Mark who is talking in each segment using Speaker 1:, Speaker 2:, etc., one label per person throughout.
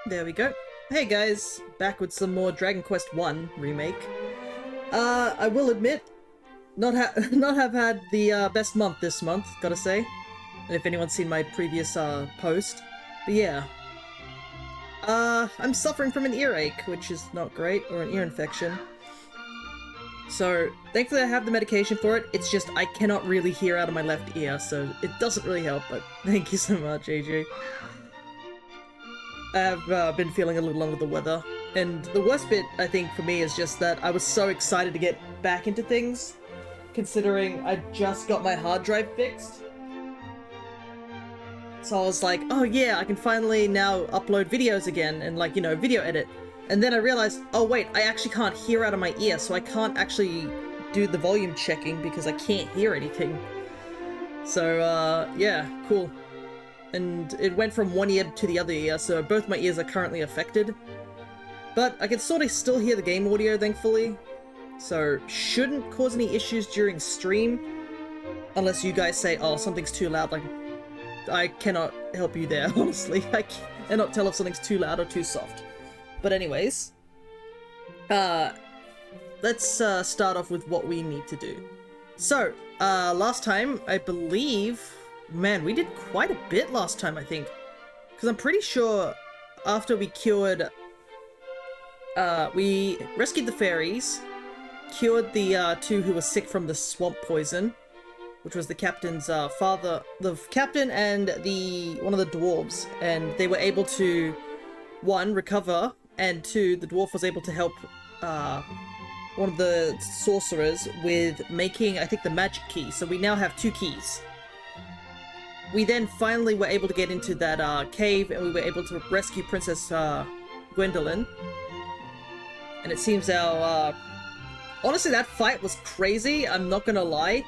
Speaker 1: There we go. Hey guys, back with some more Dragon Quest I Remake. I will admit, not have had the best month this month, gotta say. And if anyone's seen my previous post. But yeah. I'm suffering from an earache, which is not great, or an ear infection. So, thankfully I have the medication for it, it's just I cannot really hear out of my left ear, so it doesn't really help, but thank you so much, AJ. I've been feeling a little under the weather, and the worst bit, I think, for me is just that I was so excited to get back into things, considering I just got my hard drive fixed. So I was like, oh yeah, I can finally now upload videos again, and like, you know, video edit. And then I realized, oh wait, I actually can't hear out of my ear, so I can't actually do the volume checking because I can't hear anything. So, yeah, cool. And it went from one ear to the other ear, so both my ears are currently affected. But I can sort of still hear the game audio, thankfully. So, shouldn't cause any issues during stream. Unless you guys say, oh, something's too loud, like, I cannot help you there, honestly. I cannot tell if something's too loud or too soft. But anyways, let's start off with what we need to do. So, last time, I believe... Man, we did quite a bit last time, I think. Because I'm pretty sure after we cured... we rescued the fairies, cured the two who were sick from the swamp poison, which was the captain's father, the captain and one of the dwarves, and they were able to, one, recover, and two, the dwarf was able to help one of the sorcerers with making, I think, the magic key, so we now have 2 keys. We then finally were able to get into that cave, and we were able to rescue Princess Gwendolyn. And it seems our... honestly, that fight was crazy, I'm not gonna lie.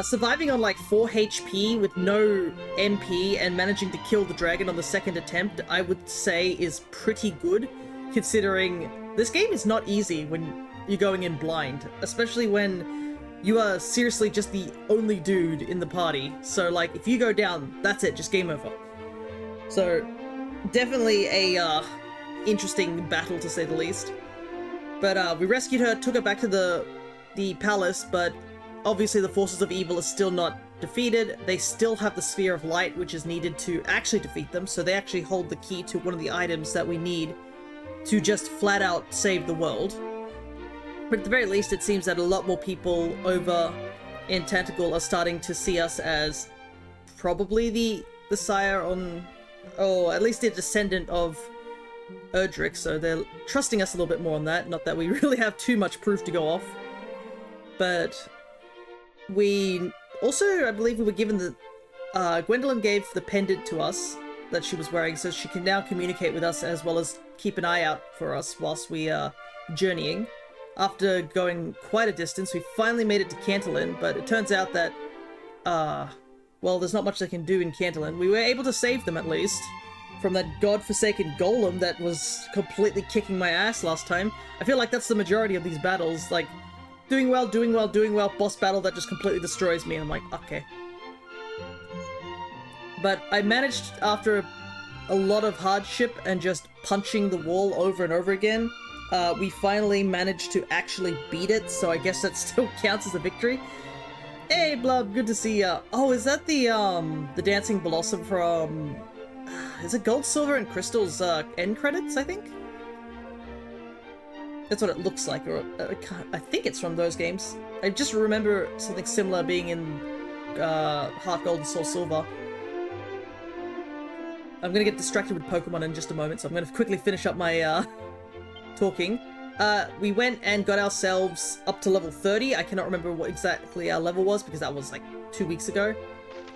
Speaker 1: Surviving on like 4 HP with no MP and managing to kill the dragon on the 2nd attempt, I would say is pretty good, considering this game is not easy when you're going in blind, especially when you are seriously just the only dude in the party. So like, if you go down, that's it, just game over. So, definitely a interesting battle to say the least. But we rescued her, took her back to the palace, but obviously the forces of evil are still not defeated. They still have the Sphere of Light, which is needed to actually defeat them, so they actually hold the key to one of the items that we need to just flat out save the world. But at the very least, it seems that a lot more people over in Tentacle are starting to see us as probably the sire on... or at least a descendant of Erdrick, so they're trusting us a little bit more on that. Not that we really have too much proof to go off. But we also, I believe we were given the... Gwendolyn gave the pendant to us that she was wearing, so she can now communicate with us as well as keep an eye out for us whilst we are journeying. After going quite a distance, we finally made it to Cantillon, but it turns out that, well, there's not much they can do in Cantillon. We were able to save them, at least, from that godforsaken golem that was completely kicking my ass last time. I feel like that's the majority of these battles, like, doing well, doing well, doing well, boss battle that just completely destroys me, and I'm like, okay. But I managed, after a lot of hardship and just punching the wall over and over again, we finally managed to actually beat it, so I guess that still counts as a victory. Hey, Blub, good to see ya. Oh, is that the Dancing Blossom from... is it Gold, Silver, and Crystal's end credits, I think? That's what it looks like, or I think it's from those games. I just remember something similar being in Heart Gold and Soul Silver. I'm gonna get distracted with Pokemon in just a moment, so I'm gonna quickly finish up my talking. We went and got ourselves up to level 30. I cannot remember what exactly our level was because that was like 2 weeks ago.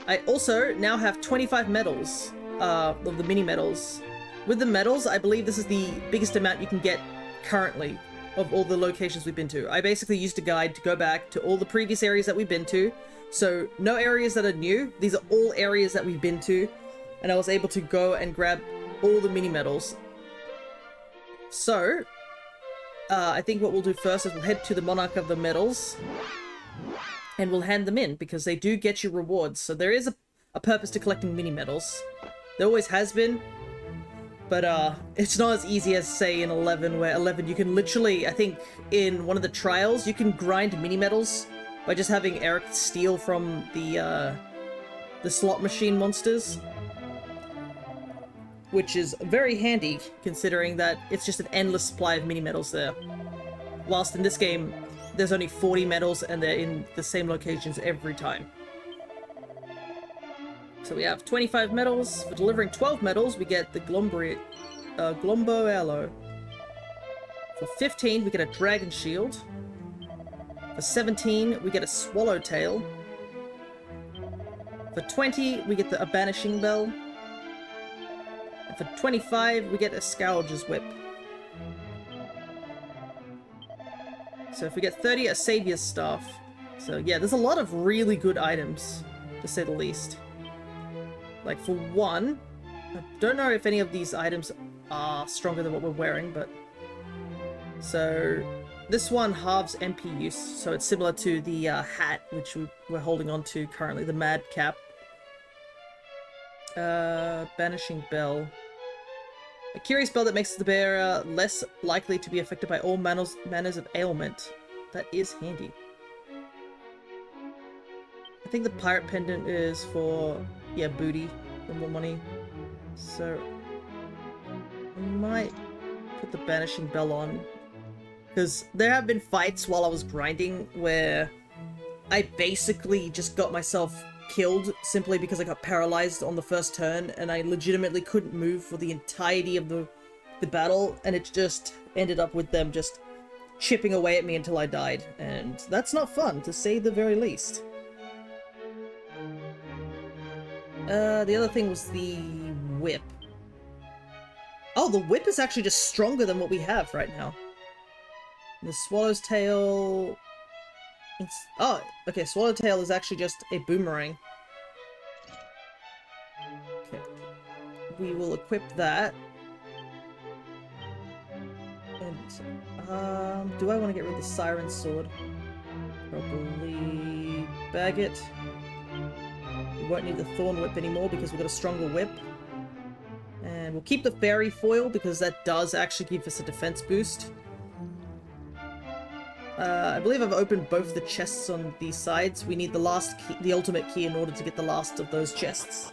Speaker 1: I also now have 25 medals, of the mini medals. With the medals, I believe this is the biggest amount you can get currently of all the locations we've been to. I basically used a guide to go back to all the previous areas that we've been to. So no areas that are new. These are all areas that we've been to. And I was able to go and grab all the mini medals. So, I think what we'll do first is we'll head to the Monarch of the Medals, and we'll hand them in, because they do get you rewards, so there is a purpose to collecting mini medals. There always has been, But it's not as easy as, say, in 11, where 11 you can literally, I think, in one of the trials, you can grind mini-metals by just having Eric steal from the slot machine monsters. Which is very handy, considering that it's just an endless supply of mini-metals there. Whilst in this game, there's only 40 metals, and they're in the same locations every time. So we have 25 medals. For delivering 12 medals, we get the Glombo Aloe. For 15, we get a Dragon Shield. For 17, we get a Swallowtail. For 20, we get a Banishing Bell. And for 25, we get a Scourge's Whip. So if we get 30, a Savior's Staff. So yeah, there's a lot of really good items, to say the least. Like, for one, I don't know if any of these items are stronger than what we're wearing, but... So, this one halves MP use, so it's similar to the hat, which we're holding on to currently, the Mad Cap. Banishing Bell. A curious bell that makes the bearer less likely to be affected by all manners of ailment. That is handy. I think the Pirate Pendant is for... yeah, booty, for more money. So, I might put the Banishing Bell on. Because there have been fights while I was grinding where I basically just got myself killed simply because I got paralyzed on the first turn, and I legitimately couldn't move for the entirety of the battle, and it just ended up with them just chipping away at me until I died. And that's not fun, to say the very least. The other thing was the whip. Oh, the whip is actually just stronger than what we have right now. The Swallow's Tail... oh, okay, Swallowtail is actually just a boomerang. Okay. We will equip that. And, do I want to get rid of the Siren Sword? Probably... bag it. We won't need the Thorn Whip anymore because we've got a stronger whip. And we'll keep the Fairy Foil because that does actually give us a defense boost. I believe I've opened both the chests on these sides. We need the last key, the ultimate key, in order to get the last of those chests.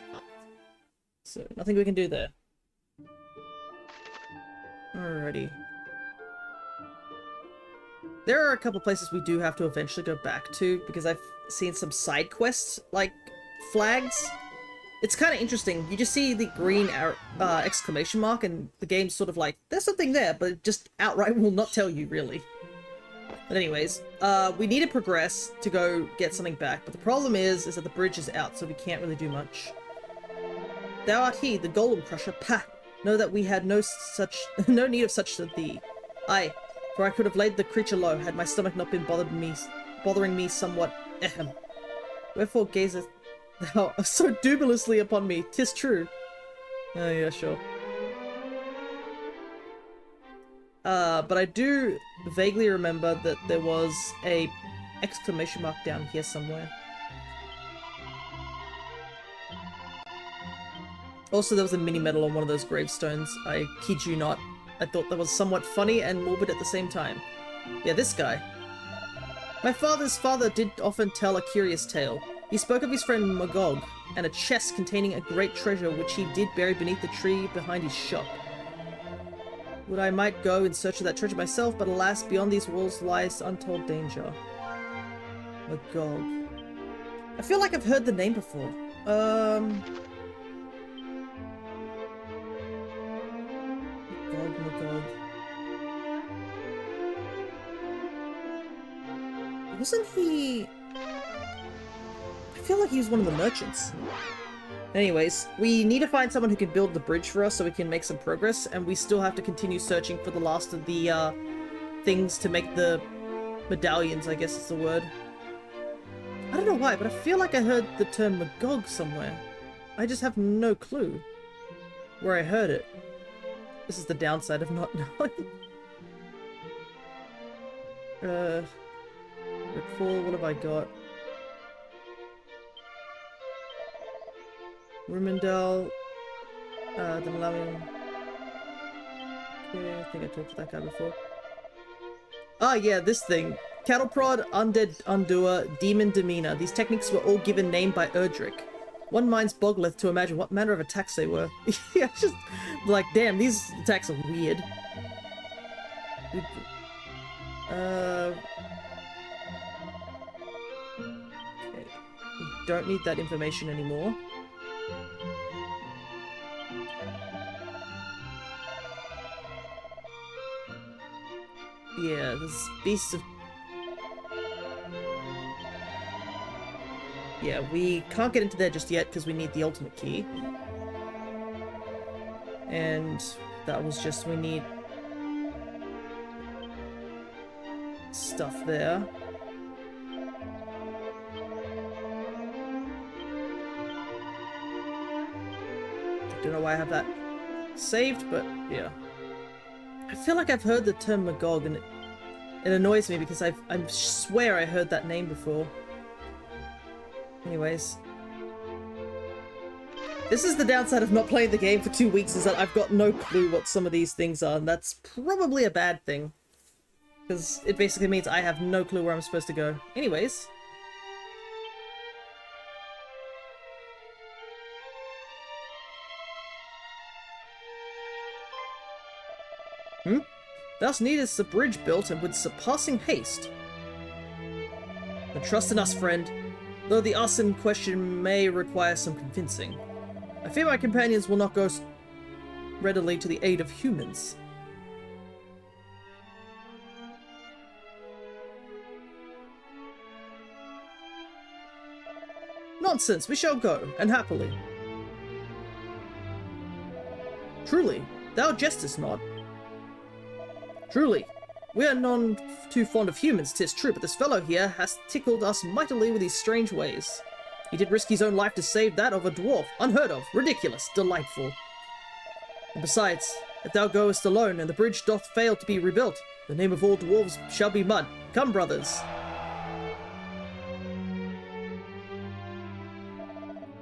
Speaker 1: So, nothing we can do there. Alrighty. There are a couple places we do have to eventually go back to, because I've seen some side quests, like, flags. It's kind of interesting. You just see the green exclamation mark, and the game's sort of like, there's something there, but it just outright will not tell you, really. But anyways, we need to progress to go get something back, but the problem is that the bridge is out, so we can't really do much. Thou art he, the Golem Crusher, pah! Know that we had no need of such as thee. Aye, for I could have laid the creature low, had my stomach not been bothering me somewhat, ahem. Wherefore gazeth thou so dubiously upon me, 'tis true. Oh yeah, sure. But I do vaguely remember that there was a exclamation mark down here somewhere. Also, there was a mini-medal on one of those gravestones. I kid you not. I thought that was somewhat funny and morbid at the same time. Yeah, this guy. My father's father did often tell a curious tale. He spoke of his friend Magog, and a chest containing a great treasure which he did bury beneath the tree behind his shop. Would I might go in search of that treasure myself, but alas, beyond these walls lies untold danger. Magog. I feel like I've heard the name before. Magog. Wasn't he... I feel like he was one of the merchants. Anyways, we need to find someone who can build the bridge for us so we can make some progress, and we still have to continue searching for the last of the things to make the medallions, I guess is the word. I don't know why, but I feel like I heard the term Magog somewhere. I just have no clue where I heard it. This is the downside of not knowing. Recall, what have I got? Rumendell, the Malawian. Okay, I think I talked to that guy before. Ah, yeah, this thing. Cattle prod, undead undoer, demon demeanor. These techniques were all given name by Erdrick. One mind's boggleth to imagine what manner of attacks they were. Yeah, just like, damn, these attacks are weird. Okay. We don't need that information anymore. Yeah, this beast of... Yeah, we can't get into there just yet because we need the ultimate key. And that was just, we need stuff there. Don't know why I have that saved, but yeah. I feel like I've heard the term Magog, and it annoys me because I swear I heard that name before. Anyways. This is the downside of not playing the game for 2 weeks, is that I've got no clue what some of these things are, and that's probably a bad thing. Because it basically means I have no clue where I'm supposed to go. Anyways. Thou needest a bridge built, and with surpassing haste. But trust in us, friend, though the us in question may require some convincing. I fear my companions will not go readily to the aid of humans. Nonsense, we shall go, and happily. Truly, thou jestest not. Truly, we are none too fond of humans, 'tis true, but this fellow here has tickled us mightily with his strange ways. He did risk his own life to save that of a dwarf. Unheard of, ridiculous, delightful. And besides, if thou goest alone, and the bridge doth fail to be rebuilt, the name of all dwarves shall be mud. Come, brothers.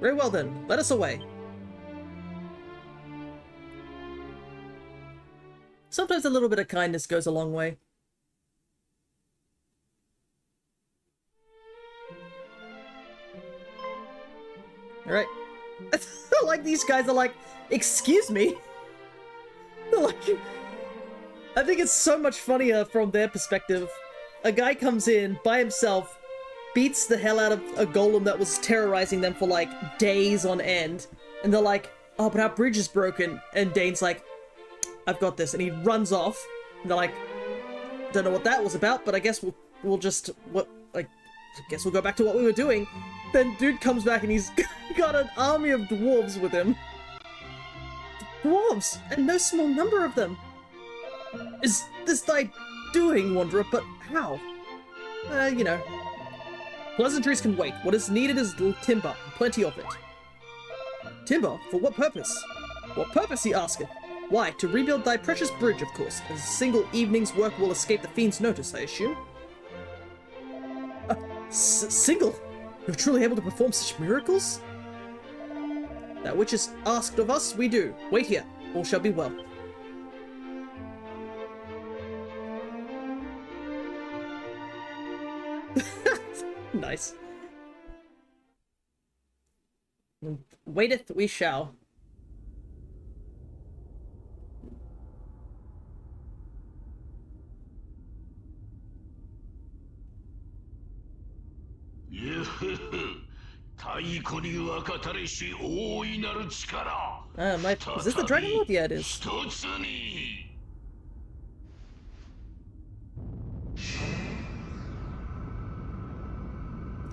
Speaker 1: Very well then, let us away. Sometimes a little bit of kindness goes a long way. Alright. Like, these guys are like, excuse me? Like, I think it's so much funnier from their perspective. A guy comes in by himself, beats the hell out of a golem that was terrorizing them for like days on end, and they're like, oh, but our bridge is broken, and Dain's like, I've got this, and he runs off, and they're like, don't know what that was about, but I guess we'll just, I guess we'll go back to what we were doing. Then dude comes back and he's got an army of dwarves with him. Dwarves! And no small number of them! Is this thy doing, Wanderer? But how? You know. Pleasantries can wait. What is needed is timber, plenty of it. Timber? For what purpose? What purpose, he asketh? Why, to rebuild thy precious bridge, of course. As a single evening's work will escape the fiend's notice, I assume. Single? You're truly able to perform such miracles? That which is asked of us, we do. Wait here. All shall be well. Nice. Waiteth we shall. Is this the Dragon Lord? Yeah, it is.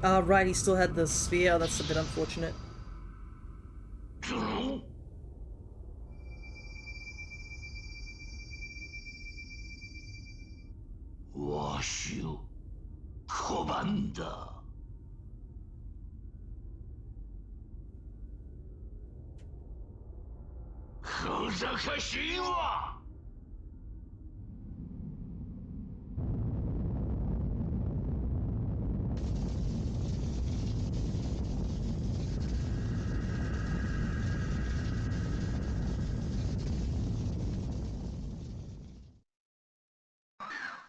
Speaker 1: Ah, right, he still had the spear. That's a bit unfortunate.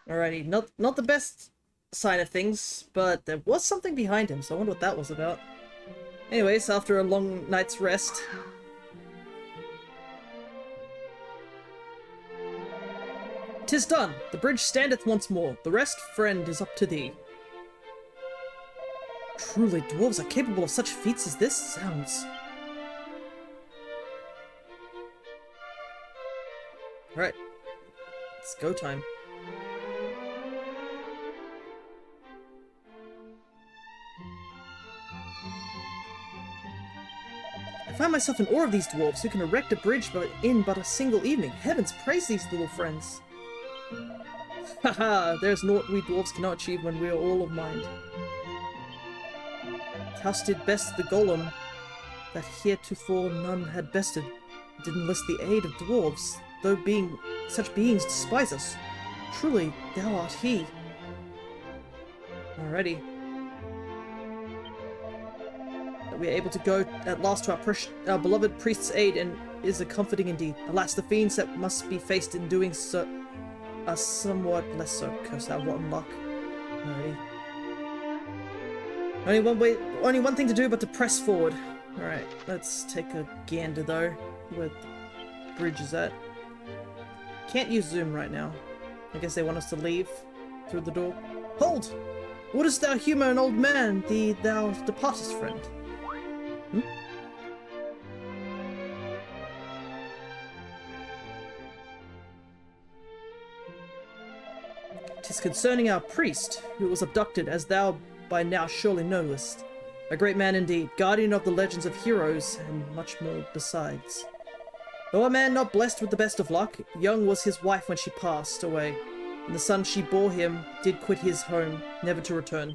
Speaker 1: Alrighty, not the best sign of things, but there was something behind him, so I wonder what that was about. Anyways, after a long night's rest... "'Tis done! The bridge standeth once more. The rest, friend, is up to thee." Truly, dwarves are capable of such feats as this? Sounds. Alright. It's go time. I find myself in awe of these dwarves who can erect a bridge in but a single evening. Heavens praise these little friends. Haha, there's naught we dwarves cannot achieve when we are all of mind. Taus did best the golem that heretofore none had bested. It did enlist the aid of dwarves, though such beings despise us. Truly, thou art he. Alrighty. That we are able to go at last to our beloved priest's aid and is a comforting indeed. Alas, the fiends that must be faced in doing so are somewhat less so. Curse our rotten luck. Alrighty. Only one thing to do but to press forward. Alright, let's take a gander though, where the bridge is at. Can't use zoom right now. I guess they want us to leave through the door. Hold! Wouldst thou humour an old man, thou departest friend? Hmm? 'Tis concerning our priest, who was abducted, as thou by now surely knowest. A great man indeed, guardian of the legends of heroes, and much more besides. Though a man not blessed with the best of luck, young was his wife when she passed away, and the son she bore him did quit his home, never to return.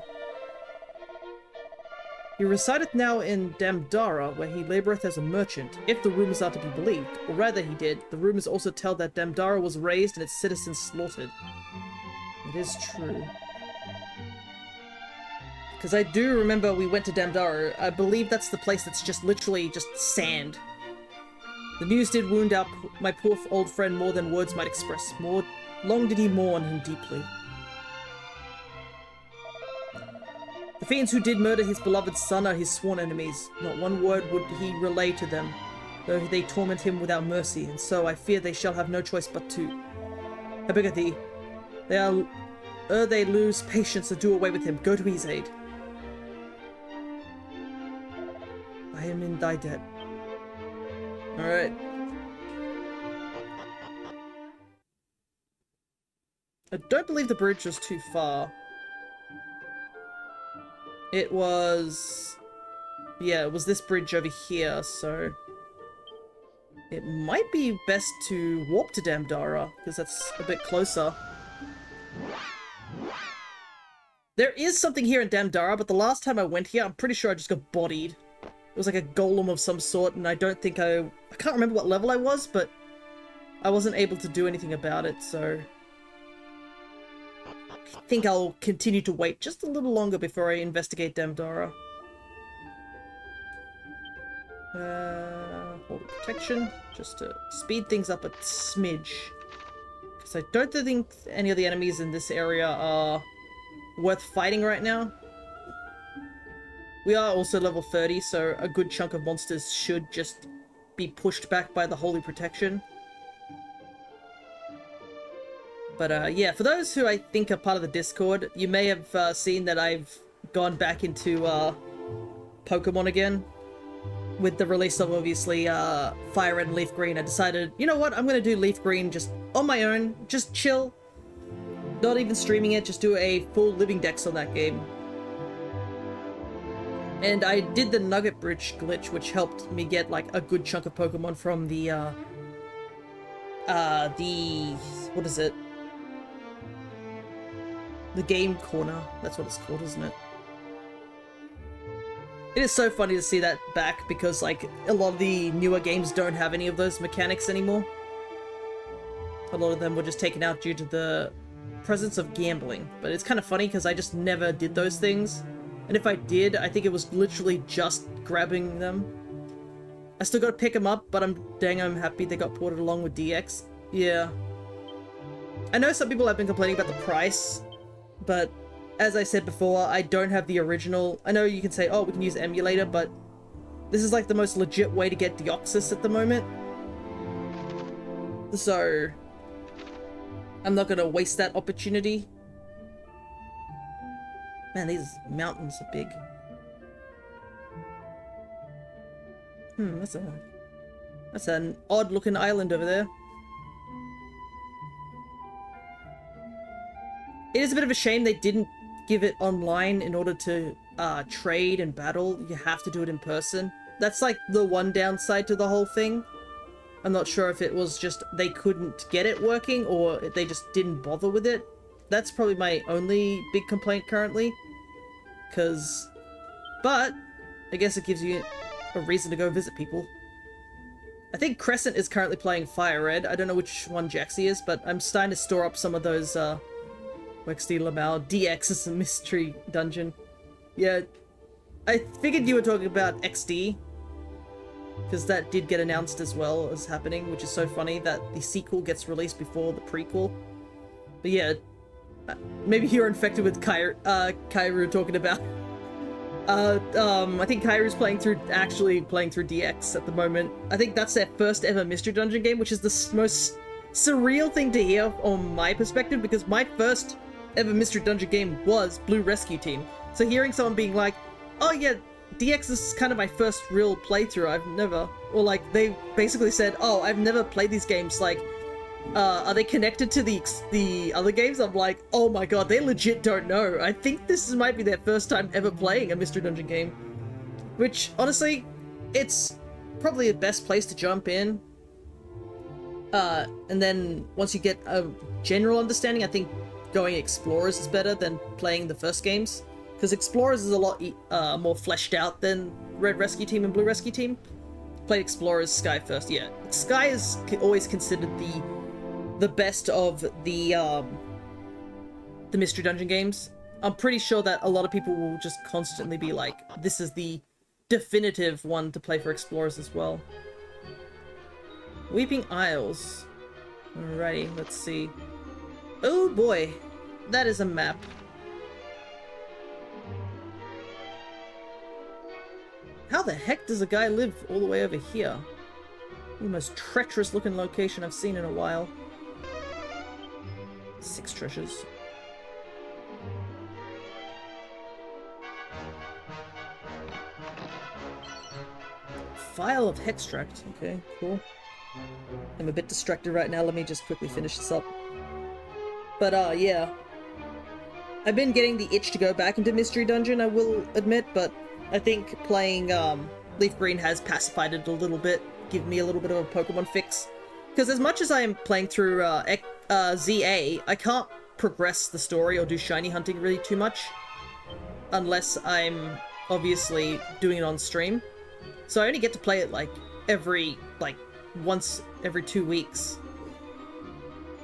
Speaker 1: He resideth now in Damdara, where he laboureth as a merchant, if the rumours are to be believed, or rather he did. The rumours also tell that Damdara was razed and its citizens slaughtered. It is true. Because I do remember we went to Damdara. I believe that's the place that's just literally just sand. The news did wound my poor old friend more than words might express. Long did he mourn him deeply. The fiends who did murder his beloved son are his sworn enemies. Not one word would he relay to them, though they torment him without mercy, and so I fear they shall have no choice but to. I beg of thee, they lose patience and do away with him. Go to his aid. I am in thy debt. Alright. I don't believe the bridge was too far. It was... yeah, it was this bridge over here, so... it might be best to warp to Damdara, because that's a bit closer. There is something here in Damdara, but the last time I went here, I'm pretty sure I just got bodied. It was like a golem of some sort, and I don't think I can't remember what level I was, but I wasn't able to do anything about it, so... I think I'll continue to wait just a little longer before I investigate Damdara. Hold protection, just to speed things up a smidge. Because I don't think any of the enemies in this area are worth fighting right now. We are also level 30, so a good chunk of monsters should just be pushed back by the holy protection. But yeah, for those who I think are part of the Discord, you may have seen that I've gone back into Pokemon again. With the release of, obviously, Fire Red and Leaf Green, I decided, you know what, I'm gonna do Leaf Green just on my own, just chill. Not even streaming it, just do a full living dex on that game. And I did the Nugget Bridge glitch, which helped me get, like, a good chunk of Pokemon from the, what is it? The Game Corner. That's what it's called, isn't it? It is so funny to see that back, because, like, a lot of the newer games don't have any of those mechanics anymore. A lot of them were just taken out due to the presence of gambling. But it's kind of funny, because I just never did those things. And if I did, I think it was literally just grabbing them. I still gotta pick them up, but I'm happy they got ported along with DX. Yeah. I know some people have been complaining about the price, but as I said before, I don't have the original. I know you can say, oh, we can use emulator, but this is like the most legit way to get Deoxys at the moment. So I'm not gonna waste that opportunity. Man, these mountains are big. That's an odd looking island over there. It is a bit of a shame they didn't give it online in order to trade and battle. You have to do it in person. That's like the one downside to the whole thing. I'm not sure if it was just they couldn't get it working or they just didn't bother with it. That's probably my only big complaint currently. But I guess it gives you a reason to go visit people. I think Crescent is currently playing Fire Red. I don't know which one Jaxie is, but I'm starting to store up some of those Wexty Lamau DX is a mystery dungeon. Yeah, I figured you were talking about XD, because that did get announced as well as happening, which is so funny that the sequel gets released before the prequel. But yeah, maybe you're infected with Kairu talking about. I think Kairu's actually playing through DX at the moment. I think that's their first ever Mystery Dungeon game, which is the most surreal thing to hear on my perspective, because my first ever Mystery Dungeon game was Blue Rescue Team. So hearing someone being like, oh yeah, DX is kind of my first real playthrough, or like, they basically said, oh, I've never played these games, like, are they connected to the other games? I'm like, oh my god, they legit don't know. I think this might be their first time ever playing a Mystery Dungeon game. Which, honestly, it's probably the best place to jump in. And then, once you get a general understanding, I think going Explorers is better than playing the first games. Because Explorers is a lot more fleshed out than Red Rescue Team and Blue Rescue Team. Played Explorers, Sky first, yeah. Sky is always considered the best of the Mystery Dungeon games. I'm pretty sure that a lot of people will just constantly be like, this is the definitive one to play for Explorers as well. Weeping Isles. Alrighty, let's see. Oh boy, that is a map. How the heck does a guy live all the way over here? The most treacherous looking location I've seen in a while. 6 treasures. File of Hextract. Okay, cool. I'm a bit distracted right now. Let me just quickly finish this up. But, yeah. I've been getting the itch to go back into Mystery Dungeon, I will admit, but I think playing Leaf Green has pacified it a little bit, give me a little bit of a Pokemon fix. Because as much as I am playing through ZA, I can't progress the story or do shiny hunting really too much. Unless I'm obviously doing it on stream. So I only get to play it like once every 2 weeks.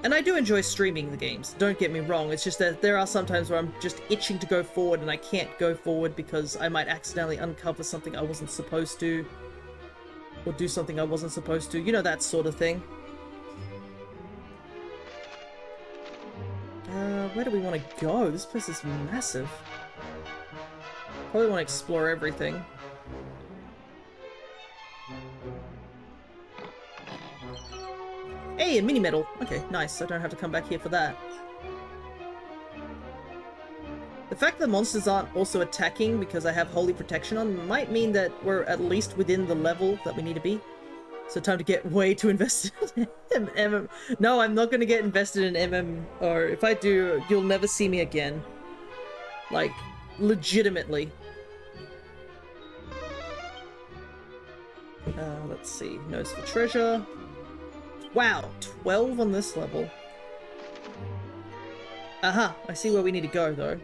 Speaker 1: And I do enjoy streaming the games, don't get me wrong, it's just that there are some times where I'm just itching to go forward and I can't go forward because I might accidentally uncover something I wasn't supposed to. Or do something I wasn't supposed to, you know, that sort of thing. Where do we want to go? This place is massive. Probably want to explore everything. Hey, a mini medal. Okay, nice. I don't have to come back here for that. The fact that monsters aren't also attacking because I have Holy Protection on might mean that we're at least within the level that we need to be. So time to get way too invested in MM. No, I'm not going to get invested in MM, or if I do, you'll never see me again. Like, legitimately. Let's see. Notes for treasure. Wow, 12 on this level. Aha, I see where we need to go, though.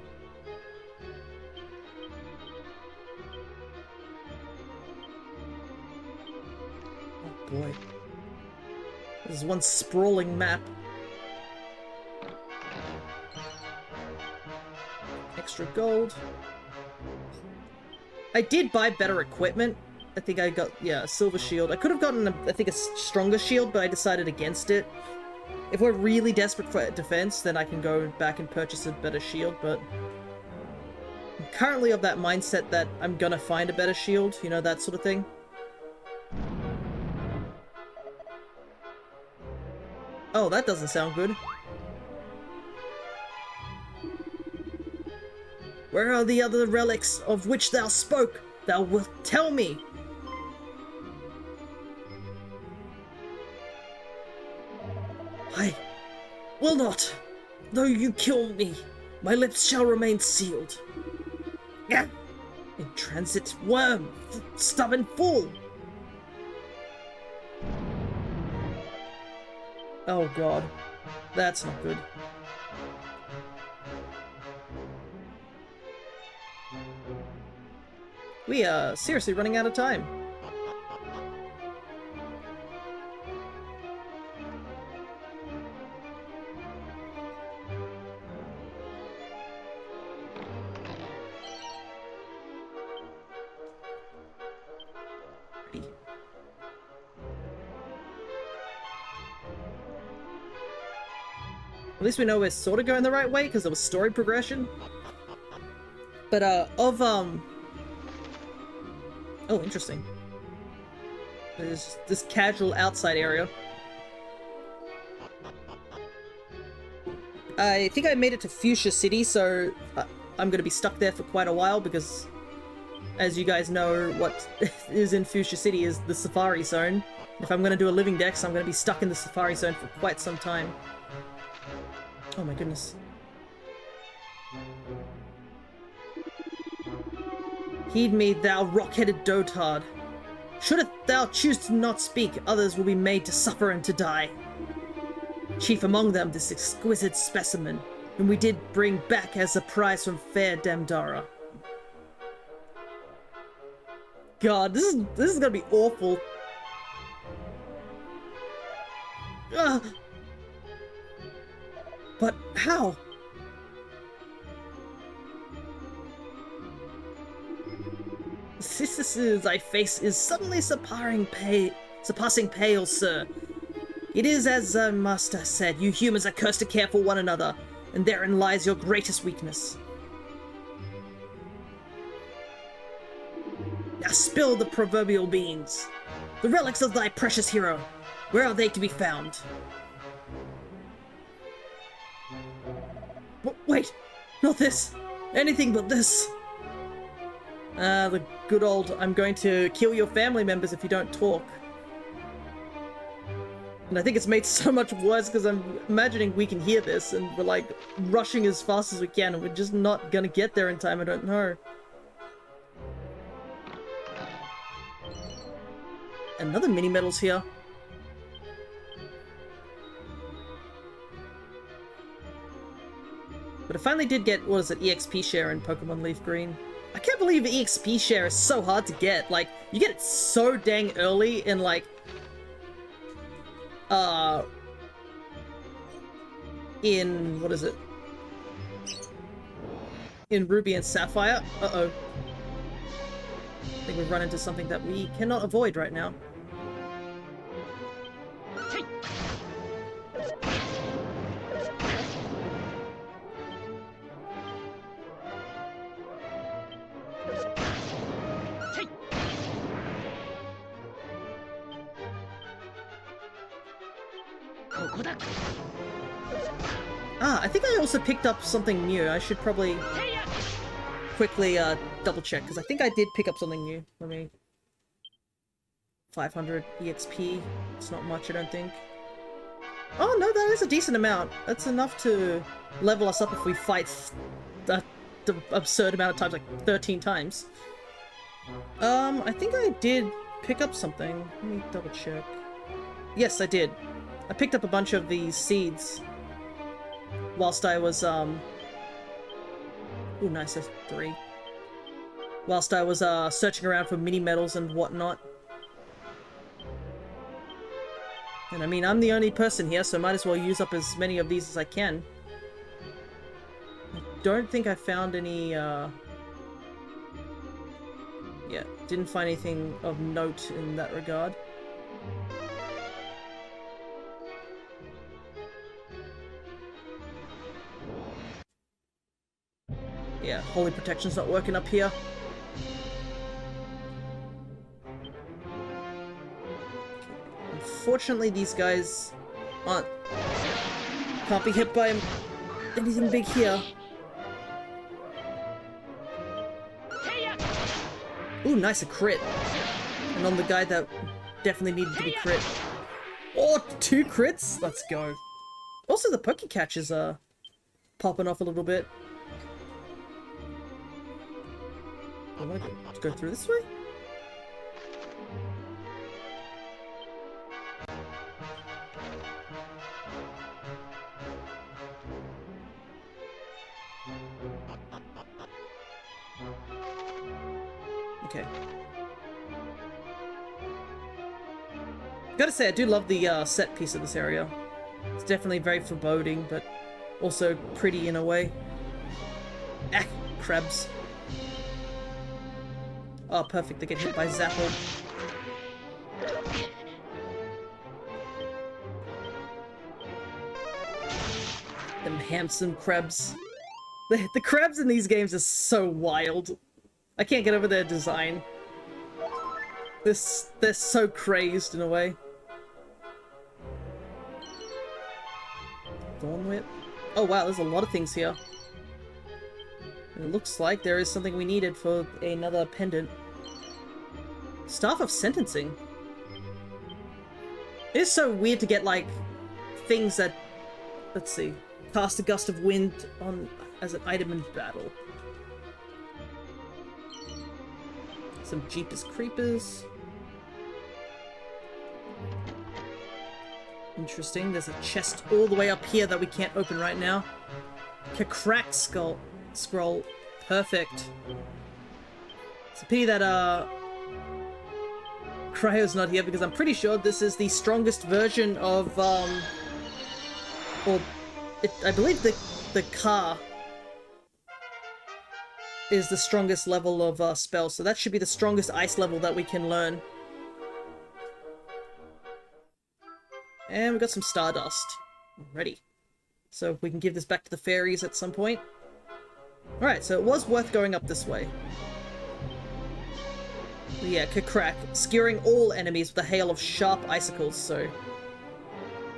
Speaker 1: Oh boy. This is one sprawling map. Extra gold. I did buy better equipment. I think I got, yeah, a silver shield. I could have gotten, I think, a stronger shield, but I decided against it. If we're really desperate for defense, then I can go back and purchase a better shield, but I'm currently of that mindset that I'm gonna find a better shield, you know, that sort of thing. Oh, that doesn't sound good. Where are the other relics of which thou spoke? Thou wilt tell me. I will not. Though you kill me, my lips shall remain sealed. Intransit worm, stubborn fool. Oh god, that's not good. We are seriously running out of time. At least we know we're sort of going the right way, because there was story progression. But, oh, interesting. There's this casual outside area. I think I made it to Fuchsia City, so I'm gonna be stuck there for quite a while, because, as you guys know, what is in Fuchsia City is the Safari Zone. If I'm gonna do a living dex, I'm gonna be stuck in the Safari Zone for quite some time. Oh my goodness. Heed me, thou rock-headed dotard. Shouldst thou choose to not speak, others will be made to suffer and to die. Chief among them, this exquisite specimen, whom we did bring back as a prize from fair Damdara. God, this is gonna be awful. Ugh. But how? Thy face is suddenly surpassing pale, sir. It is as our master said, you humans are cursed to care for one another, and therein lies your greatest weakness. Now spill the proverbial beans. The relics of thy precious hero, where are they to be found? Wait, not this. Anything but this. The good old, I'm going to kill your family members if you don't talk. And I think it's made so much worse because I'm imagining we can hear this and we're like rushing as fast as we can and we're just not gonna get there in time, I don't know. Another mini medals here. But I finally did get, what is it, EXP share in Pokemon Leaf Green. I can't believe EXP share is so hard to get. Like, you get it so dang early in, like, in, what is it? In Ruby and Sapphire. Uh-oh. I think we've run into something that we cannot avoid right now. Ah, I think I also picked up something new. I should probably quickly double check, because I think I did pick up something new. Let me... 500 EXP. It's not much, I don't think. Oh no, that is a decent amount. That's enough to level us up if we fight the absurd amount of times, like 13 times. I think I did pick up something. Let me double check. Yes, I did. I picked up a bunch of these seeds whilst I was, ooh, nice, that's 3. Whilst I was, searching around for mini medals and whatnot. And I mean, I'm the only person here, so might as well use up as many of these as I can. I don't think I found any, yeah, didn't find anything of note in that regard. Yeah, Holy Protection's not working up here. Unfortunately, these guys can't be hit by anything big here. Ooh, nice, a crit. And on the guy that definitely needed to be crit. Oh, 2 crits? Let's go. Also, the Poke Catch is popping off a little bit. I want to go through this way? Okay. Gotta say, I do love the set piece of this area. It's definitely very foreboding, but also pretty in a way. Ah, crabs. Oh, perfect, they get hit by Zapple. Them handsome crabs. The crabs in these games are so wild. I can't get over their design. They're so crazed in a way. Thorn Whip. Oh wow, there's a lot of things here. It looks like there is something we needed for another pendant. Staff of Sentencing. It is so weird to get, like, things that... Let's see. Cast a Gust of Wind on as an item in battle. Some Jeepers Creepers. Interesting. There's a chest all the way up here that we can't open right now. Cracked scroll. Perfect. It's a pity that Cryo's not here, because I'm pretty sure this is the strongest version of I believe the car is the strongest level of spell, so that should be the strongest ice level that we can learn. And we got some Stardust. Ready. So we can give this back to the fairies at some point. Alright, so it was worth going up this way. But yeah, Crack, skewering all enemies with a hail of sharp icicles, so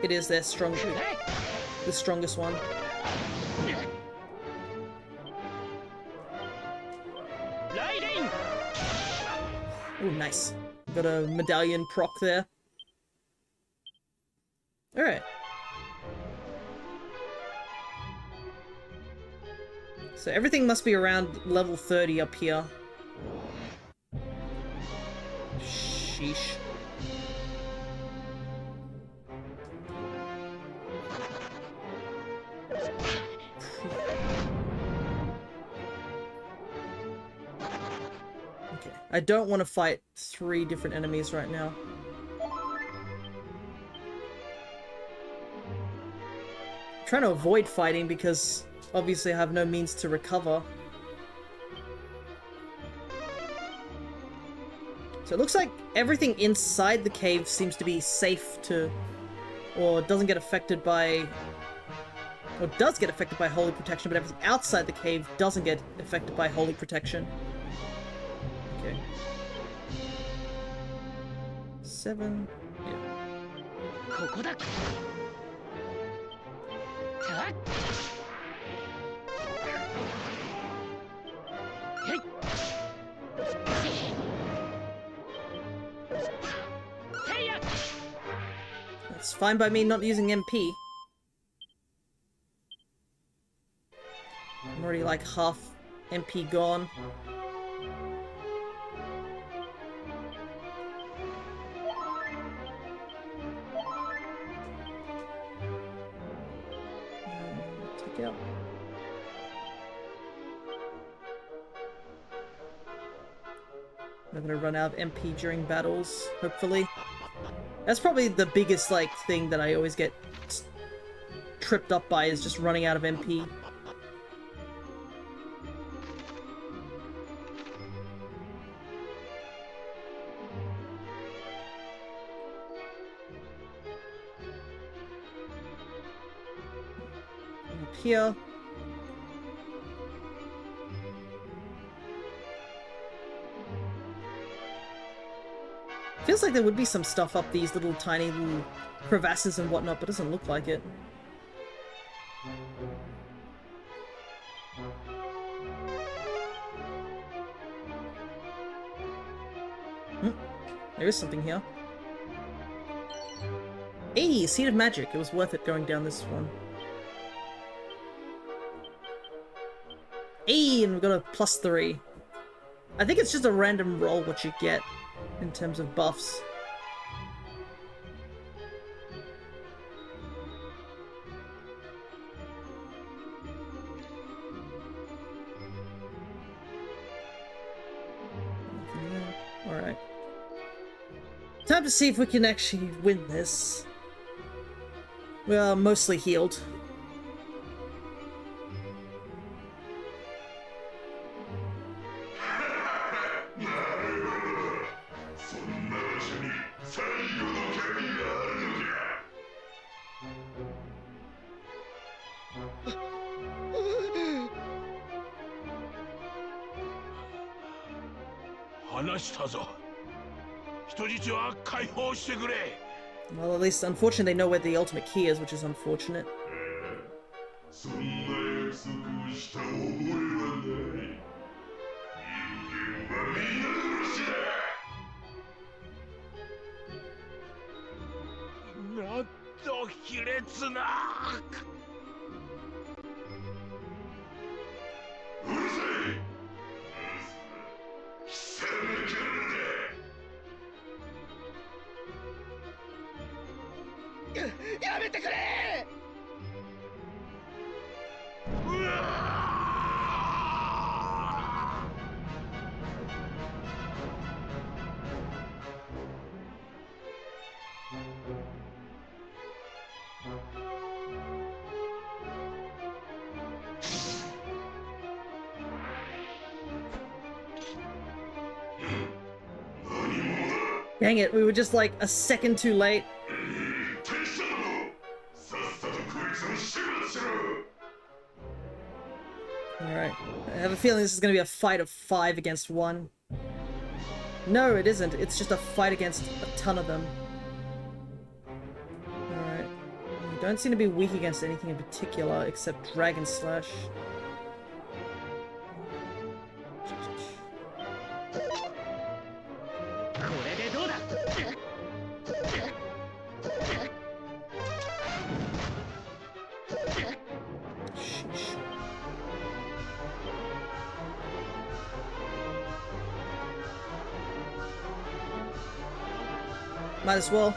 Speaker 1: it is their the strongest one. Oh, nice. Got a medallion proc there. Alright. So everything must be around level 30 up here. Sheesh. Okay, I don't want to fight 3 different enemies right now. I'm trying to avoid fighting because obviously I have no means to recover. So it looks like everything inside the cave seems to be safe to... or doesn't get affected by... or does get affected by Holy Protection, but everything outside the cave doesn't get affected by Holy Protection. Okay. 7... yeah. It's fine by me not using MP. I'm already like half MP gone. Take out. I'm gonna run out of MP during battles, hopefully. That's probably the biggest, like, thing that I always get tripped up by, is just running out of MP. Up here. Feels like there would be some stuff up these little tiny little crevasses and whatnot, but doesn't look like it. There is something here. Hey, Seed of Magic. It was worth it going down this one. Hey, and we've got a +3. I think it's just a random roll what you get in terms of buffs. Alright. Time to see if we can actually win this. We are mostly healed. Well, at least, unfortunately, they know where the ultimate key is, which is unfortunate. Dang it, we were just like a second too late. Alright, I have a feeling this is going to be a fight of 5 against 1. No, it isn't. It's just a fight against a ton of them. Alright. We don't seem to be weak against anything in particular except Dragon Slash. Might as well.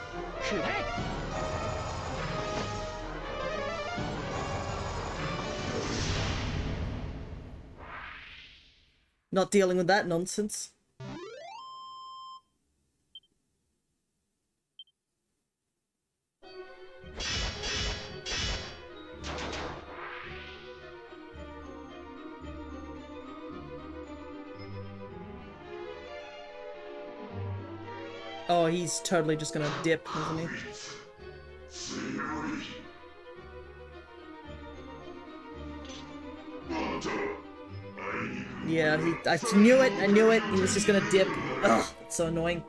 Speaker 1: Not dealing with that nonsense. Oh, he's totally just gonna dip, isn't he? Yeah, I knew it, I knew it. He was just gonna dip. Ugh, it's so annoying.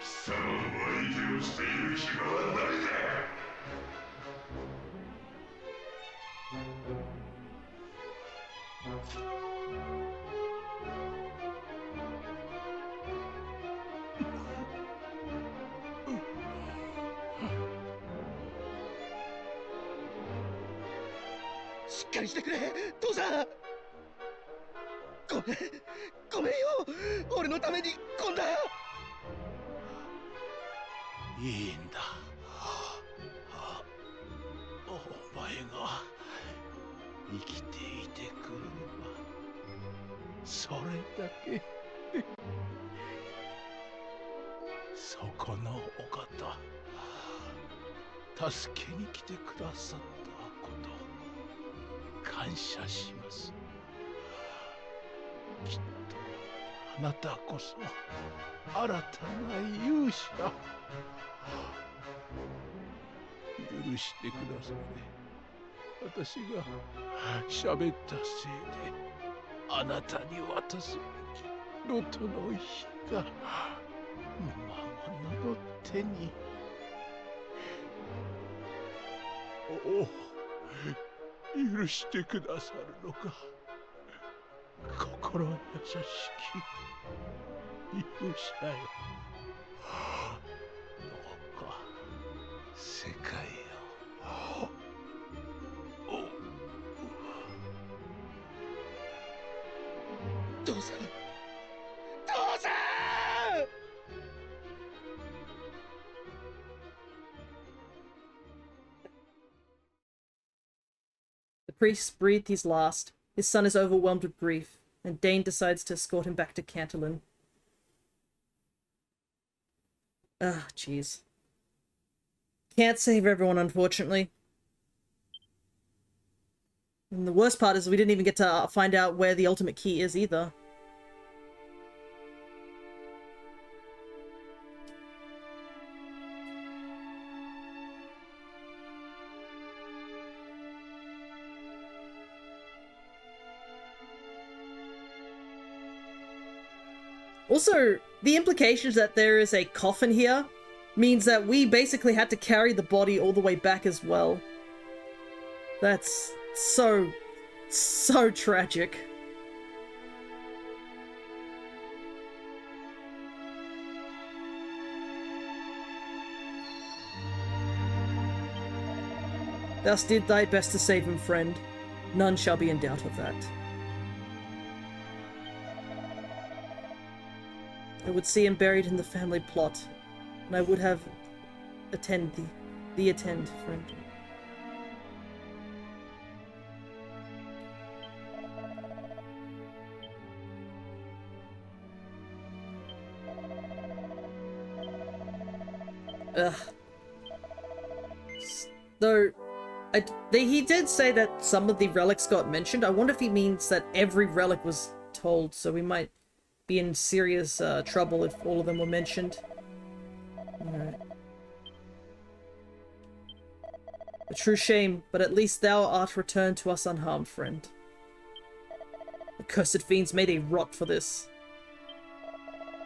Speaker 2: の手に。おお、許してくださるのか。心優しき勇者よ。どうか世界を。父さん、父さん。
Speaker 1: The priest breathed his last. His son is overwhelmed with grief, and Dain decides to escort him back to Canterlin. Ah, jeez. Can't save everyone, unfortunately. And the worst part is we didn't even get to find out where the ultimate key is either. Also, the implications that there is a coffin here means that we basically had to carry the body all the way back as well. That's so tragic. Thou did thy best to save him, friend. None shall be in doubt of that. I would see him buried in the family plot, and I would have attend thee attend, friend. Ugh. Though, he did say that some of the relics got mentioned. I wonder if he means that every relic was told, so we might be in serious trouble if all of them were mentioned. Alright. A true shame, but at least thou art returned to us unharmed, friend. The cursed fiends may they rot for this.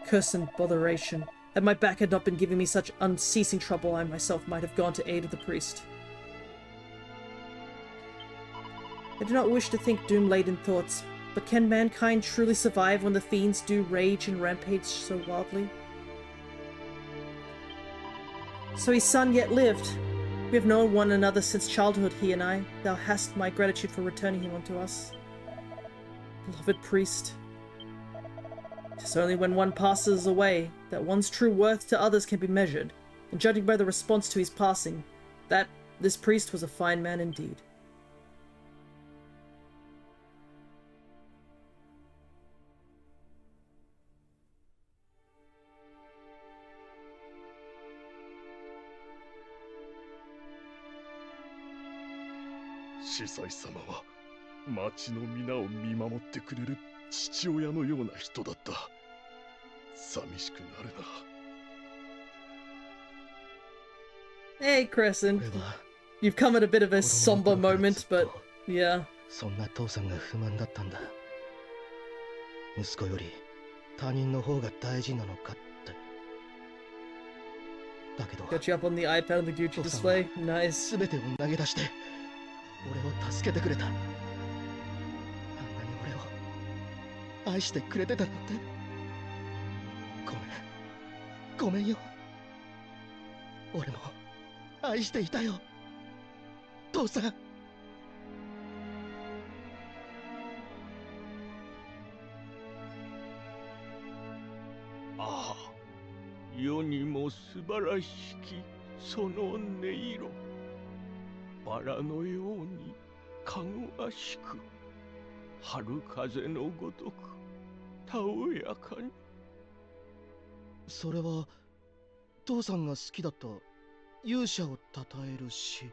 Speaker 1: Curse and botheration. Had my back had not been giving me such unceasing trouble, I myself might have gone to aid of the priest. I do not wish to think doom-laden thoughts, but can mankind truly survive when the fiends do rage and rampage so wildly? So his son yet lived. We have known one another since childhood, he and I. Thou hast my gratitude for returning him unto us. Beloved priest. 'Tis only when one passes away that one's true worth to others can be measured, and judging by the response to his passing, that this priest was a fine man indeed.
Speaker 2: Shisai様は町の皆を見守ってくれる父親のような人だった。寂しくなるな。
Speaker 1: Hey, Crescent. You've come at a bit of a somber moment, but yeah.
Speaker 3: そんな父さんが不満だったんだ。息子より他人の方が大事なのかって。だけど、
Speaker 1: Got you up on the iPad on the Gucci display. Nice.
Speaker 3: すべてを投げ出して俺を助けてくれた。あんなに俺を愛してくれてたなんて。ごめんよ。俺も愛していたよ、父さん。
Speaker 2: ああ、世にも素晴らしきその音色。バラのようにかぐわしく、春風のごとくたおやかに。
Speaker 3: それは父さんが好きだった勇者を称える詩。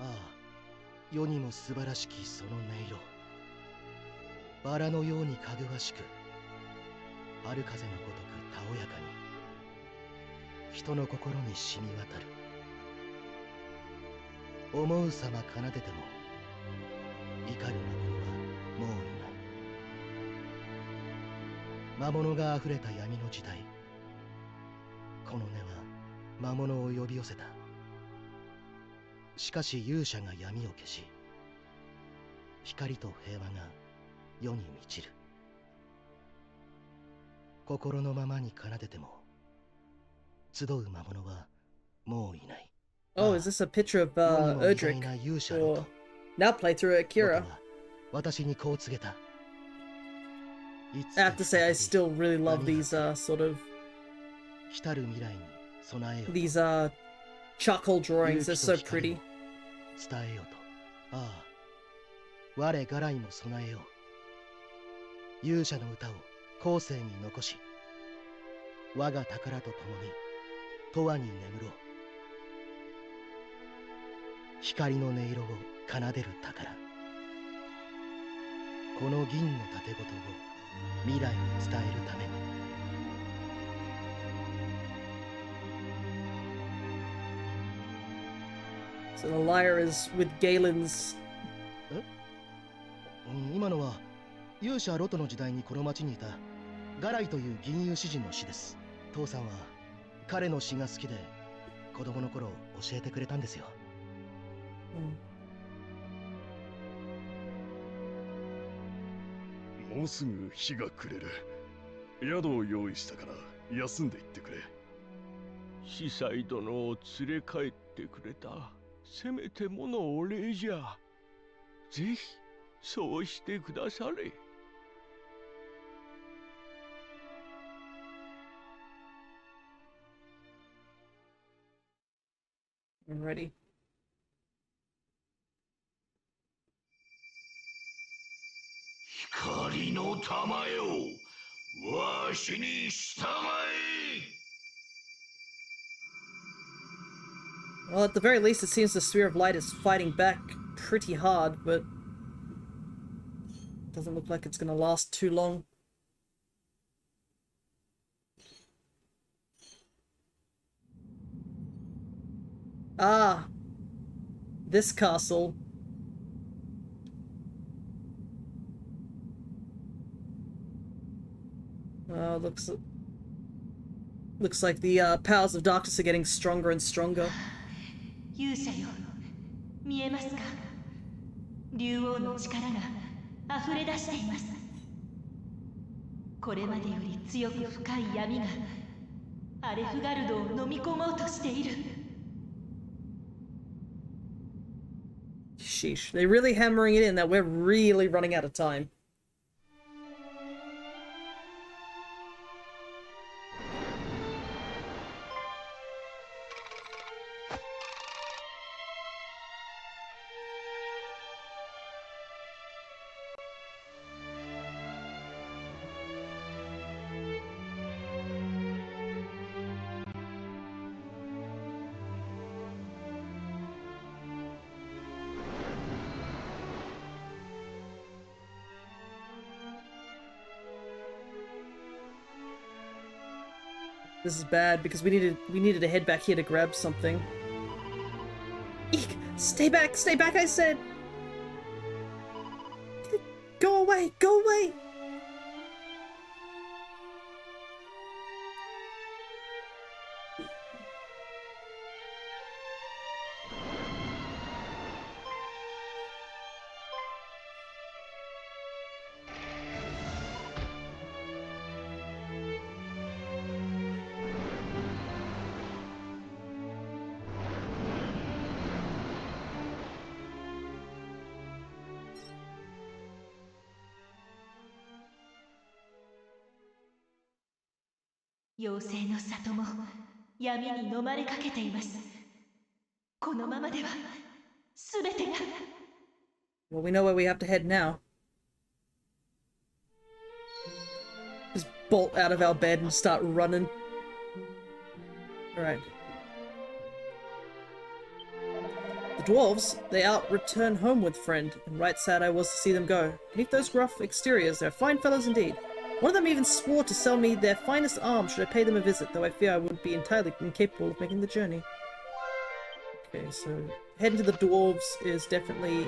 Speaker 3: ああ、世にも素晴らしきその音色。バラのようにかぐわしく、春風のごとくたおやかに、人の心に染み渡る。思うさま奏でても怒る魔物はもういない。魔物があふれた闇の時代、この根は魔物を呼び寄せた。しかし勇者が闇を消し、光と平和が世に満ちる。心のままに奏でても集う魔物はもういない。
Speaker 1: Oh, is this a picture of
Speaker 3: 世にも偉大
Speaker 1: Erdrick?
Speaker 3: な勇者よ
Speaker 1: Or
Speaker 3: と
Speaker 1: now playthrough
Speaker 3: 僕
Speaker 1: Akira.
Speaker 3: は私にこう告げた。
Speaker 1: I have to say, I still really love these sort of
Speaker 3: 来たる未来に備えよと
Speaker 1: these charcoal drawings. They're so pretty.
Speaker 3: 伝えよと。ああ、我がらいも備えよう。勇者の歌を後世に残し、我が宝と共に永遠に眠ろう。光の音色を奏でる宝、この銀の盾事を未来に伝えるために。
Speaker 1: So the lyre is with Galen's.
Speaker 3: 今のは勇者ロトの時代にこの町にいたガライという銀融詩人の詩です。父さんは彼の詩が好きで子供の頃教えてくれたんですよ。
Speaker 4: もうすぐ日が暮れる。宿を用意したから休んでいってくれ。
Speaker 2: 司祭殿を連れ帰ってくれたせめてものお礼じゃ。ぜひそうしてくだされ。
Speaker 1: I'm ready.
Speaker 2: 光の玉よ、わしに従え。
Speaker 1: Well, at the very least, it seems the Sphere of Light is fighting back pretty hard, but doesn't look like it's gonna last too long. Ah, this castle. Looks like the powers of darkness are getting stronger and stronger.
Speaker 5: 勇者よ、見えますか？竜王の力が溢れ出しています。これまでより強く深い闇がアレフガルドを飲み込もうとしている。
Speaker 1: Sheesh, they're really hammering it in that we're really running out of time. This is bad because we needed to head back here to grab something. Eek! Stay back, I said! Go away, go away!
Speaker 5: 妖精の里も闇に飲まれかけています。このままでは全てが。
Speaker 1: Well, we know where we have to head now. Just bolt out of our bed and start running. Alright. The dwarves, they out return homeward, friend, and right sad I was to see them go. Beneath those rough exteriors, they're fine fellows indeed. One of them even swore to sell me their finest arms should I pay them a visit, though I fear I would be entirely incapable of making the journey. Okay, so heading to the dwarves is definitely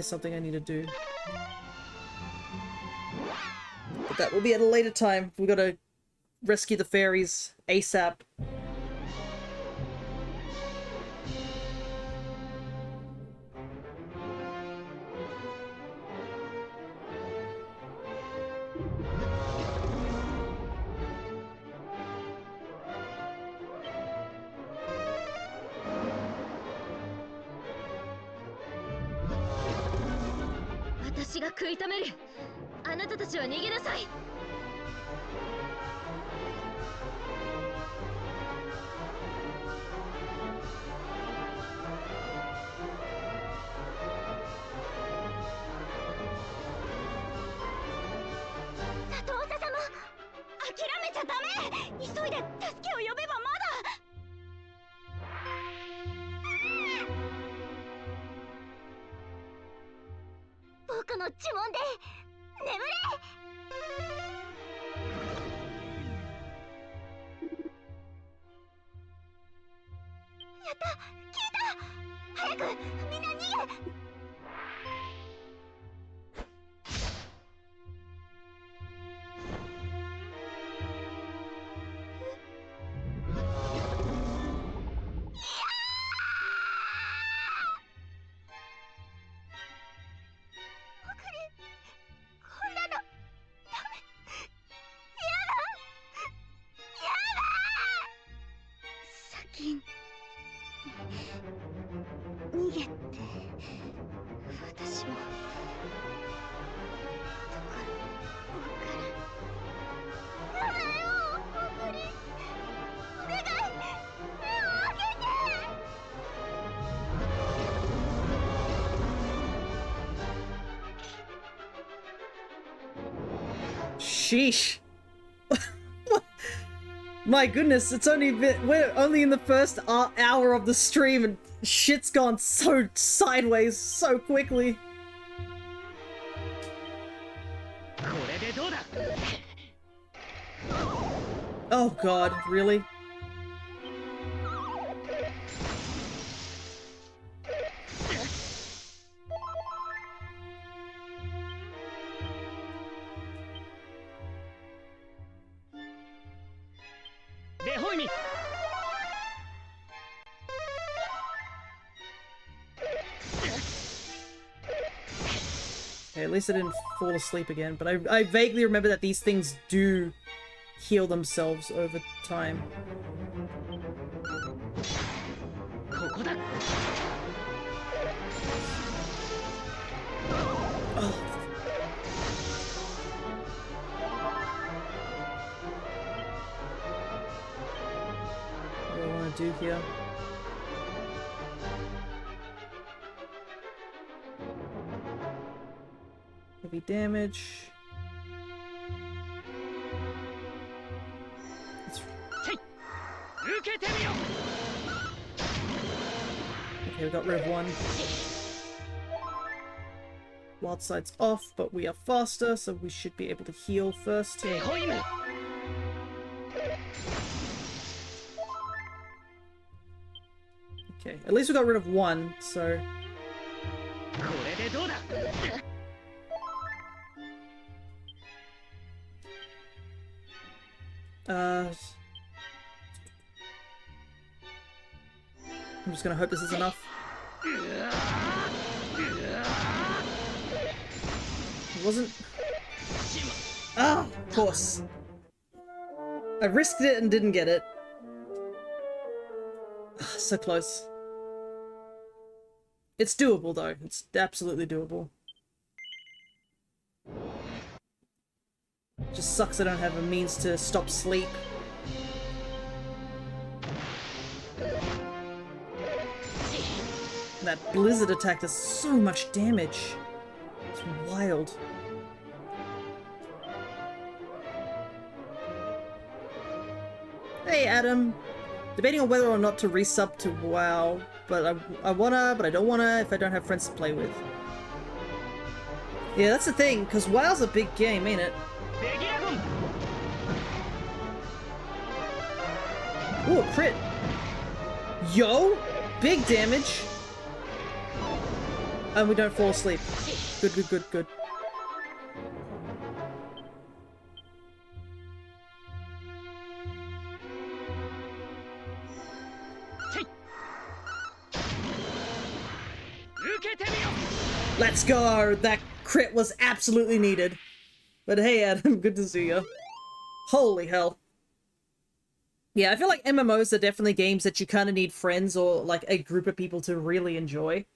Speaker 1: something I need to do. that will be at a later time. We gotta rescue the fairies ASAP. Sheesh. My goodness, we're only in the first hour of the stream and shit's gone so sideways so quickly. Oh god, really? Okay, at least I didn't fall asleep again, but I vaguely remember that these things do heal themselves over time. Oh. What do I want to do here? Heavy damage. Okay, we got rid of one. Wild side's off, but we are faster, so we should be able to heal first. Okay, at least we got rid of one, so... I'm just gonna hope this is enough. It wasn't... Ah, of course. I risked it and didn't get it. So close. It's doable though. It's absolutely doable. Just sucks I don't have a means to stop sleep. That blizzard attack does so much damage. It's wild. Hey Adam. Debating on whether or not to resub to WoW, but I wanna, but I don't wanna if I don't have friends to play with. Yeah, that's the thing, because WoW's a big game, ain't it? Ooh, a crit. Yo! Big damage! And we don't fall asleep. Good, good, good, good. Let's go! That crit was absolutely needed. But hey, Adam, good to see you. Holy hell. Yeah, I feel like MMOs are definitely games that you kind of need friends or, like, a group of people to really enjoy.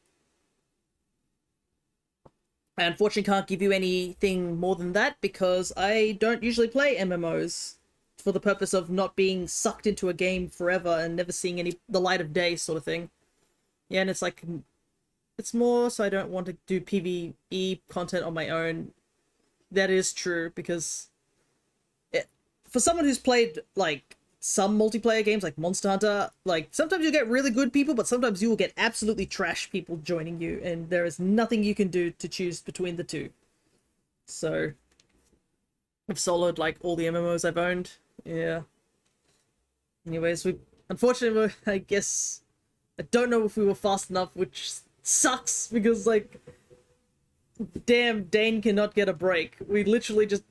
Speaker 1: I unfortunately can't give you anything more than that because I don't usually play MMOs for the purpose of not being sucked into a game forever and never seeing the light of day sort of thing. Yeah, and it's like, it's more so I don't want to do PvE content on my own. That is true because for someone who's played, like, some multiplayer games like Monster Hunter, like, sometimes you get really good people, but sometimes you will get absolutely trash people joining you, and there is nothing you can do to choose between the two. So, I've soloed, like, all the MMOs I've owned. Yeah. Anyways, unfortunately, I guess, I don't know if we were fast enough, which sucks, because, like, damn, Dain cannot get a break. We literally just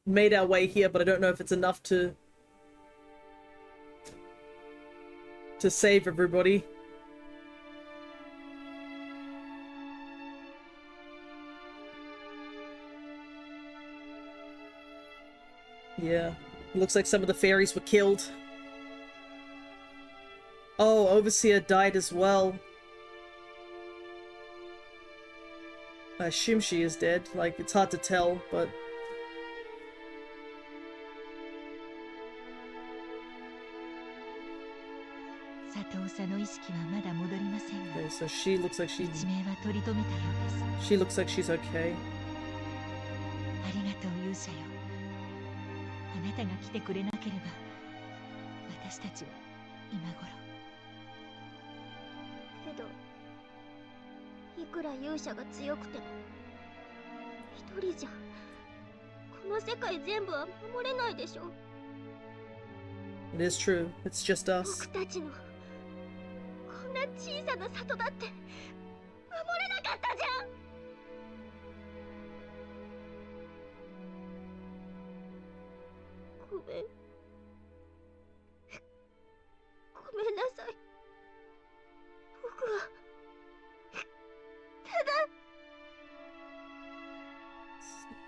Speaker 1: made our way here, but I don't know if it's enough to save everybody. Yeah. It looks like some of the fairies were killed. Oh, Overseer died as well. I assume she is dead. Like, it's hard to tell, but... Okay, so she looks like she looks like she's okay. It is true. It's just us.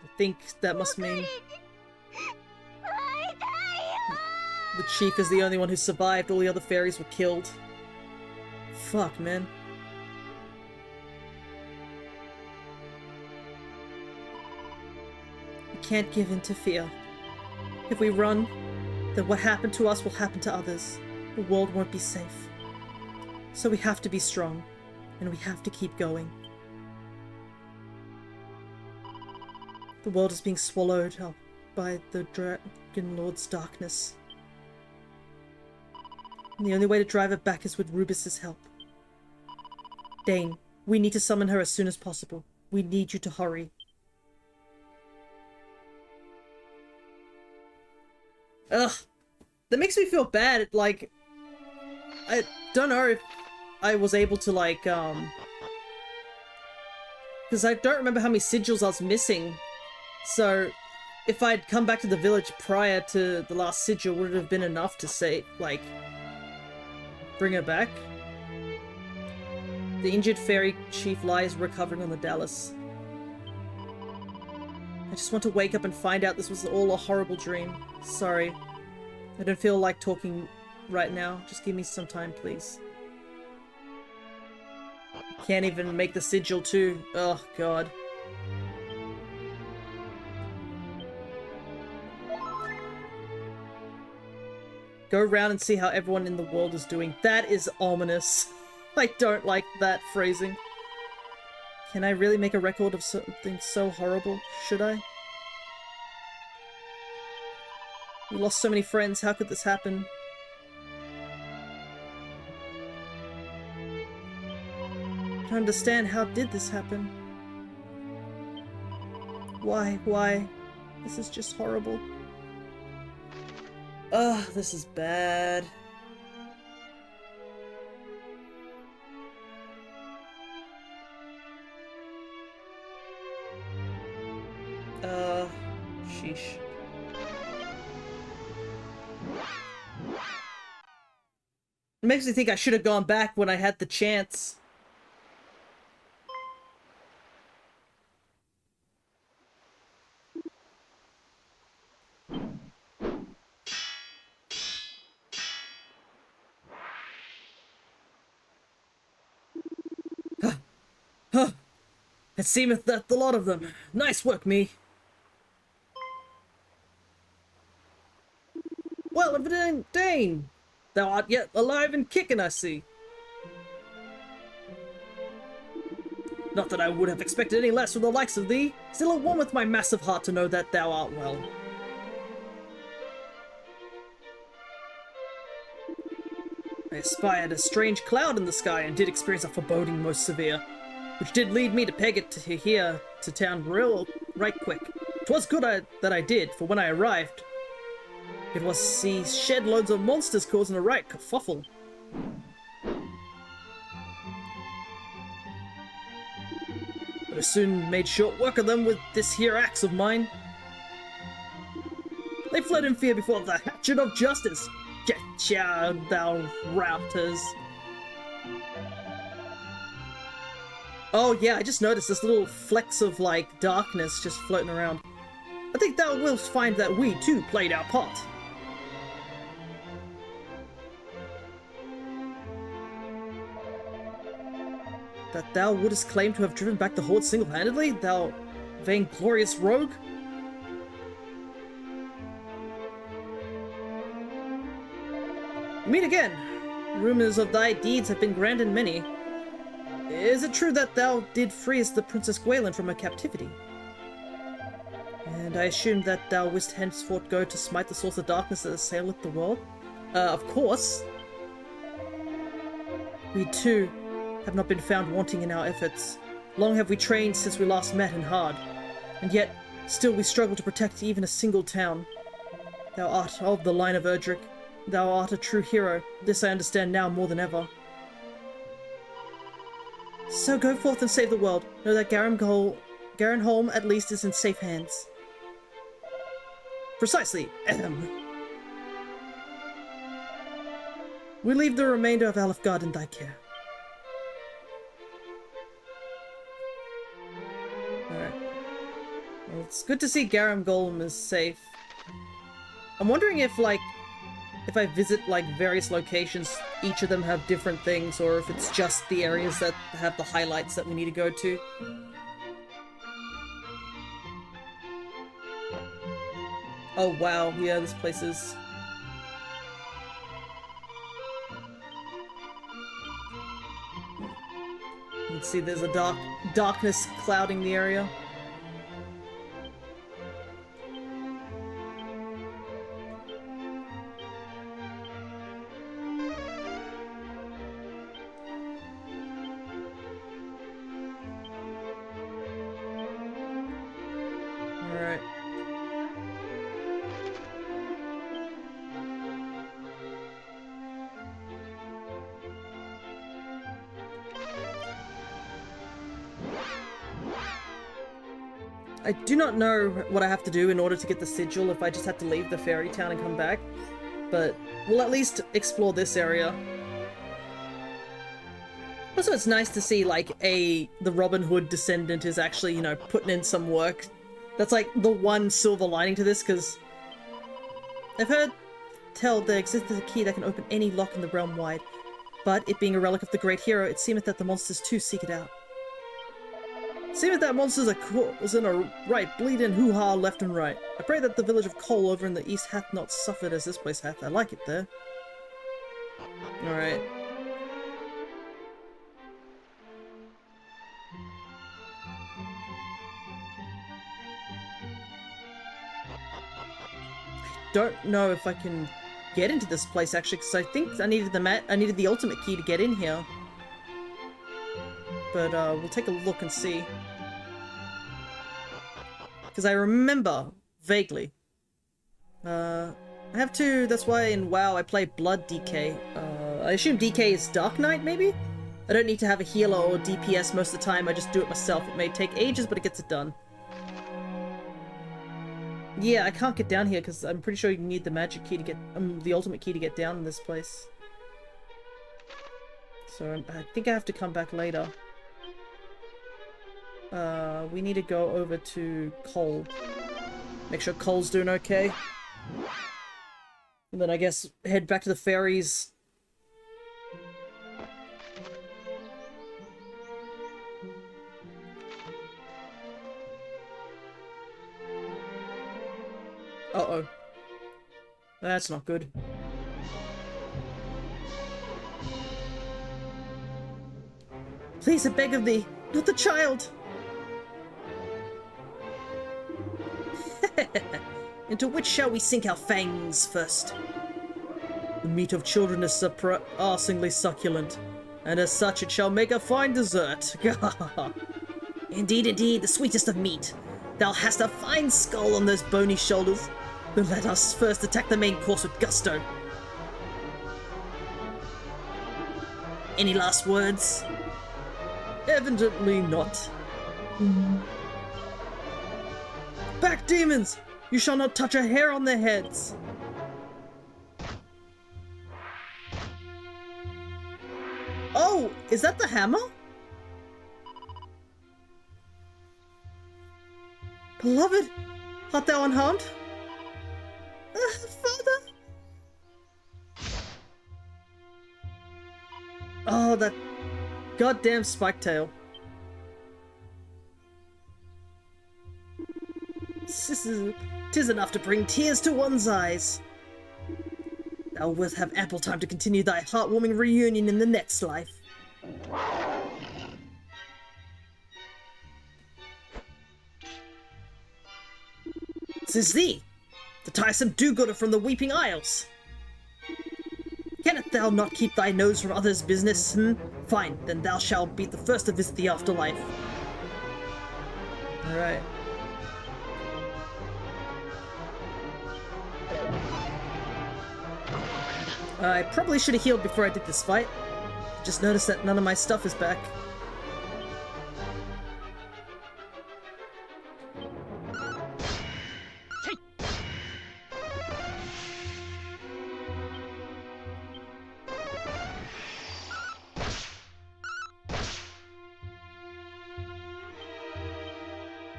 Speaker 1: I think that must mean the chief is the only one who survived. All the other fairies were killed. Fuck, man. We can't give in to fear. If we run, then what happened to us will happen to others. The world won't be safe. So we have to be strong, and we have to keep going. The world is being swallowed up by the Dragon Lord's darkness. And the only way to drive it back is with Rubus's help. Dain, we need to summon her as soon as possible. We need you to hurry. Ugh. That makes me feel bad. Like, I don't know if I was able to, like, because I don't remember how many sigils I was missing. So, if I'd come back to the village prior to the last sigil, would it have been enough to say, like, bring her back? The injured fairy chief lies recovering on the Dallas. I just want to wake up and find out this was all a horrible dream. Sorry. I don't feel like talking right now. Just give me some time, please. Can't even make the sigil too. Oh, God. Go around and see how everyone in the world is doing. That is ominous. I don't like that phrasing. Can I really make a record of something so horrible? Should I? We lost so many friends. How could this happen? I don't understand. How did this happen? Why? Why? This is just horrible. Ugh, this is bad. Sheesh. It makes me think I should have gone back when I had the chance. Huh. It seemeth that the lot of them. Nice work, me. Well, evident, Dain. Thou art yet alive and kicking, I see. Not that I would have expected any less from the likes of thee. Still it warmeth my massive heart to know that thou art well. I espied a strange cloud in the sky and did experience a foreboding most severe, which did lead me to peg it to here to town right quick. 'Twas good that I did, for when I arrived, it was to see shed loads of monsters causing a right kerfuffle. But I soon made short work of them with this here axe of mine. They fled in fear before the hatchet of justice. Getcha, thou routers. Oh yeah, I just noticed this little flecks of, like, darkness just floating around. I think thou wilt find that we, too, played our part. That thou wouldst claim to have driven back the horde single-handedly, thou vainglorious rogue? Meet again! Rumors of thy deeds have been grand and many. Is it true that thou did freest the Princess Gwaelin from her captivity? And I assume that thou wist henceforth go to smite the source of darkness that assaileth the world? Of course. We too have not been found wanting in our efforts. Long have we trained since we last met and hard, and yet still we struggle to protect even a single town. Thou art of the line of Erdrick. Thou art a true hero. This I understand now more than ever. So go forth and save the world. Know that Garenholm at least is in safe hands. Precisely. We leave the remainder of Alefgard in thy care. Alright. Well, it's good to see Garenholm is safe. I'm wondering if, like, if I visit, like, various locations, each of them have different things, or if it's just the areas that have the highlights that we need to go to. Oh wow, yeah, this place is... You can see there's a darkness clouding the area. I do not know what I have to do in order to get the sigil, if I just had to leave the fairy town and come back, but we'll at least explore this area. Also, it's nice to see, like, the Robin Hood descendant is actually, you know, putting in some work. That's, like, the one silver lining to this, because I've heard tell there exists a key that can open any lock in the realm wide, but it being a relic of the great hero, it seemeth that the monsters too seek it out. Seemeth that monsters are causing a right bleeding hoo-ha left and right. I pray that the village of Cole over in the east hath not suffered as this place hath. I like it there. Alright. I don't know if I can get into this place actually, because I think I needed the ultimate key to get in here. But we'll take a look and see. Because I remember vaguely. I have to, that's why in WoW I play Blood DK. I assume DK is Dark Knight, maybe? I don't need to have a healer or DPS most of the time, I just do it myself. It may take ages, but it gets it done. Yeah, I can't get down here because I'm pretty sure you need the magic key to get, the ultimate key to get down in this place. So I think I have to come back later. We need to go over to Cole. Make sure Cole's doing okay. And then I guess head back to the fairies. Uh-oh. That's not good. Please, I beg of thee, not the child! Into which shall we sink our fangs first? The meat of children is surpassingly succulent, and as such it shall make a fine dessert. Indeed, indeed, the sweetest of meat. Thou hast a fine skull on those bony shoulders. Then let us first attack the main course with gusto. Any last words? Evidently not. Back, demons! You shall not touch a hair on their heads! Oh, is that the hammer? Beloved, art thou unharmed? Father? Oh, that goddamn spike tail. Tis enough to bring tears to one's eyes. Thou wilt have ample time to continue thy heartwarming reunion in the next life. 'Tis thee, the tiresome do-gooder from the Weeping Isles. Canst thou not keep thy nose from others' business? Fine, then thou shalt be the first to visit the afterlife. Alright. I probably should have healed before I did this fight. Just noticed that none of my stuff is back.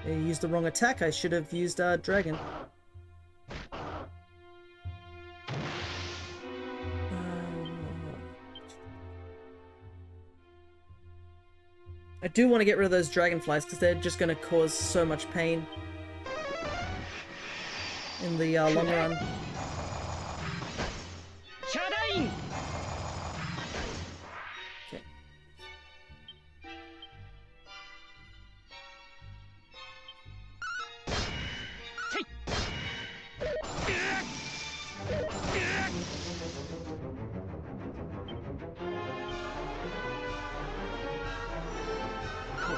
Speaker 1: I used the wrong attack. I should have used Dragon. I do want to get rid of those dragonflies because they're just going to cause so much pain in the long run.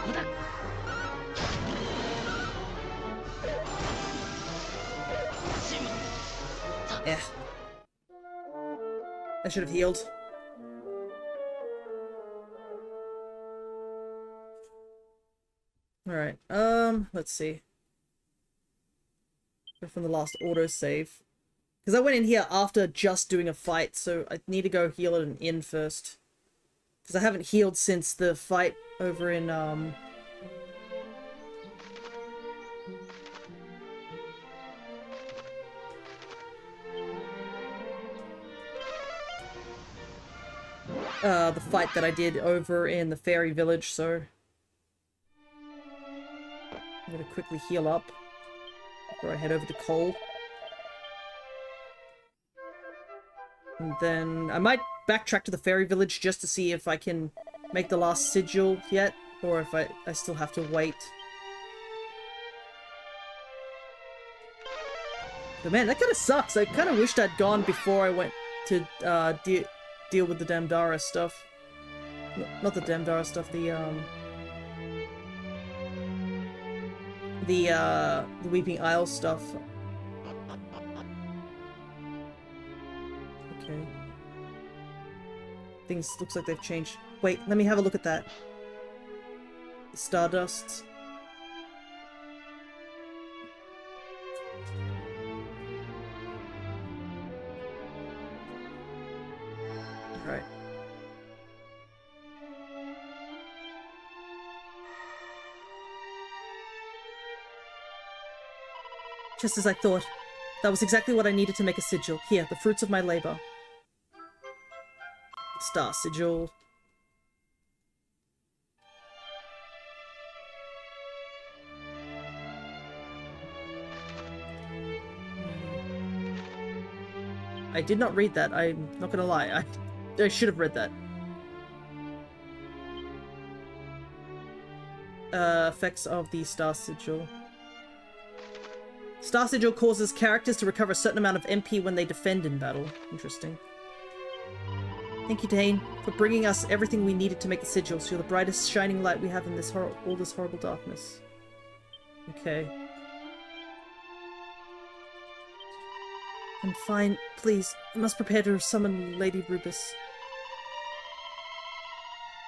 Speaker 1: Okay. Yeah. I should have healed. Alright, let's see. Go from the last autosave. Because I went in here after just doing a fight, so I need to go heal at an inn first. Because I haven't healed since the fight over in, the fight that I did over in the fairy village, so I'm gonna quickly heal up before I head over to Cole. And then I might backtrack to the fairy village just to see if I can make the last sigil yet, or if I still have to wait. But man, that kind of sucks. I kind of wished I'd gone before I went to deal with the Damdara stuff. Not the Damdara stuff, the Weeping Isle stuff. Okay. Things looks like they've changed. Wait, let me have a look at that. The Stardust. Right. Just as I thought. That was exactly what I needed to make a sigil. Here, the fruits of my labor. Star sigil. I did not read that. I'm not gonna lie. I should have read that. Effects of the Star Sigil. Star Sigil causes characters to recover a certain amount of MP when they defend in battle. Interesting. Thank you, Dain, for bringing us everything we needed to make the sigils. You're the brightest shining light we have in this all this horrible darkness. Okay. I'm fine. Please, I must prepare to summon Lady Rubus.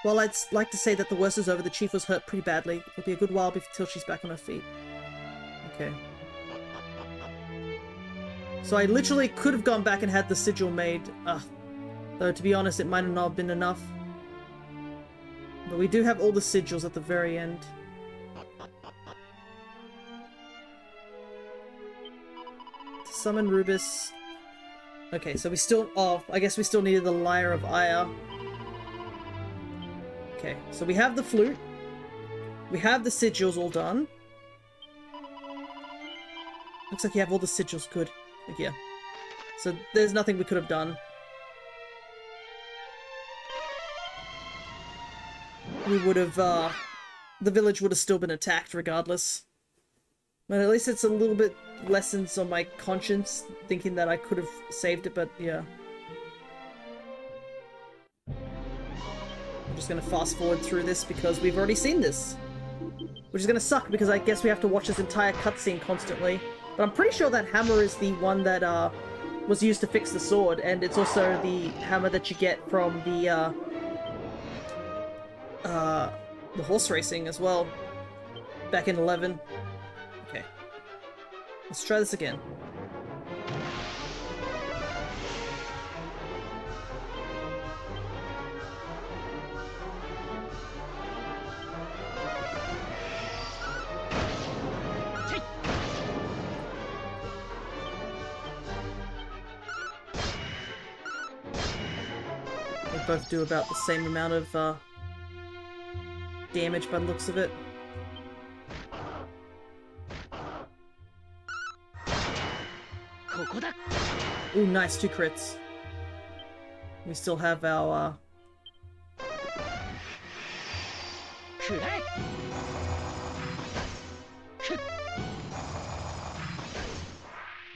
Speaker 1: While I'd like to say that the worst is over, the chief was hurt pretty badly. It'll be a good while until she's back on her feet. Okay. So I literally could have gone back and had the sigil made. Though, to be honest, it might have not been enough. But we do have all the sigils at the very end. To summon Rubus. Okay, so we still... Oh, I guess we still needed the Lyre of Aya. Okay, so we have the flute. We have the sigils all done. Looks like you have all the sigils. Good. Yeah. So there's nothing we could have done. We would have, the village would have still been attacked regardless. But at least it's a little bit lessons on my conscience, thinking that I could have saved it, but yeah. I'm just gonna fast forward through this because we've already seen this. Which is gonna suck because I guess we have to watch this entire cutscene constantly. But I'm pretty sure that hammer is the one that, was used to fix the sword, and it's also the hammer that you get from the horse racing as well, back in 11. Okay. Let's try this again. They both do about the same amount of, damage by the looks of it. Ooh, nice, 2 crits. We still have our,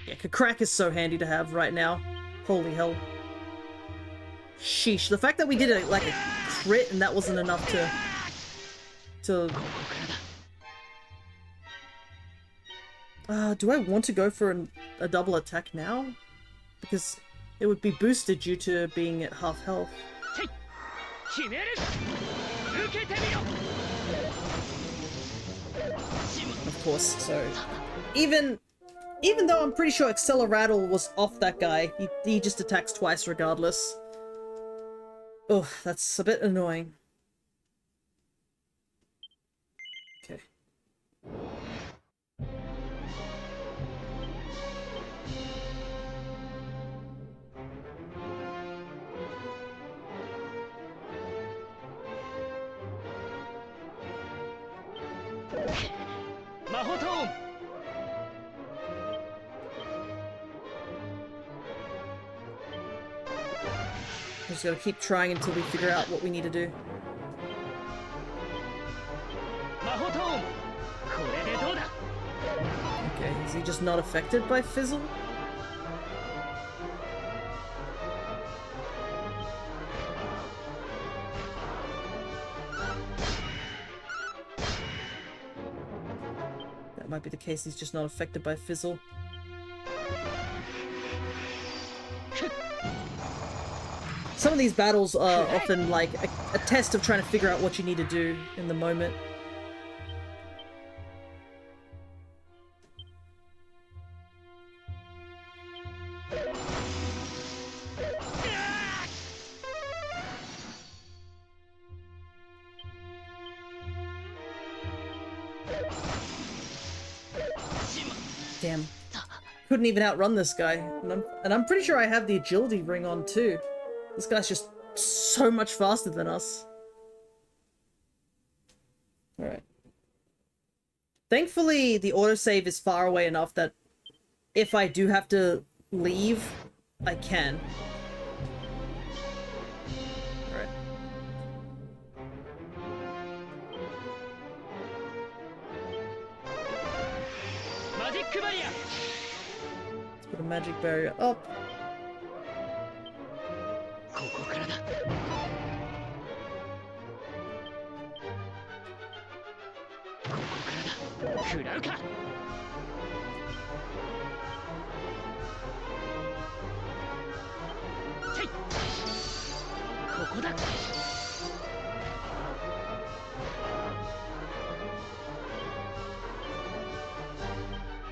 Speaker 1: yeah, crack is so handy to have right now. Holy hell. Sheesh, the fact that we did it like a crit and that wasn't enough to... do I want to go for a double attack now? Because it would be boosted due to being at half health. Of course, so... Even though I'm pretty sure Acceleratle was off that guy, he just attacks twice regardless. Oh, that's a bit annoying. Okay. Just gotta keep trying until we figure out what we need to do. Okay, is he just not affected by Fizzle? That might be the case, he's just not affected by Fizzle. Some of these battles are often like a test of trying to figure out what you need to do in the moment. Damn. Couldn't even outrun this guy. And I'm pretty sure I have the agility ring on too. This guy's just so much faster than us. Alright. Thankfully, the autosave is far away enough that if I do have to leave, I can. Alright. Let's put a magic barrier up.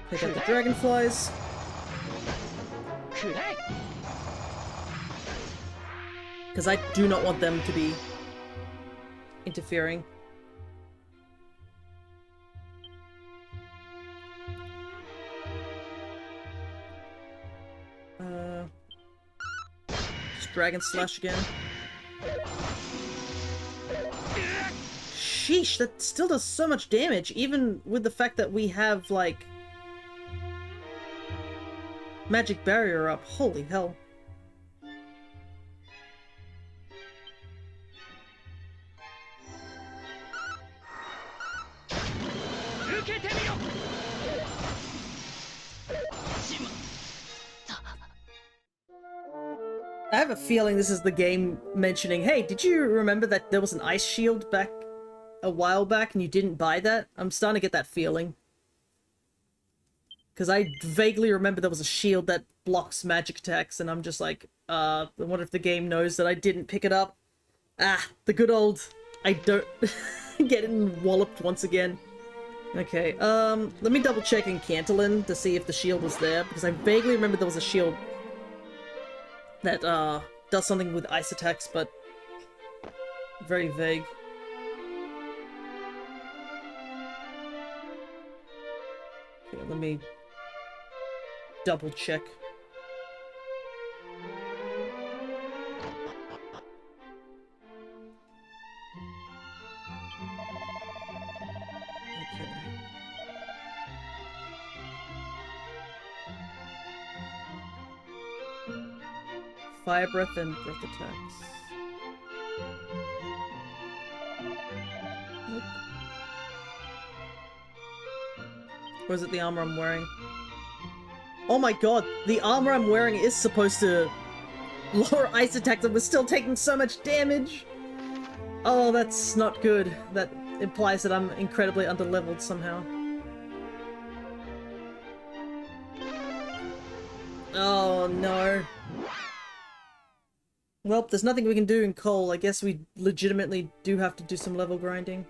Speaker 1: Pick up the dragonflies. Because I do not want them to be interfering. Just Dragon Slash again. Sheesh, that still does so much damage, even with the fact that we have, like, magic barrier up. Holy hell. I have a feeling this is the game mentioning, hey, did you remember that there was an ice shield back a while back and you didn't buy that? I'm starting to get that feeling. Because I vaguely remember there was a shield that blocks magic attacks, and I'm just like, I wonder if the game knows that I didn't pick it up. Ah, the good old, I don't getting walloped once again. Okay, let me double check in Cantolin to see if the shield was there, because I vaguely remember there was a shield that, does something with ice attacks, but very vague. Okay, let me double check. Fire breath and breath attacks. Nope. Or is it the armor I'm wearing? Oh my god, the armor I'm wearing is supposed to lower ice attacks, and we're still taking so much damage! Oh, that's not good. That implies that I'm incredibly underleveled somehow. Oh no. Well, there's nothing we can do in Cole. I guess we legitimately do have to do some level grinding.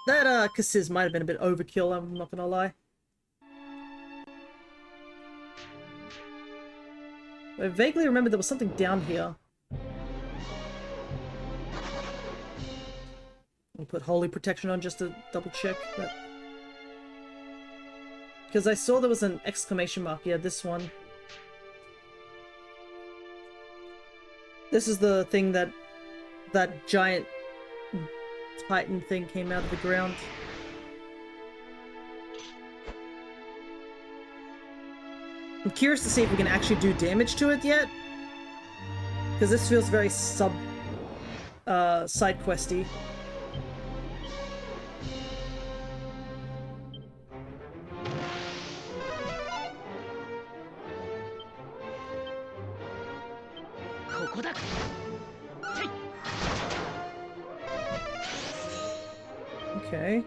Speaker 1: That, Cassis might have been a bit overkill, I'm not gonna lie. I vaguely remember there was something down here. I'll put Holy Protection on just to double check that. Because I saw there was an exclamation mark. Yeah, this one. This is the thing that giant Titan thing came out of the ground. I'm curious to see if we can actually do damage to it yet. Because this feels very side questy. Okay.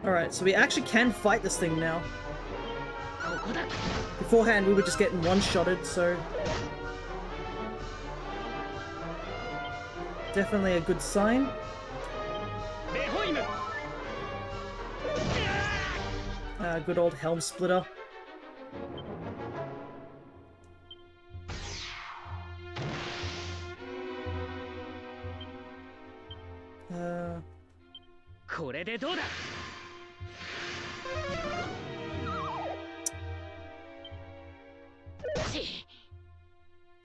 Speaker 1: Alright, so we actually can fight this thing now. Beforehand, we were just getting one-shotted, so... definitely a good sign. Good old Helm Splitter.
Speaker 6: これでどうだ。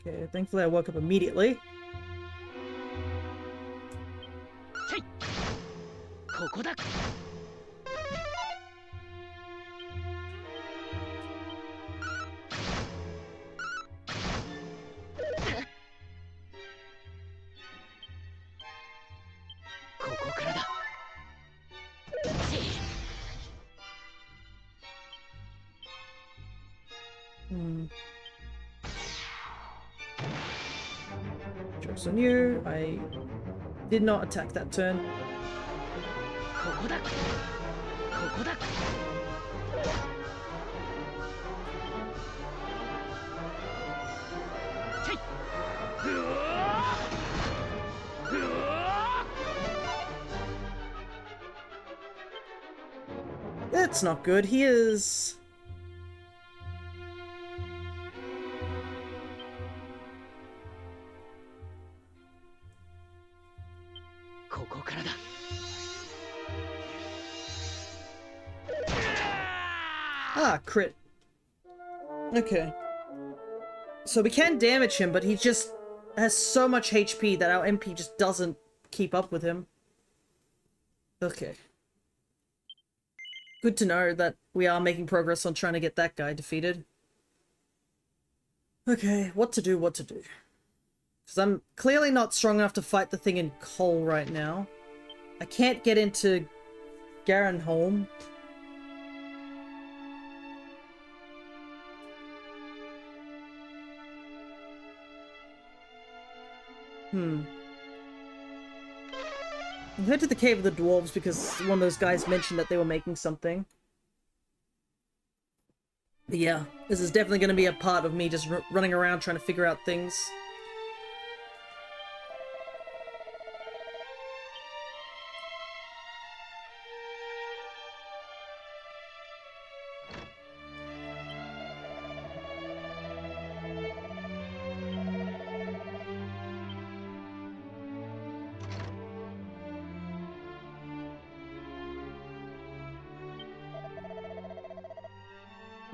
Speaker 1: Okay, thankfully I woke up immediately.
Speaker 6: ここだ。 ここからだ。
Speaker 1: Joke's on you. I did not attack that turn.
Speaker 6: ここだ。ここだ。
Speaker 1: That's not good. He is... Ah, crit. Okay. So we can damage him, but he just has so much HP that our MP just doesn't keep up with him. Okay. Good to know that we are making progress on trying to get that guy defeated. Okay, what to do, what to do. Because I'm clearly not strong enough to fight the thing in Cole right now. I can't get into Garenholm. I'll head to the Cave of the Dwarves because one of those guys mentioned that they were making something. But yeah, this is definitely going to be a part of me just running around trying to figure out things.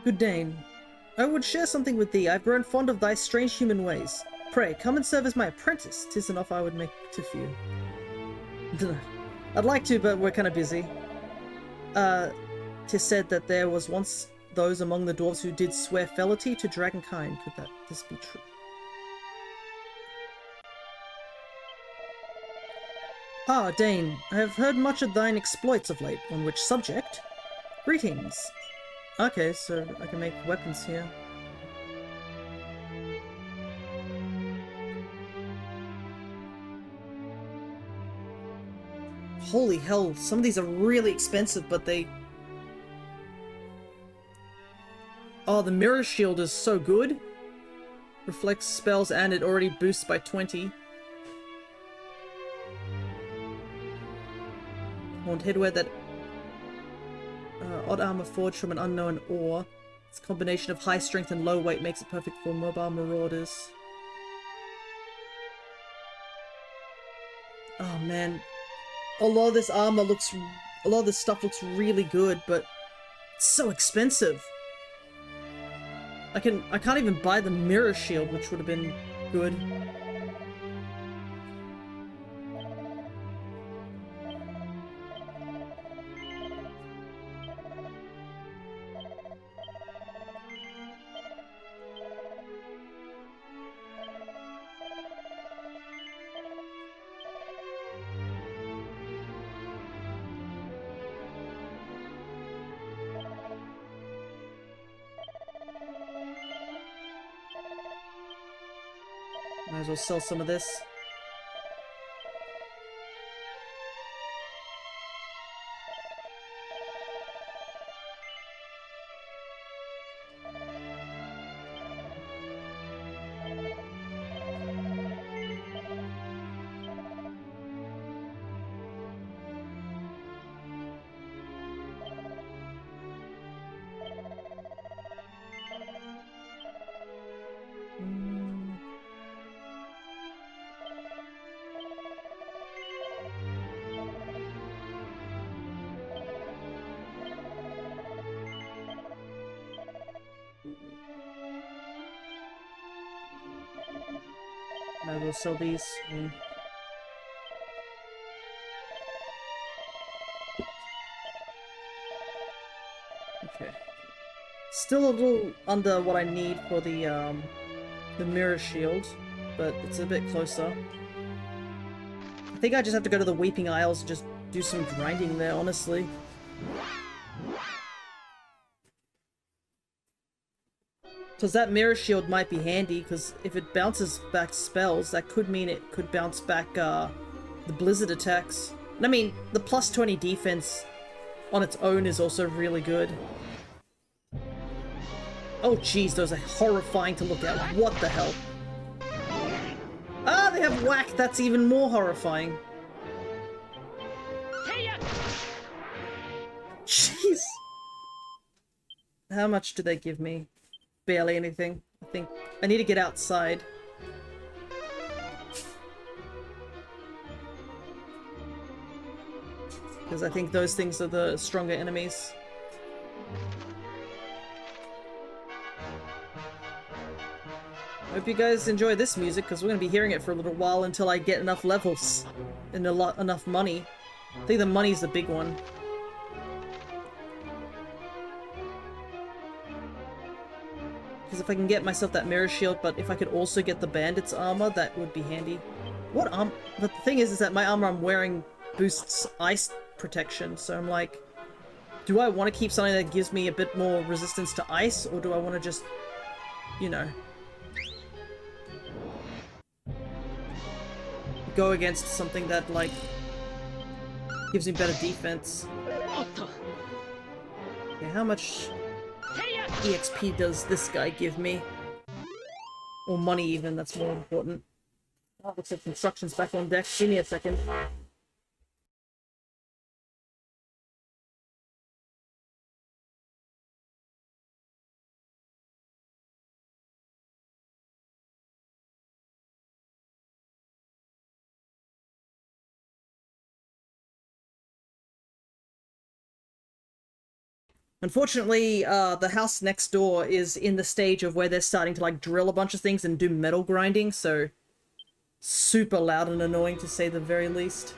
Speaker 1: Good Dain, I would share something with thee. I've grown fond of thy strange human ways. Pray, come and serve as my apprentice. 'Tis an offer I would make to few. I'd like to, but we're kind of busy. 'Tis said that there was once those among the dwarves who did swear fealty to dragonkind. Could this be true? Ah, Dain, I have heard much of thine exploits of late. On which subject? Greetings. Okay, so I can make weapons here. Holy hell, some of these are really expensive, but they... Oh, the mirror shield is so good. Reflects spells and it already boosts by 20. Horned headwear that... odd armor forged from an unknown ore. Its combination of high strength and low weight makes it perfect for mobile marauders. Oh man. A lot of this armor looks... A lot of this stuff looks really good, but... It's so expensive. I can't even buy the mirror shield, which would have been good. Might as well sell some of this. Might as well sell these. Okay. Still a little under what I need for the mirror shield, but it's a bit closer. I think I just have to go to the Weeping Isles and just do some grinding there, honestly. Because that mirror shield might be handy, because if it bounces back spells, that could mean it could bounce back the blizzard attacks. And I mean, the plus 20 defense on its own is also really good. Oh jeez, those are horrifying to look at. What the hell? Ah, they have whack! That's even more horrifying. Jeez! How much do they give me? Barely anything. I think I need to get outside. Because I think those things are the stronger enemies. Hope you guys enjoy this music, because we're going to be hearing it for a little while until I get enough levels and enough money. I think the money's the big one. Because if I can get myself that mirror shield, but if I could also get the bandit's armor, that would be handy. What armor? But the thing is that my armor I'm wearing boosts ice protection, so I'm like, do I want to keep something that gives me a bit more resistance to ice, or do I want to just, you know, go against something that, like, gives me better defense? Okay, how much EXP does this guy give me? Or money even, that's more important. Oh, looks like construction's back on deck. Give me a second. Unfortunately, the house next door is in the stage of where they're starting to, like, drill a bunch of things and do metal grinding, so super loud and annoying to say the very least.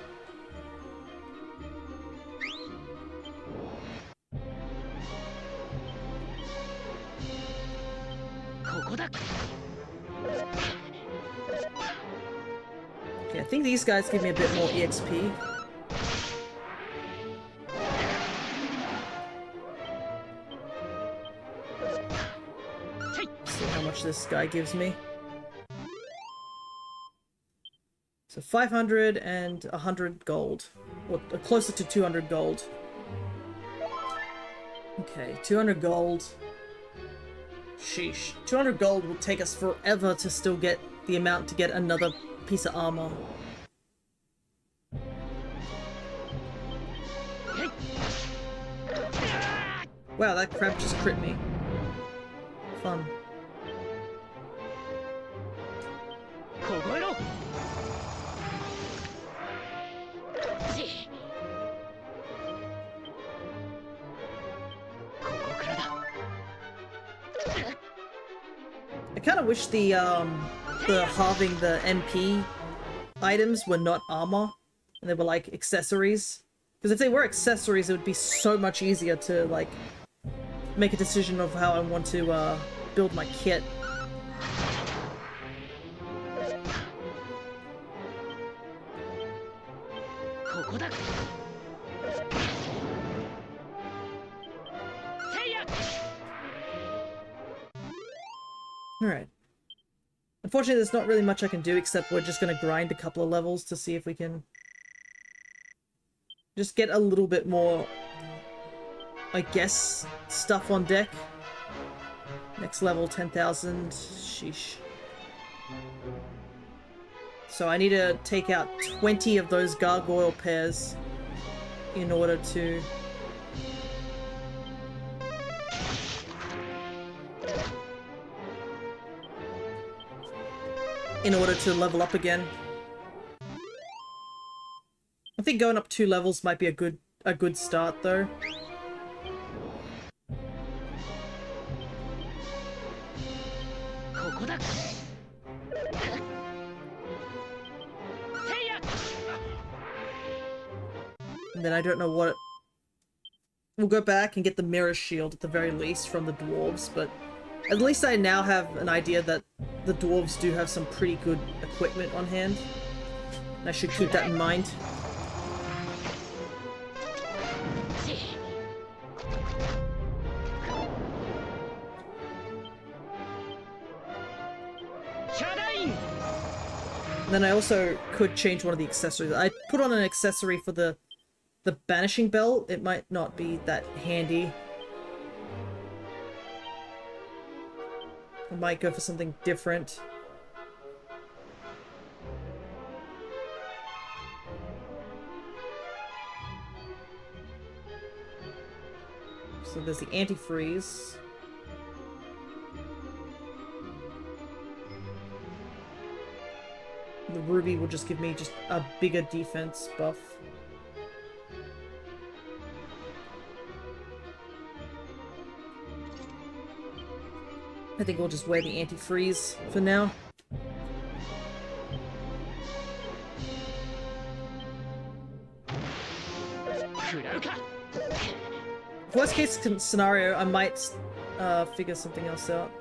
Speaker 1: Okay, I think these guys give me a bit more EXP. See how much this guy gives me. So 500 and 100 gold. Or closer to 200 gold. Okay, 200 gold. Sheesh. 200 gold will take us forever to still get the amount to get another piece of armor. Wow, that crab just crit me. Fun. I kind of wish the halving the MP items were not armor, and they were like accessories. Because if they were accessories, it would be so much easier to, like, make a decision of how I want to build my kit. Alright. Unfortunately, there's not really much I can do except we're just gonna grind a couple of levels to see if we can just get a little bit more, I guess, stuff on deck. Next level, 10,000. Sheesh. So I need to take out 20 of those gargoyle pairs in order to... level up again. I think going up 2 levels might be a good start though. And then I don't know what... We'll go back and get the mirror shield at the very least from the dwarves, but at least I now have an idea that the dwarves do have some pretty good equipment on hand. And I should keep that in mind. And then I also could change one of the accessories. I put on an accessory for the banishing bell. It might not be that handy. I might go for something different. So there's the antifreeze. The ruby will just give me just a bigger defense buff. I think we'll just wear the antifreeze for now. Worst case scenario, I might figure something else out.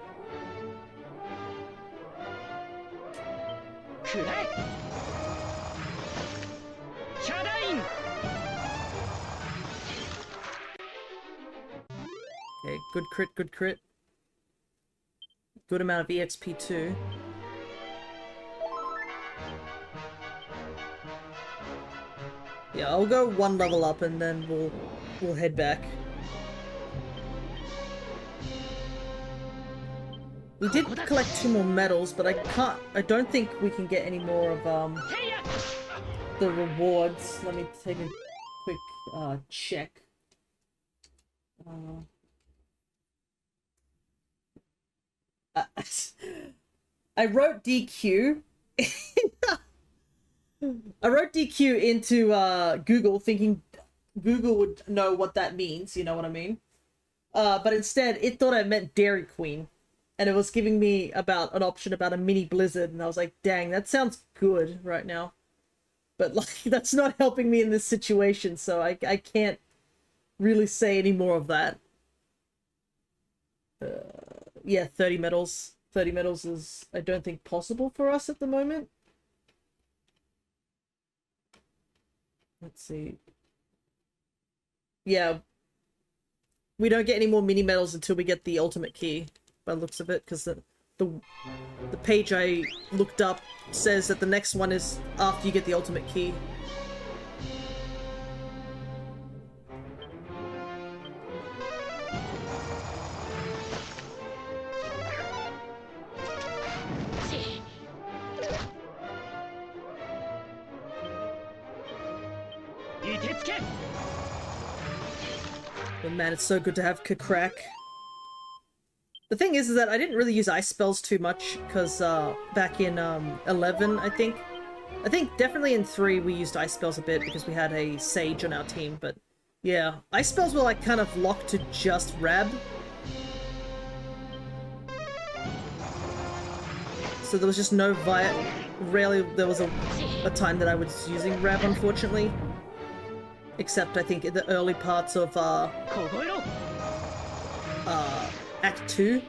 Speaker 1: Okay, good crit, good crit. Good amount of EXP too. Yeah, I'll go one level up and then we'll head back. We did collect 2 more medals, but I don't think we can get any more of the rewards. Let me take a quick check. I wrote DQ. I wrote DQ into Google thinking Google would know what that means, you know what I mean? But instead, it thought I meant Dairy Queen. And it was giving me about an option about a mini blizzard, and I was like, dang, that sounds good right now. But like, that's not helping me in this situation, so I can't really say any more of that. Yeah, 30 medals. 30 medals is, I don't think, possible for us at the moment. Let's see. Yeah. We don't get any more mini medals until we get the ultimate key, by the looks of it, because the page I looked up says that the next one is after you get the ultimate key. But man, it's so good to have Kakrak. The thing is that I didn't really use ice spells too much, because back in 11, I think definitely in 3 we used ice spells a bit because we had a sage on our team, but yeah, ice spells were like kind of locked to just Rab. So there was just no rarely there was a time that I was using Rab, unfortunately. Except I think in the early parts of Act 2.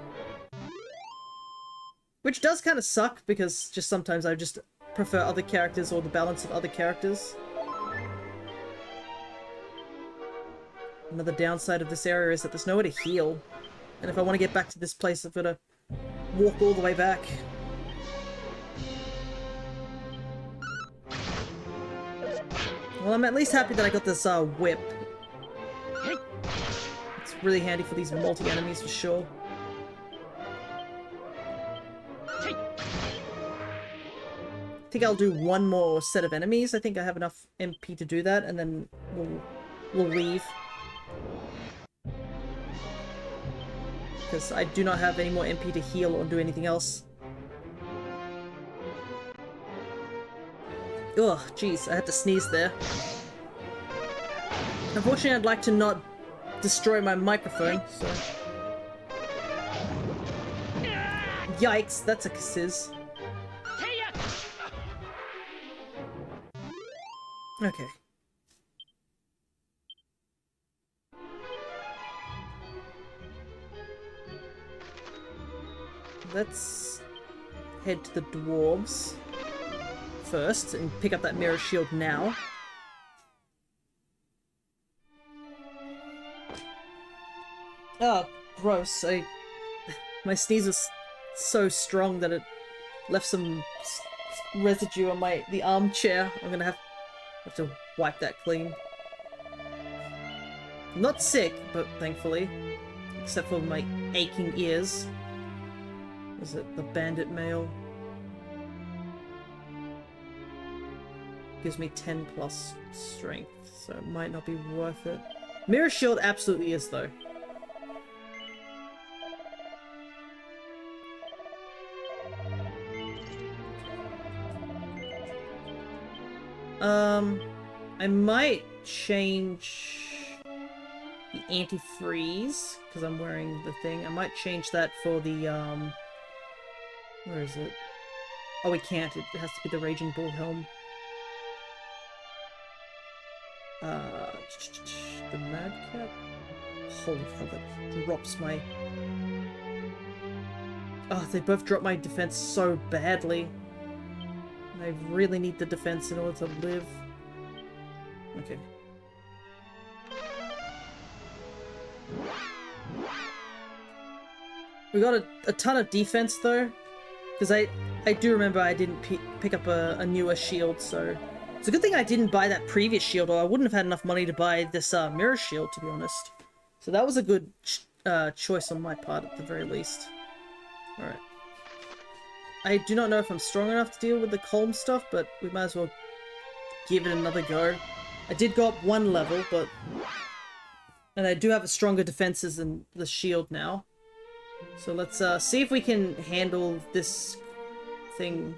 Speaker 1: Which does kind of suck, because just sometimes I just prefer other characters or the balance of other characters. Another downside of this area is that there's nowhere to heal. And if I want to get back to this place, I've got to walk all the way back. Well, I'm at least happy that I got this whip. It's really handy for these multi-enemies for sure. I think I'll do one more set of enemies. I think I have enough MP to do that, and then we'll leave. Because I do not have any more MP to heal or do anything else. Ugh, jeez, I had to sneeze there. Unfortunately, I'd like to not destroy my microphone, so... Yikes, that's a kisses. Okay. let's head to the dwarves first and pick up that mirror shield now. Oh, gross. My sneeze was so strong that it left some residue on the armchair. I'm gonna have to wipe that clean. Not sick, but thankfully. Except for my aching ears. Was it the bandit mail? Gives me 10 plus strength, so it might not be worth it. Mirror shield absolutely is, though. I might change the antifreeze, because I'm wearing the thing. I might change that for the, where is it? Oh, we can't. It has to be the Raging Bull helm. The Madcap? Holy hell, that drops my... Oh, they both drop my defense so badly. I really need the defense in order to live. Okay. We got a ton of defense though, because I do remember I didn't pick up a newer shield, so it's a good thing I didn't buy that previous shield, or I wouldn't have had enough money to buy this mirror shield, to be honest. So that was a good choice on my part at the very least. All right. I do not know if I'm strong enough to deal with the calm stuff, but we might as well give it another go. I did go up 1 level, but... And I do have a stronger defenses than the shield now. So let's see if we can handle this thing.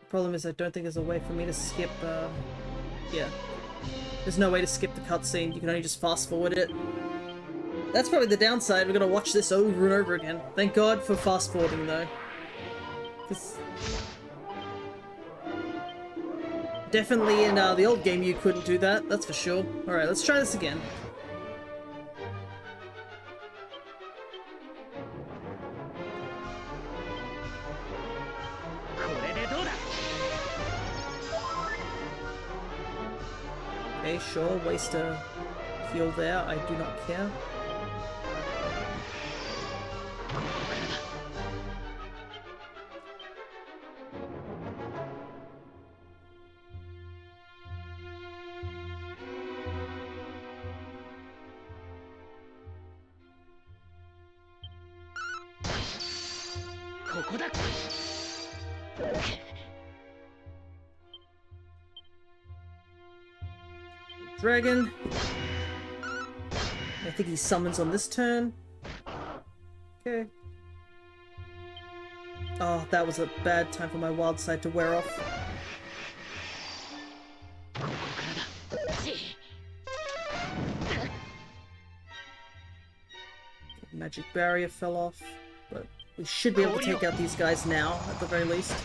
Speaker 1: The problem is I don't think there's a way for me to skip, yeah. There's no way to skip the cutscene, you can only just fast forward it. That's probably the downside, we're gonna watch this over and over again. Thank God for fast forwarding though. 'Cause definitely in the old game you couldn't do that, that's for sure. Alright, let's try this again. Okay, sure, waste a heal there, I do not care. Dragon. I think he summons on this turn. Okay. Oh, that was a bad time for my wild side to wear off. Magic barrier fell off, but we should be able to take out these guys now, at the very least.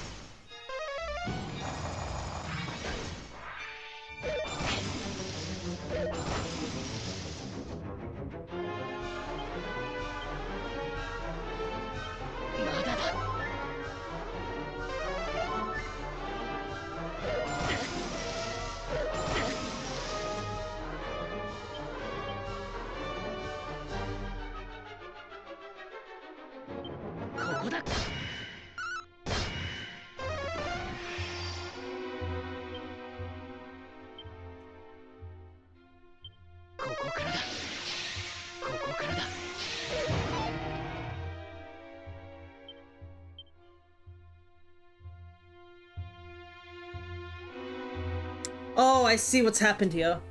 Speaker 1: Oh, I see what's happened here.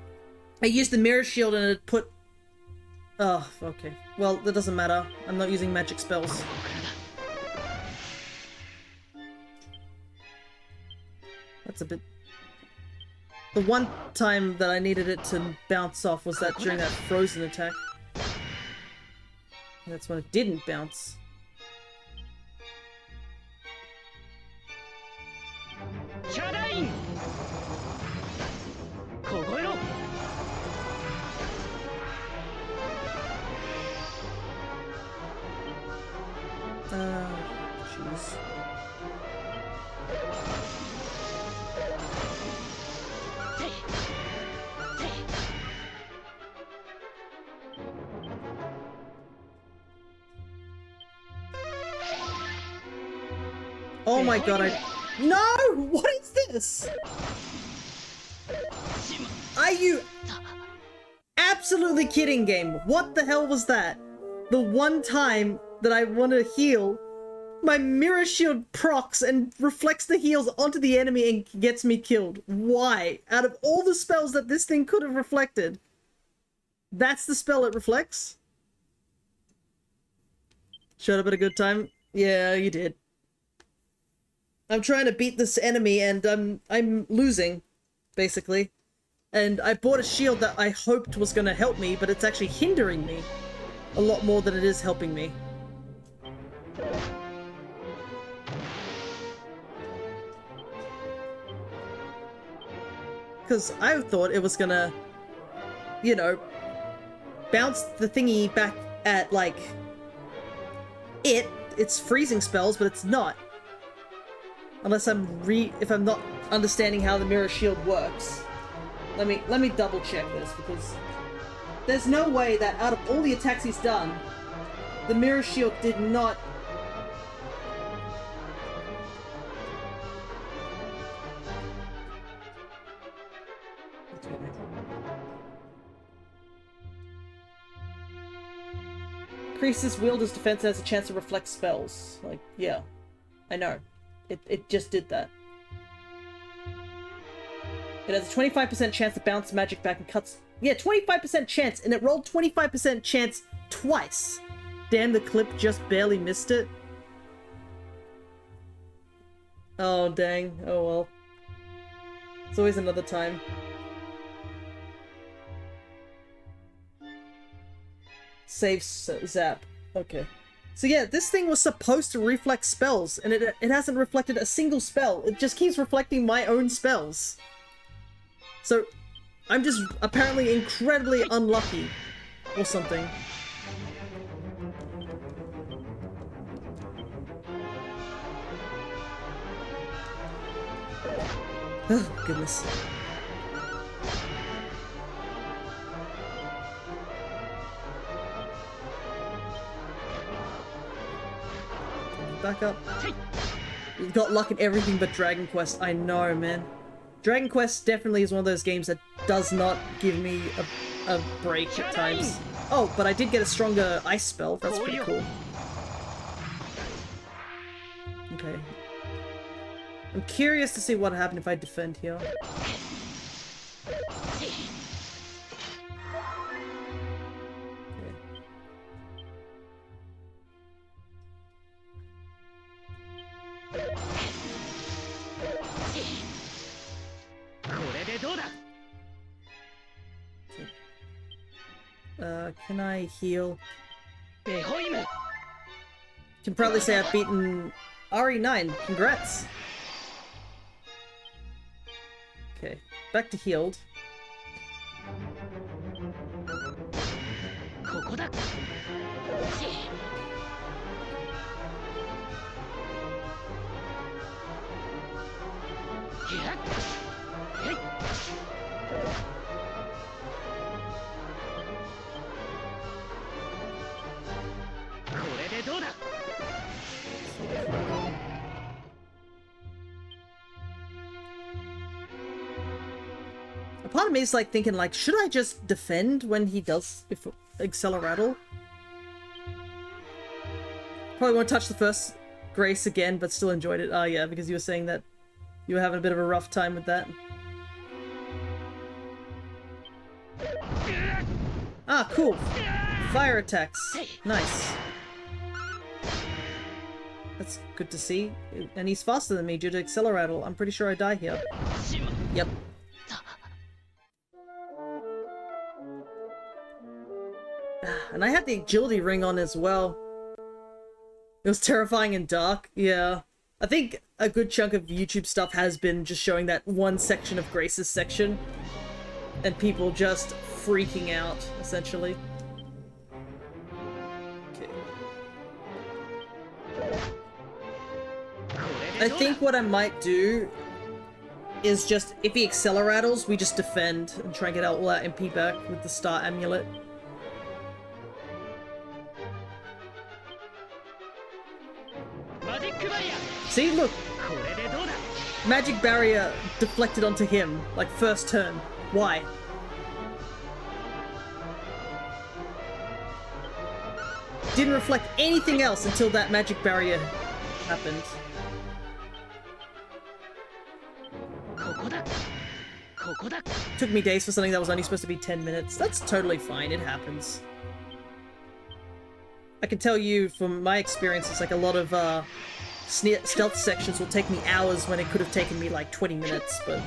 Speaker 1: I used the mirror shield and it put... Oh, okay. Well, that doesn't matter. I'm not using magic spells. That's a bit... The one time that I needed it to bounce off was that during that frozen attack. And that's when it didn't bounce.
Speaker 6: Dain!
Speaker 1: Jeez. Oh my god, No! What is this? Are you absolutely kidding, game? What the hell was that? The one time that I want to heal, my mirror shield procs and reflects the heals onto the enemy and gets me killed. Why? Out of all the spells that this thing could have reflected, that's the spell it reflects? Showed up at a good time? Yeah, you did. I'm trying to beat this enemy and I'm losing, basically. And I bought a shield that I hoped was going to help me, but it's actually hindering me a lot more than it is helping me. Because I thought it was gonna, you know, bounce the thingy back at, like, it's freezing spells, but it's not. Unless if I'm not understanding how the mirror shield works. Let me double check this, because there's no way that out of all the attacks he's done, the mirror shield did not... Increases wielder's defense and has a chance to reflect spells. Like, yeah. I know. It just did that. It has a 25% chance to bounce magic back and cuts... Yeah, 25% chance, and it rolled 25% chance twice. Damn, the clip just barely missed it. Oh, dang. Oh, well. It's always another time. Save zap. Okay. So yeah, this thing was supposed to reflect spells, and it hasn't reflected a single spell. It just keeps reflecting my own spells. So, I'm just apparently incredibly unlucky. Or something. Oh, goodness. Back up. You've got luck in everything but Dragon Quest. I know, man. Dragon Quest definitely is one of those games that does not give me a break at times. Oh, but I did get a stronger ice spell. That's pretty cool. Okay. I'm curious to see what happened if I defend here. Can I heal? Can proudly say I've beaten RE9. Congrats! Okay, back to healed. A part of me is like thinking, like, should I just defend when he does Acceleratle? Probably won't touch the first Grace again, but still enjoyed it. Oh yeah, because you were saying that you were having a bit of a rough time with that. Ah, cool. Fire attacks. Nice. That's good to see. And he's faster than me due to Acceleratle. I'm pretty sure I die here. Yep. And I had the agility ring on as well. It was terrifying and dark. Yeah. I think a good chunk of YouTube stuff has been just showing that one section of Grace's section. And people just freaking out, essentially. Okay. I think what I might do is just, if he accelerattles, we just defend and try and get all our MP back with the Star Amulet. See, look! Magic Barrier deflected onto him, like first turn. Why? Didn't reflect anything else until that Magic Barrier happened. Took me days for something that was only supposed to be 10 minutes. That's totally fine, it happens. I can tell you from my experience, like a lot of stealth sections will take me hours when it could have taken me like 20 minutes, but...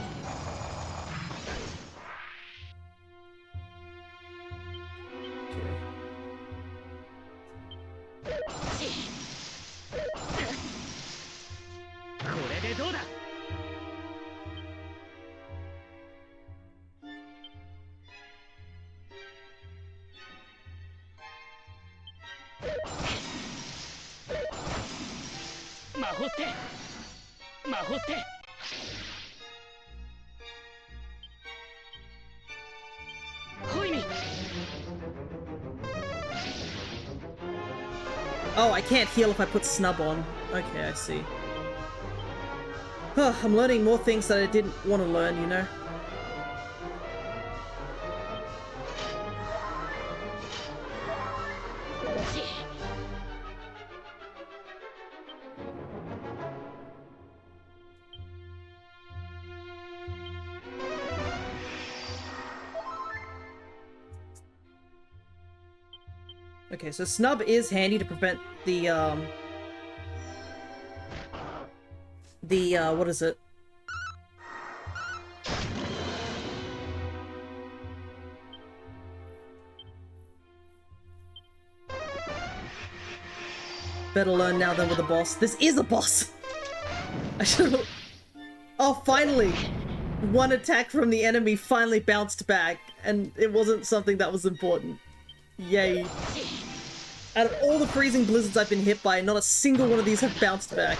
Speaker 1: Oh, I can't heal if I put snub on. Okay, I see. I'm learning more things that I didn't want to learn, you know? Okay, so snub is handy to prevent the, what is it? Better learn now than with a boss. This is a boss! I should've... Oh, finally! One attack from the enemy finally bounced back, and it wasn't something that was important. Yay. Out of all the freezing blizzards I've been hit by, not a single one of these have bounced back.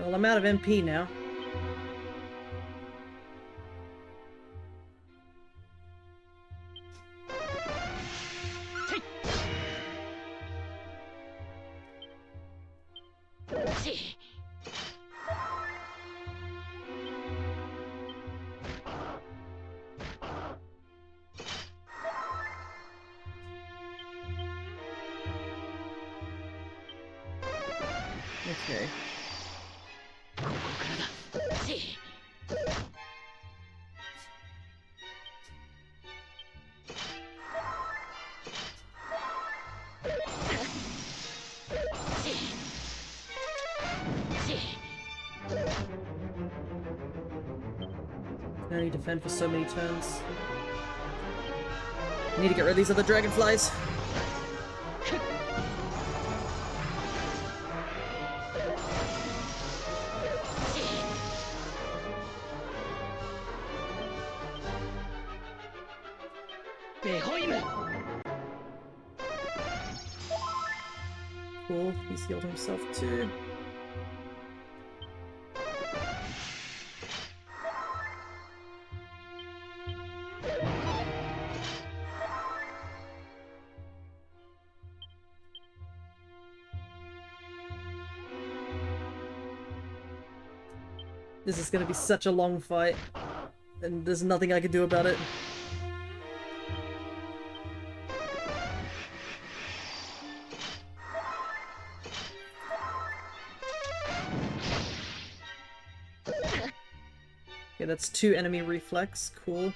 Speaker 1: Well, I'm out of MP now. Okay. I only defend for so many turns. I need to get rid of these other dragonflies. Cool, he's healed himself too. This is gonna be such a long fight, and there's nothing I can do about it. Okay, that's 2 enemy reflex, cool.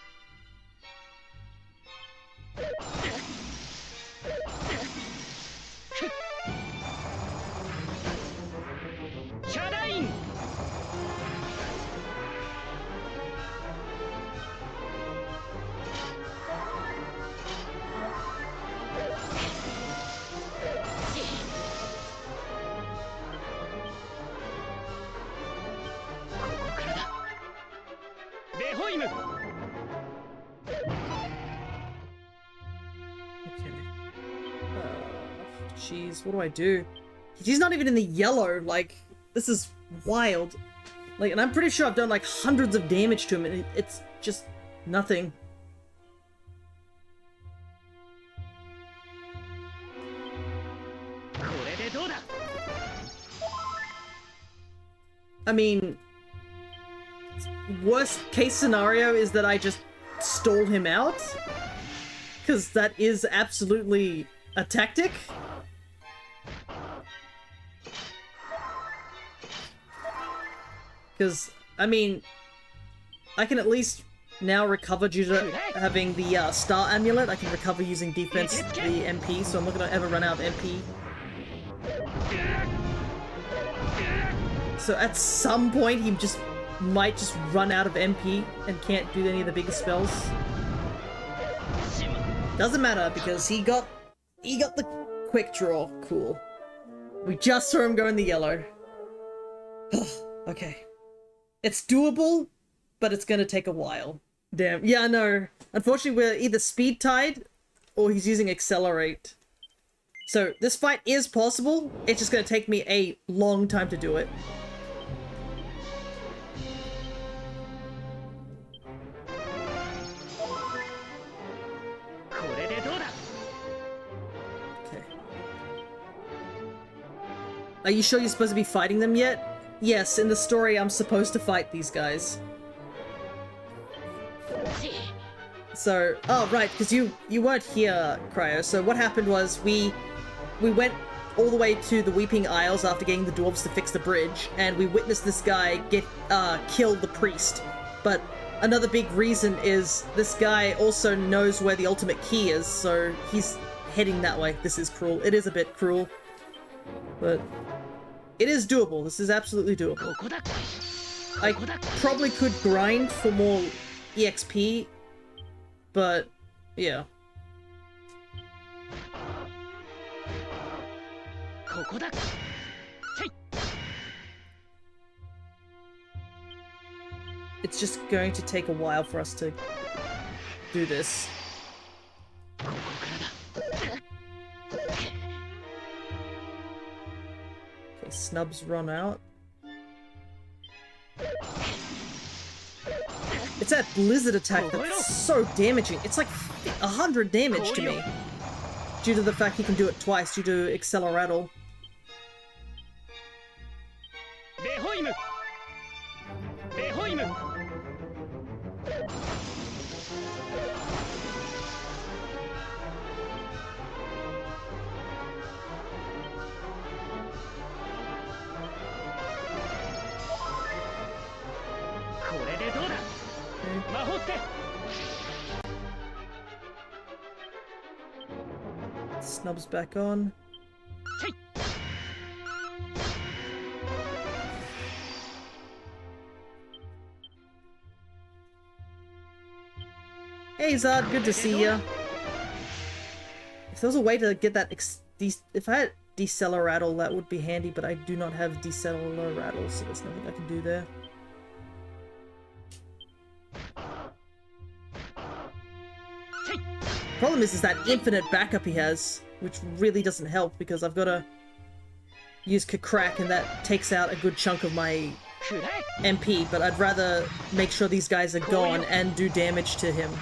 Speaker 1: Okay. Jeez, what do I do? He's not even in the yellow, like, this is wild. Like, and I'm pretty sure I've done like hundreds of damage to him, and it's just nothing. I mean, worst case scenario is that I just stall him out, because that is absolutely a tactic. Because, I mean, I can at least now recover due to having the Star Amulet. I can recover using defense, the MP, so I'm not going to ever run out of MP. So at some point, he might just run out of MP and can't do any of the bigger spells. Doesn't matter, because he got the quick draw. Cool. We just saw him go in the yellow. Okay. It's doable, but it's gonna take a while. Damn. Yeah, no. Unfortunately, we're either speed tied or he's using accelerate. So this fight is possible. It's just gonna take me a long time to do it. Okay. Are you sure you're supposed to be fighting them yet? Yes, in the story, I'm supposed to fight these guys. So, oh right, because you weren't here, Cryo. So what happened was we went all the way to the Weeping Isles after getting the dwarves to fix the bridge, and we witnessed this guy kill the priest. But another big reason is this guy also knows where the ultimate key is, so he's heading that way. This is cruel. It is a bit cruel, but it is doable. This is absolutely doable. I probably could grind for more EXP, but yeah. It's just going to take a while for us to do this. Okay, snubs run out. It's that blizzard attack that's so damaging. It's like 100 damage to me. Due to the fact he can do it twice, due to Acceleratle. Snubs back on. Hey Zard, good to see ya. If there was a way to get that if I had Deceleratle, that would be handy, but I do not have Deceleratle, so there's nothing I can do there. Problem is that infinite backup he has, which really doesn't help because I've got to use Crack and that takes out a good chunk of my MP, but I'd rather make sure these guys are gone and do damage to him.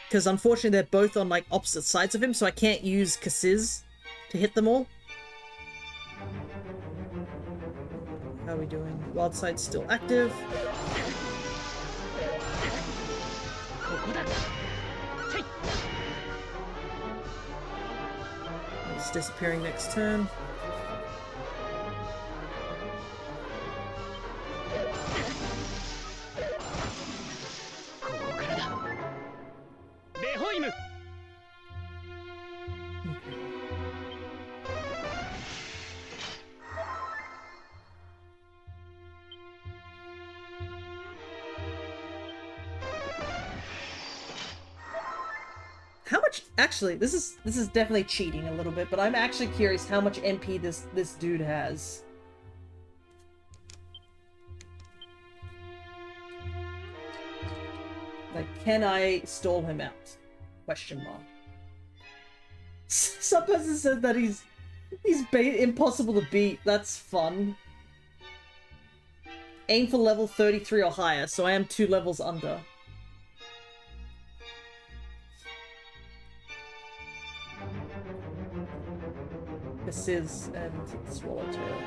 Speaker 1: Because unfortunately they're both on like opposite sides of him, so I can't use Kasiz to hit them all. How are we doing? Wild Side's still active. It's disappearing next turn. How much? Actually, this is definitely cheating a little bit, but I'm actually curious how much MP this dude has. Like, can I stall him out? Question mark. Some person said that he's impossible to beat. That's fun. Aim for level 33 or higher, so I am 2 levels under. Sizz and Swallowtail.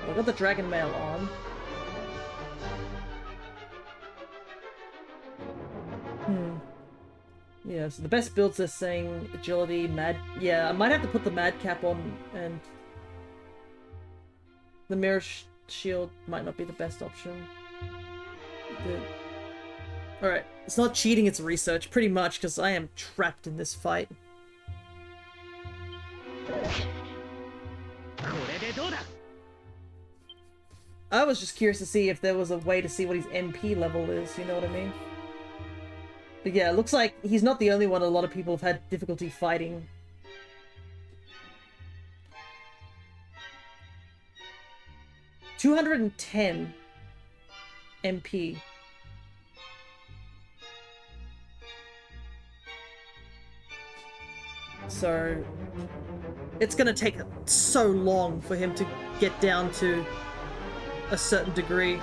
Speaker 1: I got the dragon mail on. Yeah, so the best builds are saying agility, yeah, I might have to put the madcap on, and the mirror shield might not be the best option. Alright, it's not cheating, it's research, pretty much, because I am trapped in this fight. I was just curious to see if there was a way to see what his MP level is, you know what I mean? But yeah, it looks like he's not the only one a lot of people have had difficulty fighting. $210 MP. So it's gonna take so long for him to get down to a certain degree.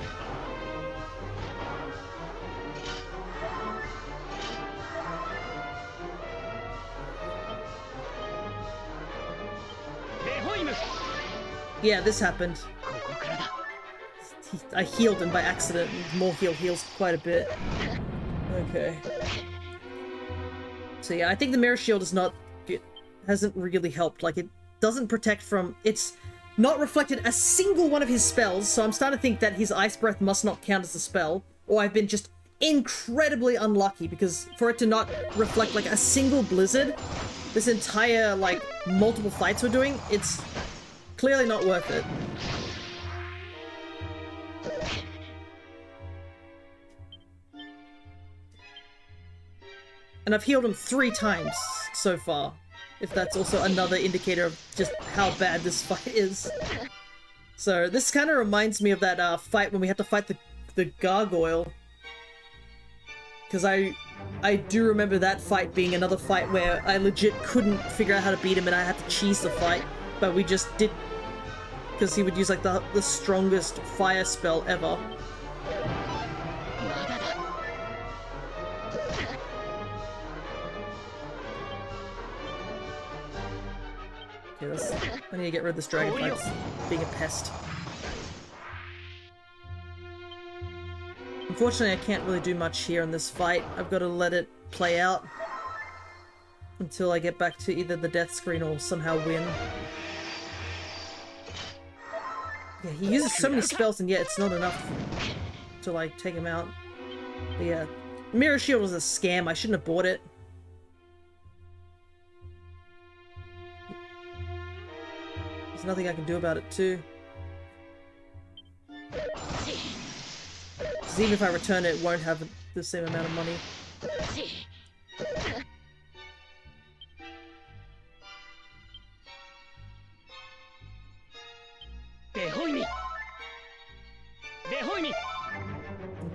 Speaker 1: Yeah, this happened. I healed him by accident. More heals quite a bit. Okay. So yeah, I think the mirror shield is not... It hasn't really helped. Like, it doesn't protect from... It's not reflected a single one of his spells, so I'm starting to think that his Ice Breath must not count as a spell. Or I've been just incredibly unlucky, because for it to not reflect, like, a single blizzard, this entire, like, multiple fights we're doing, it's clearly not worth it. And I've healed him 3 times so far, if that's also another indicator of just how bad this fight is. So this kind of reminds me of that fight when we had to fight the gargoyle. Because I do remember that fight being another fight where I legit couldn't figure out how to beat him and I had to cheese the fight. But we just did, because he would use like the strongest fire spell ever. Okay, I need to get rid of this dragon fight. It's being a pest. Unfortunately, I can't really do much here in this fight. I've got to let it play out until I get back to either the death screen or somehow win. Yeah, he uses so many spells and yet it's not enough to, like, take him out. But yeah, Mirror Shield was a scam. I shouldn't have bought it. There's nothing I can do about it, too. Because even if I return it, it won't have the same amount of money.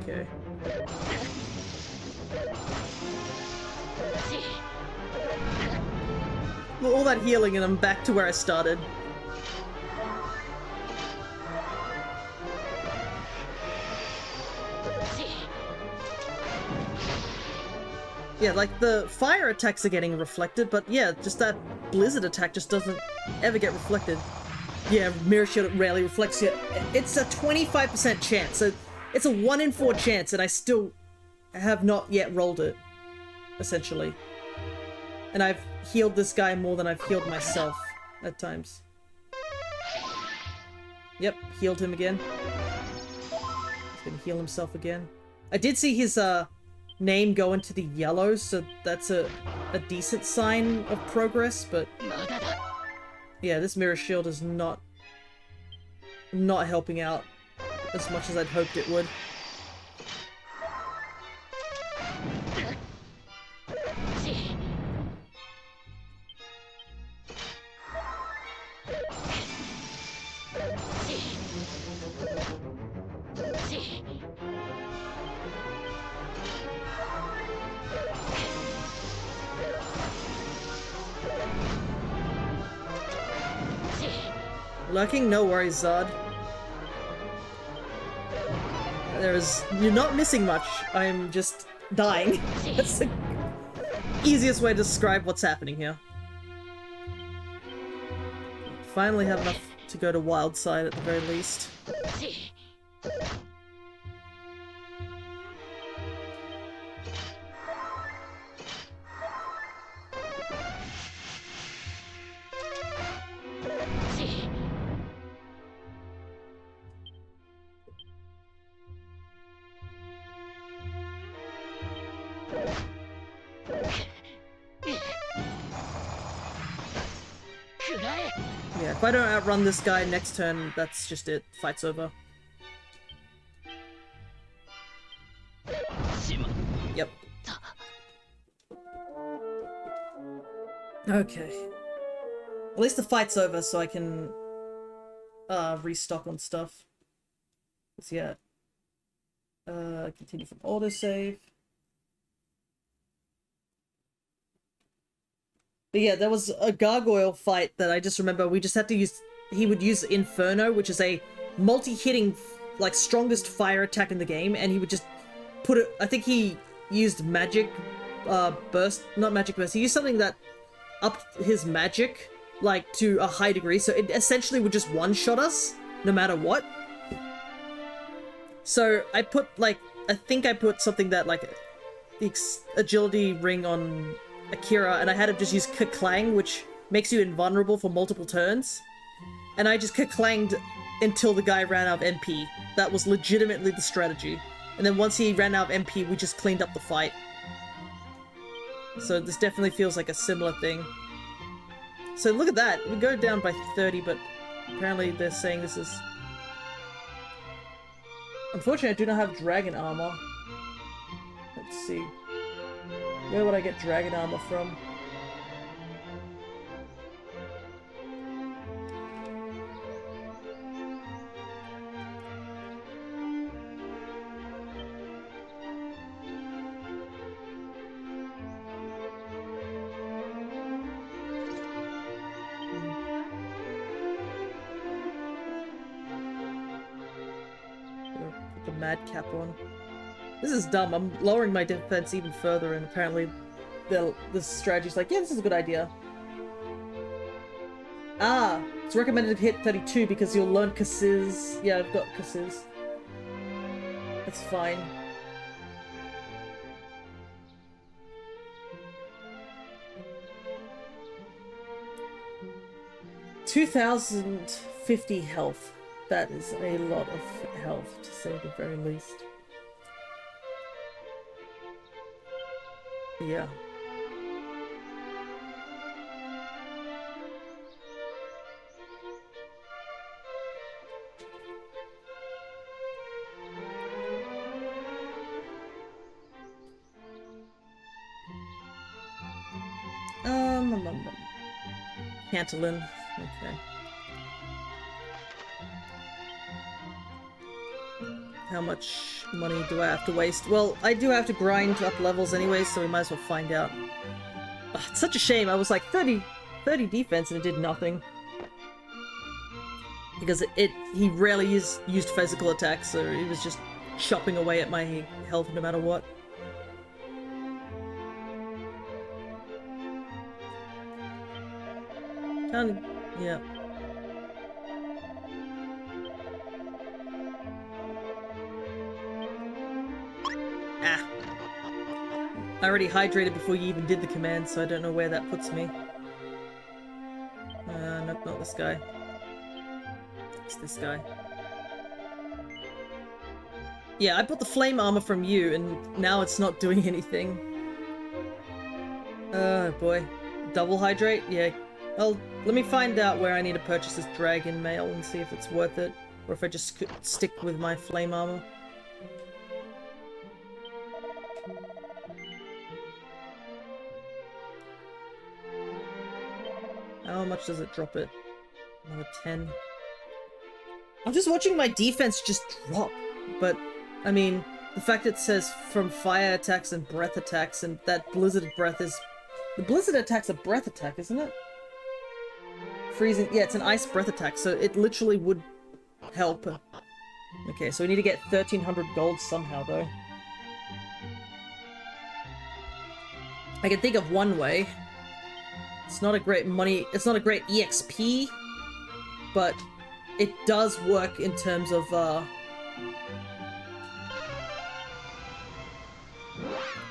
Speaker 1: Okay. Well, all that healing and I'm back to where I started. Yeah, like, the fire attacks are getting reflected, but yeah, just that blizzard attack just doesn't ever get reflected. Yeah, Mirror Shield rarely reflects it. It's a 25% chance, so it's a 1 in 4 chance, and I still have not yet rolled it, essentially. And I've healed this guy more than I've healed myself at times. Yep, healed him again. He's gonna heal himself again. I did see his, name go into the yellow, so that's a decent sign of progress, but yeah, this Mirror Shield is not helping out as much as I'd hoped it would. Lurking? No worries, Zod. You're not missing much. I'm just dying. That's the easiest way to describe what's happening here. Finally have enough to go to Wild Side at the very least. Yeah, if I don't outrun this guy next turn, that's just it. Fight's over. Yep. Okay. At least the fight's over, so I can restock on stuff. Yeah. Continue from autosave. But yeah, there was a gargoyle fight that I just remember we just had to use... He would use Inferno, which is a multi-hitting, like, strongest fire attack in the game, and he would just put it... I think he used magic burst... Not magic burst, he used something that upped his magic, like, to a high degree, so it essentially would just one-shot us, no matter what. So I put, like... I think I put something that, like, the agility ring on Akira, and I had him just use Ka-Clang, which makes you invulnerable for multiple turns. And I just Ka-Clanged until the guy ran out of MP. That was legitimately the strategy. And then once he ran out of MP, we just cleaned up the fight. So this definitely feels like a similar thing. So look at that! We go down by 30, but apparently they're saying this is... Unfortunately, I do not have dragon armor. Let's see. Where would I get dragon armor from? Put the madcap on. This is dumb. I'm lowering my defense even further, and apparently this strategy's like, yeah, this is a good idea. Ah, it's recommended to hit 32 because you'll learn Kasiz. Yeah, I've got Kasiz. That's fine. $2,050 health. That is a lot of health, to say the very least. Yeah. Pantolin. Okay. How much money do I have to waste? Well, I do have to grind up levels anyway, so we might as well find out. Ugh, it's such a shame. I was like 30 defense and it did nothing. Because he rarely used physical attacks, so he was just chopping away at my health no matter what. Yeah. Ah. I already hydrated before you even did the command, so I don't know where that puts me. Nope, not this guy. It's this guy. Yeah, I bought the flame armor from you, and now it's not doing anything. Oh boy. Double hydrate? Yeah. Well, let me find out where I need to purchase this dragon mail and see if it's worth it, or if I just stick with my flame armor. How much does it drop it? Another 10. I'm just watching my defense just drop, but, I mean, the fact it says from fire attacks and breath attacks, and that blizzard breath is... The blizzard attack's a breath attack, isn't it? freezing. Yeah, it's an ice breath attack, so it literally would help. Okay, so we need to get 1,300 gold somehow, though. I can think of one way. It's not a great money. It's not a great EXP, but it does work in terms of.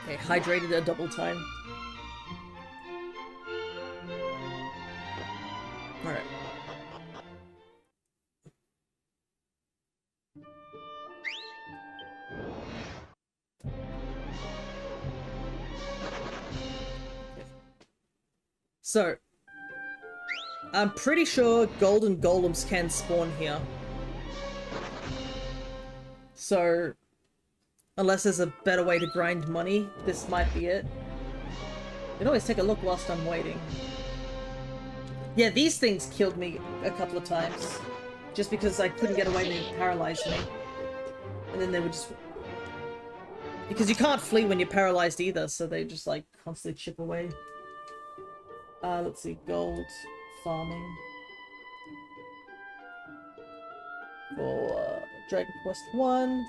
Speaker 1: Okay, hydrated a double time. Alright. So, I'm pretty sure golden golems can spawn here. So, unless there's a better way to grind money, this might be it. You can always take a look whilst I'm waiting. Yeah, these things killed me a couple of times. Just because I couldn't get away and they paralyzed me. And then they would just... Because you can't flee when you're paralyzed either, so they just like constantly chip away. Let's see, gold farming. For Dragon Quest I.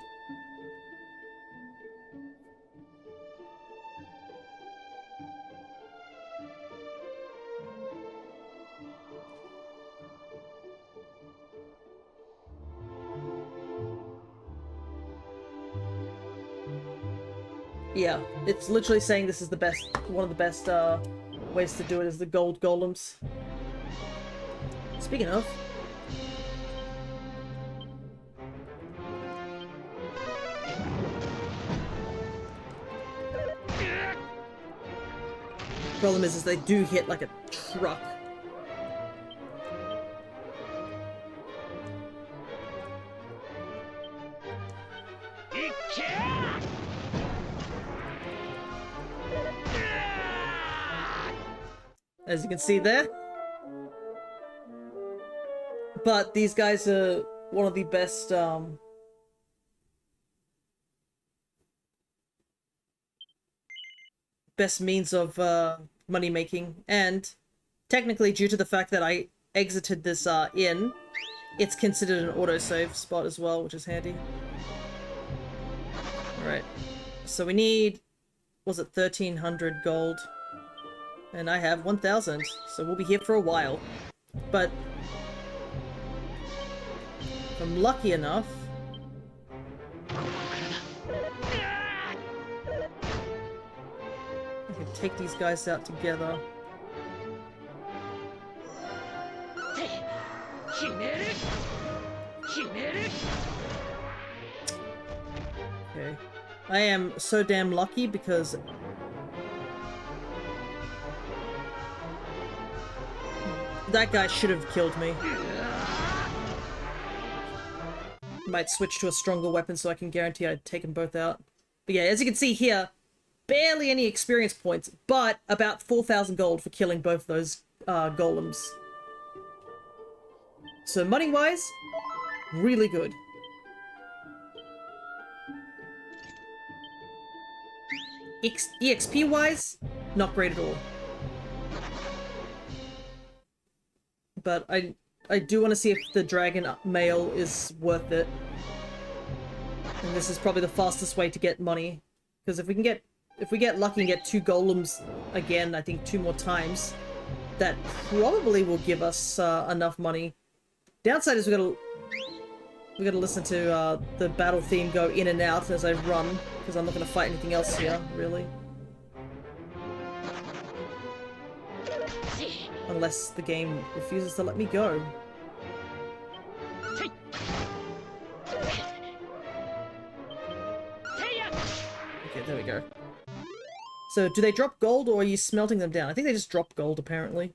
Speaker 1: Yeah, it's literally saying this is the best, one of the best ways to do it is the gold golems. Speaking of... Problem is they do hit like a truck. As you can see there. But these guys are one of the best, best means of, money making. And technically, due to the fact that I exited this, inn, it's considered an autosave spot as well, which is handy. Alright. So we need, was it 1,300 gold? And I have 1,000, so we'll be here for a while. But if I'm lucky enough... I can take these guys out together. Okay. I am so damn lucky because... that guy should have killed me. Might switch to a stronger weapon so I can guarantee I'd take them both out. But yeah, as you can see here, barely any experience points, but about 4,000 gold for killing both those golems. So money-wise, really good. EXP-wise, not great at all. But I do want to see if the dragon mail is worth it. And this is probably the fastest way to get money. Because if we get lucky and get 2 golems again, I think 2 more times, that probably will give us enough money. Downside is we gotta listen to the battle theme go in and out as I run, because I'm not gonna fight anything else here, really. Unless the game refuses to let me go. Okay, there we go. So, do they drop gold or are you smelting them down? I think they just drop gold, apparently.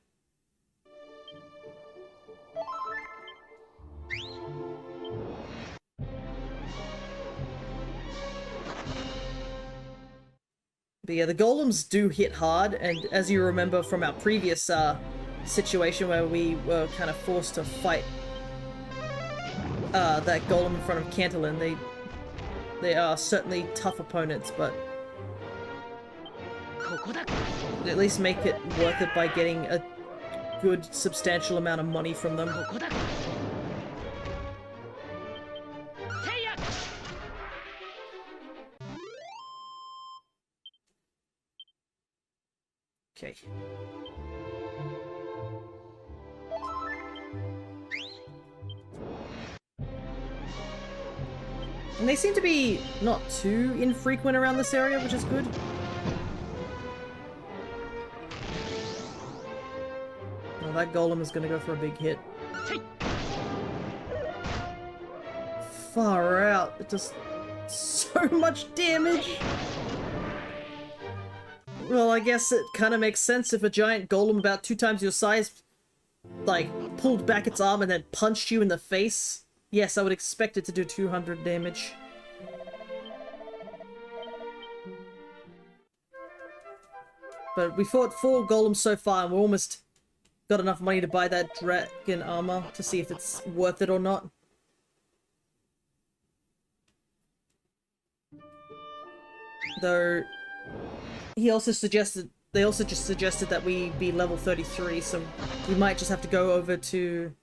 Speaker 1: But yeah, the golems do hit hard, and as you remember from our previous situation where we were kind of forced to fight that golem in front of Cantillon, they are certainly tough opponents, but at least make it worth it by getting a good substantial amount of money from them.
Speaker 6: ここだせいや
Speaker 1: Okay. And they seem to be not too infrequent around this area, which is good. Oh, that golem is gonna go for a big hit. Far out. It does so much damage. Well, I guess it kind of makes sense if a giant golem about 2 times your size, like, pulled back its arm and then punched you in the face. Yes, I would expect it to do 200 damage. But we fought 4 golems so far, and we're almost got enough money to buy that dragon armor to see if it's worth it or not. Though, he also suggested, they also just suggested that we be level 33, so we might just have to go over to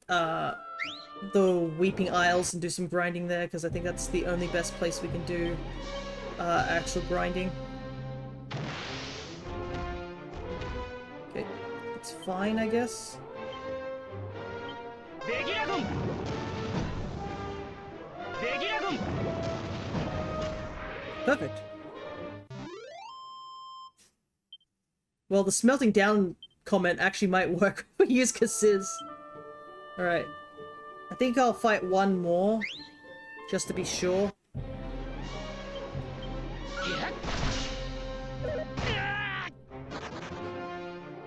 Speaker 1: the Weeping Isles and do some grinding there, because I think that's the only best place we can do actual grinding. Okay, it's fine, I guess. Perfect. Well, the smelting down comment actually might work if we use Kasiz. Alright. I think I'll fight one more, just to be sure.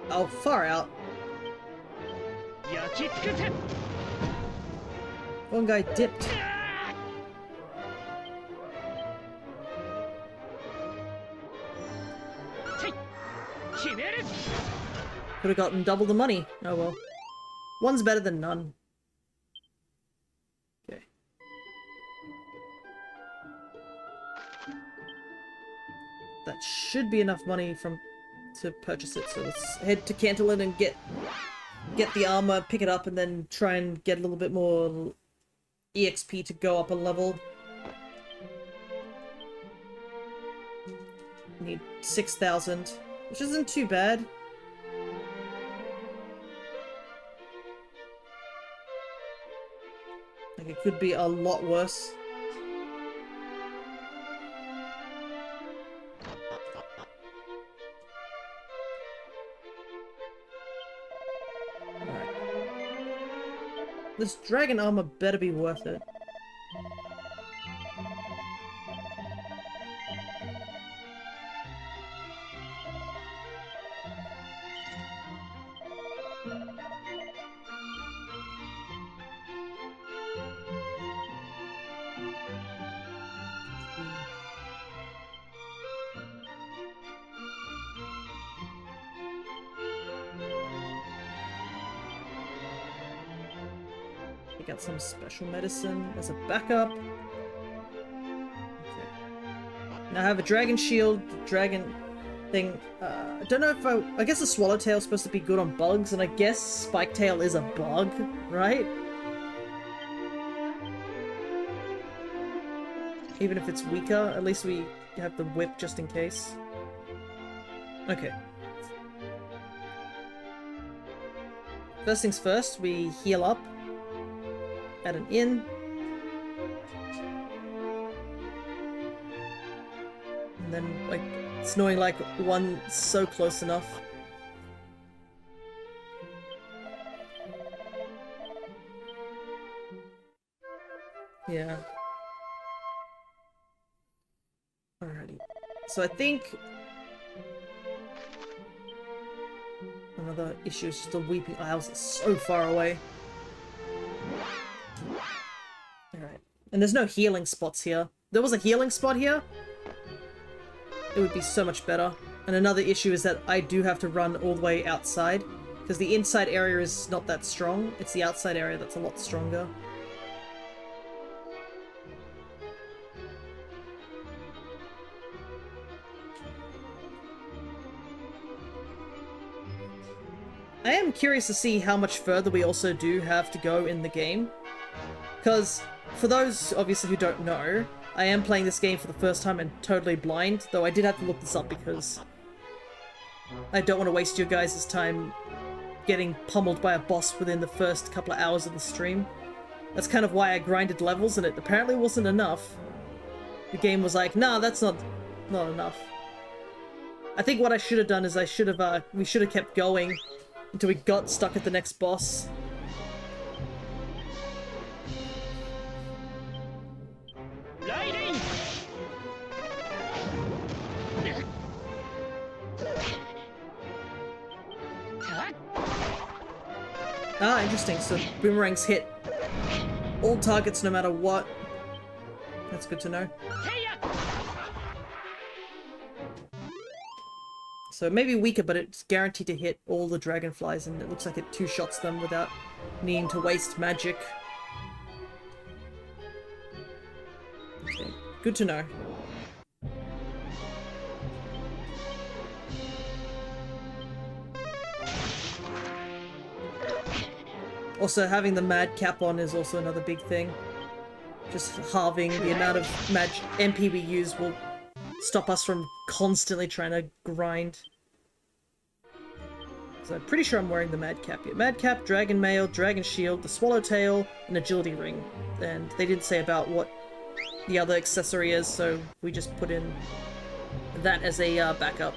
Speaker 1: Oh, far out. One guy dipped. Could have gotten double the money. Oh well. One's better than none. Okay. That should be enough money to purchase it. So let's head to Canterlin and get the armor, pick it up, and then try and get a little bit more EXP to go up a level. Need 6,000, which isn't too bad. Like, it could be a lot worse. Alright. This dragon armor better be worth it. Got some special medicine as a backup. Okay. Now I have a dragon shield, dragon thing. I don't know if I guess the swallowtail is supposed to be good on bugs, and I guess spiketail is a bug, right? Even if it's weaker, at least we have the whip just in case. Okay. First things first, we heal up. At an inn. And then, like, it's knowing, like, one so close enough. Yeah. Alrighty. So I think another issue is just the Weeping Isles are so far away. Alright. And there's no healing spots here. If there was a healing spot here, it would be so much better. And another issue is that I do have to run all the way outside, because the inside area is not that strong. It's the outside area that's a lot stronger. I am curious to see how much further we also do have to go in the game. Because, for those, obviously, who don't know, I am playing this game for the first time and totally blind, though I did have to look this up because I don't want to waste your guys' time getting pummeled by a boss within the first couple of hours of the stream. That's kind of why I grinded levels, and it apparently wasn't enough. The game was like, nah, that's not enough. I think what I should have done is we should have kept going until we got stuck at the next boss. Ah, interesting. So boomerangs hit all targets no matter what. That's good to know. So maybe weaker, but it's guaranteed to hit all the dragonflies, and it looks like it two-shots them without needing to waste magic. Okay, good to know. Also, having the mad cap on is also another big thing. Just halving the amount of MP we use will stop us from constantly trying to grind. So I'm pretty sure I'm wearing the mad cap here. Mad cap, dragon mail, dragon shield, the swallowtail, and agility ring. And they didn't say about what the other accessory is, so we just put in that as a backup.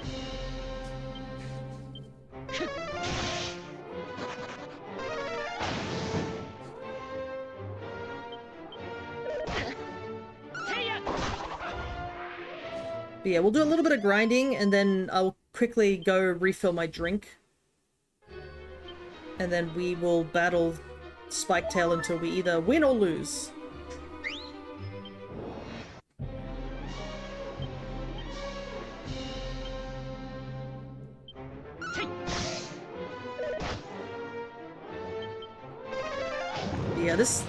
Speaker 1: But yeah, we'll do a little bit of grinding, and then I'll quickly go refill my drink. And then we will battle Spiketail until we either win or lose. Yeah, this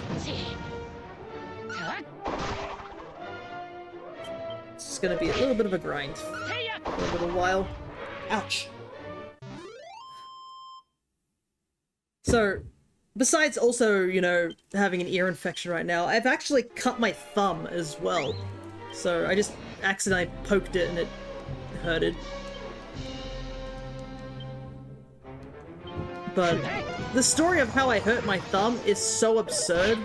Speaker 1: is gonna be a little bit of a grind for a little while. Ouch! So, besides also, you know, having an ear infection right now, I've actually cut my thumb as well. So I just accidentally poked it and it hurted. But the story of how I hurt my thumb is so absurd.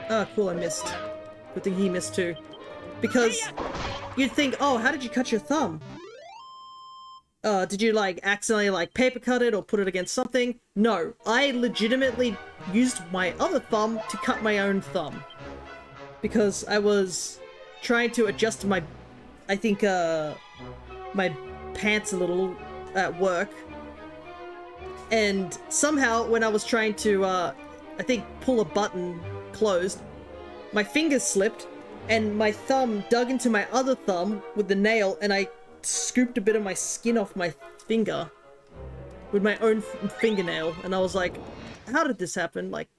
Speaker 1: Oh, cool, I missed. Good thing he missed too. Because you'd think, oh, how did you cut your thumb? Did you, like, accidentally, like, paper cut it or put it against something? No, I legitimately used my other thumb to cut my own thumb. Because I was trying to adjust my, I think, my pants a little at work. And somehow, when I was trying to, I think, pull a button closed, my fingers slipped, and my thumb dug into my other thumb with the nail, and I scooped a bit of my skin off my finger with my own fingernail, and I was like, how did this happen? Like,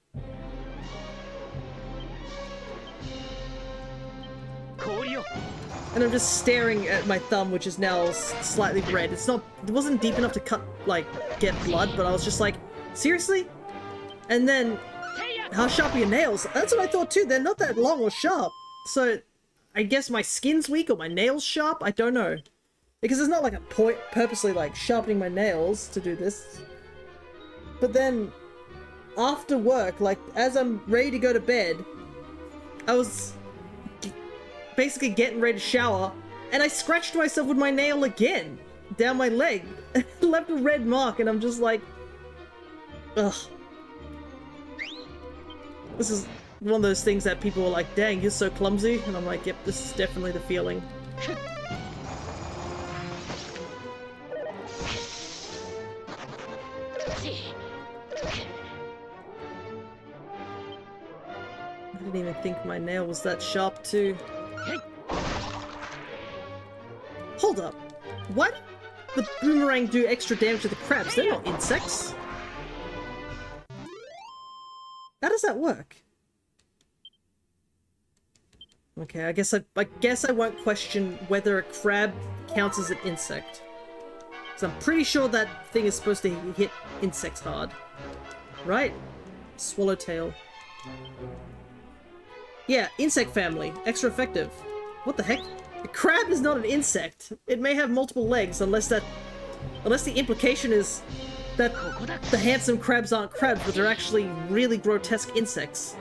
Speaker 1: and I'm just staring at my thumb, which is now slightly red. It wasn't deep enough to cut, like, get blood, but I was just like, seriously? And then, how sharp are your nails? That's what I thought too, they're not that long or sharp. So, I guess my skin's weak or my nail's sharp? I don't know. Because it's not like a point purposely like sharpening my nails to do this. But then, after work, like as I'm ready to go to bed, I was basically getting ready to shower, and I scratched myself with my nail again, down my leg. Left a red mark, and I'm just like, ugh. This is one of those things that people are like, dang, you're so clumsy. And I'm like, yep, this is definitely the feeling. I didn't even think my nail was that sharp too. Hold up. Why did the boomerang do extra damage to the crabs? They're not insects. How does that work? Okay, I guess I won't question whether a crab counts as an insect. So I'm pretty sure that thing is supposed to hit insects hard. Right? Swallowtail. Yeah, insect family. Extra effective. What the heck? A crab is not an insect. It may have multiple legs, unless the implication is that the handsome crabs aren't crabs, but they're actually really grotesque insects.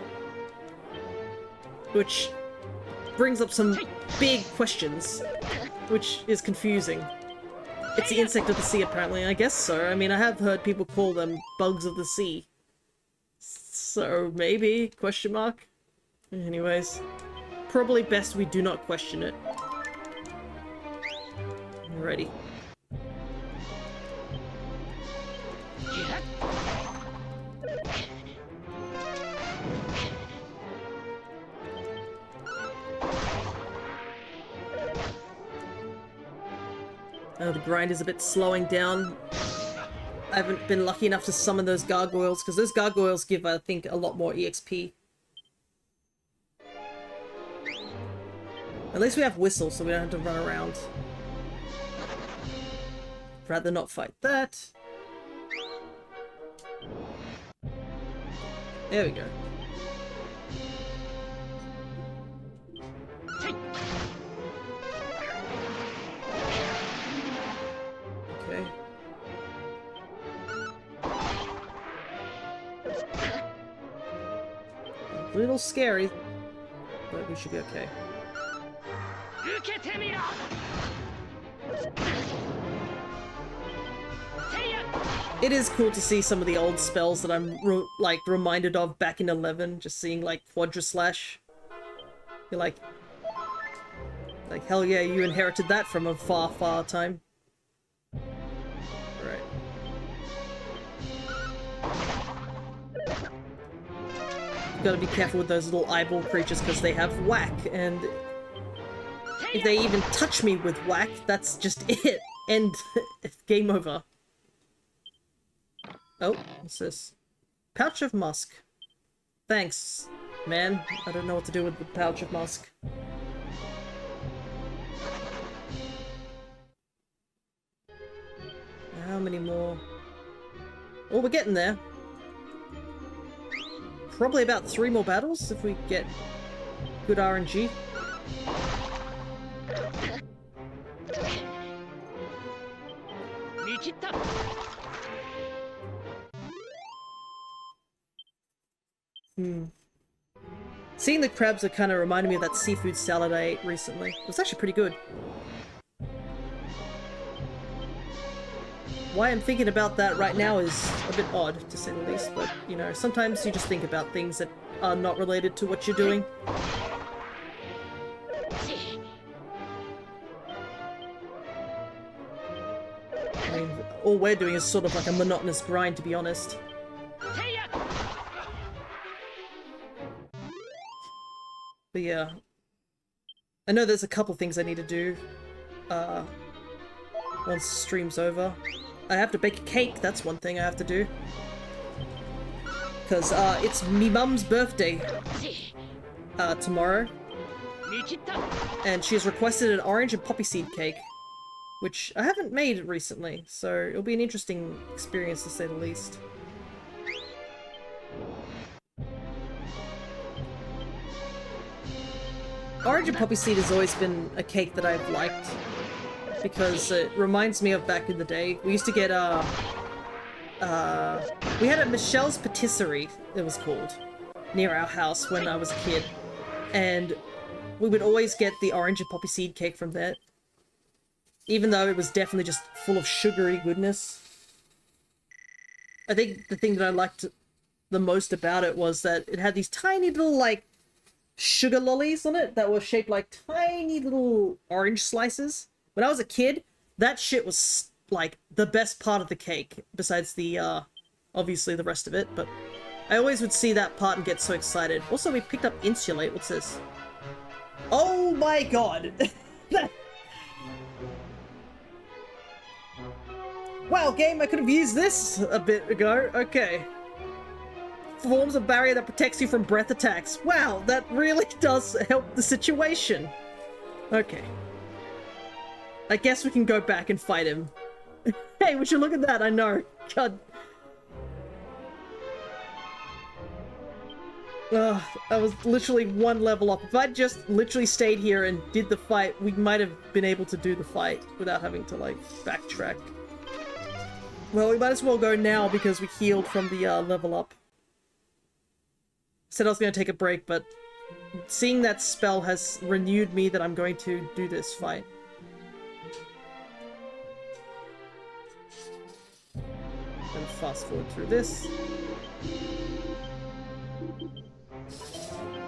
Speaker 1: Which brings up some big questions, which is confusing. It's the insect of the sea, apparently. I guess so. I mean, I have heard people call them bugs of the sea. So, maybe? Question mark? Anyways. Probably best we do not question it. Alrighty. Oh, the grind is a bit slowing down. I haven't been lucky enough to summon those gargoyles, because those gargoyles give, I think, a lot more EXP. At least we have Whistle, so we don't have to run around. Rather not fight that. There we go. Okay. A little scary, but we should be okay. It is cool to see some of the old spells that I'm reminded of back in 11, just seeing like Quadra Slash. You're like hell yeah, you inherited that from a far, far time. Alright. Gotta be careful with those little eyeball creatures because they have whack, and if they even touch me with whack, that's just it. And game over. Oh, what's this? Pouch of musk. Thanks, man. I don't know what to do with the pouch of musk. How many more? Oh, we're getting there. Probably about 3 more battles if we get good RNG. Seeing the crabs are kind of reminding me of that seafood salad I ate recently. It was actually pretty good. Why I'm thinking about that right now is a bit odd, to say the least, but, you know, sometimes you just think about things that are not related to what you're doing. I mean, all we're doing is sort of like a monotonous grind, to be honest. But yeah, I know there's a couple things I need to do once stream's over. I have to bake a cake, that's one thing I have to do. Because it's me mum's birthday tomorrow. And she has requested an orange and poppy seed cake, which I haven't made recently, so it'll be an interesting experience to say the least. Orange and poppy seed has always been a cake that I've liked, because it reminds me of back in the day. We used to get we had a Michelle's Patisserie, it was called, near our house when I was a kid, and we would always get the orange and poppy seed cake from there, even though it was definitely just full of sugary goodness. I think the thing that I liked the most about it was that it had these tiny little, like, sugar lollies on it that were shaped like tiny little orange slices. When I was a kid, that shit was like the best part of the cake, besides the obviously the rest of it, but I always would see that part and get so excited. Also, we picked up Insulate. What's this? Oh my god! Wow, game, I could have used this a bit ago. Okay. forms a barrier that protects you from breath attacks. Wow, that really does help the situation. Okay. I guess we can go back and fight him. Hey, would you look at that? I know. God. Ugh, I was literally one level up. If I'd just literally stayed here and did the fight, we might have been able to do the fight without having to, like, backtrack. Well, we might as well go now because we healed from the level up. Said I was going to take a break, but seeing that spell has renewed me that I'm going to do this fight. And fast forward through this.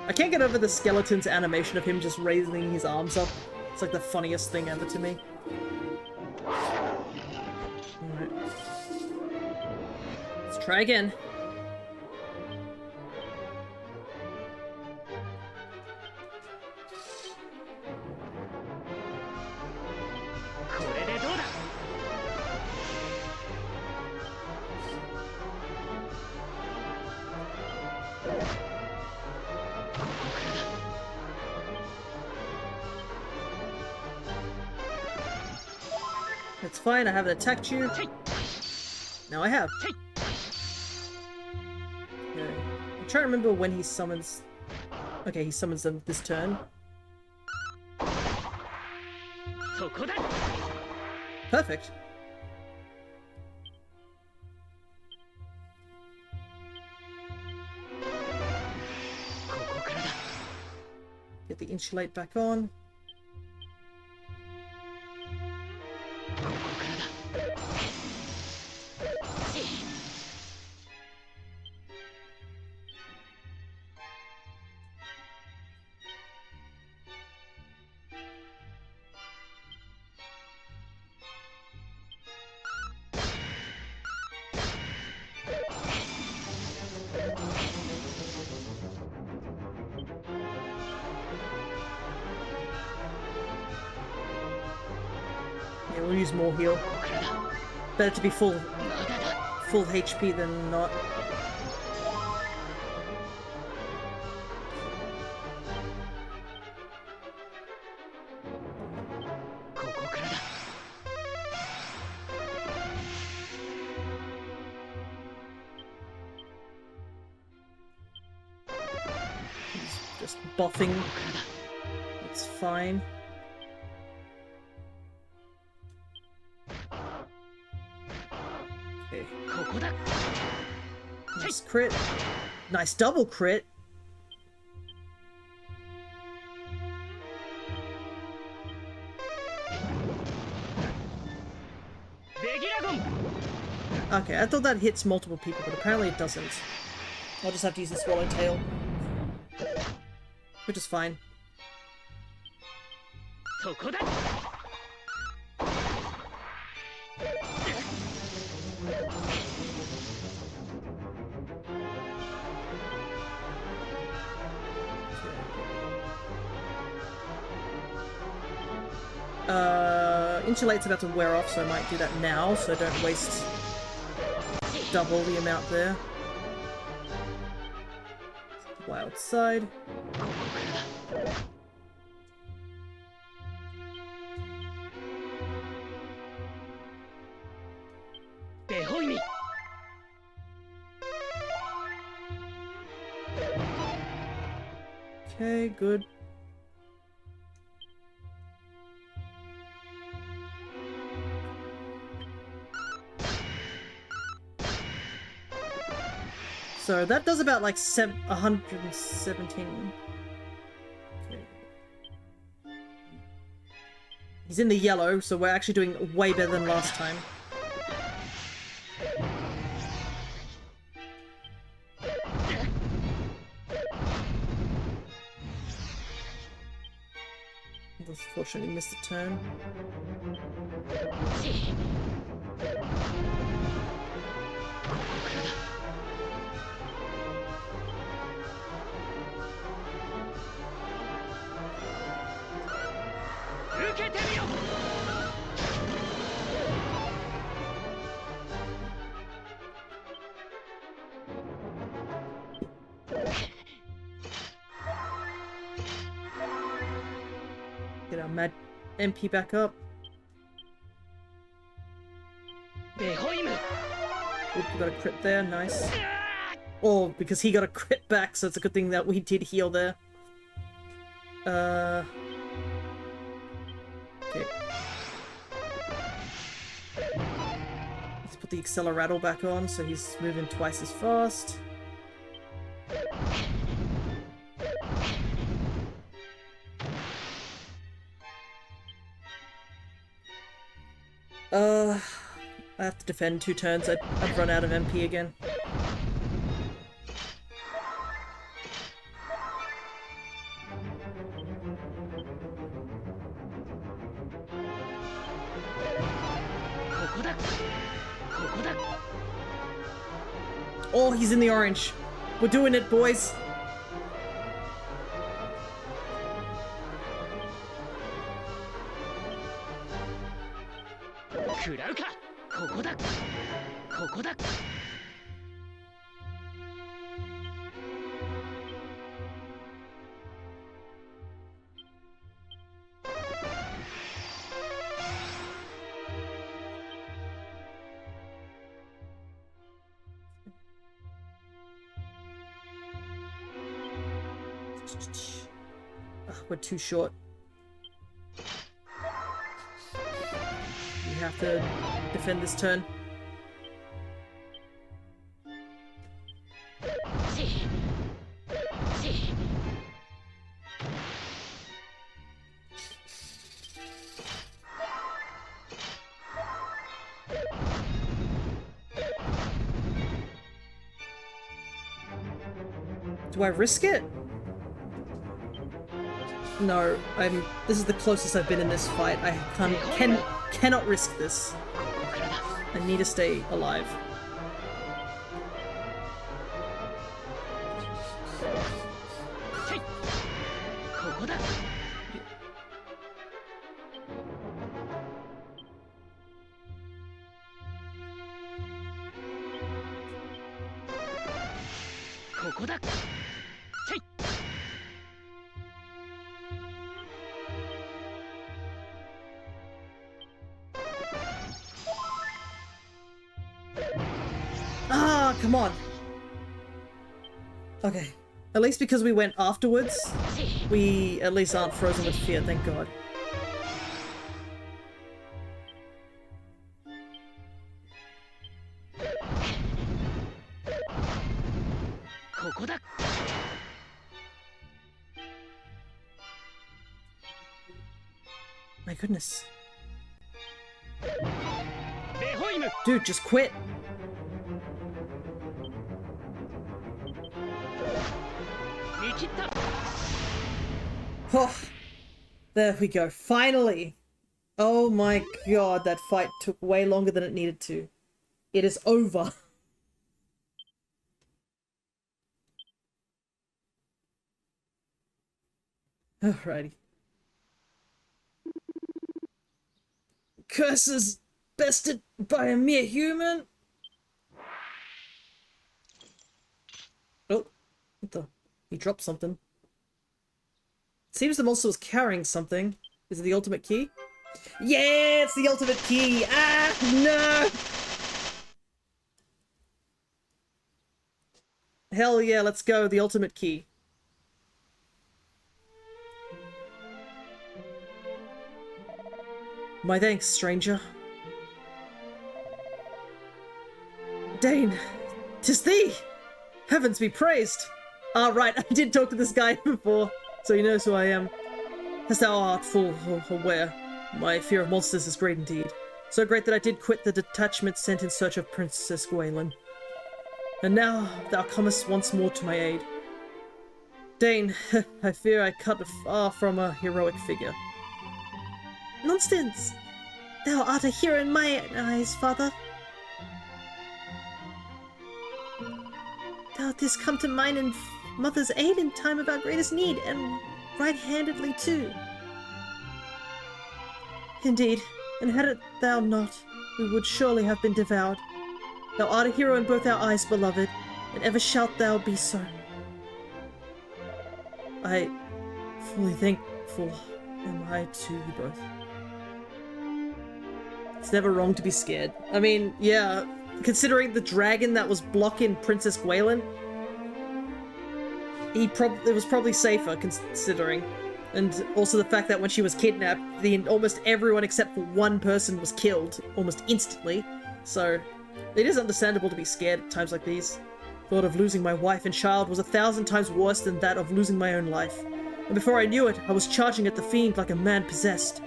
Speaker 1: I can't get over the skeleton's animation of him just raising his arms up. It's like the funniest thing ever to me. Alright. Let's try again. It's fine, I haven't attacked you. Now I have. Okay. I'm trying to remember when he summons... Okay, he summons them this turn. Perfect. Get the insulate back on. Yeah, we'll use more heal. Better to be full HP than not. Just buffing. It's fine. Okay. Nice crit. Nice double crit. Okay, I thought that hits multiple people, but apparently it doesn't. I'll just have to use the swallowtail. Which is fine. Insulate's about to wear off, so I might do that now, so don't waste double the amount there. Wild side. Okay, good. So that does about like 117. Okay. He's in the yellow, so we're actually doing way better than last time. Unfortunately missed the turn. Get our mad MP back up. Oop, we got a crit there, nice. Oh, because he got a crit back, so it's a good thing that we did heal there. Okay. Let's put the Accelerator back on so he's moving twice as fast. I have to defend 2 turns. I've run out of MP again. Oh, he's in the orange. We're doing it, boys. We're too short. We have to defend this turn. Do I risk it? No, this is the closest I've been in this fight. I cannot risk this. I need to stay alive. Ah, come on. Okay. At least because we went afterwards, we at least aren't frozen with fear, thank God. My goodness. Dude, just quit. Oh, there we go. Finally. Oh my God, that fight took way longer than it needed to. It is over. Alrighty. Curses bested by a mere human. Oh, what the? He dropped something. Seems the monster was carrying something. Is it the ultimate key? Yeah, it's the ultimate key! Ah, no! Hell yeah, let's go, the ultimate key. My thanks, stranger. Dain, 'tis thee! Heavens be praised! Ah, right, I did talk to this guy before, so he knows who I am. As thou art full aware, my fear of monsters is great indeed. So great that I did quit the detachment sent in search of Princess Gwaelin. And now thou comest once more to my aid. Dain, I fear I cut far from a heroic figure. Nonsense! Thou art a hero in my eyes, father. Thou didst come to mine and mother's aid in time of our greatest need, and right-handedly too. Indeed, and had it thou not, we would surely have been devoured. Thou art a hero in both our eyes, beloved, and ever shalt thou be so. I fully thankful Am I too, you both? It's never wrong to be scared. I mean, yeah, considering the dragon that was blocking Princess Gwaelin, it was probably safer considering. And also the fact that when she was kidnapped, almost everyone except for one person was killed almost instantly. So it is understandable to be scared at times like these. Thought of losing my wife and child was 1,000 times worse than that of losing my own life. And before I knew it, I was charging at the fiend like a man possessed.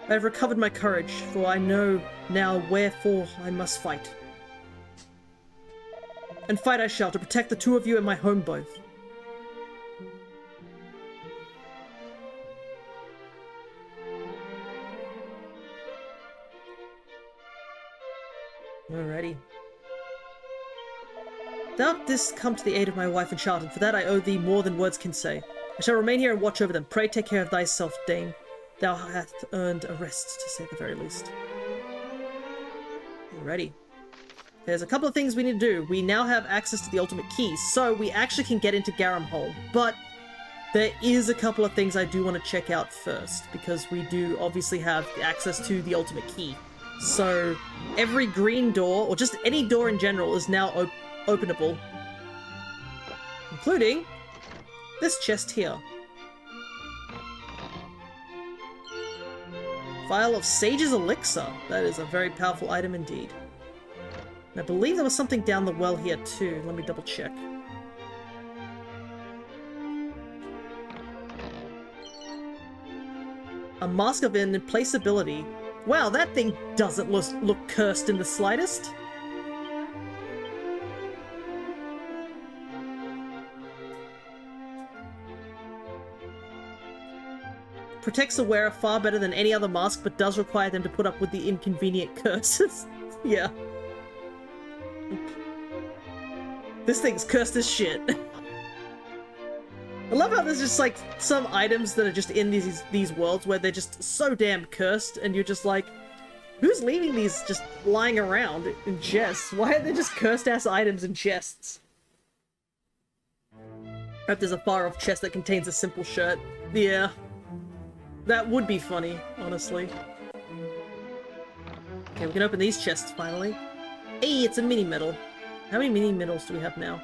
Speaker 1: I have recovered my courage, for I know now wherefore I must fight. And fight I shall, to protect the two of you and my home both. Alrighty. Thou didst come to the aid of my wife and child, and for that I owe thee more than words can say. I shall remain here and watch over them. Pray take care of thyself, Dain. Thou hast earned a rest, to say the very least. Alrighty. There's a couple of things we need to do. We now have access to the ultimate key, so we actually can get into Garamhole. But there is a couple of things I do want to check out first, because we do obviously have access to the ultimate key. So every green door, or just any door in general, is now openable. Including this chest here. Vial of Sage's Elixir. That is a very powerful item indeed. And I believe there was something down the well here too. Let me double check. A Mask of Implaceability. Wow, that thing doesn't look cursed in the slightest. Protects the wearer far better than any other mask, but does require them to put up with the inconvenient curses. Yeah. This thing's cursed as shit. I love how there's just like some items that are just in these worlds where they're just so damn cursed, and you're just like, who's leaving these just lying around in chests? Why are there just cursed ass items in chests? I hope there's a far off chest that contains a simple shirt. Yeah. That would be funny, honestly. Okay, we can open these chests finally. Hey, it's a mini medal. How many mini medals do we have now?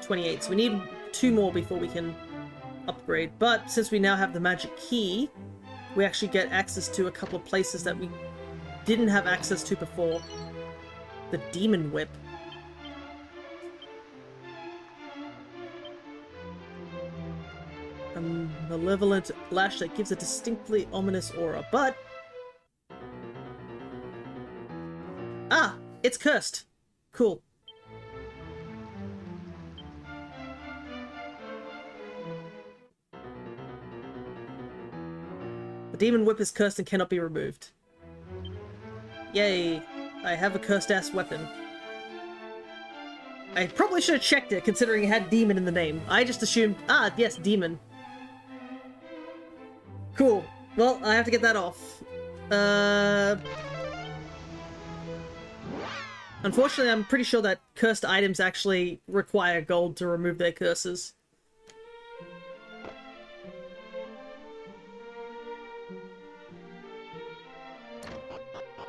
Speaker 1: 28. So we need 2 more before we can upgrade. But since we now have the magic key, we actually get access to a couple of places that we didn't have access to before. The Demon Whip. A malevolent lash that gives a distinctly ominous aura, but... Ah! It's cursed! Cool. The Demon Whip is cursed and cannot be removed. Yay! I have a cursed-ass weapon. I probably should have checked it, considering it had demon in the name. I just assumed, ah, yes, demon. Cool. Well, I have to get that off. Unfortunately, I'm pretty sure that cursed items actually require gold to remove their curses.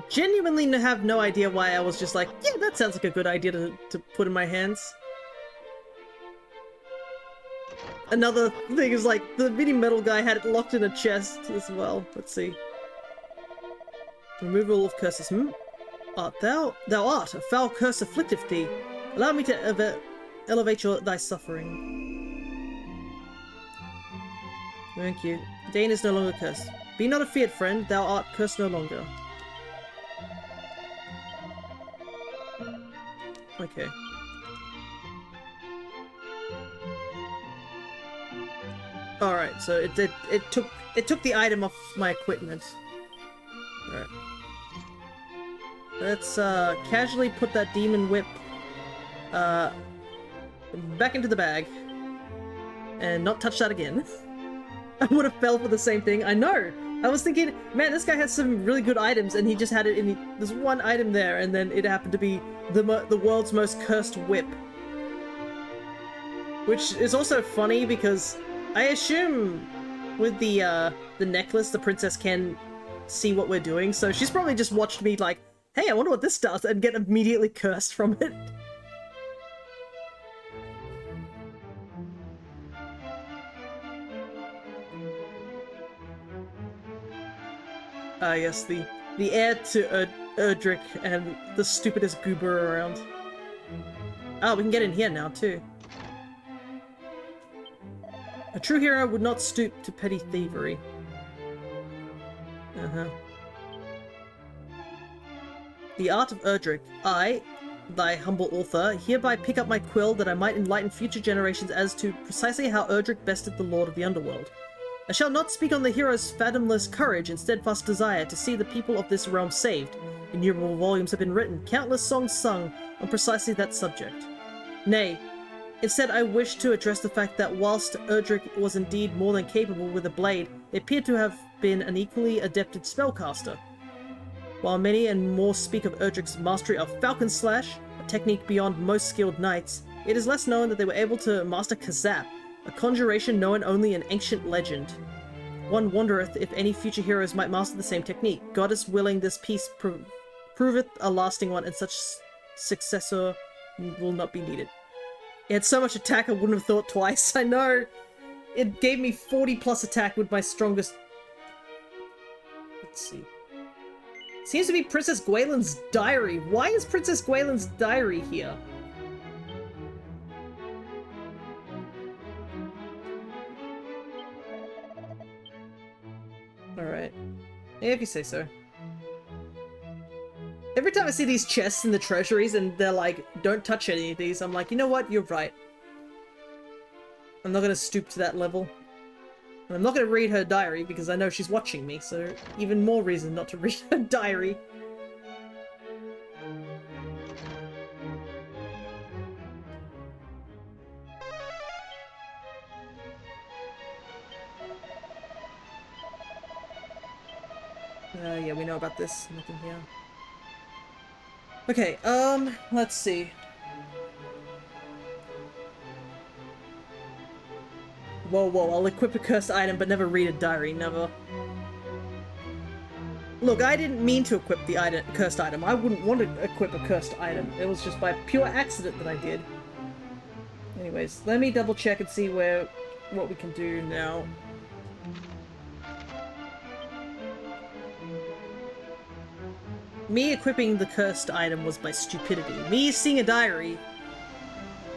Speaker 1: Genuinely have no idea why I was just like, yeah, that sounds like a good idea to put in my hands. Another thing is like, the mini metal guy had it locked in a chest as well. Let's see. Removal of curses. Art thou? Thou art, a foul curse afflicteth thee. Allow me to elevate thy suffering. Thank you. Dain is no longer cursed. Be not afeared, friend. Thou art cursed no longer. Okay. Alright, so it took the item off my equipment. Alright. Let's casually put that demon whip back into the bag. And not touch that again. I would have fell for the same thing. I know! I was thinking, man, this guy has some really good items, and he just had it in there's one item there, and then it happened to be the world's most cursed whip. Which is also funny because I assume with the necklace, the princess can see what we're doing, so she's probably just watched me like, hey, I wonder what this does, and get immediately cursed from it. Yes, the heir to Erdrick and the stupidest goober around. Oh, we can get in here now, too. A true hero would not stoop to petty thievery. The art of Erdrick. I, thy humble author, hereby pick up my quill that I might enlighten future generations as to precisely how Erdrick bested the Lord of the Underworld. I shall not speak on the hero's fathomless courage and steadfast desire to see the people of this realm saved. Innumerable volumes have been written, countless songs sung on precisely that subject. Nay, instead I wish to address the fact that whilst Erdrick was indeed more than capable with a blade, he appeared to have been an equally adepted spellcaster. While many and more speak of Erdrick's mastery of Falcon Slash, a technique beyond most skilled knights, it is less known that they were able to master Kazap, a conjuration known only in ancient legend. One wondereth if any future heroes might master the same technique. Goddess willing, this piece proveth a lasting one, and such successor will not be needed. It had so much attack I wouldn't have thought twice. I know! It gave me 40 plus attack with my strongest... Let's see. Seems to be Princess Gwaylin's diary. Why is Princess Gwaylin's diary here? Alright. Yeah, if you say so. Every time I see these chests in the treasuries and they're like, don't touch any of these, I'm like, you know what? You're right. I'm not gonna stoop to that level. And I'm not gonna read her diary because I know she's watching me, so even more reason not to read her diary. Yeah, we know about this. Nothing here. Okay, let's see. Whoa, I'll equip a cursed item but never read a diary, never. Look, I didn't mean to equip the cursed item. I wouldn't want to equip a cursed item. It was just by pure accident that I did. Anyways, let me double check and see what we can do now. Me equipping the cursed item was by stupidity. Me seeing a diary...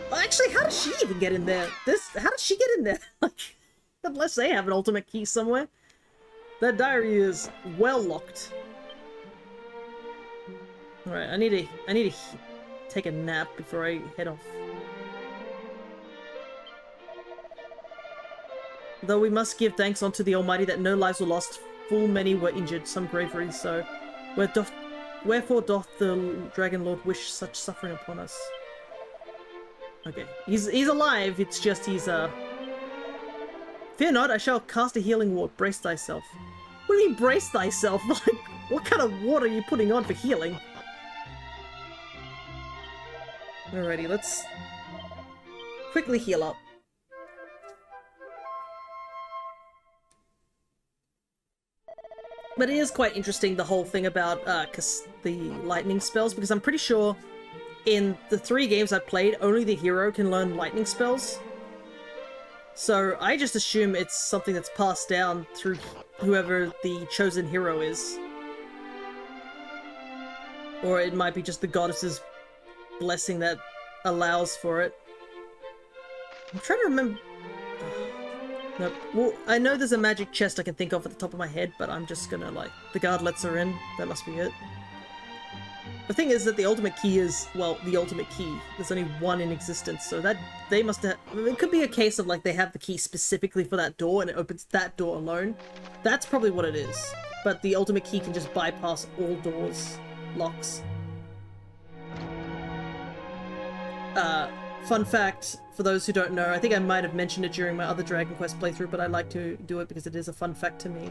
Speaker 1: Well, actually, how does she even get in there? How does she get in there? Like, unless they have an ultimate key somewhere. That diary is well locked. Alright, I need to take a nap before I head off. Though we must give thanks unto the Almighty that no lives were lost, full many were injured, some gravely so. Wherefore doth the Dragon Lord wish such suffering upon us? Okay, he's alive, it's just he's, Fear not, I shall cast a healing ward, brace thyself. What do you mean, brace thyself? Like, what kind of ward are you putting on for healing? Alrighty, let's quickly heal up. But it is quite interesting, the whole thing about the lightning spells, because I'm pretty sure in the 3 games I've played, only the hero can learn lightning spells. So I just assume it's something that's passed down through whoever the chosen hero is. Or it might be just the goddess's blessing that allows for it. I'm trying to remember... Nope. Well, I know there's a magic chest I can think of at the top of my head, but I'm just gonna, like... The guard lets her in. That must be it. The thing is that the ultimate key is, well, the ultimate key. There's only one in existence, so that they must have... It could be a case of, like, they have the key specifically for that door, and it opens that door alone. That's probably what it is. But the ultimate key can just bypass all doors, locks. Fun fact, for those who don't know, I think I might have mentioned it during my other Dragon Quest playthrough, but I like to do it because it is a fun fact to me,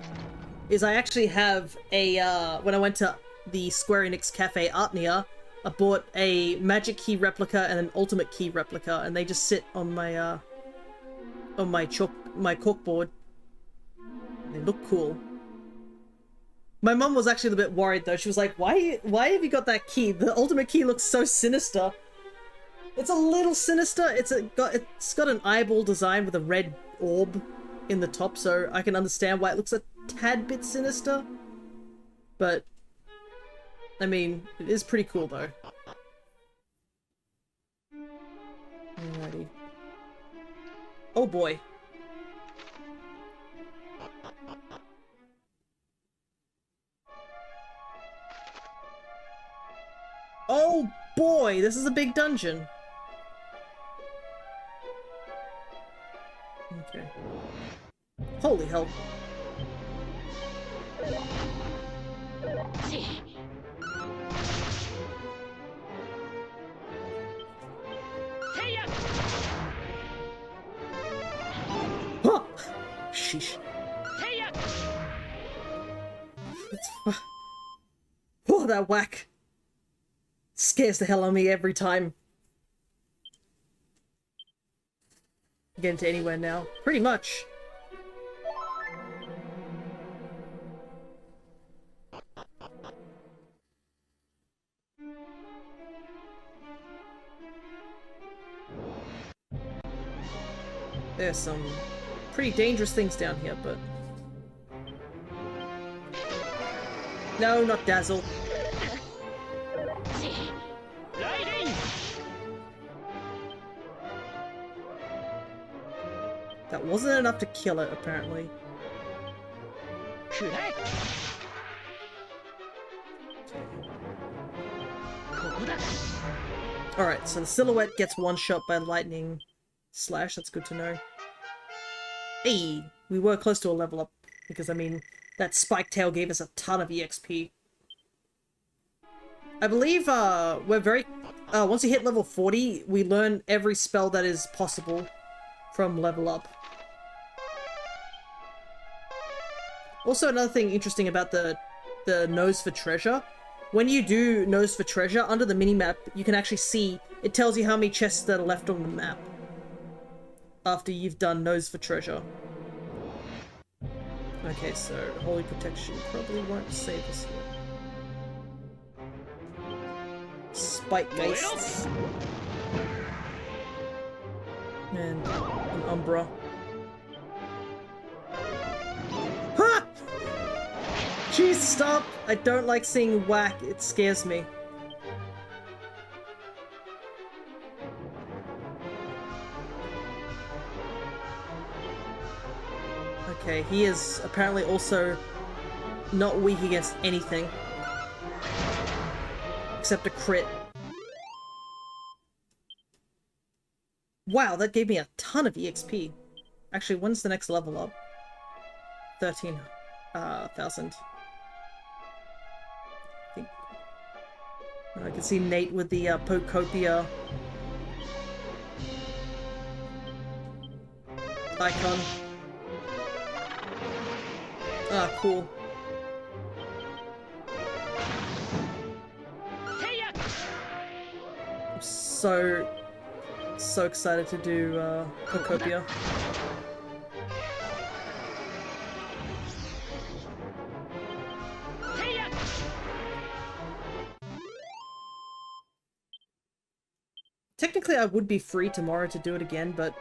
Speaker 1: is I actually have a, when I went to the Square Enix Cafe Artnia, I bought a magic key replica and an ultimate key replica, and they just sit on my corkboard. They look cool. My mum was actually a bit worried though. She was like, why have you got that key? The ultimate key looks so sinister. It's a little sinister. It's got an eyeball design with a red orb in the top, so I can understand why it looks a tad bit sinister. But I mean, it is pretty cool though. Alrighty. Oh boy. Oh boy, this is a big dungeon. Okay. Holy hell. Huh! Sheesh. Oh, that whack. Scares the hell out of me every time. Get into anywhere now. Pretty much. There's some pretty dangerous things down here, but... No, not Dazzle. That wasn't enough to kill it, apparently. Alright, so the silhouette gets one shot by lightning slash, that's good to know. Hey, we were close to a level up, because I mean, that spike tail gave us a ton of EXP. I believe, we're very... once you hit level 40, we learn every spell that is possible from level up. Also, another thing interesting about the nose for treasure, when you do nose for treasure, under the minimap, you can actually see, it tells you how many chests that are left on the map after you've done nose for treasure. Okay, so Holy Protection probably won't save us here. Spike Geists. And an Umbra. Ha! Jeez, stop! I don't like seeing whack, it scares me. Okay, he is apparently also not weak against anything. Except a crit. Wow, that gave me a ton of EXP. Actually, when's the next level up? 13,000. I can see Nate with the Pocopia icon. Ah, cool. I'm so excited to do Pocopia. Technically, I would be free tomorrow to do it again, but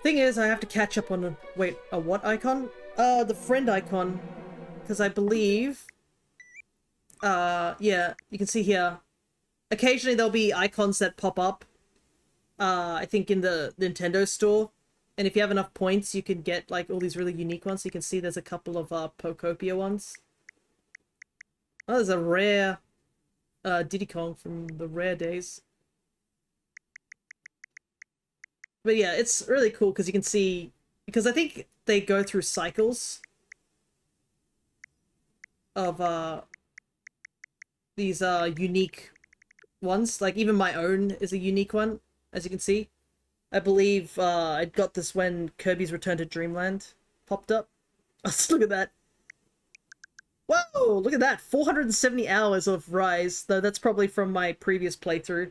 Speaker 1: thing is, I have to catch up on a... Wait, a what icon? The friend icon. Because I believe... yeah, you can see here. Occasionally there'll be icons that pop up. I think in the Nintendo store. And if you have enough points, you can get, like, all these really unique ones. You can see there's a couple of, Pocopia ones. Oh, there's a rare, Diddy Kong from the rare days. But yeah, it's really cool because you can see... Because I think they go through cycles of, these, unique ones. Like, even my own is a unique one, as you can see. I believe, I got this when Kirby's Return to Dreamland popped up. Let's look at that. Whoa! Look at that! 470 hours of Rise, though that's probably from my previous playthrough.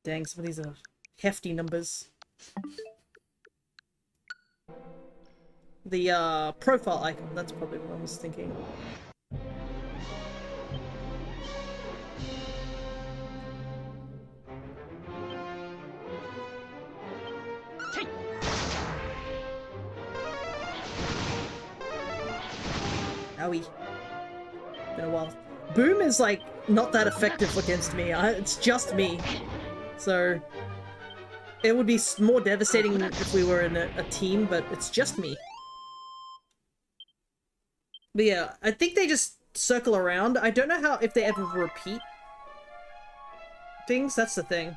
Speaker 1: Dang, some of these are hefty numbers. The profile icon, that's probably what I was thinking. Owie. Been a while. Boom is like not that effective against me. It's just me. So it would be more devastating if we were in a team, but it's just me. But yeah, I think they just circle around. I don't know if they ever repeat things. That's the thing.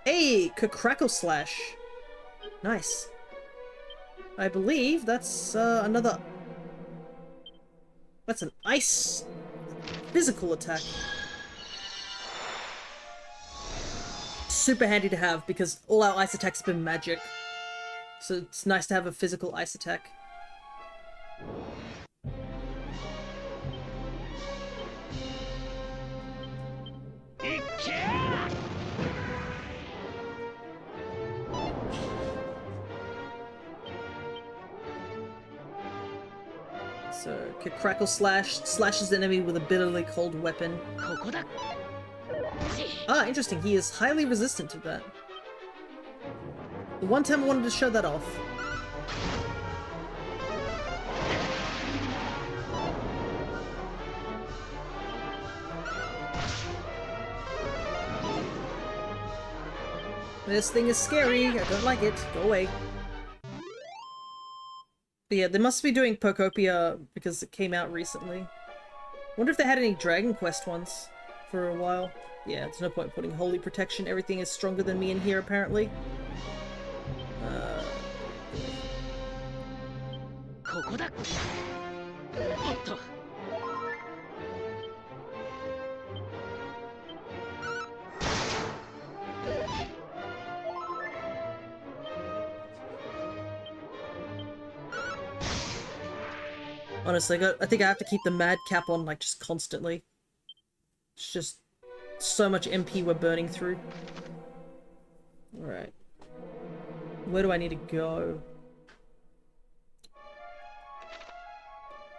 Speaker 1: Hey, Crackle Slash. Nice. I believe that's another... That's an ice physical attack. Super handy to have because all our ice attacks have been magic. So it's nice to have a physical ice attack. So, Crackle Slash slashes the enemy with a bitterly cold weapon. Ah, interesting. He is highly resistant to that. The one time I wanted to show that off. This thing is scary. I don't like it. Go away. But yeah, they must be doing Pokopia because it came out recently. Wonder if they had any Dragon Quest ones for a while. Yeah, there's no point putting Holy Protection. Everything is stronger than me in here, apparently. Honestly, I think I have to keep the Mad Cap on, like, just constantly. It's just so much MP we're burning through. Alright. Where do I need to go?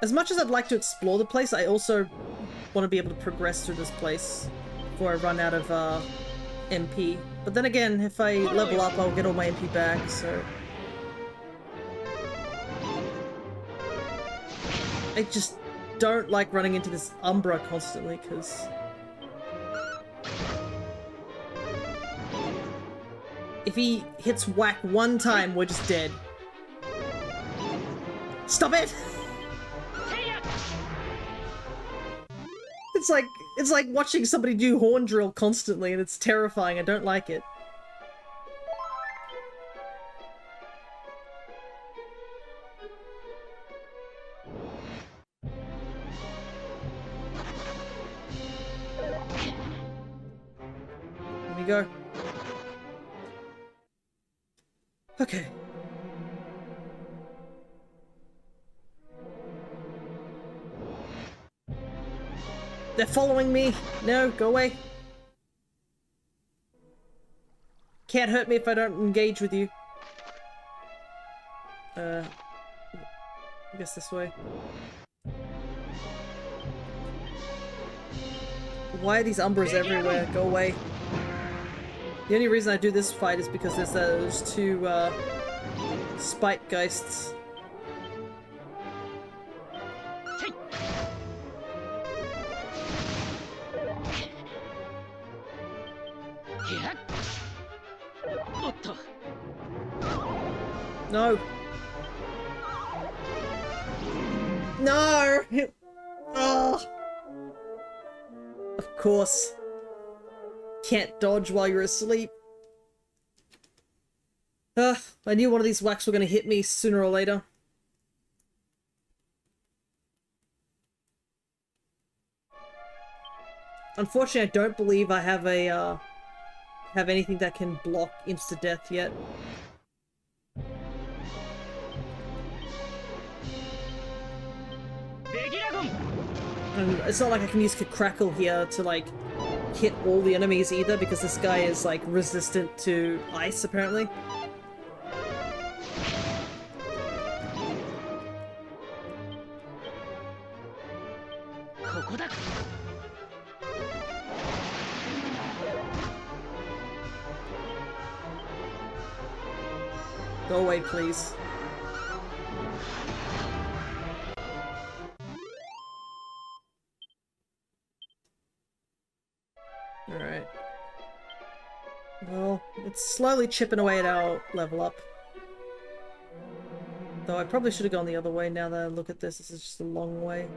Speaker 1: As much as I'd like to explore the place, I also want to be able to progress through this place before I run out of MP. But then again, if I level up, I'll get all my MP back, so... I just don't like running into this Umbra constantly, because... if he hits whack one time, we're just dead. Stop it! It's like watching somebody do horn drill constantly, and it's terrifying. I don't like it. Let me go. Okay. They're following me! No, go away. Can't hurt me if I don't engage with you. I guess this way. Why are these Umbras everywhere? Go away. The only reason I do this fight is because there's those two, Spite Geists. No! No! Oh. Of course. Can't dodge while you're asleep. I knew one of these whacks were gonna hit me sooner or later. Unfortunately, I don't believe I have a, have anything that can block insta-death yet. And it's not like I can use Crackle here to, like, hit all the enemies either, because this guy is, like, resistant to ice, apparently. Go away, please. Alright. Well, it's slowly chipping away at our level up. Though I probably should have gone the other way now that I look at this. This is just a long way.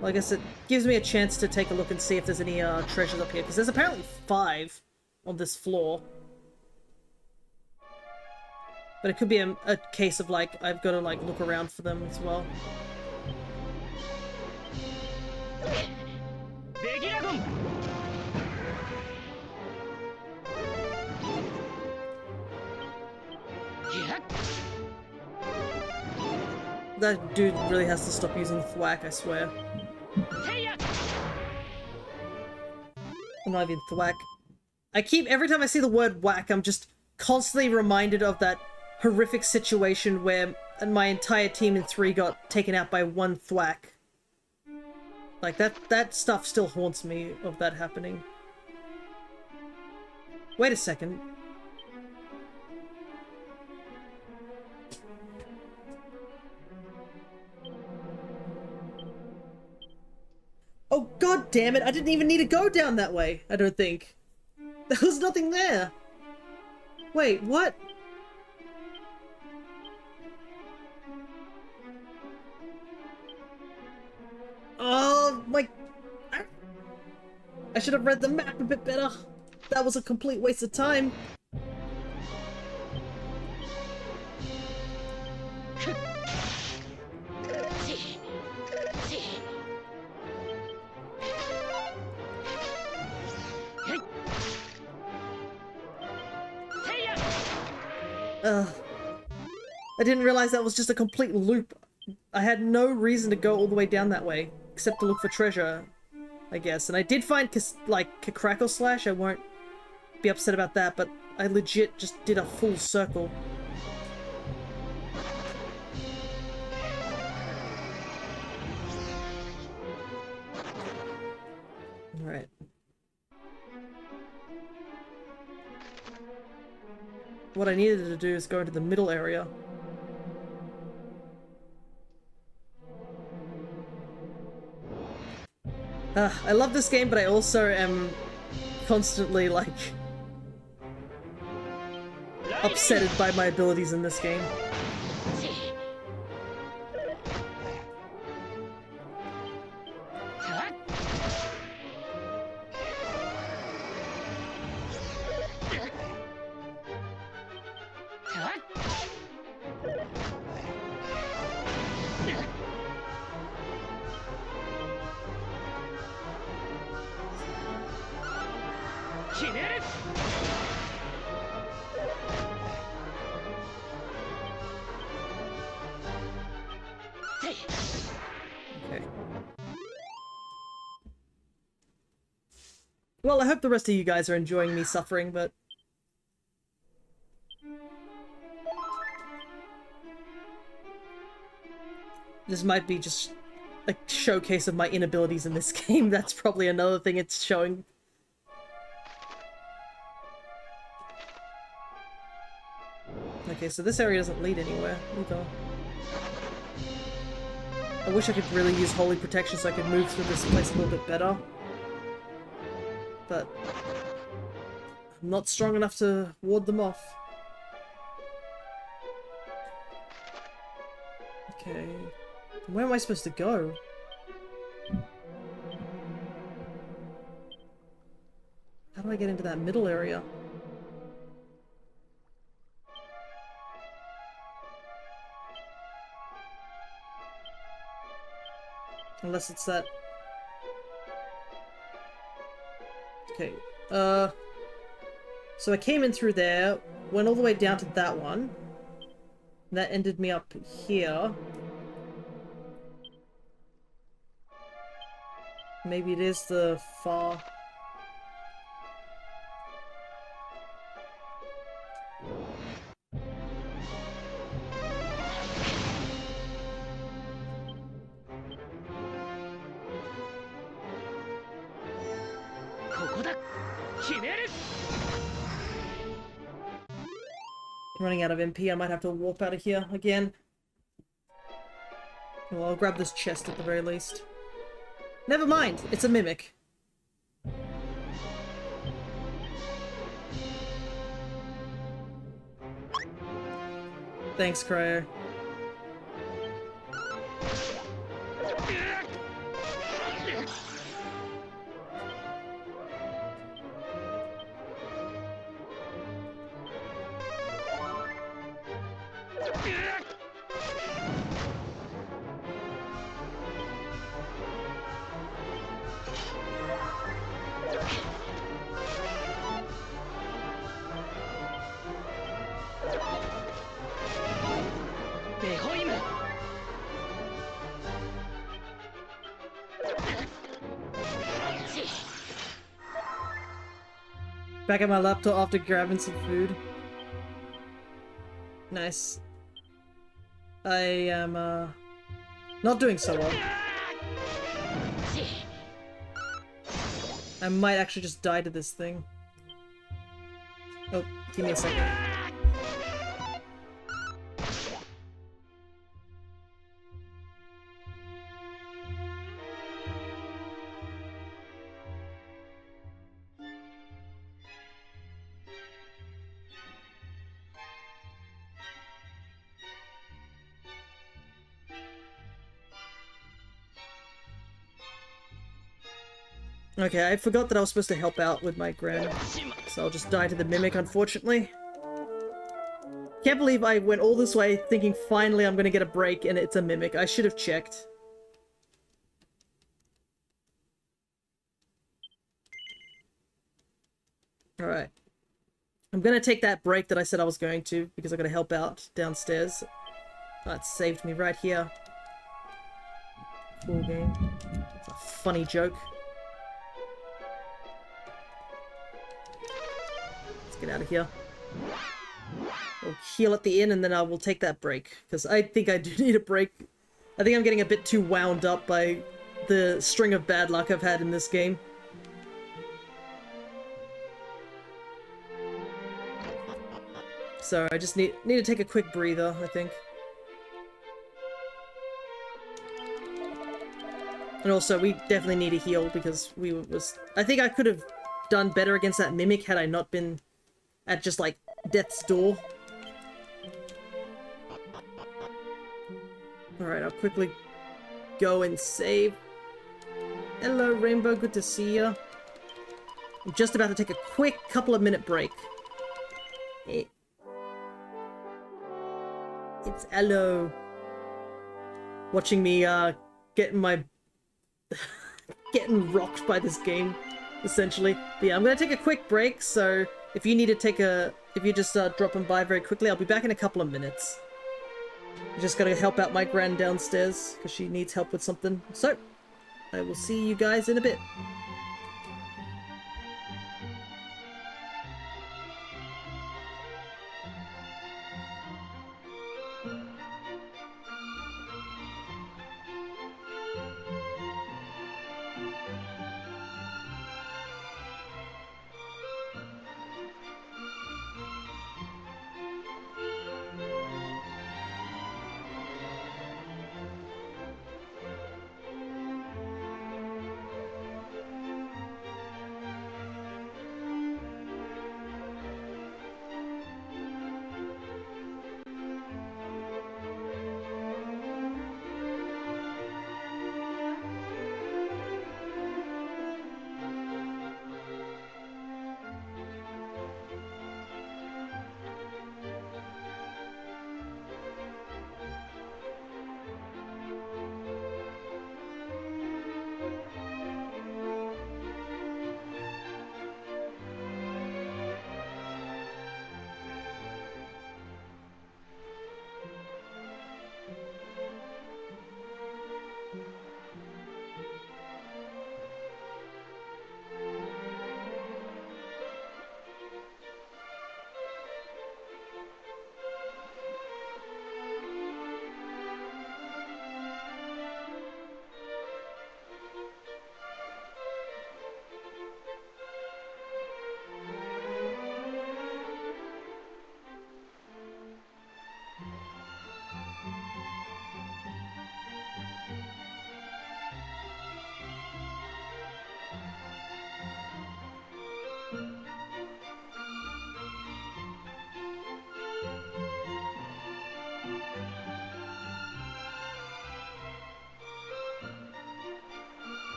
Speaker 1: Well, I guess it gives me a chance to take a look and see if there's any treasures up here, because there's apparently 5 on this floor. But it could be a case of, like, I've got to, like, look around for them as well. That dude really has to stop using thwack, I swear. I'm not even thwack. Every time I see the word whack, I'm just constantly reminded of that horrific situation where my entire team in 3 got taken out by 1 thwack. Like, that stuff still haunts me of that happening. Wait a second. Oh, god damn it, I didn't even need to go down that way, I don't think. There was nothing there. Wait, what? Oh, my... I should have read the map a bit better. That was a complete waste of time. I didn't realize that was just a complete loop. I had no reason to go all the way down that way, except to look for treasure, I guess. And I did find, like, Crackle Slash. I won't be upset about that, but I legit just did a full circle. Alright. What I needed to do is go into the middle area. I love this game, but I also am constantly, like, upsetted by my abilities in this game. Well, I hope the rest of you guys are enjoying me suffering, but... this might be just a showcase of my inabilities in this game. That's probably another thing it's showing. Okay, so this area doesn't lead anywhere either. I wish I could really use Holy Protection so I could move through this place a little bit better. But I'm not strong enough to ward them off. Okay. Where am I supposed to go? How do I get into that middle area? Unless it's that... Okay, so I came in through there, went all the way down to that one. And that ended me up here. Maybe it is the far... Running out of MP, I might have to warp out of here again. Well, I'll grab this chest at the very least. Never mind, it's a mimic. Thanks, Cryo. Back at my laptop after grabbing some food. Nice. I am, not doing so well. I might actually just die to this thing. Oh, give me a second. Okay, I forgot that I was supposed to help out with my gran, so I'll just die to the mimic, unfortunately. Can't believe I went all this way thinking finally I'm gonna get a break and it's a mimic. I should have checked. Alright. I'm gonna take that break that I said I was going to, because I gotta help out downstairs. That saved me right here. Cool game. It's a funny joke. Get out of here. I'll heal at the inn and then I will take that break. Because I think I do need a break. I think I'm getting a bit too wound up by the string of bad luck I've had in this game. So I just need to take a quick breather, I think. And also, we definitely need a heal because I think I could have done better against that mimic had I not been at just, like, death's door. Alright, I'll quickly go and save. Hello, Rainbow, good to see ya. I'm just about to take a quick couple of minute break. It's hello. Watching me, getting rocked by this game, essentially. But yeah, I'm gonna take a quick break, so if you need to take a... if you just dropping by very quickly, I'll be back in a couple of minutes. I just gotta help out my gran downstairs, because she needs help with something. So, I will see you guys in a bit.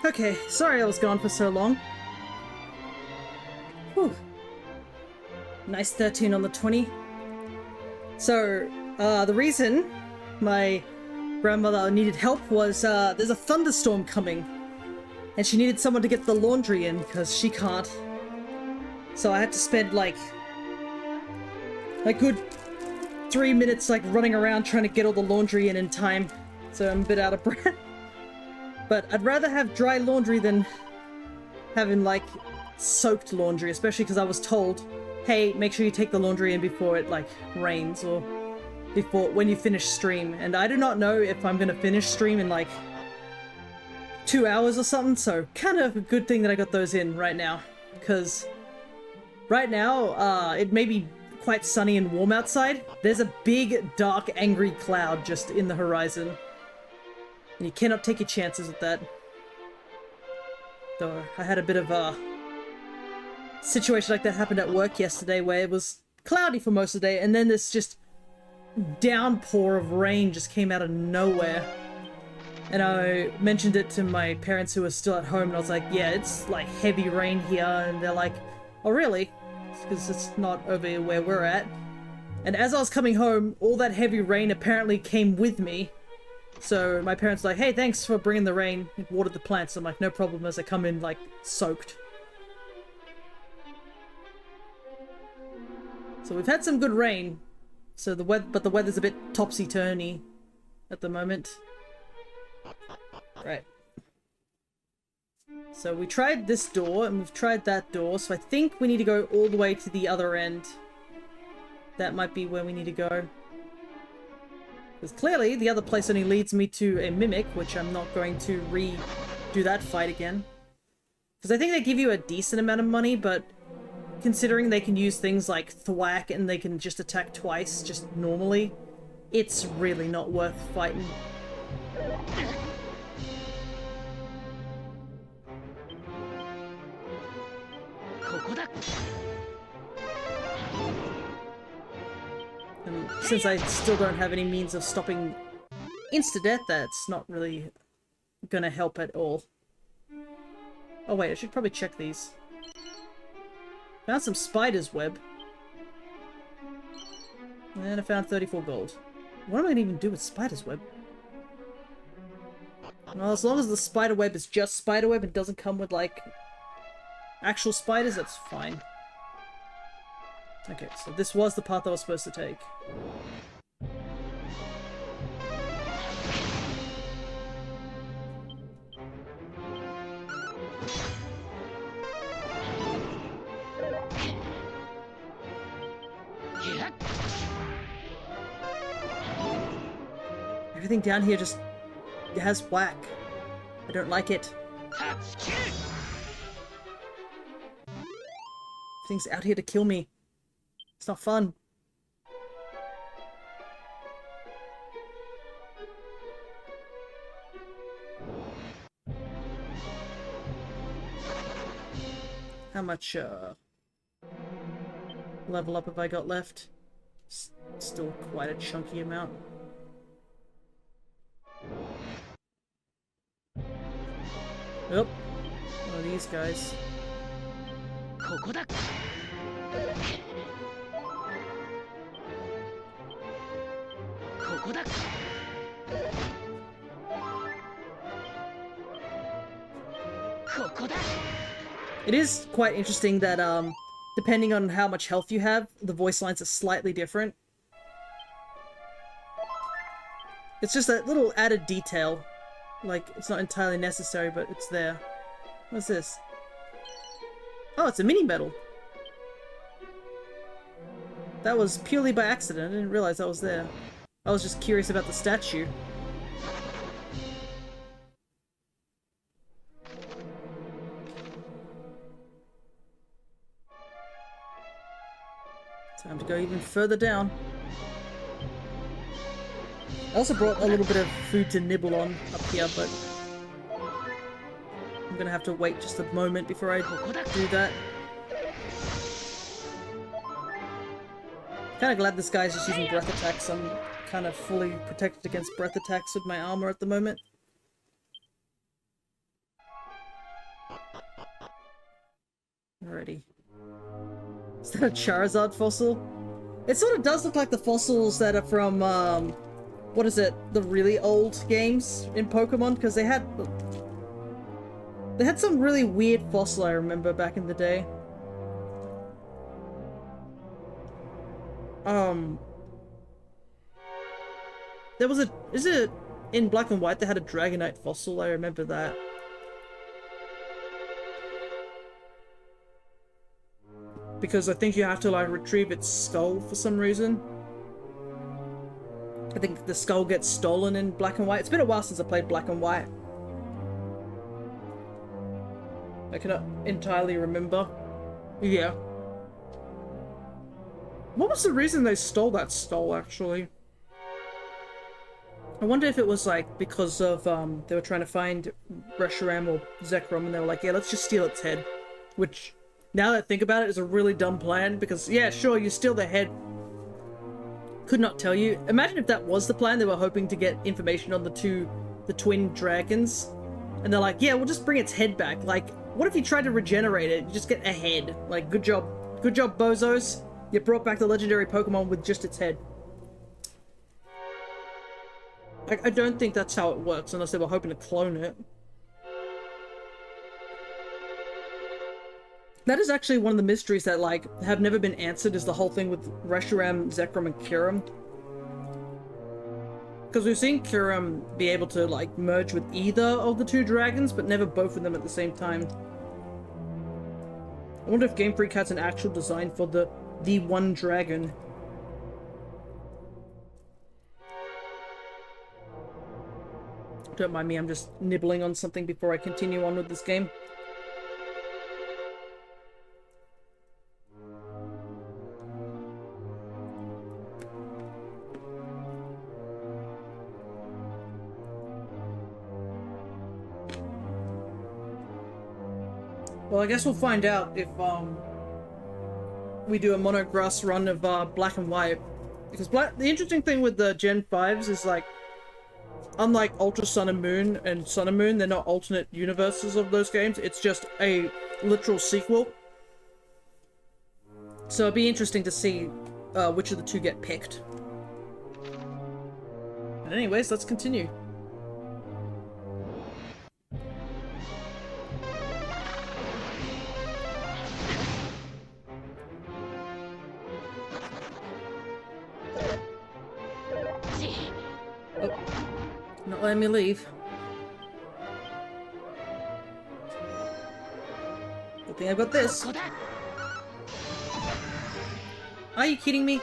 Speaker 1: Okay, sorry I was gone for so long. Whew. Nice 13 on the 20. So, the reason my grandmother needed help was, there's a thunderstorm coming. And she needed someone to get the laundry in, because she can't. So I had to spend, like, a good 3 minutes, like, running around trying to get all the laundry in time. So I'm a bit out of breath. But I'd rather have dry laundry than having, like, soaked laundry, especially because I was told, hey, make sure you take the laundry in before it, like, rains, or before, when you finish stream. And I do not know if I'm gonna finish stream in, like, 2 hours or something, so kind of a good thing that I got those in right now, because right now, it may be quite sunny and warm outside. There's a big, dark, angry cloud just in the horizon. And you cannot take your chances with that. Though I had a bit of a situation like that happened at work yesterday where it was cloudy for most of the day, and then this just downpour of rain just came out of nowhere. And I mentioned it to my parents who were still at home, and I was like, yeah, it's like heavy rain here, and they're like, oh really? Because it's not over where we're at. And as I was coming home, all that heavy rain apparently came with me. So my parents were like, hey, thanks for bringing the rain. It watered the plants. I'm like, no problem, as I come in, like, soaked. So we've had some good rain. So but the weather's a bit topsy-turvy at the moment. Right. So we tried this door, and we've tried that door, so I think we need to go all the way to the other end. That might be where we need to go. Because clearly, the other place only leads me to a mimic, which I'm not going to redo that fight again. Because I think they give you a decent amount of money, but considering they can use things like thwack and they can just attack twice, just normally, it's really not worth fighting. And since I still don't have any means of stopping insta-death, that's not really gonna help at all. Oh wait, I should probably check these. Found some spider's web. And I found 34 gold. What am I gonna even do with spider's web? Well, as long as the spider web is just spider web and doesn't come with, like, actual spiders, that's fine. Okay, so this was the path I was supposed to take. Everything down here just has whack. I don't like it. Everything's out here to kill me. It's not fun. How much, level up have I got left? Still quite a chunky amount. Yep. One of these guys. It is quite interesting that, depending on how much health you have, the voice lines are slightly different. It's just that little added detail. Like, it's not entirely necessary, but it's there. What's this? Oh, it's a mini medal. That was purely by accident. I didn't realize that was there. I was just curious about the statue. Time to go even further down. I also brought a little bit of food to nibble on up here, but I'm gonna have to wait just a moment before I do that. Kinda glad this guy's just using breath attacks. I'm kind of fully protected against breath attacks with my armor at the moment. Alrighty. Is that a Charizard fossil? It sort of does look like the fossils that are from, what is it? The really old games in Pokemon? Because they had some really weird fossil I remember back in the day. There was a... Is it in Black and White they had a Dragonite fossil? I remember that. Because I think you have to, like, retrieve its skull for some reason. I think the skull gets stolen in Black and White. It's been a while since I played Black and White. I cannot entirely remember. Yeah. What was the reason they stole that skull, actually? I wonder if it was, like, because of, they were trying to find Reshiram or Zekrom, and they were like, yeah, let's just steal its head. Which... Now that I think about it, it's a really dumb plan, because, yeah, sure, you steal the head. Could not tell you. Imagine if that was the plan, they were hoping to get information on the twin dragons. And they're like, yeah, we'll just bring its head back. Like, what if you tried to regenerate it? You just get a head. Like, good job. Good job, bozos. You brought back the legendary Pokemon with just its head. I don't think that's how it works, unless they were hoping to clone it. That is actually one of the mysteries that, like, have never been answered, is the whole thing with Reshiram, Zekrom, and Kyurem. Because we've seen Kyurem be able to, like, merge with either of the two dragons, but never both of them at the same time. I wonder if Game Freak has an actual design for the one dragon. Don't mind me, I'm just nibbling on something before I continue on with this game. Well, I guess we'll find out if, we do a monograss run of, Black and White. Because the interesting thing with the Gen 5s is, like, unlike Ultra Sun and Moon, they're not alternate universes of those games. It's just a literal sequel. So it'd be interesting to see, which of the two get picked. But anyways, let's continue. Not letting me leave. Good thing I've got this. Are you kidding me?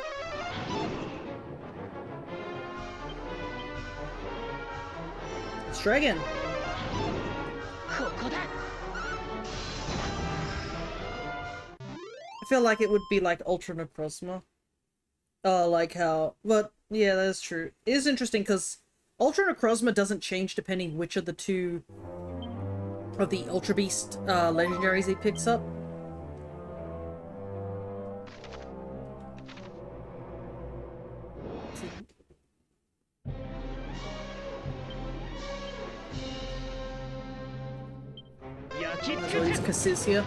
Speaker 1: Let's try again. I feel like it would be like Ultra Necrozma. Like how... But, yeah, that's true. It is interesting because Ultra Necrozma doesn't change depending which of the two of the Ultra Beast legendaries he picks up. There's all these Cassis here.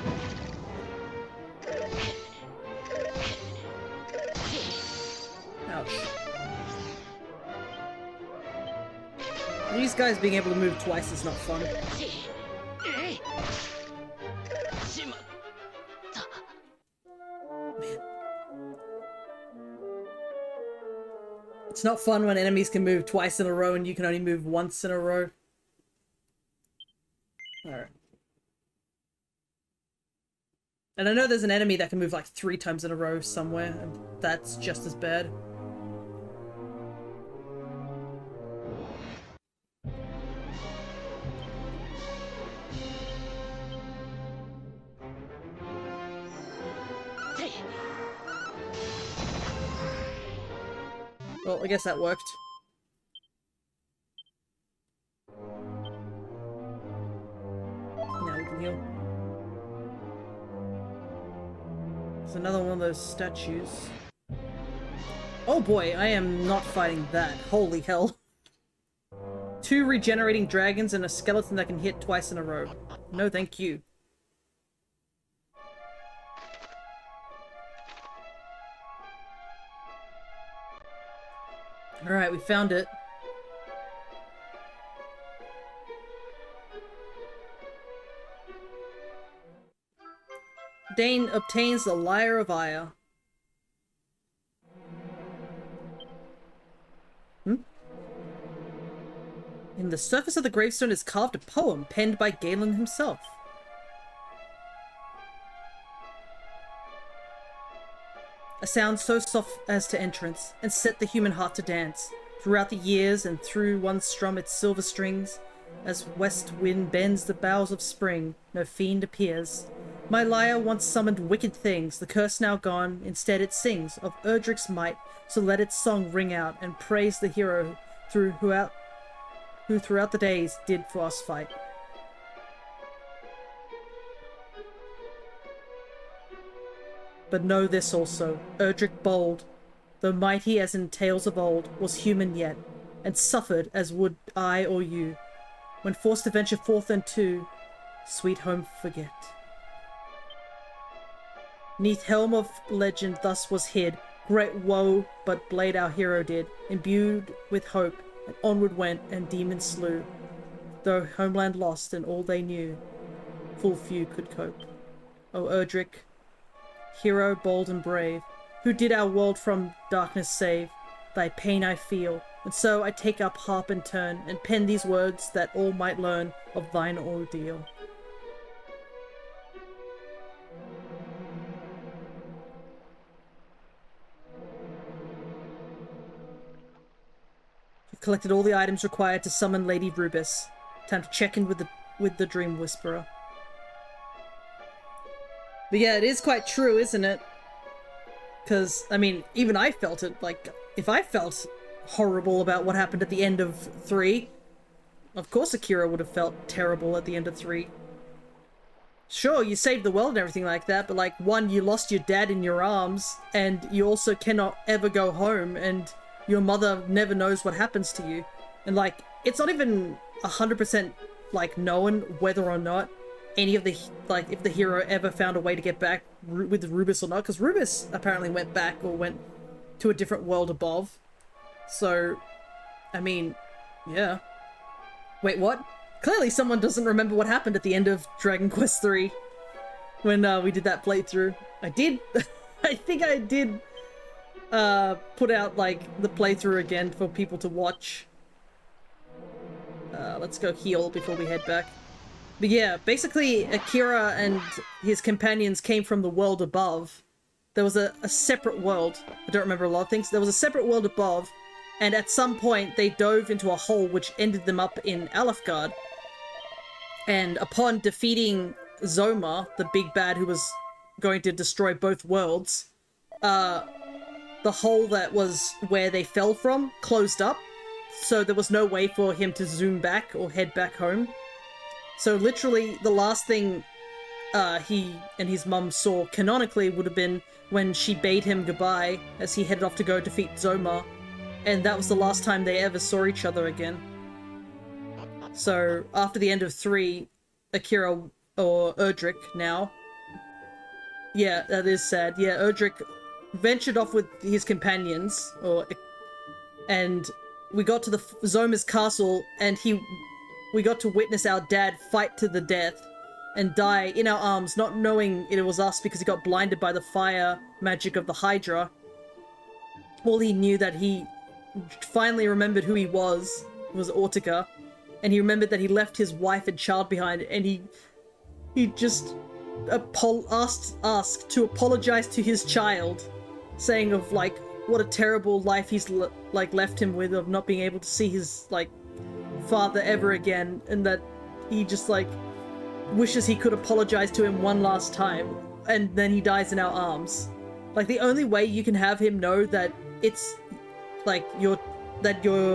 Speaker 1: Ouch. These guys being able to move twice is not fun. Man. It's not fun when enemies can move twice in a row and you can only move once in a row. Alright. And I know there's an enemy that can move like 3 times in a row somewhere, and that's just as bad. Well, I guess that worked. Now we can heal. There's another one of those statues. Oh boy, I am not fighting that. Holy hell. 2 regenerating dragons and a skeleton that can hit twice in a row. No thank you. Alright, we found it. Dain obtains the Lyre of Ire. In the surface of the gravestone is carved a poem penned by Galen himself. A sound so soft as to entrance, and set the human heart to dance. Throughout the years and through one strum its silver strings, as west wind bends the boughs of spring, no fiend appears. My lyre once summoned wicked things, the curse now gone, instead it sings of Erdrick's might, so let its song ring out and praise the hero who throughout the days did for us fight. But know this also, Erdrick bold, though mighty as in tales of old, was human yet, and suffered as would I or you, when forced to venture forth unto sweet home forget. Neath helm of legend thus was hid, great woe but blade our hero did, imbued with hope, and onward went, and demons slew, though homeland lost and all they knew, full few could cope. O Erdrick, hero bold and brave, who did our world from darkness save, thy pain I feel, and so I take up harp and turn, and pen these words that all might learn of thine ordeal. You've collected all the items required to summon Lady Rubis. Time to check in with the Dream Whisperer. But yeah, it is quite true, isn't it? Because, I mean, even I felt it. Like, if I felt horrible about what happened at the end of 3, of course Akira would have felt terrible at the end of 3. Sure, you saved the world and everything like that, but like, one, you lost your dad in your arms, and you also cannot ever go home, and your mother never knows what happens to you. And like, it's not even 100% like known whether or not any of the, like, if the hero ever found a way to get back with Rubis or not, because Rubis apparently went back or went to a different world above. So, I mean, yeah. Wait, what? Clearly someone doesn't remember what happened at the end of Dragon Quest III when we did that playthrough. I did, I think I did put out, like, the playthrough again for people to watch. Let's go heal before we head back. But yeah, basically Akira and his companions came from the world above. There was a separate world. I don't remember a lot of things. There was a separate world above, and at some point they dove into a hole which ended them up in Alefgard. And upon defeating Zoma, the big bad who was going to destroy both worlds, the hole that was where they fell from closed up, so there was no way for him to zoom back or head back home. So literally, the last thing he and his mum saw canonically would have been when she bade him goodbye as he headed off to go defeat Zoma, and that was the last time they ever saw each other again. So after the end of 3, Akira, or Erdrick now, yeah, that is sad. Yeah, Erdrick ventured off with his companions, and we got to the Zoma's castle, and we got to witness our dad fight to the death and die in our arms, not knowing it was us because he got blinded by the fire magic of the Hydra. All he knew that he finally remembered who he was Ortega, and he remembered that he left his wife and child behind, and he just asked to apologize to his child, saying of like what a terrible life he's left him with, of not being able to see his like father ever again, and that he just like wishes he could apologize to him one last time, and then he dies in our arms. Like, the only way you can have him know that it's like you're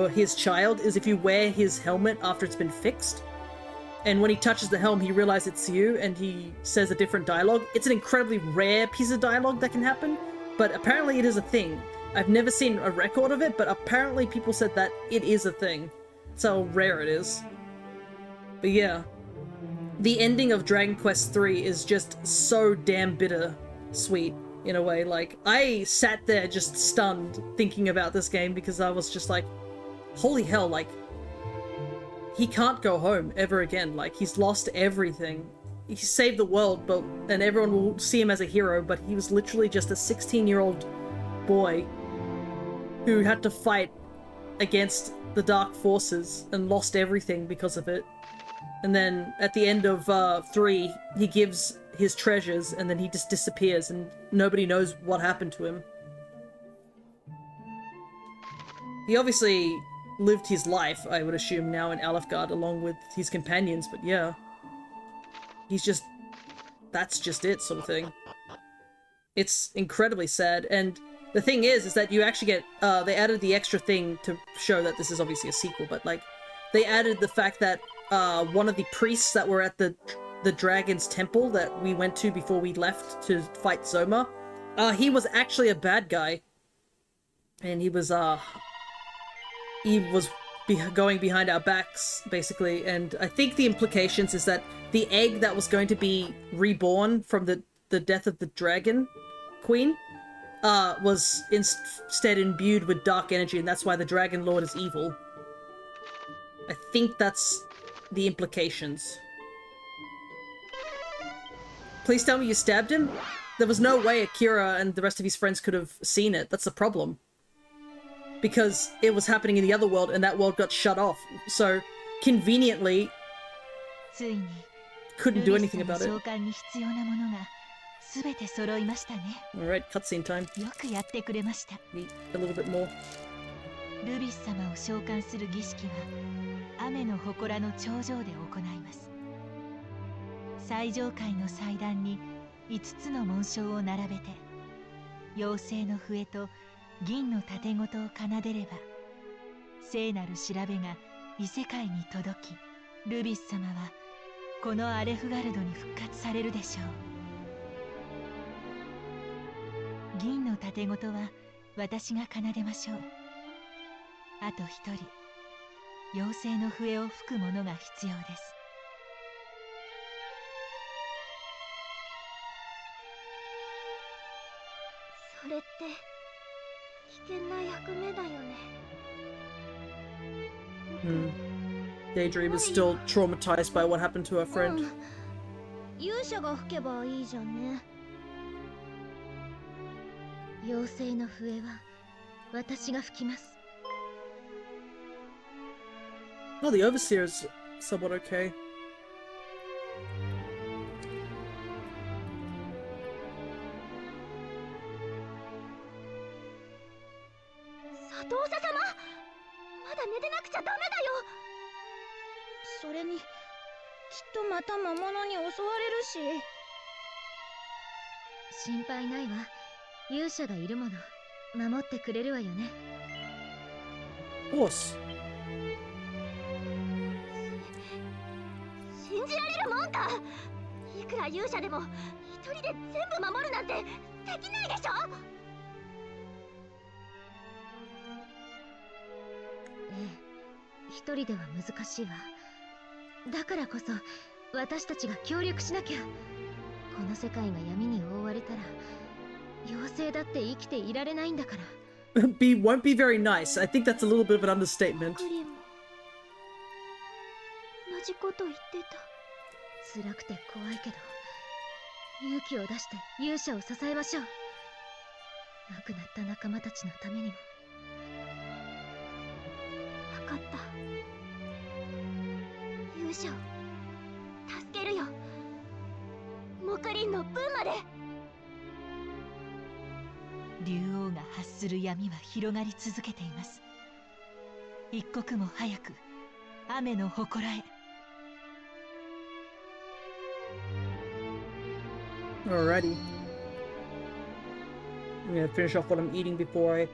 Speaker 1: his child is if you wear his helmet after it's been fixed, and when he touches the helm he realizes it's you and he says a different dialogue. It's an incredibly rare piece of dialogue that can happen, but apparently it is a thing. I've never seen a record of it, but apparently people said that it is a thing. That's how rare it is. But yeah, the ending of Dragon Quest III is just so damn bitter sweet. in a way. Like, I sat there just stunned thinking about this game because I was just like, holy hell, like, he can't go home ever again. Like, he's lost everything. He saved the world, and everyone will see him as a hero, but he was literally just a 16-year-old boy who had to fight against the dark forces and lost everything because of it. And then at the end of 3, he gives his treasures and then he just disappears and nobody knows what happened to him. He obviously lived his life, I would assume, now in Alefgard along with his companions, but yeah. He's just... that's just it, sort of thing. It's incredibly sad, and the thing is that you actually get... they added the extra thing to show that this is obviously a sequel, but, like, they added the fact that one of the priests that were at the dragon's temple that we went to before we left to fight Zoma, he was actually a bad guy. And he was going behind our backs, basically, and I think the implications is that the egg that was going to be reborn from the death of the dragon queen was instead imbued with dark energy, and that's why the Dragon Lord is evil. I think that's the implications. Please tell me you stabbed him? There was no way Akira and the rest of his friends could have seen it. That's the problem. Because it was happening in the other world and that world got shut off. So, conveniently, couldn't do anything about it. Alright, cutscene time. Neat. A little bit more.
Speaker 5: ルビス様を召喚する儀式は雨の祠の頂上で行います。最上階の祭壇に5つの紋章を並べて、妖精の笛と銀の盾ごとを奏でれば、聖なる調べが異世界に届き、ルビス様はこのアレフガルドに復活されるでしょう。銀の盾ごとは私が奏でましょう。あと一人、妖精の笛を吹く者が必要です。
Speaker 7: それって危険な役目だよね。
Speaker 1: Daydream is still traumatized by what happened to her friend.
Speaker 7: 勇者が吹けばいいじゃんね。妖精の笛は私が吹きます。
Speaker 1: Oh, the Overseer is somewhat okay.
Speaker 7: 佐藤佐様、まだ寝てなくちゃダメだよ。それにきっとまた魔物に襲われるし。心配ないわ。勇者がいるもの、守ってくれるわよね。
Speaker 1: Of course.
Speaker 7: 信じられるもんか。いくら勇者でも一人で全部守るなんてできないでしょ。ええ、一人では難しいわ。だからこそ私たちが協力しなきゃ。この世界が闇に覆われたら妖精だって生きていられないんだから。
Speaker 1: won't be very nice. I think that's a little bit of an understatement.
Speaker 7: クリンも同じこと言ってた。辛くて怖いけど勇気を出して勇者を支えましょう。亡くなった仲間たちのためにも。分かった。勇者を助けるよ。木林の分まで。
Speaker 5: 竜王が発する闇は広がり続けています。一刻も早く雨の祠へ。
Speaker 1: Alrighty. I'm gonna finish off what I'm eating before I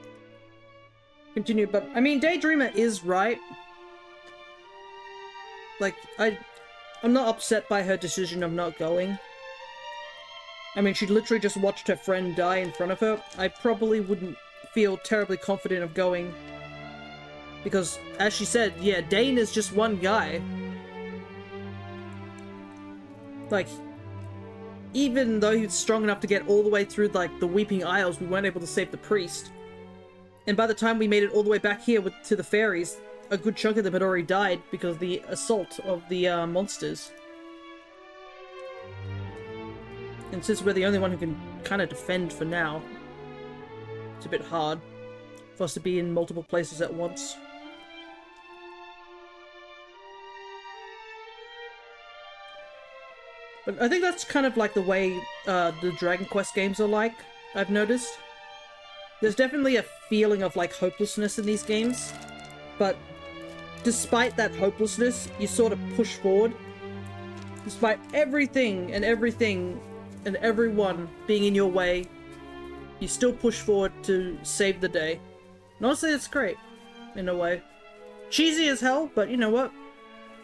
Speaker 1: continue, but I mean, Daydreamer is right. Like, I'm not upset by her decision of not going. I mean, she literally just watched her friend die in front of her. I probably wouldn't feel terribly confident of going. Because, as she said, yeah, Dain is just one guy. Like, even though he was strong enough to get all the way through, like, the Weeping Isles, we weren't able to save the priest. And by the time we made it all the way back here to the fairies, a good chunk of them had already died because of the assault of the monsters. And since we're the only one who can kind of defend for now, it's a bit hard for us to be in multiple places at once. But I think that's kind of like the way the Dragon Quest games are like, I've noticed. There's definitely a feeling of like hopelessness in these games, but despite that hopelessness, you sort of push forward. Despite everything and everyone being in your way, you still push forward to save the day. And honestly, it's great, in a way. Cheesy as hell, but you know what?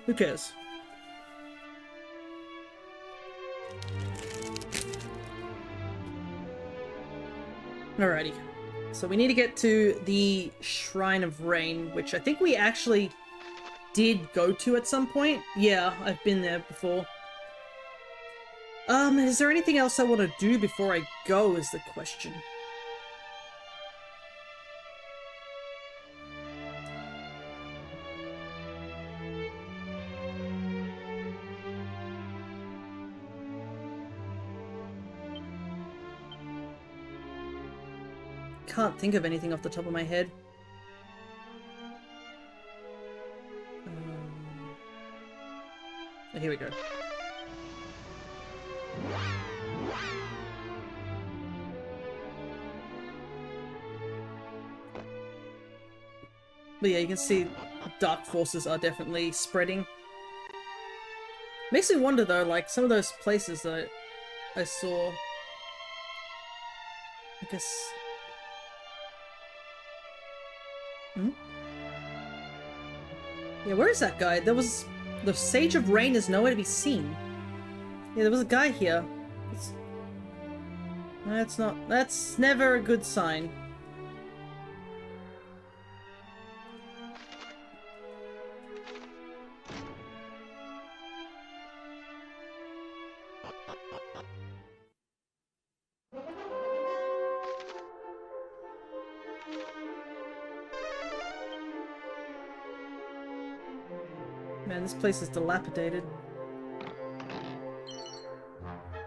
Speaker 1: Who cares? Alrighty. So we need to get to the Shrine of Rain, which I think we actually did go to at some point. Yeah, I've been there before. Is there anything else I want to do before I go is the question. Can't think of anything off the top of my head. Oh, here we go. But yeah, you can see dark forces are definitely spreading. Makes me wonder though, like some of those places that I saw, I guess. Yeah, where is that guy? There was... The Sage of Rain is nowhere to be seen. Yeah, there was a guy here. That's not... That's never a good sign. Man, this place is dilapidated.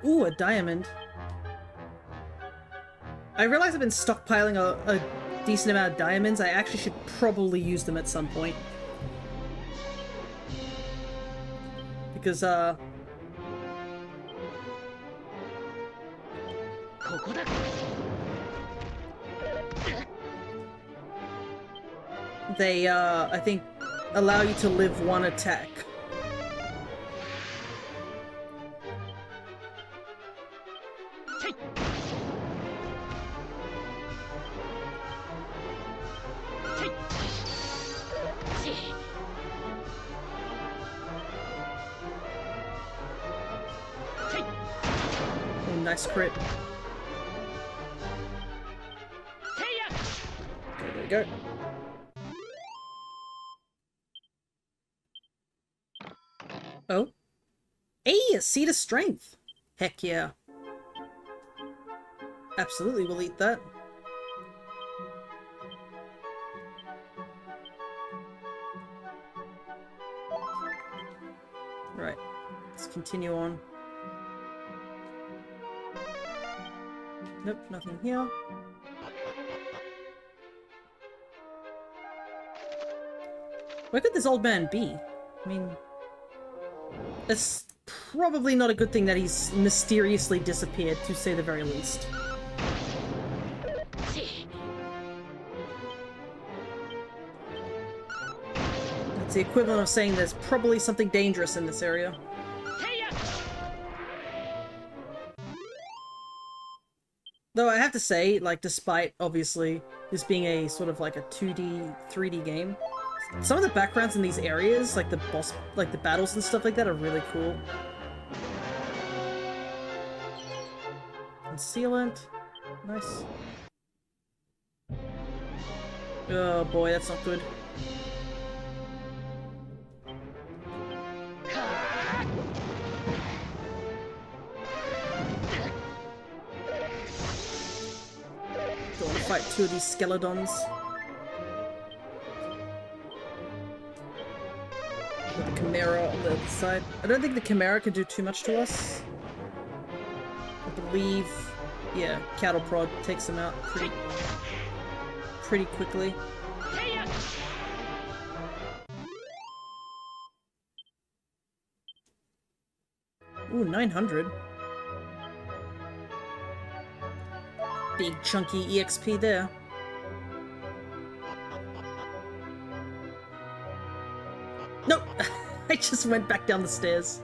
Speaker 1: Ooh, a diamond. I realize I've been stockpiling a decent amount of diamonds. I actually should probably use them at some point. Because, they, I think, allow you to live one attack. Oh, nice crit. There we go. Oh. Hey, a seed of strength! Heck yeah. Absolutely, we'll eat that. Right. Let's continue on. Nope, nothing here. Where could this old man be? I mean... It's probably not a good thing that he's mysteriously disappeared, to say the very least. It's the equivalent of saying there's probably something dangerous in this area. Though I have to say, like, despite, obviously, this being a sort of like a 2D, 3D game, some of the backgrounds in these areas, like the boss, like the battles and stuff like that, are really cool. Concealant. Nice. Oh boy, that's not good. fight two of these skeletons. With the Chimera on the other side. I don't think the Chimera can do too much to us. I believe, yeah, Cattle Prod takes them out pretty quickly. Ooh, 900. Big chunky EXP there. Nope! I just went back down the stairs.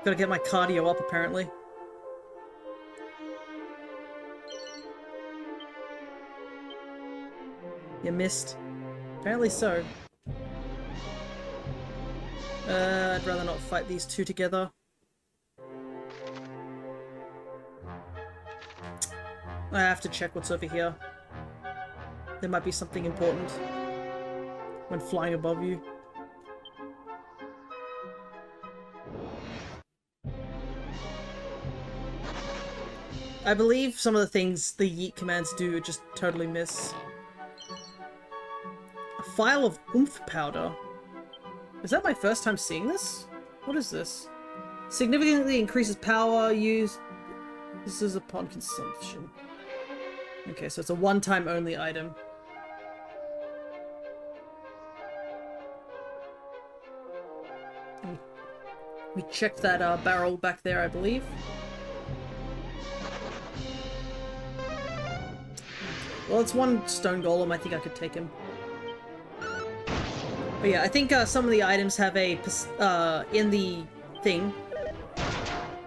Speaker 1: Gotta get my cardio up, apparently. You missed. Apparently so. I'd rather not fight these two together. I have to check what's over here. There might be something important when flying above you. I believe some of the things the yeet commands do are just totally miss. A phial of oomph powder. Is that my first time seeing this? What is this? Significantly increases power used. This is upon consumption. Okay, so it's a one-time only item. We checked that barrel back there, I believe. Well, it's one stone golem. I think I could take him. But yeah, I think some of the items have a in the thing.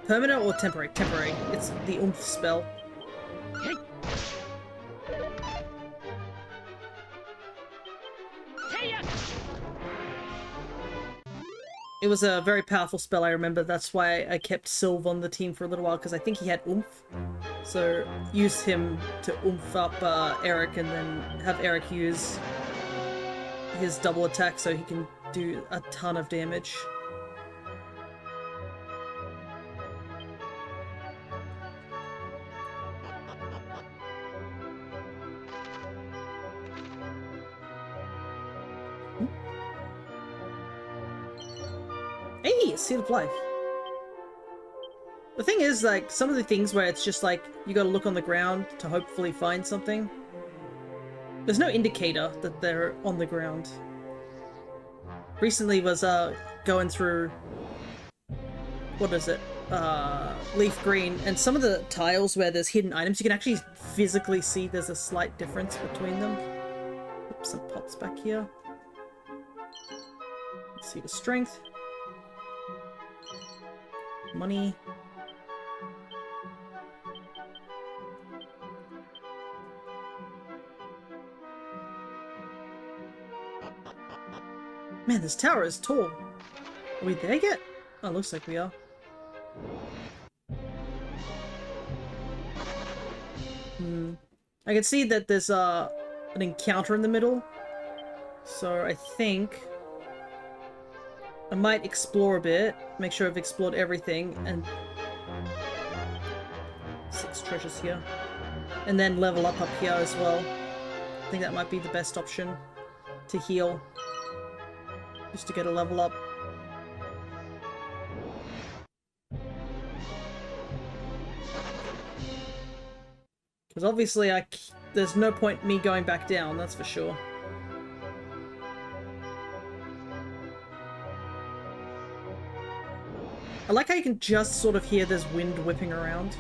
Speaker 1: Permanent or temporary? Temporary. It's the oomph spell. It was a very powerful spell, I remember. That's why I kept Sylv on the team for a little while, because I think he had oomph. So use him to oomph up Eric, and then have Eric use his double attack so he can do a ton of damage. Hey, Seed of Life. The thing is, like, some of the things where it's just like, you gotta look on the ground to hopefully find something. There's no indicator that they're on the ground. Recently was, going through... what is it? Leaf Green, and some of the tiles where there's hidden items, you can actually physically see there's a slight difference between them. Oops, some pots back here. Let's see the strength. Money. Man, this tower is tall. Are we there yet? Oh, looks like we are. I can see that there's an encounter in the middle. So I think I might explore a bit, make sure I've explored everything, and 6 treasures here. And then level up here as well. I think that might be the best option to heal. Just to get a level up. Because obviously there's no point me going back down, that's for sure. I like how you can just sort of hear there's wind whipping around.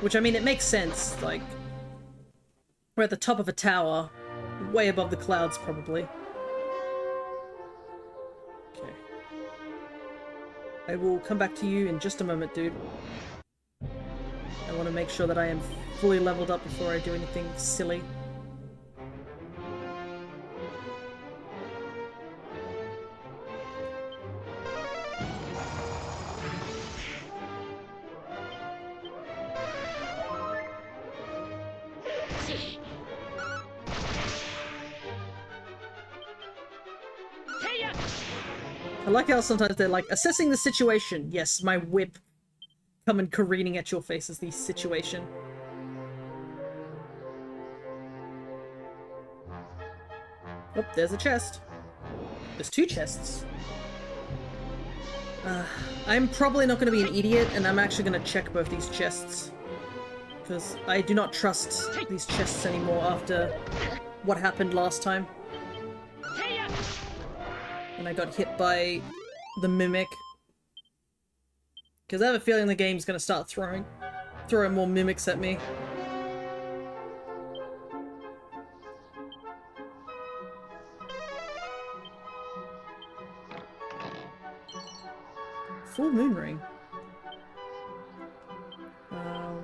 Speaker 1: Which, I mean, it makes sense, like... we're at the top of a tower, way above the clouds, probably. Okay. I will come back to you in just a moment, dude. I want to make sure that I am fully leveled up before I do anything silly. I like how sometimes they're like, assessing the situation. Yes, my whip coming careening at your face is the situation. Oh, there's a chest. There's 2 chests. I'm probably not going to be an idiot, and I'm actually going to check both these chests. Because I do not trust these chests anymore after what happened last time. And I got hit by the Mimic. Because I have a feeling the game's going to start throwing more Mimics at me. Full moon ring.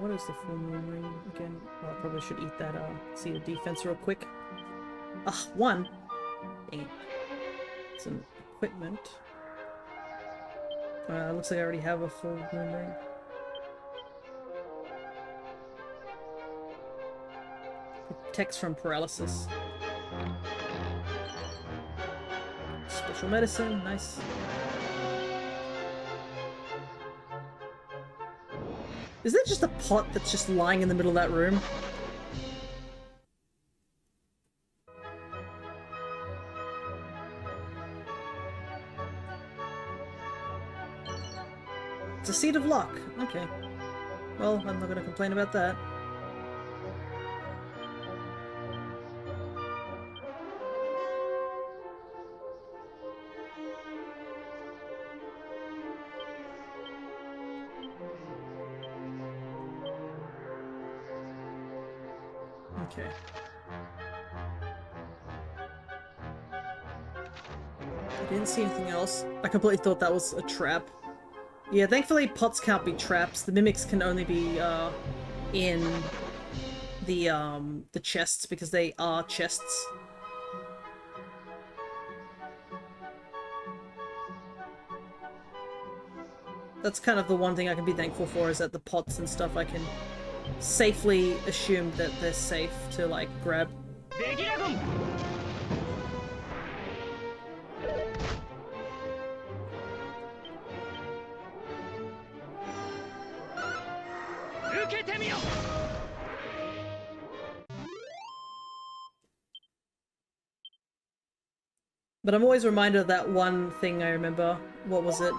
Speaker 1: What is the full moon ring again? Oh, I probably should eat that seed of defense real quick. Ah, 1. Dang it. It's an equipment. Looks like I already have a full moon ring. Protects from paralysis. Special medicine, nice. Is that just a pot that's just lying in the middle of that room? It's a seed of luck. Okay. Well, I'm not going to complain about that. Okay. I didn't see anything else. I completely thought that was a trap. Yeah, thankfully pots can't be traps. The mimics can only be in the chests because they are chests. That's kind of the one thing I can be thankful for, is that the pots and stuff I can safely assume that they're safe to, like, grab. But I'm always reminded of that one thing I remember. What was it?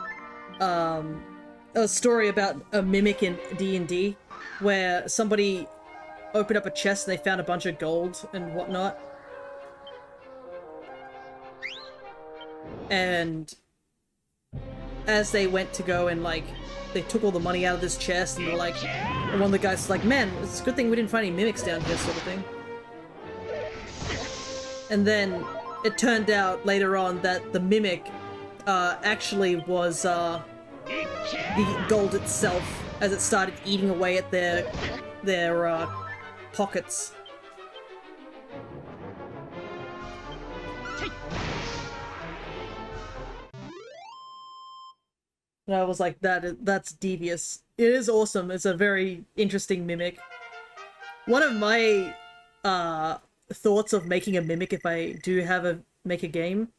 Speaker 1: A story about a mimic in D&D, where somebody opened up a chest and they found a bunch of gold and whatnot. And as they went to go and, like, they took all the money out of this chest, and they're like, and one of the guys was like, man, it's a good thing we didn't find any mimics down here, sort of thing. And then it turned out later on that the mimic actually was the gold itself, as it started eating away at their pockets. And I was like, that's devious. It is awesome. It's a very interesting mimic. One of my thoughts of making a mimic, if I do make a game,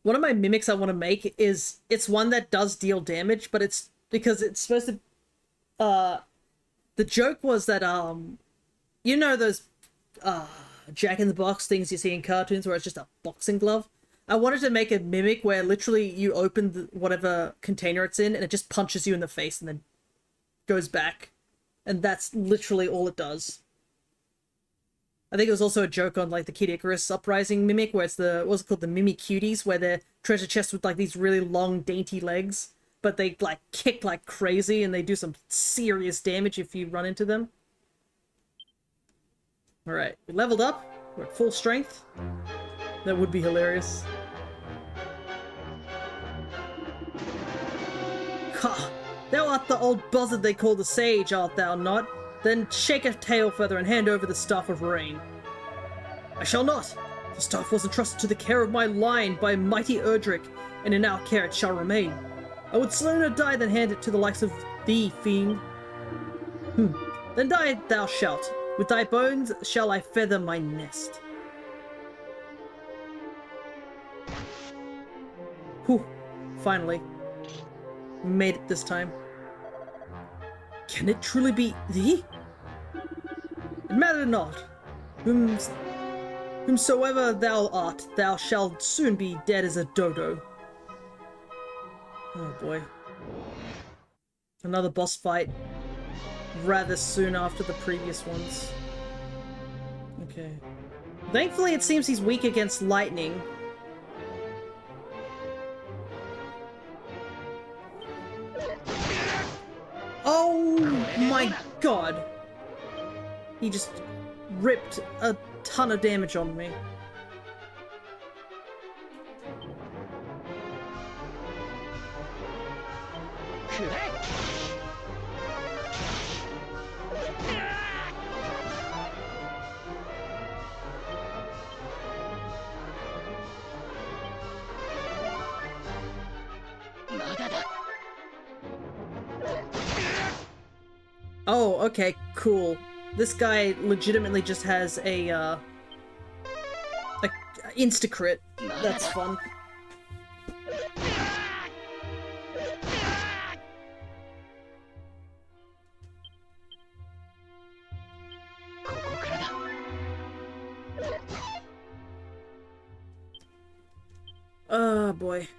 Speaker 1: one of my mimics I want to make is, it's one that does deal damage, but it's because it's supposed to, the joke was that, you know those, Jack-in-the-Box things you see in cartoons where it's just a boxing glove? I wanted to make a mimic where literally you open whatever container it's in and it just punches you in the face and then goes back. And that's literally all it does. I think it was also a joke on, like, the Kid Icarus Uprising mimic, where it's what's it called, the Mimi Cuties, where they're treasure chests with, like, these really long, dainty legs, but they, like, kick like crazy and they do some serious damage if you run into them. Alright, we leveled up. We're at full strength. That would be hilarious. Ha! Thou art the old buzzard they call the sage, art thou not? Then shake a tail feather and hand over the Staff of Rain. I shall not! The staff was entrusted to the care of my line by mighty Erdrick, and in our care it shall remain. I would sooner die than hand it to the likes of thee, fiend. Then die thou shalt. With thy bones shall I feather my nest. Whew. Finally. Made it this time. Can it truly be thee? It mattered not. Whom Whomsoever thou art, thou shalt soon be dead as a dodo. Oh boy. Another boss fight rather soon after the previous ones. Okay. Thankfully, it seems he's weak against lightning. Oh my god! He just ripped a ton of damage on me. Oh, okay, cool. This guy legitimately just has a insta-crit. That's fun. Oh boy.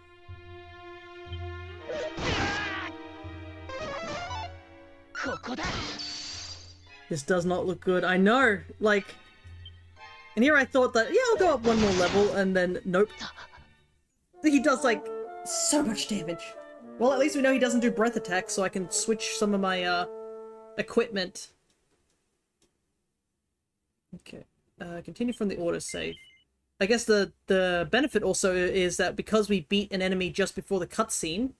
Speaker 1: This does not look good. I know, like... And here I thought that, yeah, I'll go up one more level, and then, nope. He does, like, so much damage. Well, at least we know he doesn't do breath attacks, so I can switch some of my, equipment. Okay. Continue from the autosave. I guess the benefit also is that because we beat an enemy just before the cutscene,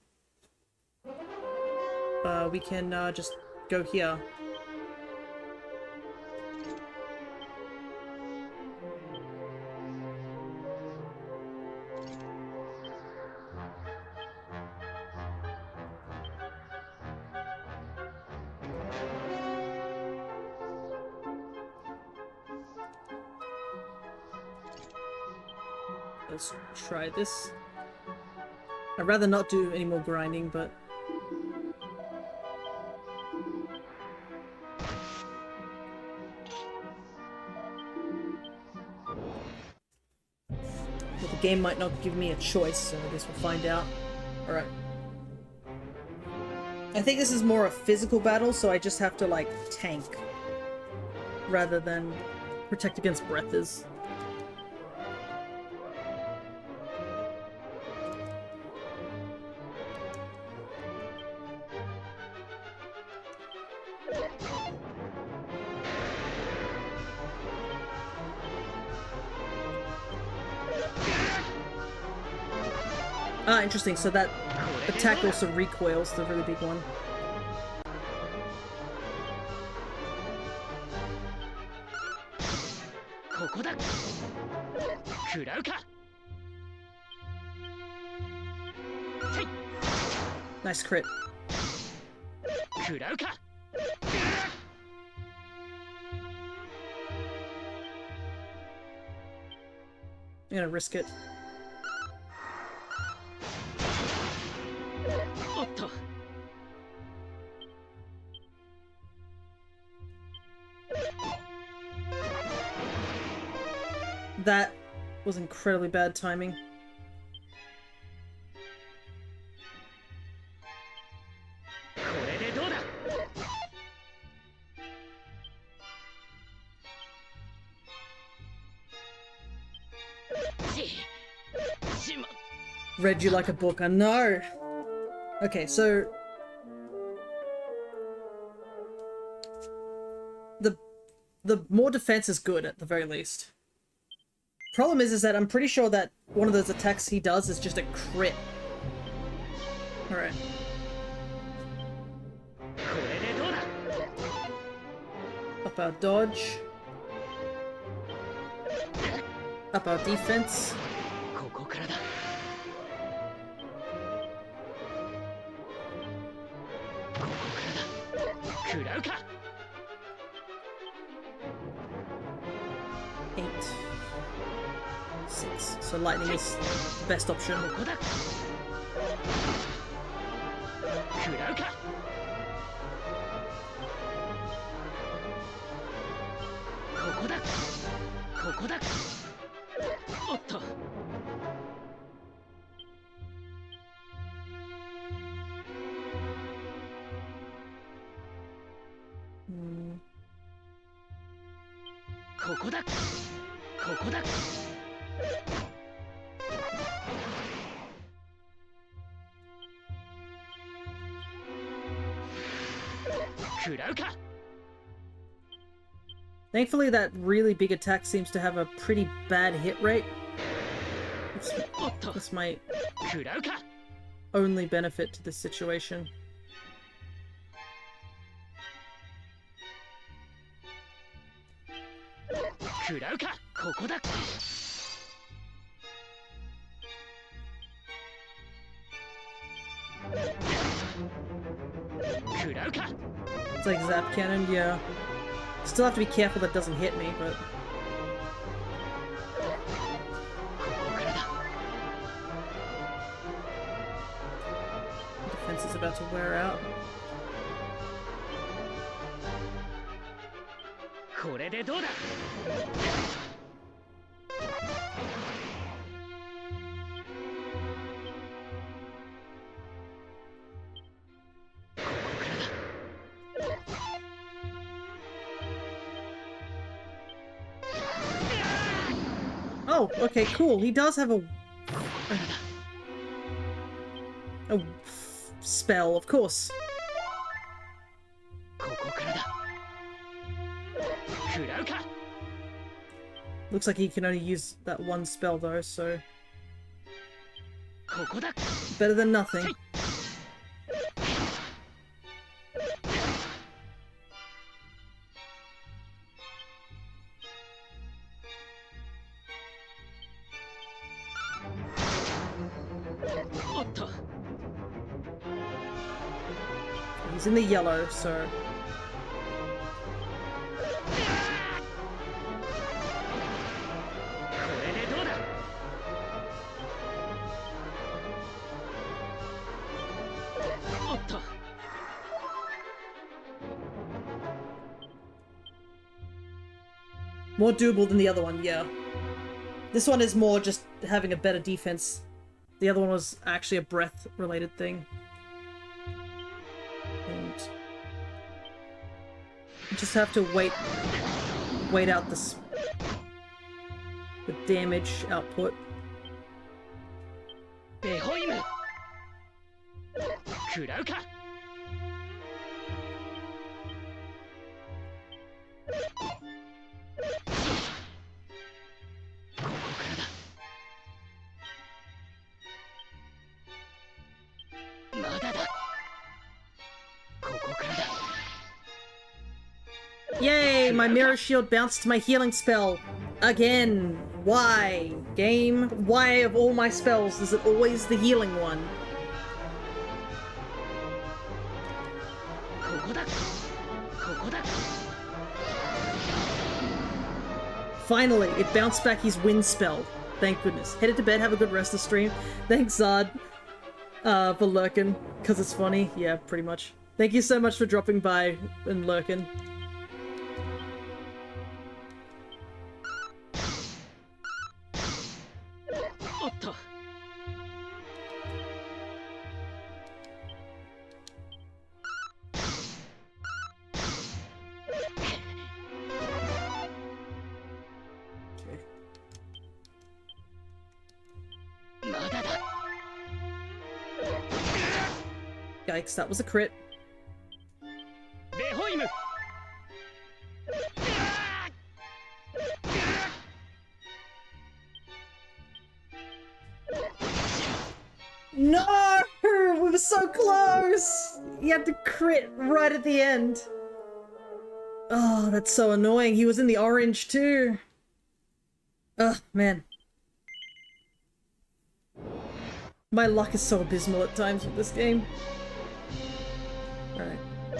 Speaker 1: we can, just go here. Let's try this. I'd rather not do any more grinding, but... Well, the game might not give me a choice, so I guess we'll find out. Alright. I think this is more a physical battle, so I just have to, like, tank. Rather than protect against breathers. Ah, interesting. So that attack also recoils, the really big one. Nice crit. I'm gonna risk it. That was incredibly bad timing. Read you like a book, I know. Okay, so the more defense is good at the very least. Problem is that I'm pretty sure that one of those attacks he does is just a crit. Alright. Up our dodge. Up our defense. So lightning is the best option.
Speaker 6: おっと
Speaker 1: Hmm.
Speaker 6: ここだここだ食らうか
Speaker 1: Thankfully, that really big attack seems to have a pretty bad hit rate. This might
Speaker 6: 食らうか
Speaker 1: only benefit to this situation.
Speaker 6: 食らうかここだ 食らうか
Speaker 1: It's like Zap Cannon, yeah. Still have to be careful that doesn't hit me, but...
Speaker 6: ここからだ
Speaker 1: Defense is about to wear out.
Speaker 6: これでどうだ
Speaker 1: Oh, okay, cool. He does have a spell, of course.
Speaker 6: ここからだ食らうか
Speaker 1: Looks like he can only use that one spell though, so
Speaker 6: ここだ
Speaker 1: better than nothing. He's in the yellow, so
Speaker 6: これでどうだ おっと
Speaker 1: more doable than the other one, yeah. This one is more just having a better defense. The other one was actually a breath-related thing. And you just have to wait out the damage output.
Speaker 6: ベホイム食らうか ここからだまだだここからだ
Speaker 1: Yay! My mirror shield bounced my healing spell! Again! Why? Game? Why of all my spells is it always the healing one?
Speaker 6: ここだここだ
Speaker 1: Finally, it bounced back his wind spell. Thank goodness. Headed to bed, have a good rest of the stream. Thanks, Zard, for lurking, because it's funny. Yeah, pretty much. Thank you so much for dropping by and lurking.
Speaker 6: おっと まだだ
Speaker 1: Yikes, that was a crit.
Speaker 6: ベホイム
Speaker 1: No! We were so close! He had to crit right at the end. Oh, that's so annoying. He was in the orange too. Ugh, man. My luck is so abysmal at times with this game. Alright.
Speaker 6: こ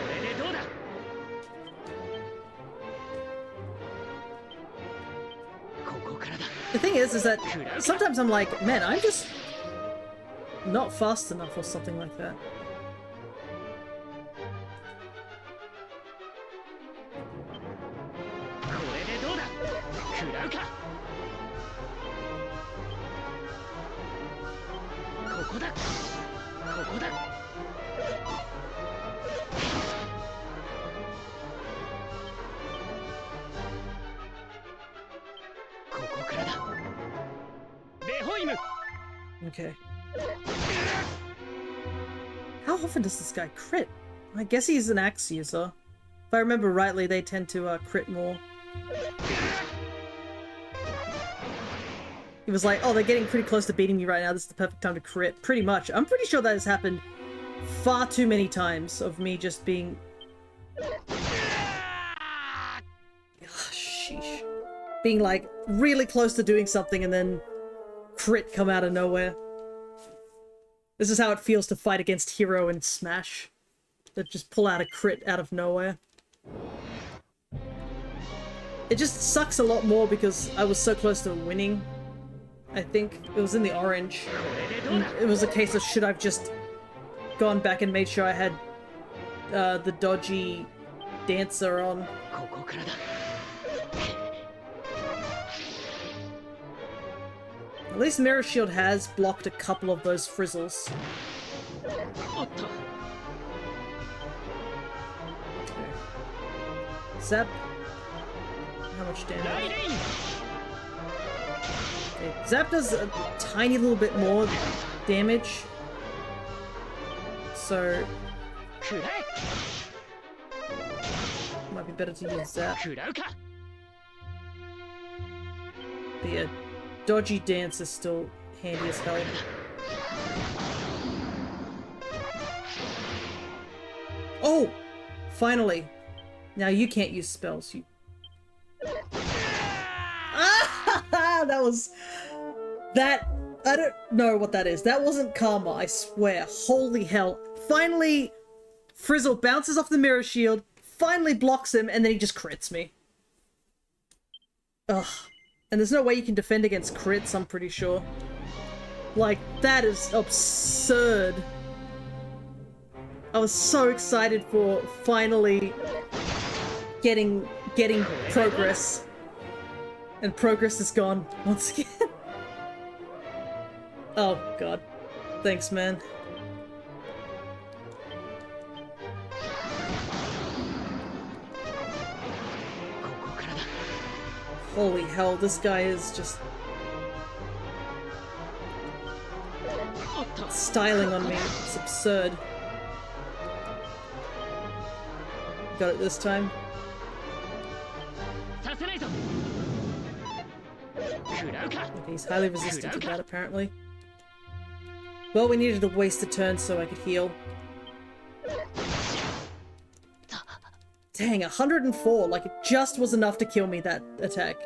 Speaker 6: れでどうだ ここからだ
Speaker 1: The thing is that sometimes I'm like, man, I'm just not fast enough or something like that.
Speaker 6: これでどうだ食らうこだここだここからだベホイム
Speaker 1: Okay. How often does this guy crit? I guess he's an axe user. If I remember rightly, they tend to crit more. He was like, oh, they're getting pretty close to beating me right now. This is the perfect time to crit. Pretty much. I'm pretty sure that has happened far too many times of me just being... sheesh. Being like really close to doing something and then crit come out of nowhere. This is how it feels to fight against Hero in Smash. That just pull out a crit out of nowhere. It just sucks a lot more because I was so close to winning. I think it was in the orange. And it was a case of should I've just gone back and made sure I had the dodgy dancer on. At least Mirror Shield has blocked a couple of those frizzles. Okay. Zap. How much damage? Okay. Zap does a tiny little bit more damage. So... might be better to use Zap. But yeah, dodgy dance is still handy as hell. Oh! Finally! Now you can't use spells, you... Ah! That was... That... I don't know what that is. That wasn't karma, I swear. Holy hell. Finally, Frizzle bounces off the mirror shield, finally blocks him, and then he just crits me. Ugh. And there's no way you can defend against crits, I'm pretty sure. Like, that is absurd. I was so excited for finally getting progress. And progress is gone once again. Oh god. Thanks, man. Holy hell, this guy is just styling on me. It's absurd. Got it this time. Okay, he's highly resistant to that, apparently. Well, we needed to waste a turn so I could heal. Dang, 104, like it just was enough to kill me, that attack.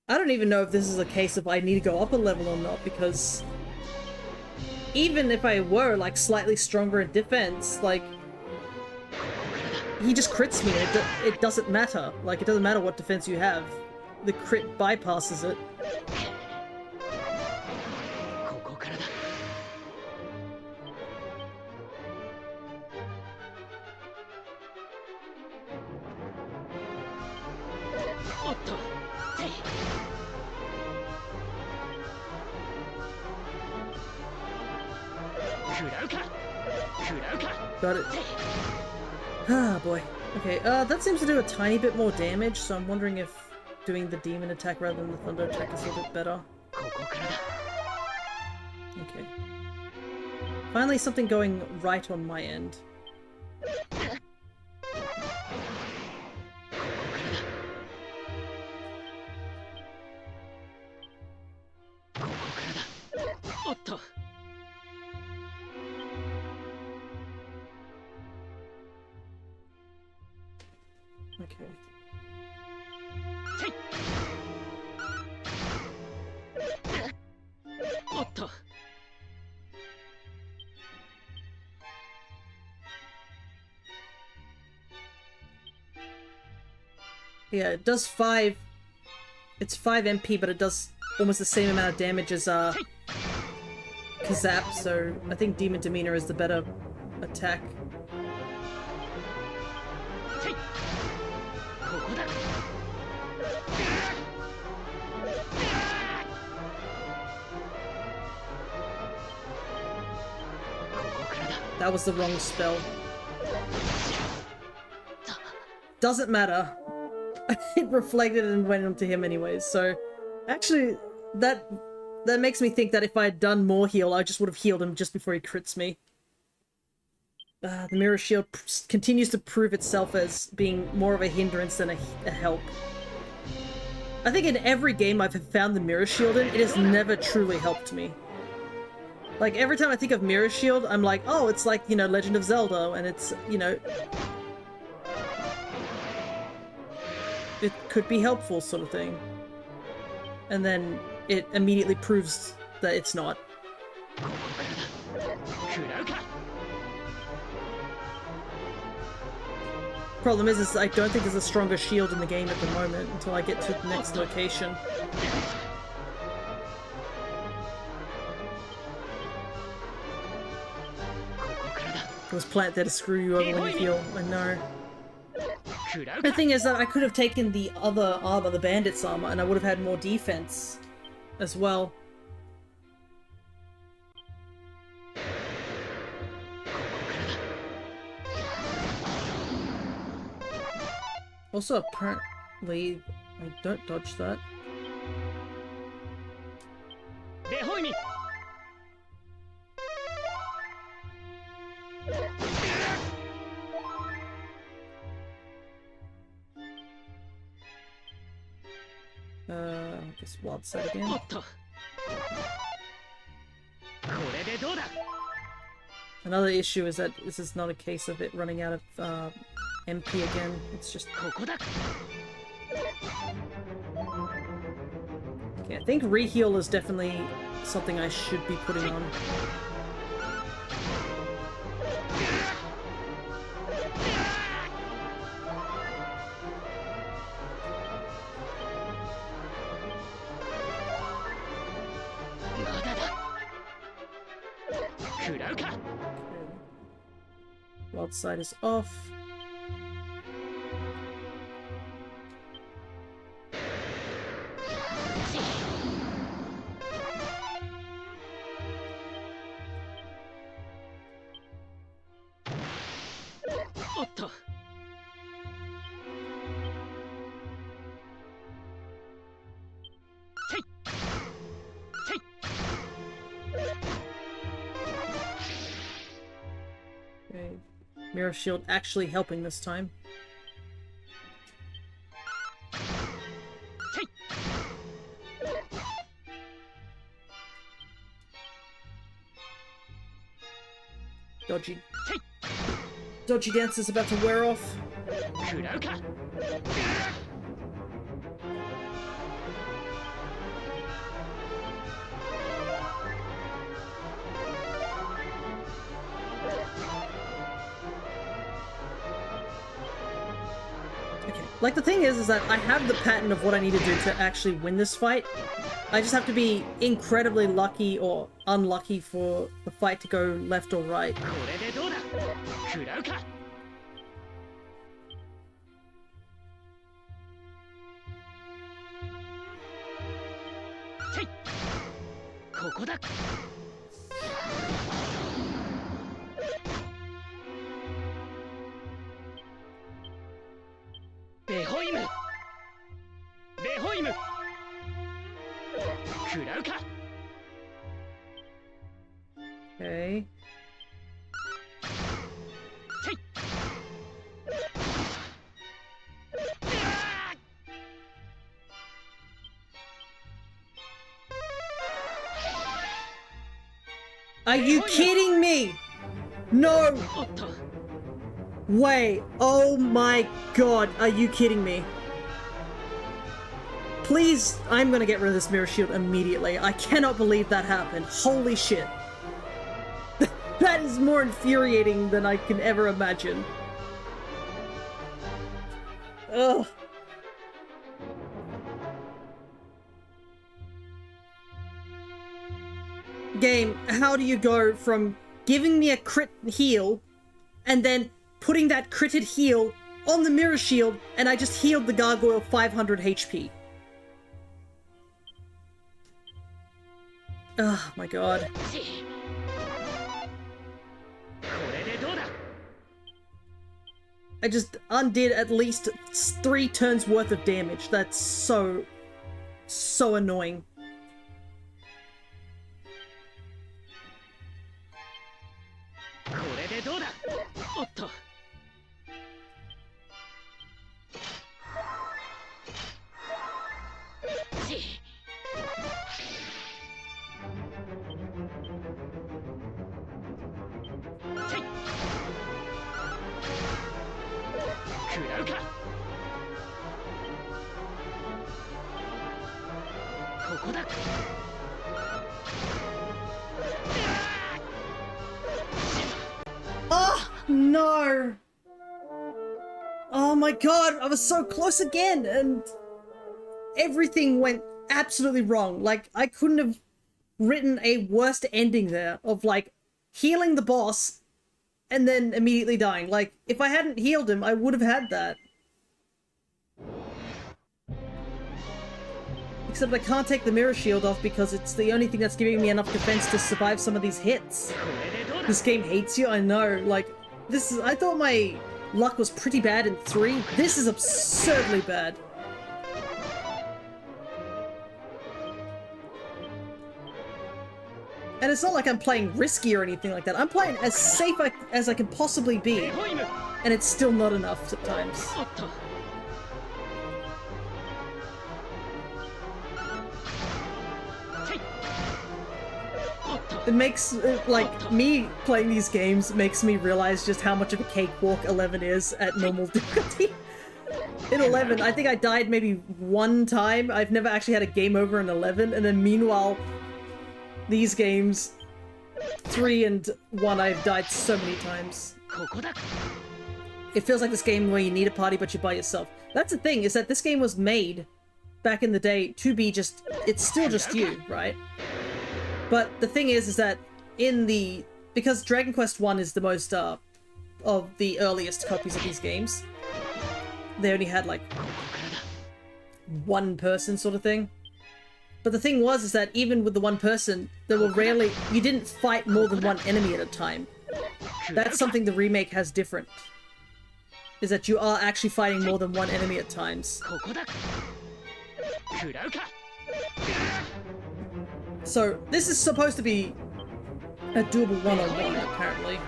Speaker 1: I don't even know if this is a case of I need to go up a level or not, because even if I were, like, slightly stronger in defense, like, he just crits me, and it doesn't matter. Like, it doesn't matter what defense you have. The crit bypasses it. Got it. Ah, boy. Okay, that seems to do a tiny bit more damage, so I'm wondering if doing the demon attack rather than the thunder attack is a little bit better. Okay. Finally something going right on my end. Okay. Yeah, it does 5... It's 5 MP, but it does almost the same amount of damage as, Kazap, so I think Demon Demeanor is the better attack. That was the wrong spell. Doesn't matter. It reflected and went onto him anyways, so... Actually, that makes me think that if I had done more heal, I just would have healed him just before he crits me. The mirror shield continues to prove itself as being more of a hindrance than a help. I think in every game I've found the mirror shield in, it has never truly helped me. Like, every time I think of mirror shield, I'm like, oh, it's like, you know, Legend of Zelda, and it's, you know... It could be helpful, sort of thing. And then it immediately proves that it's not. Problem is I don't think there's a stronger shield in the game at the moment until I get to the next location. It was plant there to screw you over when you heal, I know. The thing is that I could have taken the other armor, the bandit's armor, and I would have had more defense as well. Also, apparently, I don't dodge that. I guess wild side again. Another issue is that this is not a case of it running out of MP again. It's just... Okay, I think reheal is definitely something I should be putting on. Wild side is off. Mirror shield actually helping this time. Dodgy dance is about to wear off. Like, the thing is that I have the pattern of what I need to do to actually win this fight. I just have to be incredibly lucky or unlucky for the fight to go left or right. Okay. Are you kidding me? No! Wait, oh my god, are you kidding me? Please, I'm gonna get rid of this mirror shield immediately. I cannot believe that happened. Holy shit. That is more infuriating than I can ever imagine. Ugh. Game, how do you go from giving me a crit heal and then putting that critted heal on the mirror shield and I just healed the gargoyle 500 HP? Oh my god. I just undid at least 3 turns worth of damage. That's so annoying.
Speaker 6: これでどうだ。おっと。ち。ちい。食らうか。ここだ。
Speaker 1: Oh, no! Oh my god, I was so close again, and everything went absolutely wrong. Like, I couldn't have written a worse ending there of, like, healing the boss and then immediately dying. Like, if I hadn't healed him, I would have had that. Except I can't take the mirror shield off because it's the only thing that's giving me enough defense to survive some of these hits. This game hates you, I know. Like, this is— I thought my luck was pretty bad in 3. This is absurdly bad. And it's not like I'm playing risky or anything like that. I'm playing as safe as I can possibly be. And it's still not enough at times. It makes, like, me playing these games makes me realize just how much of a cakewalk 11 is at normal difficulty. In 11, I think I died maybe 1 time. I've never actually had a game over in 11, and then meanwhile, these games, 3 and 1, I've died so many times. It feels like this game where you need a party but you're by yourself. That's the thing, is that this game was made back in the day to be just— it's still just you, right? But the thing is that because Dragon Quest I is the most, of the earliest copies of these games, they only had, like, 1 person sort of thing. But the thing is that even with the 1 person, there were rarely— you didn't fight more than 1 enemy at a time. That's something the remake has different. Is that you are actually fighting more than 1 enemy at times. So, this is supposed to be a doable one-on-one, apparently.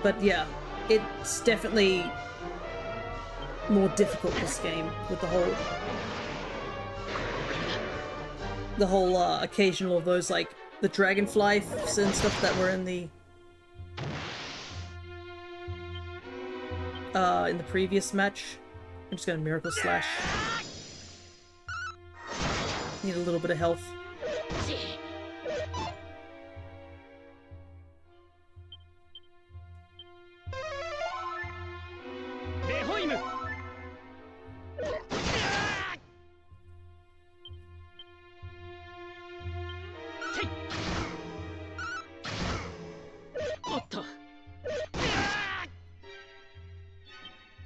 Speaker 1: But yeah, it's definitely more difficult, this game, with the whole occasional of those, like, the dragonflies and stuff that were in the previous match. I'm just gonna Miracle Slash. Need a little bit of health.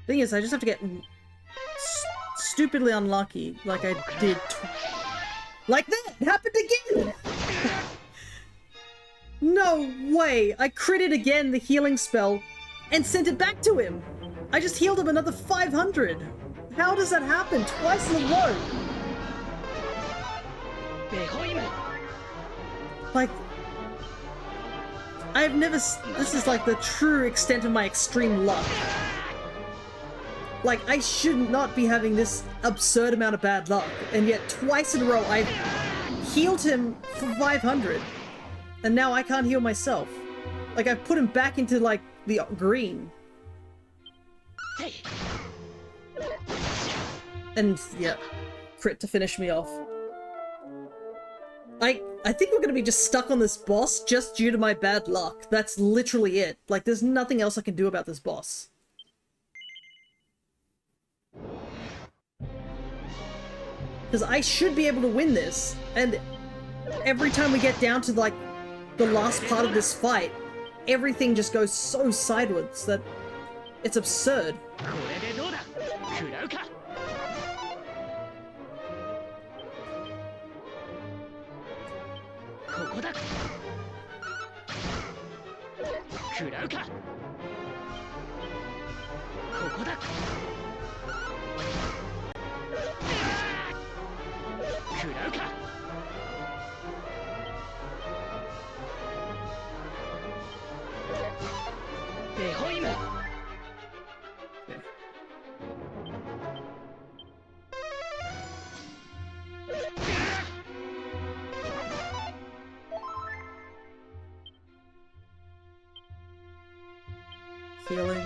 Speaker 1: Thing is, I just have to get stupidly unlucky, like I did. Like that! It happened again! No way! I critted again the healing spell and sent it back to him! I just healed him another 500! How does that happen twice in a row? Like, I've never— this is like the true extent of my extreme luck. Like, I should not be having this absurd amount of bad luck, and yet twice in a row I've healed him for 500, and now I can't heal myself. Like, I've put him back into, like, the green. And, yeah, crit to finish me off. I think we're gonna be just stuck on this boss just due to my bad luck. That's literally it. Like, there's nothing else I can do about this boss. Because I should be able to win this, and every time we get down to, like, the last part of this fight, everything just goes so sideways that it's absurd.
Speaker 6: 食らうか。ここだ。食らうか。ベホイム。
Speaker 1: Healing.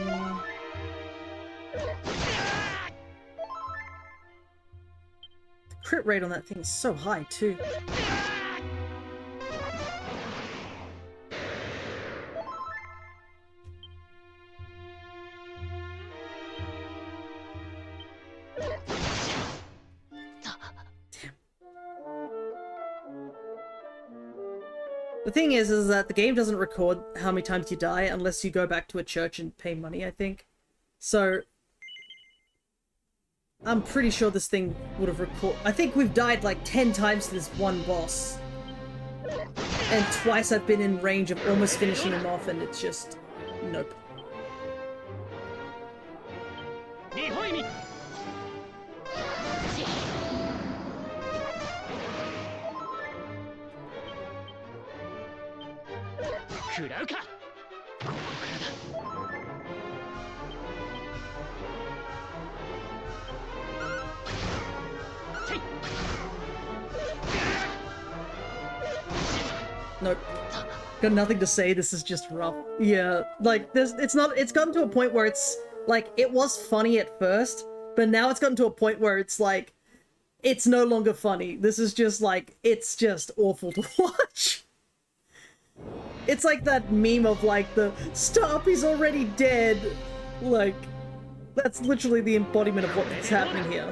Speaker 1: The crit rate on that thing is so high too. The thing is that the game doesn't record how many times you die unless you go back to a church and pay money, I think. So, I'm pretty sure this thing would have recorded. I think we've died like 10 times to this one boss. And twice I've been in range of almost finishing him off, and it's just... nope. Nope. Got nothing to say, this is just rough. Yeah, like, it's gotten to a point where it's, like, it was funny at first, but now it's gotten to a point where it's like, it's no longer funny. This is just like, it's just awful to watch. It's like that meme of like the, stop, he's already dead. Like, that's literally the embodiment of what's happening here.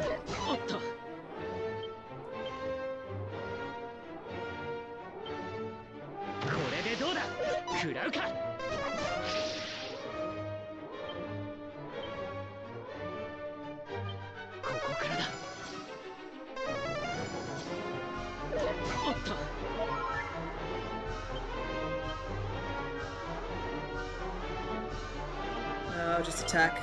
Speaker 1: Just attack.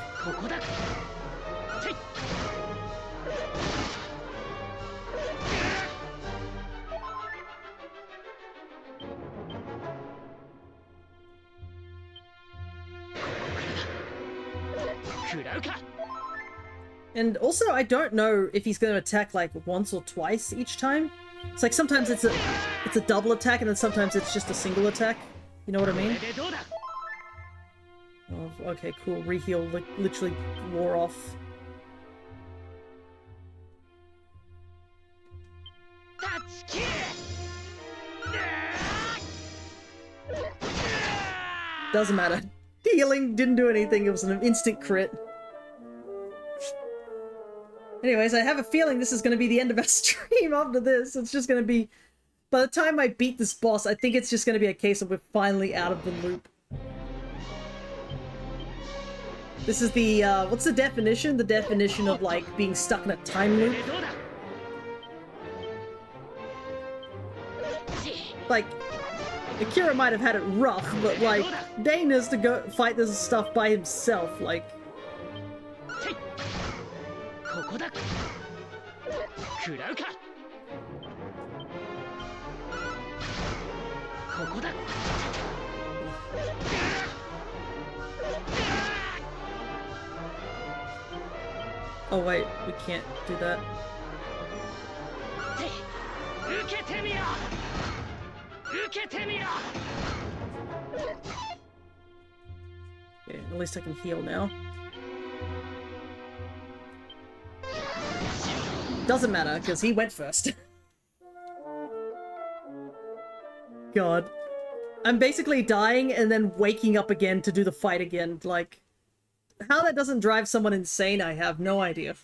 Speaker 1: And also, I don't know if he's going to attack like once or twice each time. It's like sometimes it's a double attack, and then sometimes it's just a single attack. You know what I mean? Oh, okay, cool. Reheal literally wore off. Doesn't matter. Healing didn't do anything. It was an instant crit. Anyways, I have a feeling this is going to be the end of our stream after this. It's just going to be... By the time I beat this boss, I think it's just going to be a case of we're finally out of the loop. This is the, what's the definition? The definition of, like, being stuck in a time loop? Like, Akira might have had it rough, but, like, Dain has to go fight this stuff by himself, like... Oh wait, we can't do that. Okay, at least I can heal now. Doesn't matter, because he went first. God. I'm basically dying and then waking up again to do the fight again, like... How that doesn't drive someone insane, I have no idea.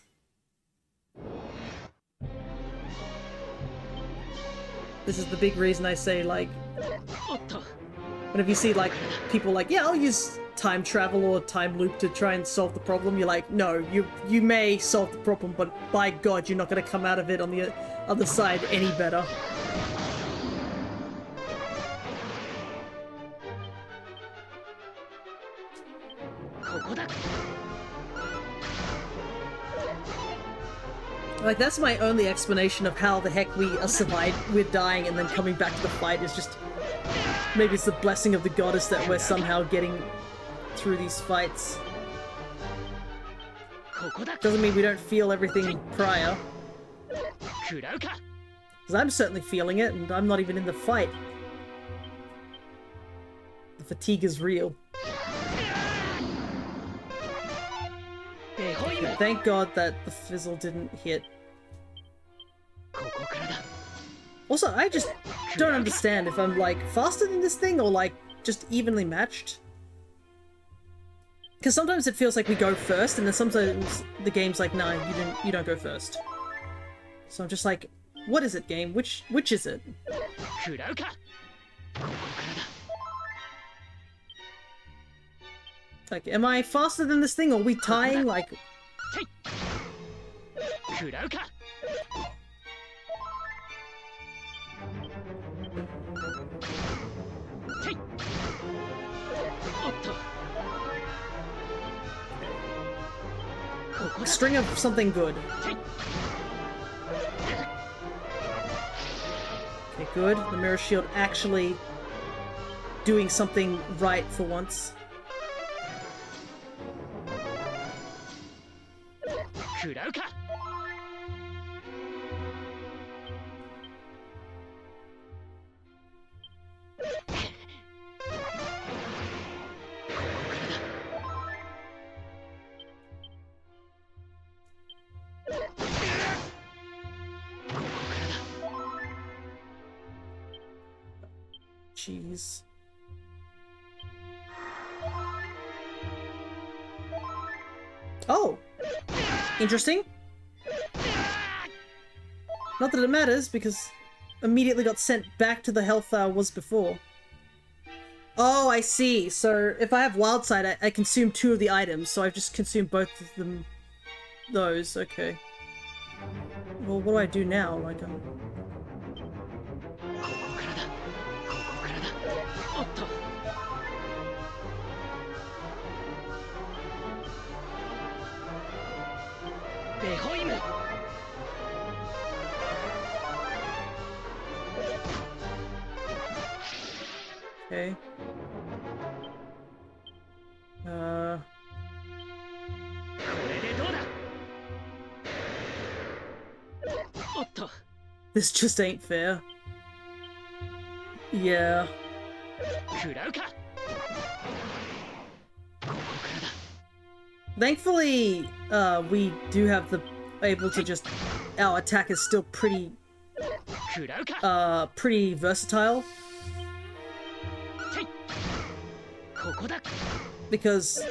Speaker 1: This is the big reason I say, like... Whenever you see, like, people like, yeah, I'll use time travel or time loop to try and solve the problem, you're like, no, you may solve the problem, but by God, you're not gonna come out of it on the other side any better. Like, that's my only explanation of how the heck we're dying and then coming back to the fight is just... Maybe it's the blessing of the goddess that we're somehow getting through these fights. Doesn't mean we don't feel everything prior. Because I'm certainly feeling it, and I'm not even in the fight. The fatigue is real. Thank God that the fizzle didn't hit. Also, I just don't understand if I'm, like, faster than this thing or, like, just evenly matched. Because sometimes it feels like we go first, and then sometimes the game's like, nah, you don't go first. So I'm just like, what is it, game? Which is it? Like, am I faster than this thing, or are we tying, like... A string of something good. Okay, good. The mirror shield actually doing something right for once. Jeez. Oh! Interesting. Not that it matters, because immediately got sent back to the health I was before. Oh, I see. So if I have wild side, I consume 2 of the items, so I've just consumed both of them. Those, okay. Well, what do I do now? Like, okay. This just ain't fair. Yeah. Thankfully, we do have the able to just... Our attack is still pretty... pretty versatile. Because...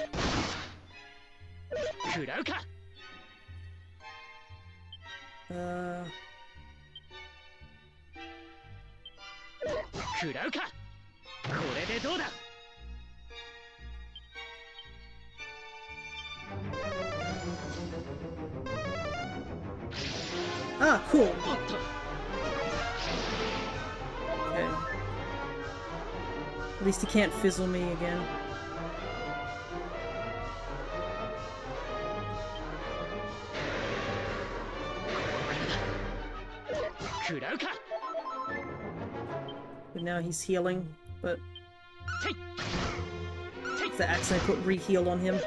Speaker 1: Ah, cool. Okay. At least he can't fizzle me again. But now he's healing, but... The accent put re-heal on him.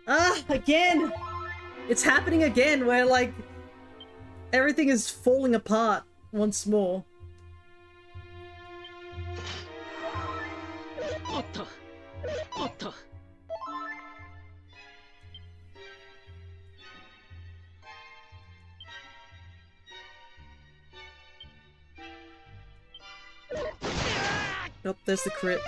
Speaker 1: Ah, again! It's happening again, where, like, everything is falling apart once more. Nope, there's the crit.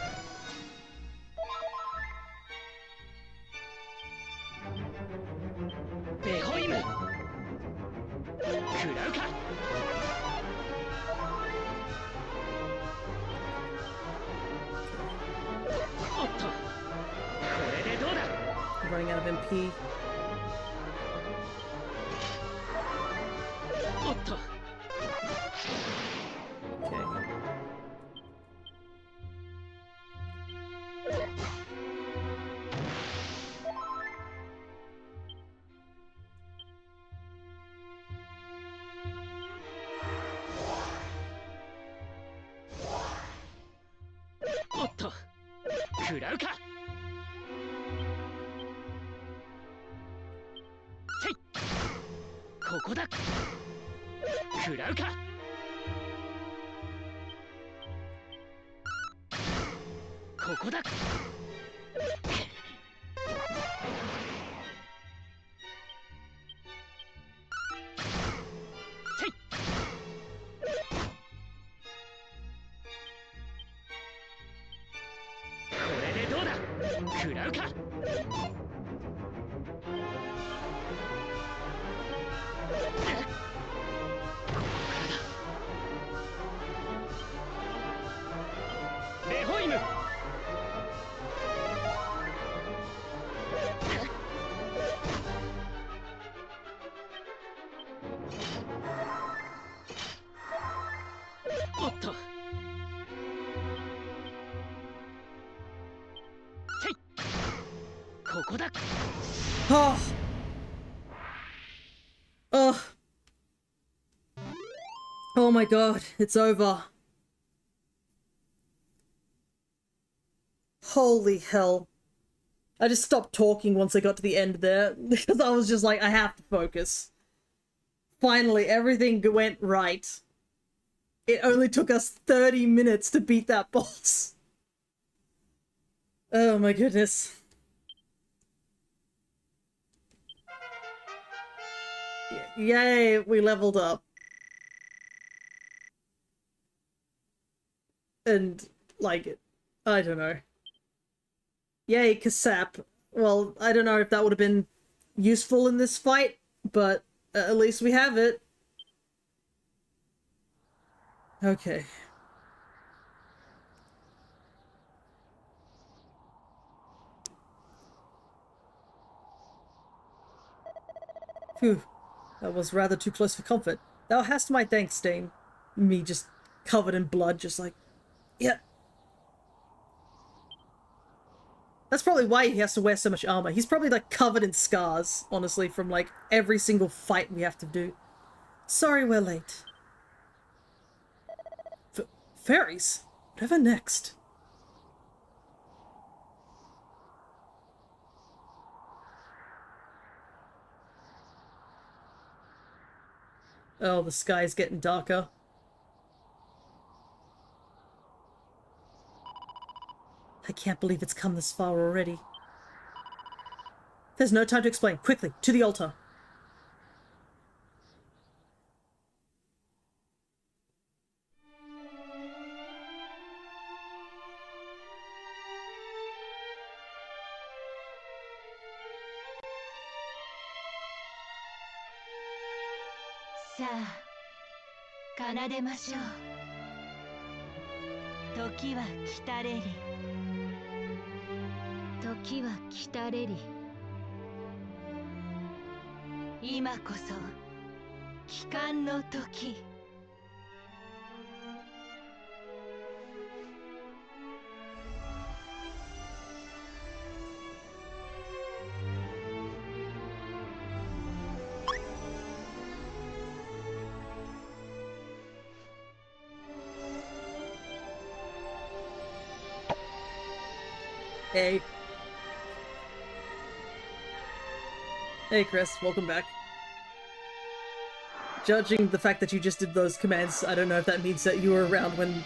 Speaker 1: I'm running out of MP.
Speaker 6: おっと
Speaker 1: Okay.
Speaker 6: おっと食らうかせいここだ食らうかここだせいこれでどうだ食らうかレホイムおっとせいここだ
Speaker 1: Oh. Oh. Oh my god, it's over. Holy hell. I just stopped talking once I got to the end there, because I was just like, I have to focus. Finally, everything went right. It only took us 30 minutes to beat that boss. Oh my goodness. Yay, we leveled up. And, like, I don't know. Yay, Kasap. Well, I don't know if that would have been useful in this fight, but at least we have it. Okay. Phew. That was rather too close for comfort. Thou hast my thanks, Dain. Me just covered in blood, just like, yeah. That's probably why he has to wear so much armor. He's probably like covered in scars, honestly, from like every single fight we have to do. Sorry we're late. Fairies? Whatever next? Oh, the sky's getting darker. I can't believe it's come this far already. There's no time to explain. Quickly, to the altar.
Speaker 5: さあ奏でましょう。時は来たれり。
Speaker 7: 時は来たれり。
Speaker 5: 今こそ帰還の時。
Speaker 1: Hey. Hey, Chris. Welcome back. Judging the fact that you just did those commands, I don't know if that means that you were around when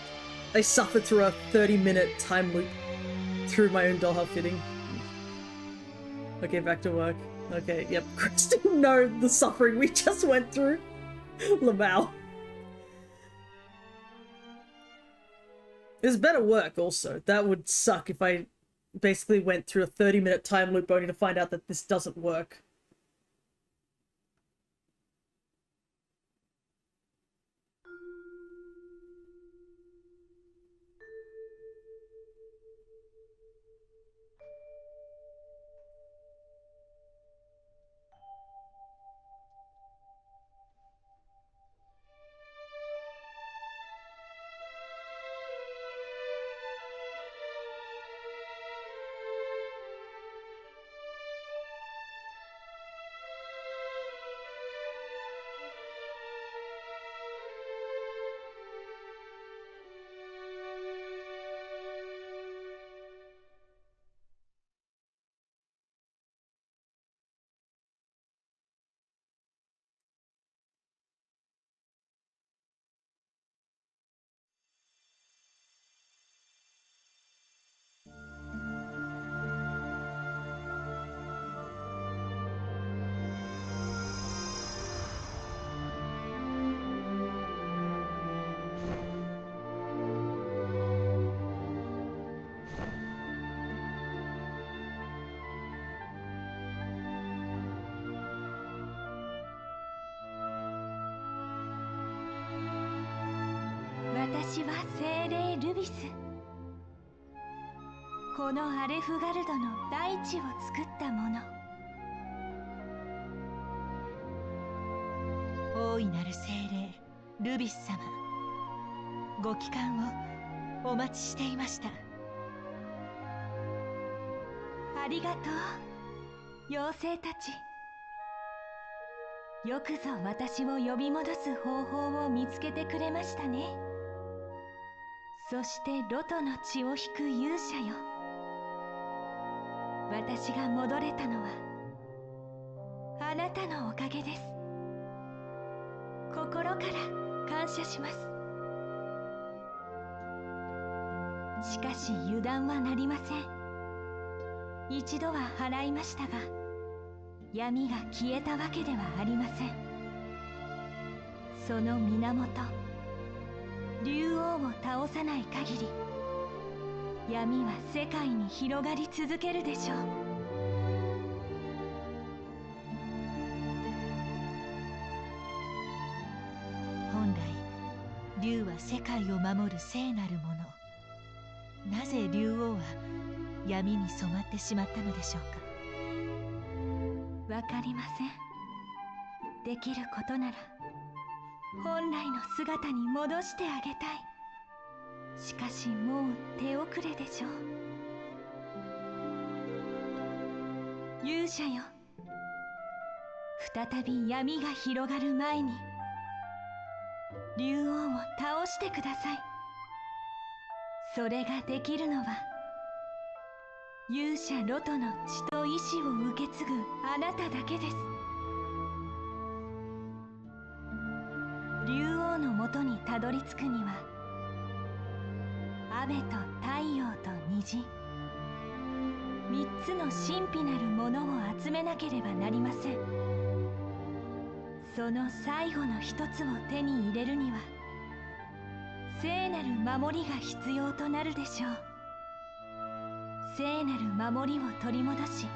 Speaker 1: I suffered through a 30-minute time loop through my own dollhouse fitting. Okay, back to work. Okay, yep. Chris didn't know the suffering we just went through. Lamau. It's better work, also. That would suck if I basically went through a 30-minute time loop only to find out that this doesn't work.
Speaker 5: 私は精霊ルビス。このアレフガルドの大地を作ったもの。大いなる精霊ルビス様、ご帰還をお待ちしていました。ありがとう、妖精たち。よくぞ私を呼び戻す方法を見つけてくれましたね。そしてロトの血を引く勇者よ。私が戻れたのはあなたのおかげです。心から感謝します。しかし油断はなりません。一度は払いましたが、闇が消えたわけではありません。その源、竜王を倒さない限り、闇は世界に広がり続けるでしょう。本来、竜は世界を守る聖なるもの。なぜ竜王は闇に染まってしまったのでしょうか。わかりません。できることなら本来の姿に戻してあげたい。しかしもう手遅れでしょう。勇者よ、再び闇が広がる前に竜王を倒してください。それができるのは勇者ロトの血と意志を受け継ぐあなただけです。竜王のもとにたどり着くには、雨と太陽と虹、3つの神秘なるものを集めなければなりません。その最後の一つを手に入れるには、聖なる守りが必要となるでしょう。聖なる守りを取り戻し、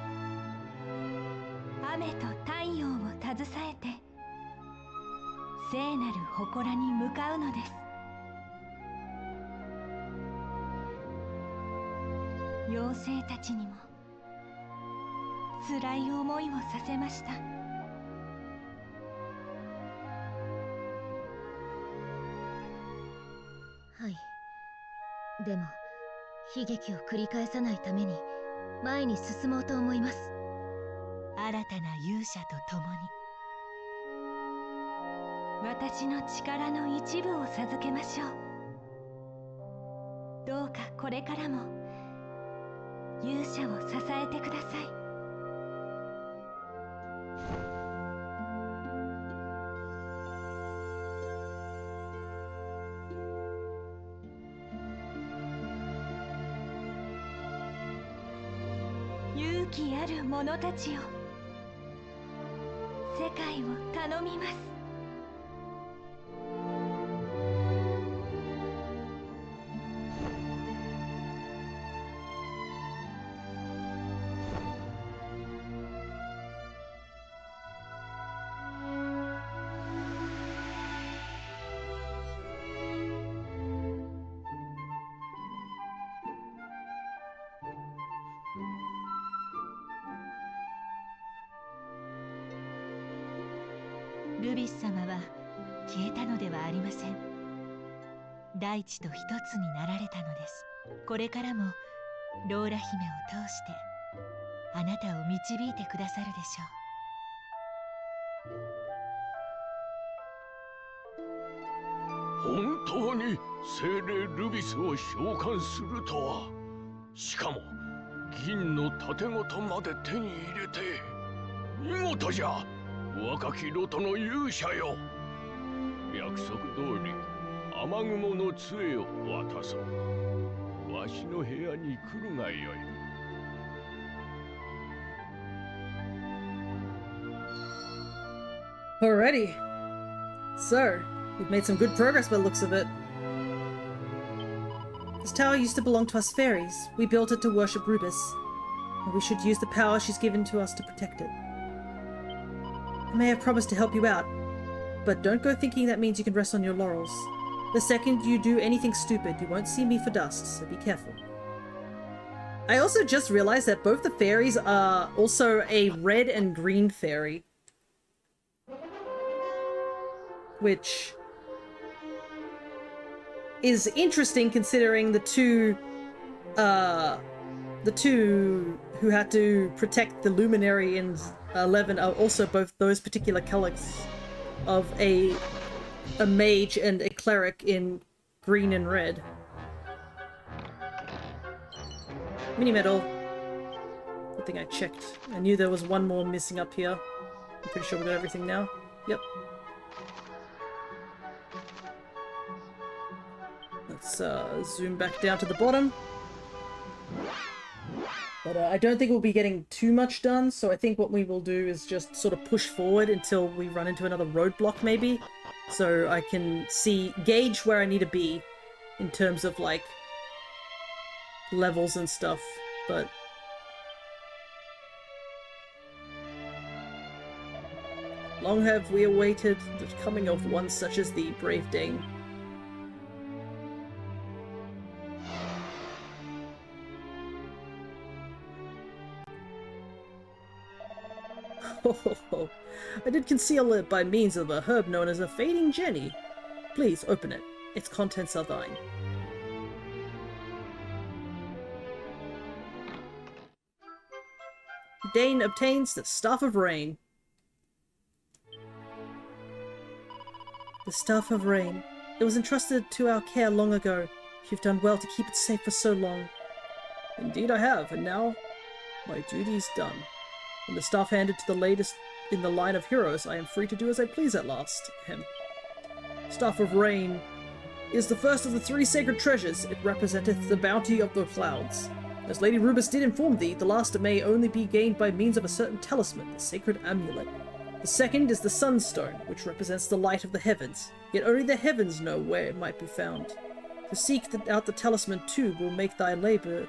Speaker 5: 雨と太陽を携えて聖なる祠に向かうのです。妖精たちにも辛い思いをさせました。
Speaker 7: はい。でも悲劇を繰り返さないために前に進もうと思います。
Speaker 5: 新たな勇者と共に私の力の一部を授けましょう。どうかこれからも勇者を支えてください。勇気ある者たちよ、世界を頼みます。ルビス様は消えたのではありません。大地と一つになられたのです。これからもローラ姫を通してあなたを導いてくださるでし
Speaker 2: 本当に精霊ルビスを召喚するとは。しかも銀の盾ごとまで手に入れて。見事じゃ、若きロトの勇者よ。約束通り雨雲の杖を渡そう。わしの部屋に来るがよい。
Speaker 1: Alrighty. So, we've made some good progress by the looks of it. This tower used to belong to us fairies. We built it to worship Rubis, and we should use the power she's given to us to protect it. I may have promised to help you out, but don't go thinking that means you can rest on your laurels. The second you do anything stupid, you won't see me for dust, so be careful. I also just realized that both the fairies are also a red and green fairy. Which is interesting considering the two who had to protect the luminary in 11 are also both those particular colors of a mage and a cleric in green and red. Mini medal. Good thing I checked. I knew there was one more missing up here. I'm pretty sure we got everything now. Yep. Let's zoom back down to the bottom. But I don't think we'll be getting too much done, so I think what we will do is just sort of push forward until we run into another roadblock, maybe. So I can gauge where I need to be in terms of, like, levels and stuff, but... Long have we awaited the coming of one such as thee, brave Dain. I did conceal it by means of a herb known as a fading jenny. Please, open it. Its contents are thine. Dain obtains the Staff of Rain. The Staff of Rain. It was entrusted to our care long ago. You've done well to keep it safe for so long. Indeed I have, and now my duty's done. When the staff handed to the latest in the line of heroes, I am free to do as I please at last. Staff of Rain is the first of the 3 sacred treasures. It representeth the bounty of the clouds. As Lady Rubus did inform thee, the last may only be gained by means of a certain talisman, the sacred amulet. The second is the Sunstone, which represents the light of the heavens, yet only the heavens know where it might be found. To seek out the talisman too will make thy labour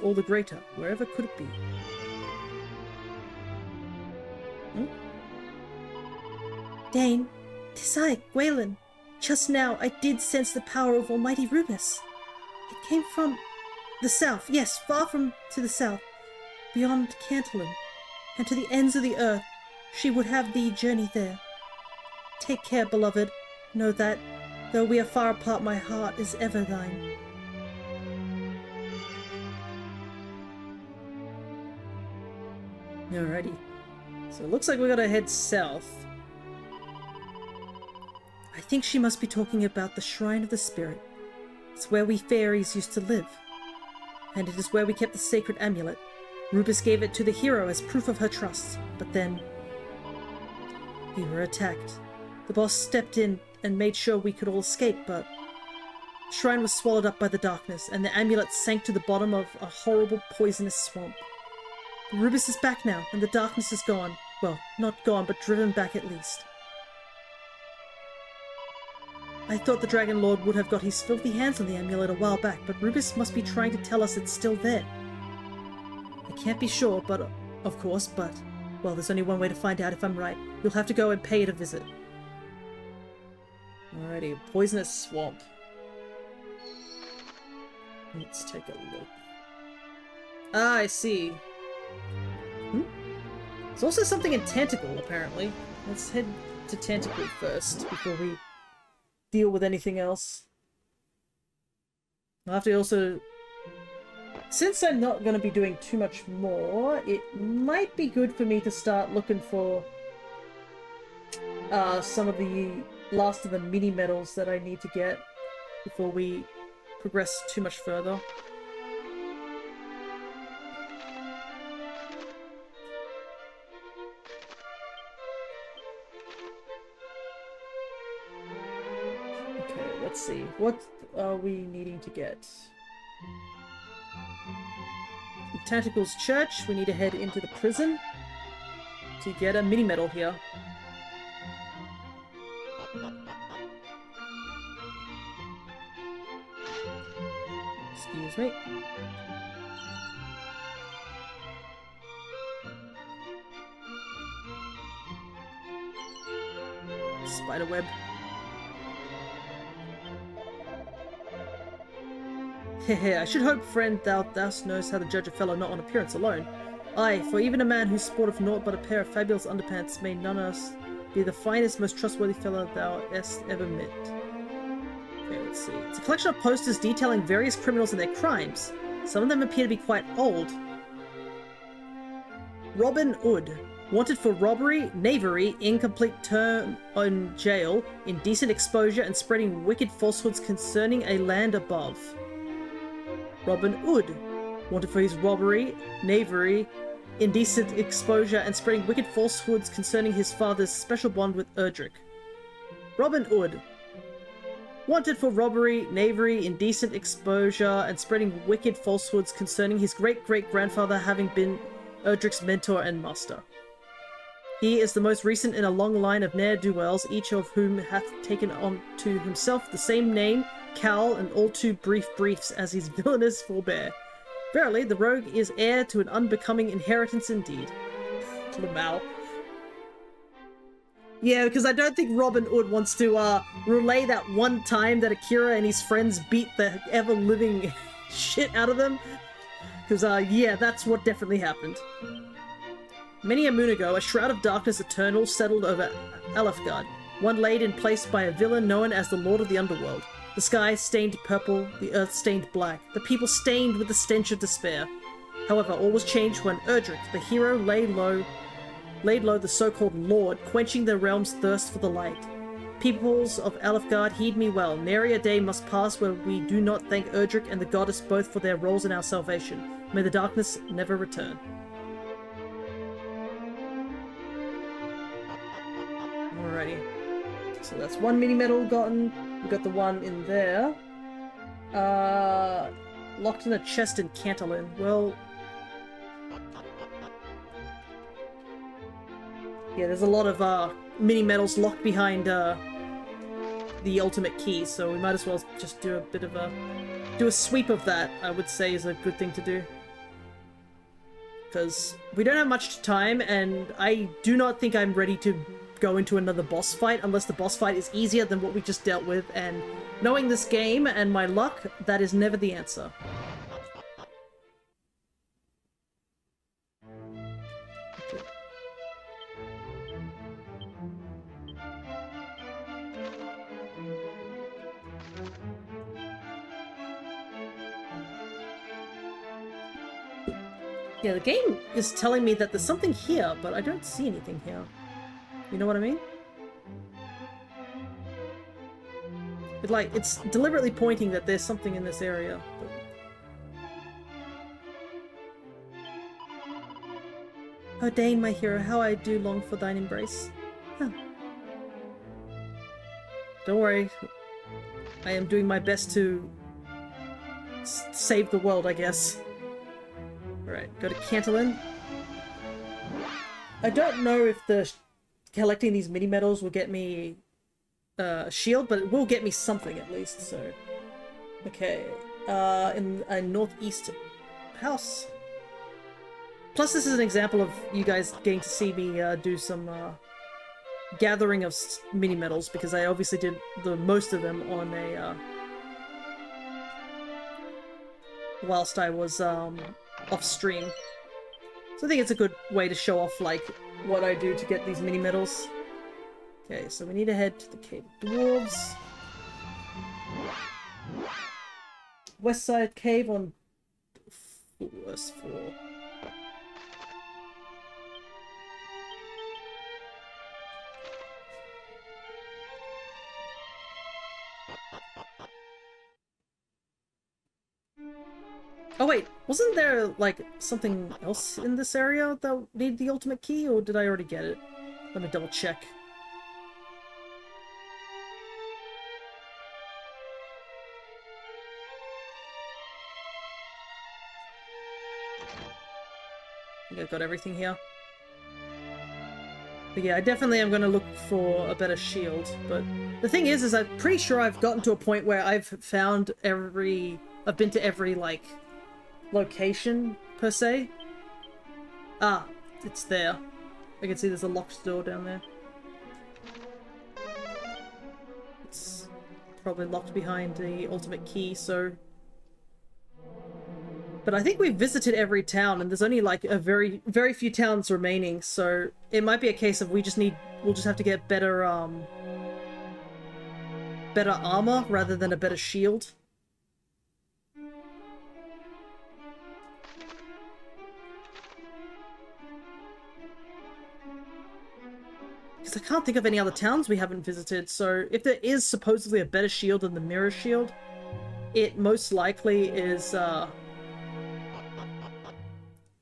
Speaker 1: all the greater, wherever could it be. Dain, 'tis I, Gwaelin. Just now I did sense the power of Almighty Rubus. It came from the south, yes, far from to the south, beyond Cantillon, and to the ends of the earth. She would have thee journey there. Take care, beloved. Know that, though we are far apart, my heart is ever thine. Alrighty. So it looks like we gotta head south. I think she must be talking about the Shrine of the Spirit. It's where we fairies used to live. And it is where we kept the sacred amulet. Rubus gave it to the hero as proof of her trust, but then... we were attacked. The boss stepped in and made sure we could all escape, but... the shrine was swallowed up by the darkness, and the amulet sank to the bottom of a horrible poisonous swamp. Rubus is back now, and the darkness is gone. Well, not gone, but driven back at least. I thought the Dragon Lord would have got his filthy hands on the amulet a while back, but Rubus must be trying to tell us it's still there. I can't be sure, but, of course, but... well, there's only one way to find out if I'm right. You'll have to go and pay it a visit. Alrighty, poisonous swamp. Let's take a look. Ah, I see. There's also something in Tentacle, apparently. Let's head to Tentacle first, before we deal with anything else. I'll have to also... since I'm not going to be doing too much more, it might be good for me to start looking for some of the last of the mini medals that I need to get before we progress too much further. Okay, let's see. What are we needing to get? Tentacles Church, we need to head into the prison to get a mini medal here. Excuse me. Spiderweb. Hehe, I should hope, friend, thou knowest how to judge a fellow not on appearance alone. Aye, for even a man who sporteth naught but a pair of fabulous underpants may none of us be the finest, most trustworthy fellow thou hast ever met. Okay, let's see. It's a collection of posters detailing various criminals and their crimes. Some of them appear to be quite old. Robin Hood. Wanted for robbery, knavery, incomplete term on jail, indecent exposure, and spreading wicked falsehoods concerning a land above. Robin Hood. Wanted for his robbery, knavery, indecent exposure, and spreading wicked falsehoods concerning his father's special bond with Erdrick. Robin Hood. Wanted for robbery, knavery, indecent exposure, and spreading wicked falsehoods concerning his great-great-grandfather having been Erdrick's mentor and master. He is the most recent in a long line of ne'er-do-wells, each of whom hath taken on to himself the same name, cowl, and all too brief briefs as his villainous forbear. Verily, the rogue is heir to an unbecoming inheritance indeed. Lamau. Yeah, because I don't think Robin Hood wants to relay that one time that Akira and his friends beat the ever-living shit out of them. Because, yeah, that's what definitely happened. Many a moon ago, a shroud of darkness eternal settled over Alefgard, one laid in place by a villain known as the Lord of the Underworld. The sky stained purple, the earth stained black, the people stained with the stench of despair. However, all was changed when Erdrick, the hero, laid low the so-called Lord, quenching the realm's thirst for the light. Peoples of Alefgard, heed me well. Nary a day must pass where we do not thank Erdrick and the goddess both for their roles in our salvation. May the darkness never return. Alrighty. So that's one mini medal gotten. We got the one in there. Locked in a chest in Cantolin. Well... yeah, there's a lot of mini medals locked behind the ultimate key, so we might as well just do a bit of a sweep of that. I would say is a good thing to do, because we don't have much time, and I do not think I'm ready to go into another boss fight unless the boss fight is easier than what we just dealt with, and knowing this game and my luck, that is never the answer. Yeah, the game is telling me that there's something here, but I don't see anything here. You know what I mean? It's deliberately pointing that there's something in this area. But... oh, Dain, my hero, how I do long for thine embrace. Huh. Don't worry. I am doing my best to save the world, I guess. Alright, go to Cantolin. I don't know if collecting these mini medals will get me a shield, but it will get me something at least, so... okay. In a northeast house. Plus, this is an example of you guys getting to see me do some gathering of mini medals, because I obviously did the most of them on a whilst I was off stream. So I think it's a good way to show off like what I do to get these mini medals. Okay, so we need to head to the Cave of Dwarves. West side cave on first floor. Oh wait, wasn't there, like, something else in this area that needed the ultimate key, or did I already get it? Let me double check. I think I've got everything here. But yeah, I definitely am going to look for a better shield, but the thing is I'm pretty sure I've gotten to a point where I've found I've been to every, like, location, per se. Ah, it's there. I can see there's a locked door down there. It's probably locked behind the ultimate key, so But I think we've visited every town, and there's only like a very few towns remaining, so it might be a case of we'll just have to get better armor rather than a better shield. Because I can't think of any other towns we haven't visited, so if there is supposedly a better shield than the mirror shield, it most likely is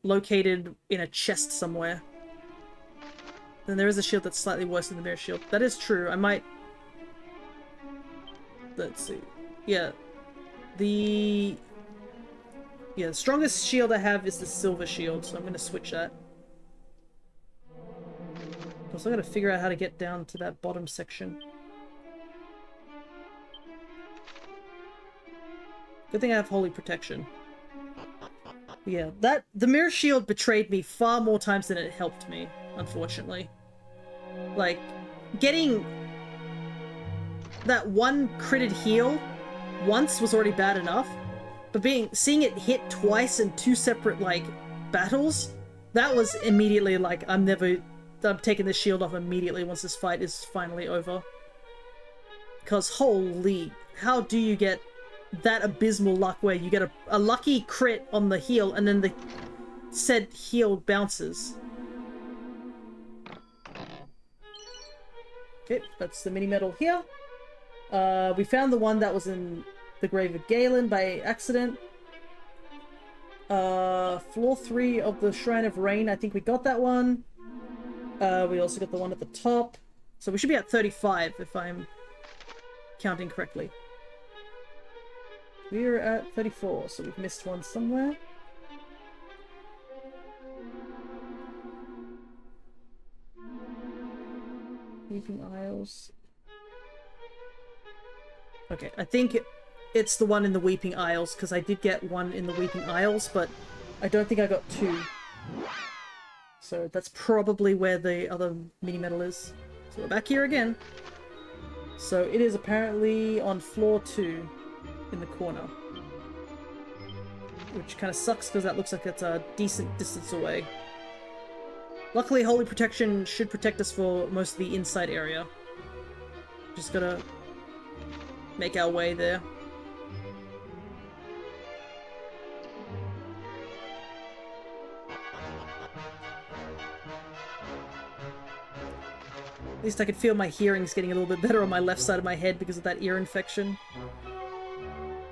Speaker 1: located in a chest somewhere. Then there is a shield that's slightly worse than the mirror shield. That is true. I might... Let's see. Yeah. The strongest shield I have is the silver shield, so I'm going to switch that. Also, I gotta figure out how to get down to that bottom section. Good thing I have holy protection. Yeah, the mirror shield betrayed me far more times than it helped me, unfortunately. Like, getting that one critted heal once was already bad enough, but seeing it hit twice in 2 separate, like, battles, that was immediately like, I'm taking this shield off immediately once this fight is finally over. Because holy, how do you get that abysmal luck where you get a lucky crit on the heal and then the said heal bounces? Okay, that's the mini medal here. We found the one that was in the Grave of Galen by accident. Floor 3 of the Shrine of Rain, I think we got that one. We also got the one at the top. So we should be at 35 if I'm counting correctly. We're at 34, so we've missed one somewhere. Weeping Isles. Okay, I think it's the one in the Weeping Isles, because I did get one in the Weeping Isles, but I don't think I got 2. So that's probably where the other mini medal is. So we're back here again. So it is apparently on floor 2 in the corner. Which kind of sucks because that looks like it's a decent distance away. Luckily, Holy Protection should protect us for most of the inside area. Just gotta make our way there. At least I could feel my hearing's getting a little bit better on my left side of my head because of that ear infection.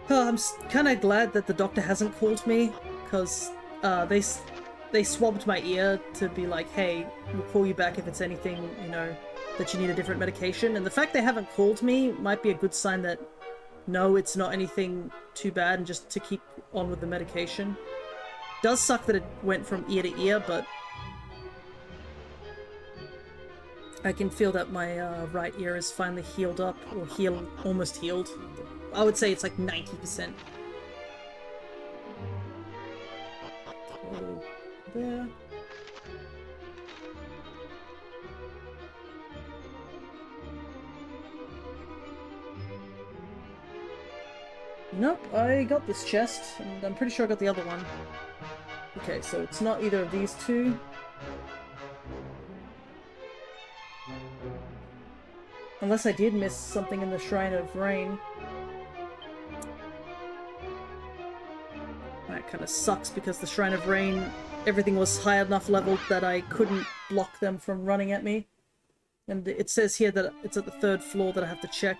Speaker 1: Oh, I'm kind of glad that the doctor hasn't called me, because they swabbed my ear to be like, hey, we'll call you back if it's anything, you know, that you need a different medication. And the fact they haven't called me might be a good sign that, no, it's not anything too bad and just to keep on with the medication. Does suck that it went from ear to ear, but I can feel that my right ear is finally healed up, or almost healed. I would say it's like 90%. Go there. Nope, I got this chest, and I'm pretty sure I got the other one. Okay, so it's not either of these two. Unless I did miss something in the Shrine of Rain. That kind of sucks because the Shrine of Rain, everything was high enough leveled that I couldn't block them from running at me. And it says here that it's at the 3rd floor that I have to check.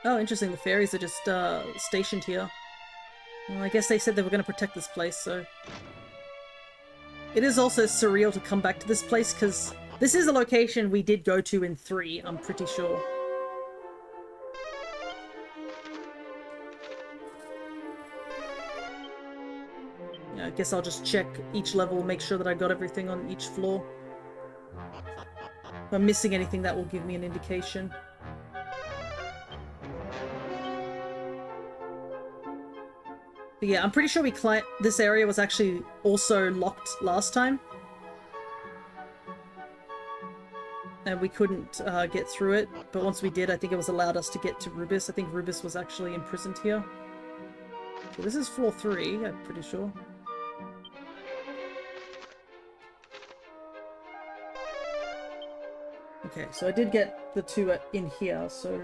Speaker 1: Oh, interesting. The fairies are just stationed here. Well, I guess they said they were going to protect this place, so... It is also surreal to come back to this place, because this is a location we did go to in 3, I'm pretty sure. Yeah, I guess I'll just check each level, make sure that I got everything on each floor. If I'm missing anything, that will give me an indication. But yeah, I'm pretty sure this area was actually also locked last time. and we couldn't get through it, but once we did, I think it was allowed us to get to Rubis. I think Rubis was actually imprisoned here. So this is floor 3, I'm pretty sure. Okay, so I did get the 2 in here, so...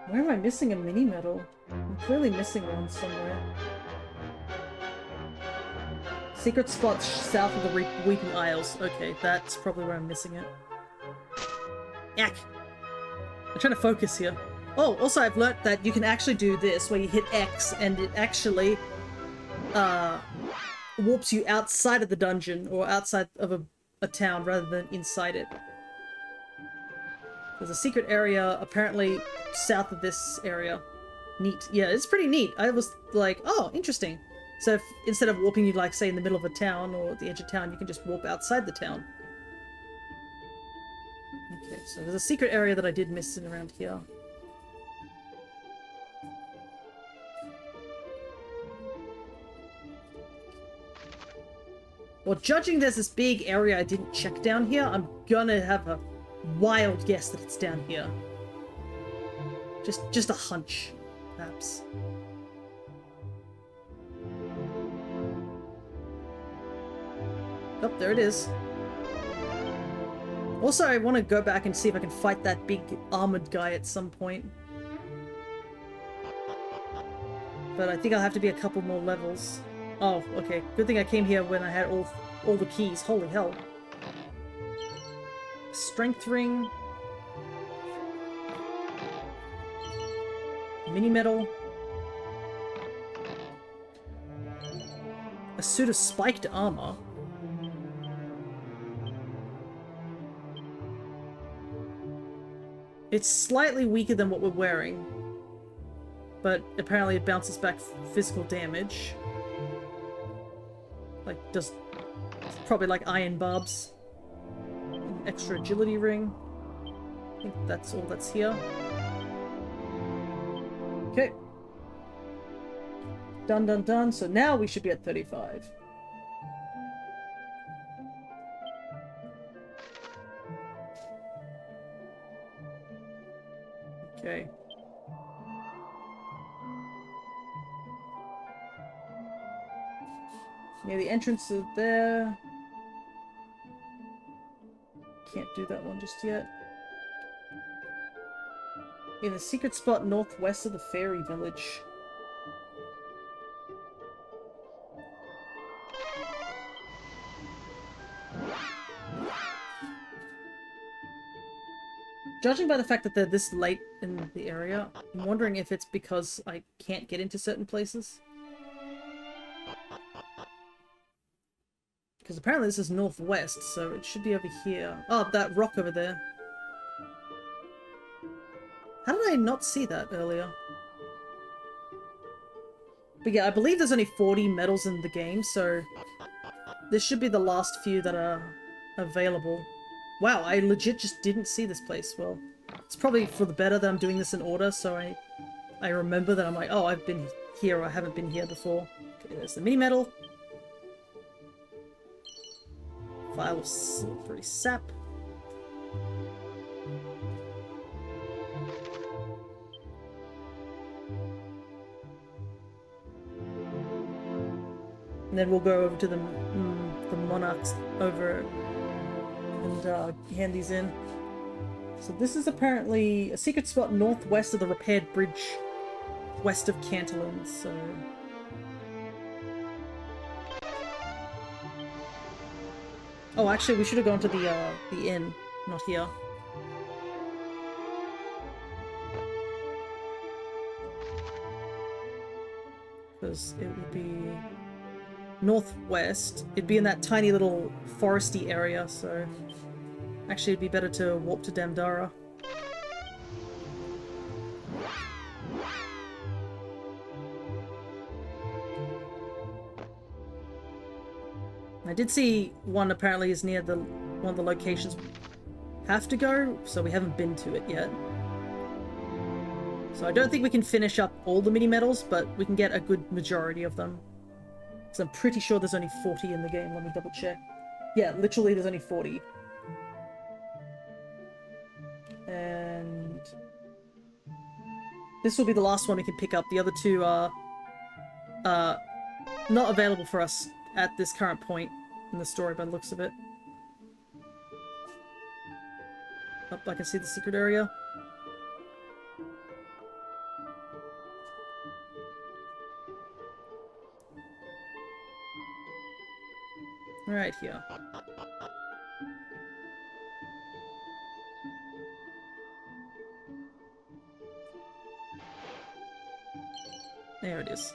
Speaker 1: Where am I missing a mini-medal? I'm clearly missing one somewhere. Secret spot south of the Weeping Isles. Okay, that's probably where I'm missing it. Yak! I'm trying to focus here. Oh, also I've learnt that you can actually do this, where you hit X, and it actually warps you outside of the dungeon, or outside of a town, rather than inside it. There's a secret area, apparently south of this area. Neat. Yeah, it's pretty neat. I was like, oh, interesting. So if, instead of warping you, like, say, in the middle of a town, or at the edge of town, you can just warp outside the town. Okay, so there's a secret area that I did miss in around here. Well, judging there's this big area I didn't check down here, I'm gonna have a wild guess that it's down here. Just a hunch, perhaps. Oh, there it is. Also, I want to go back and see if I can fight that big armored guy at some point. But I think I'll have to be a couple more levels. Oh, okay. Good thing I came here when I had all the keys. Holy hell. Strength ring. Mini medal. A suit of spiked armor. It's slightly weaker than what we're wearing, but apparently it bounces back physical damage. Like, does probably like iron barbs. An extra agility ring. I think that's all that's here. Okay. Done, done, done. So now we should be at 35. Okay. Yeah, the entrance is there. Can't do that one just yet. In a secret spot northwest of the fairy village. Judging by the fact that they're this late in the area, I'm wondering if it's because I can't get into certain places. Because apparently this is northwest, so it should be over here. Oh, that rock over there. How did I not see that earlier? But yeah, I believe there's only 40 medals in the game, so this should be the last few that are available. Wow, I legit just didn't see this place. Well, it's probably for the better that I'm doing this in order, so I remember that I'm like, oh, I've been here or I haven't been here before. Okay, there's the mini medal. Vial of slippery sap. And then we'll go over to the monarchs over and hand these in. So this is apparently a secret spot northwest of the repaired bridge, west of Cantalon, so... Oh, actually, we should have gone to the inn, not here. Because it would be northwest. It'd be in that tiny little foresty area, so... Actually, it'd be better to warp to Damdara. I did see one apparently is near one of the locations we have to go, so we haven't been to it yet. So I don't think we can finish up all the mini-medals, but we can get a good majority of them. So I'm pretty sure there's only 40 in the game, let me double check. Yeah, literally there's only 40. And this will be the last one we can pick up. The other two are not available for us at this current point in the story by the looks of it. Up, I can see the secret area. Right here. There it is.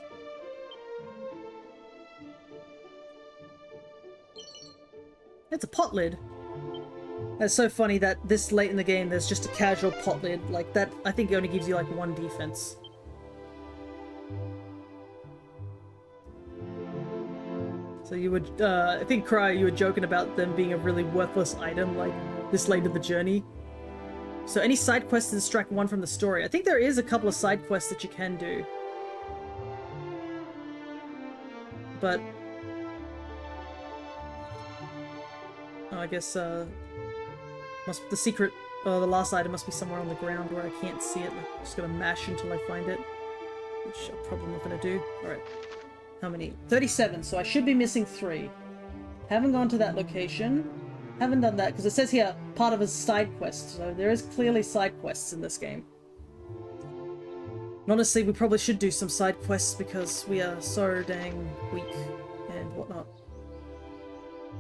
Speaker 1: It's a pot lid. That's so funny that this late in the game there's just a casual pot lid. Like that, I think it only gives you like 1 defense. So you would, I think, Cry, you were joking about them being a really worthless item, like, this late in the journey. So any side quests is strike 1 from the story. I think there is a couple of side quests that you can do. But... oh, I guess, the secret, the last item must be somewhere on the ground where I can't see it. Like, I'm just gonna mash until I find it. Which I'm probably not gonna do. Alright. How many? 37, so I should be missing 3. Haven't gone to that location. Haven't done that, because it says here, part of a side quest, so there is clearly side quests in this game. And honestly, we probably should do some side quests, because we are so dang weak and whatnot.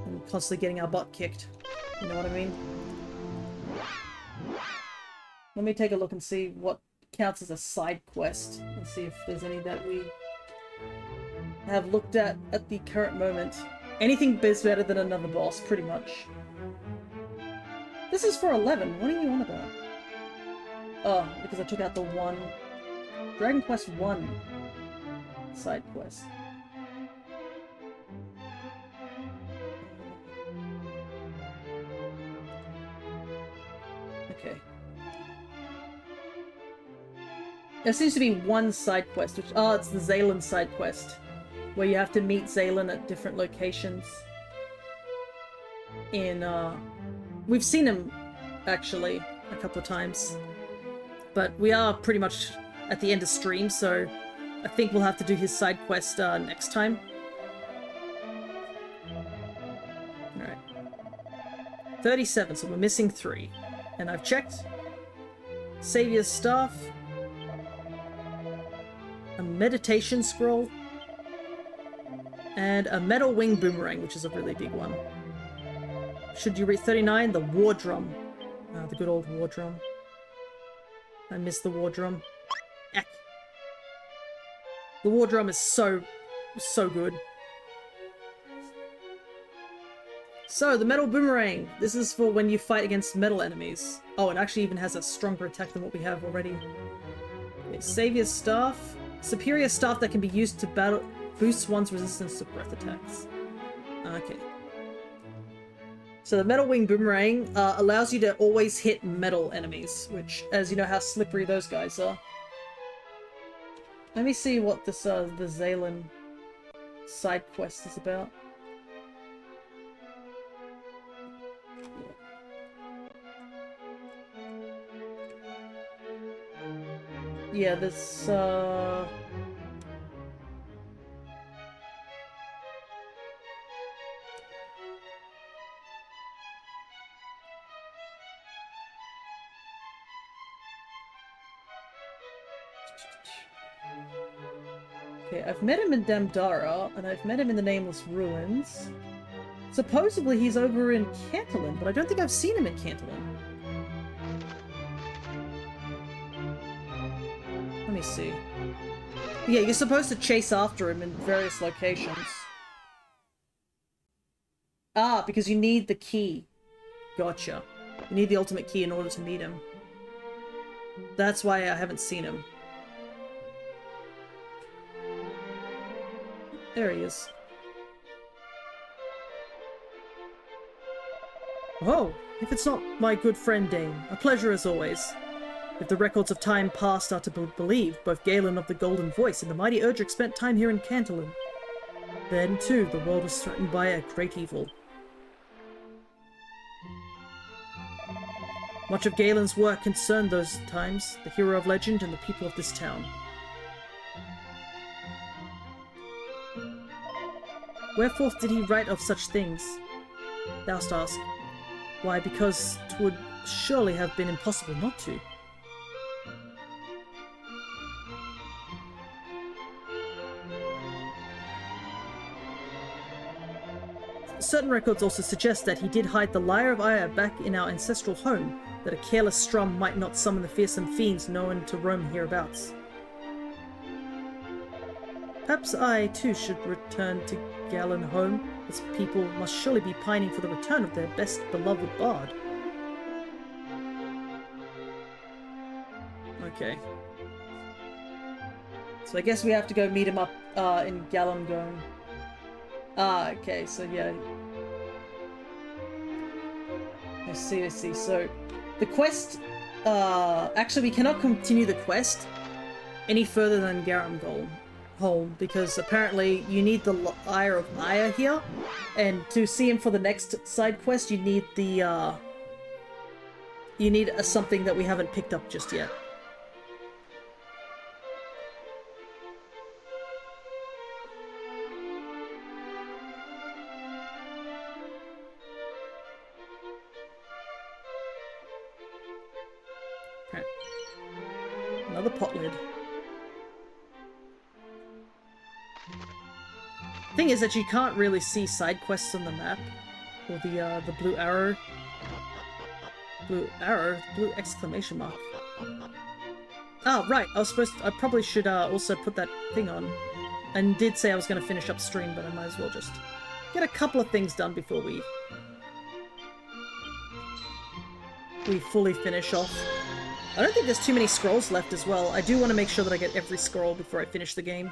Speaker 1: And constantly getting our butt kicked. You know what I mean? Let me take a look and see what counts as a side quest, and see if there's any that we have looked at the current moment. Anything is better than another boss, pretty much. This is for 11. What are you on about? Oh, because I took out the one. Dragon Quest I side quest. Okay. There seems to be one side quest, which... oh, it's the Zaylan side quest. Where you have to meet Zaylan at different locations. In, we've seen him, actually, a couple of times. But we are pretty much at the end of stream, so I think we'll have to do his side quest, next time. Alright. 37, so we're missing 3. And I've checked. Savior's Staff. A meditation scroll. And a metal wing boomerang, which is a really big one. Should you reach 39? The war drum. The good old war drum. I miss the war drum. Eck. The war drum is so good. So, the metal boomerang. This is for when you fight against metal enemies. Oh, it actually even has a stronger attack than what we have already. Okay, Savior's Staff. Superior staff that can be used to battle... boosts one's resistance to breath attacks. Okay. So the metal wing boomerang allows you to always hit metal enemies, which, as you know how slippery those guys are. Let me see what this, the Zaylan side quest is about. Yeah, this, okay, I've met him in Damdara, and I've met him in the Nameless Ruins. Supposedly he's over in Cantillon, but I don't think I've seen him in Cantillon. Let me see. Yeah, you're supposed to chase after him in various locations. Ah, because you need the key. Gotcha. You need the ultimate key in order to meet him. That's why I haven't seen him. There he is. Oh, if it's not my good friend Dain, a pleasure as always. If the records of time past are to be believed, both Galen of the Golden Voice and the mighty Erdrick spent time here in Cantillon. Then, too, the world was threatened by a great evil. Much of Galen's work concerned those times, the hero of legend and the people of this town. Wherefore did he write of such things? Thou'st ask. Why, because 'twould surely have been impossible not to. Certain records also suggest that he did hide the Lyre of Aya back in our ancestral home, that a careless strum might not summon the fearsome fiends known to roam hereabouts. Perhaps I, too, should return to Galen home, as people must surely be pining for the return of their best beloved bard. Okay. So I guess we have to go meet him up in Galungone. Ah, okay, so yeah. I see. So, the quest... actually, we cannot continue the quest any further than Garamgol home, because apparently you need the Lyre of Aya here, and to see him for the next side quest, you need the, you need something that we haven't picked up just yet. Another pot lid. Thing is that you can't really see side quests on the map, or the blue arrow. Blue arrow? Blue exclamation mark. Oh, right, I probably should also put that thing on. And did say I was going to finish up stream, but I might as well just get a couple of things done before we fully finish off. I don't think there's too many scrolls left as well. I do want to make sure that I get every scroll before I finish the game.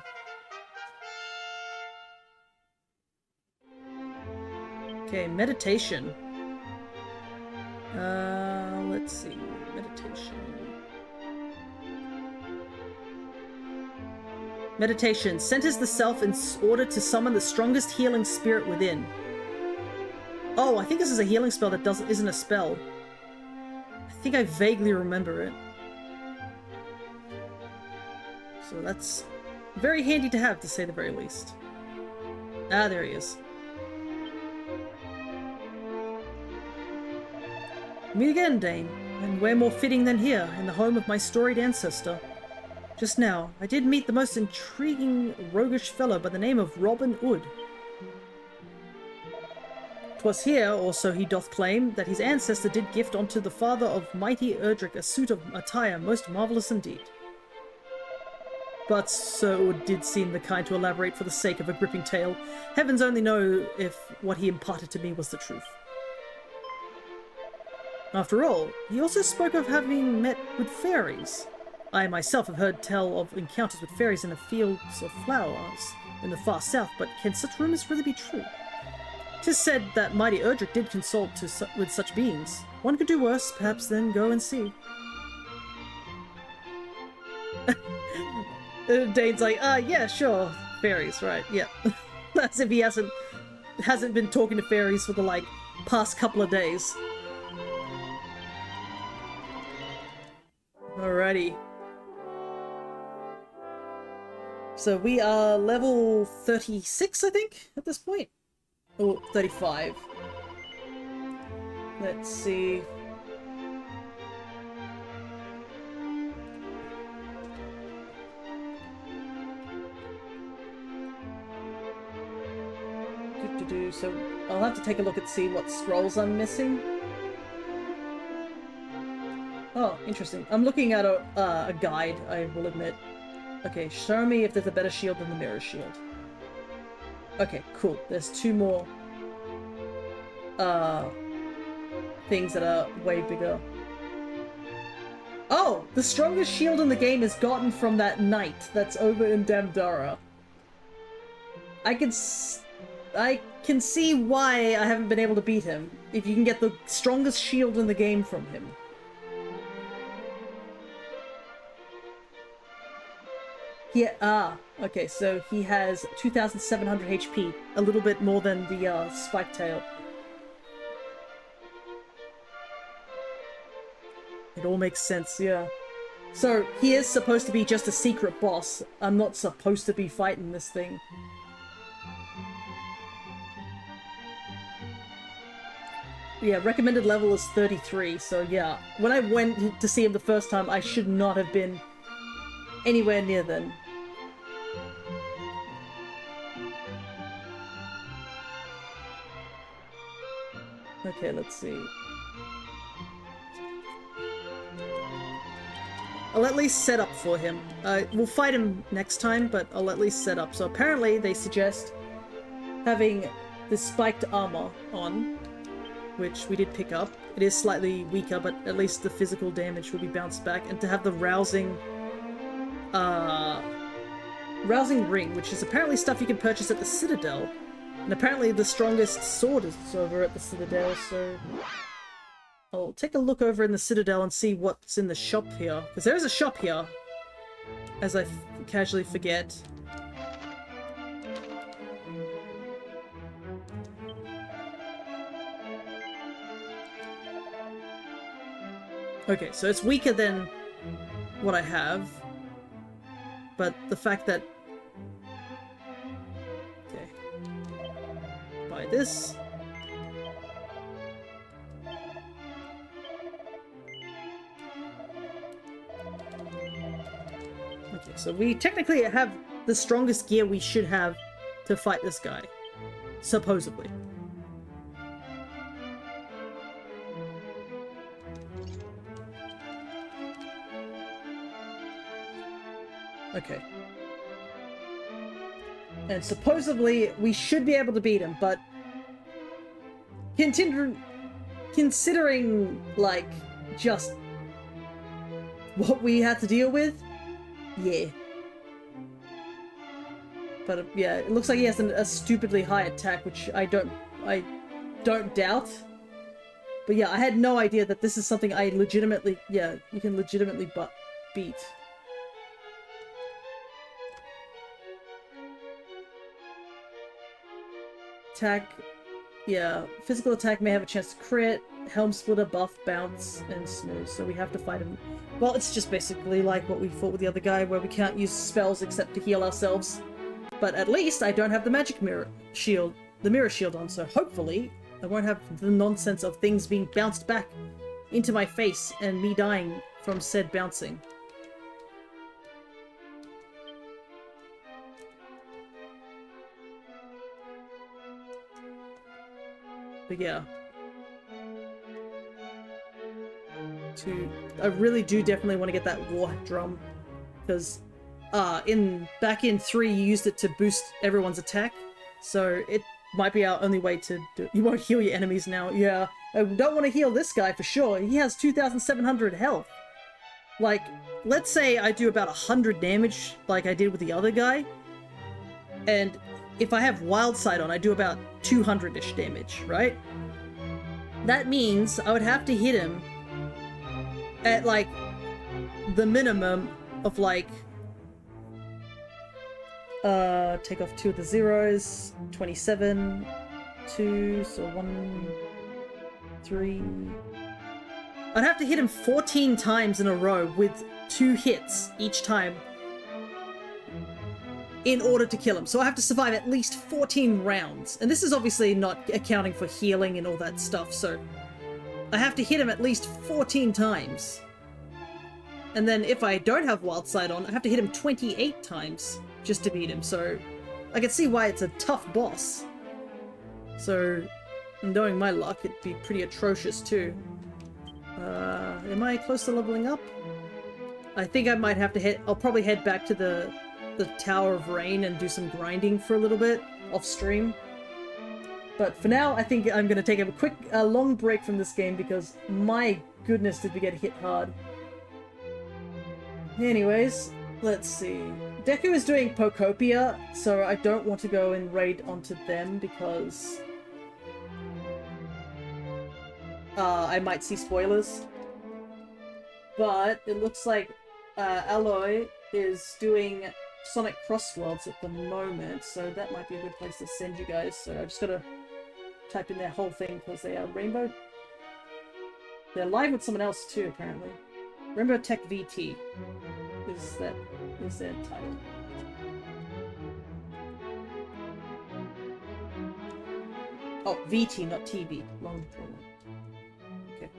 Speaker 1: Okay, meditation. Let's see. Meditation. Meditation. Centers the self in order to summon the strongest healing spirit within. Oh, I think this is a healing spell that isn't a spell. I think I vaguely remember it. So that's very handy to have, to say the very least. Ah, there he is. Meet again, Dain, and where more fitting than here, in the home of my storied ancestor. Just now, I did meet the most intriguing roguish fellow by the name of Robin Ood. 'Twas here, or so he doth claim, that his ancestor did gift unto the father of mighty Erdrick a suit of attire most marvellous indeed. But Sir Ood did seem the kind to elaborate for the sake of a gripping tale. Heavens only know if what he imparted to me was the truth. After all, he also spoke of having met with fairies. I myself have heard tell of encounters with fairies in the fields of flowers in the far south, but can such rumors really be true? 'Tis said that mighty Erdrick did consult with such beings. One could do worse, perhaps, than go and see. Dane's like, yeah, sure. Fairies, right, yeah. As if he hasn't been talking to fairies for the, past couple of days. Alrighty. So we are level 36, I think, at this point? Or 35. Let's see. So I'll have to take a look and see what scrolls I'm missing. Oh, interesting. I'm looking at a guide, I will admit. Okay, show me if there's a better shield than the mirror shield. Okay, cool. There's two more things that are way bigger. Oh! The strongest shield in the game is gotten from that knight that's over in Damdara. I can see why I haven't been able to beat him. If you can get the strongest shield in the game from him. Okay, so he has 2,700 HP, a little bit more than the Spike Tail. It all makes sense, yeah. So, he is supposed to be just a secret boss. I'm not supposed to be fighting this thing. Yeah, recommended level is 33, so yeah. When I went to see him the first time, I should not have been anywhere near then. Okay, let's see. I'll at least set up for him. We'll fight him next time, but I'll at least set up. So apparently they suggest having the spiked armor on, which we did pick up. It is slightly weaker, but at least the physical damage will be bounced back. And to have the rousing ring, which is apparently stuff you can purchase at the Citadel. And apparently the strongest sword is over at the Citadel, so I'll take a look over in the Citadel and see what's in the shop here. Because there is a shop here, as I casually forget. Okay, so it's weaker than what I have, but the fact that... Okay. Buy this. Okay, so we technically have the strongest gear we should have to fight this guy. Supposedly. Okay. And supposedly we should be able to beat him, but considering like just what we had to deal with, yeah. But yeah, it looks like he has a stupidly high attack, which I don't doubt. But yeah, I had no idea that this is something I legitimately, yeah, you can legitimately beat. Attack, yeah, physical attack may have a chance to crit, helm splitter, buff, bounce, and snooze, so we have to fight him. Well, it's just basically like what we fought with the other guy, where we can't use spells except to heal ourselves. But at least I don't have the magic mirror shield, the mirror shield on, so hopefully I won't have the nonsense of things being bounced back into my face and me dying from said bouncing. But yeah. I really do definitely want to get that war drum, because back in 3 you used it to boost everyone's attack, so it might be our only way to do it. You won't heal your enemies now. Yeah, I don't want to heal this guy for sure. He has 2,700 health. Like, let's say I do about 100 damage like I did with the other guy, and if I have Wild Sight on, I do about 200-ish damage, right? That means I would have to hit him at, like, the minimum of, like, take off 2 of the zeros, 27, 2, so 1, 3... I'd have to hit him 14 times in a row with 2 hits each time in order to kill him. So I have to survive at least 14 rounds. And this is obviously not accounting for healing and all that stuff, so I have to hit him at least 14 times. And then if I don't have Wild Sight on, I have to hit him 28 times just to beat him. So I can see why it's a tough boss. So knowing my luck, it'd be pretty atrocious too. Am I close to leveling up? I think I might have to I'll probably head back to the Tower of Rain and do some grinding for a little bit off stream. But for now, I think I'm going to take a long break from this game, because my goodness did we get hit hard. Anyways, let's see. Deku is doing Pokopia, so I don't want to go and raid onto them because I might see spoilers. But it looks like Aloy is doing Sonic Crossworlds at the moment, so that might be a good place to send you guys. So I just gotta type in their whole thing because they are rainbow. They're live with someone else too, apparently. Rainbow Tech VT is their title. Oh, VT, not TV. Wrong. Okay.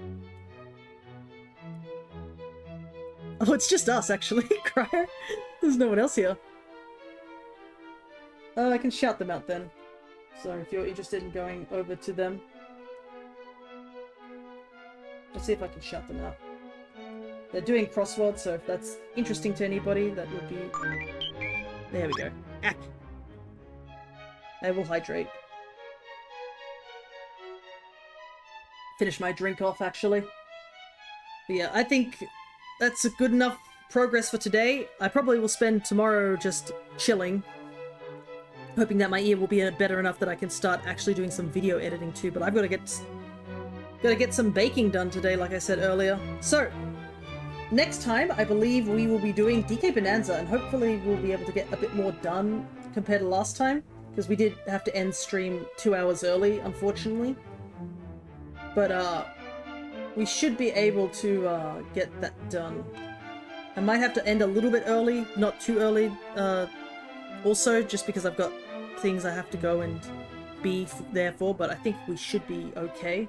Speaker 1: Oh, it's just us, actually, Crier. There's no one else here. I can shout them out then. So if you're interested in going over to them. Let's see if I can shout them out. They're doing crossword, so if that's interesting to anybody, that would be... There we go. Ah. I will hydrate. Finish my drink off, actually. But yeah, I think that's a good enough progress for today. I probably will spend tomorrow just chilling. Hoping that my ear will be better enough that I can start actually doing some video editing too, but I've got to get some baking done today, like I said earlier. So, next time, I believe we will be doing DK Bonanza, and hopefully we'll be able to get a bit more done compared to last time, because we did have to end stream 2 hours early, unfortunately. But, we should be able to, get that done. I might have to end a little bit early, not too early, also, just because I've got things I have to go and be there for, but I think we should be okay.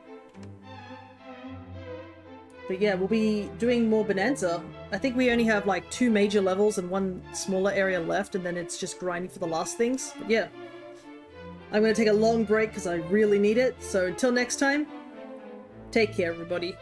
Speaker 1: But yeah, we'll be doing more Bonanza. I think we only have like 2 major levels and 1 smaller area left, and then it's just grinding for the last things. But yeah, I'm going to take a long break because I really need it. So until next time, take care, everybody.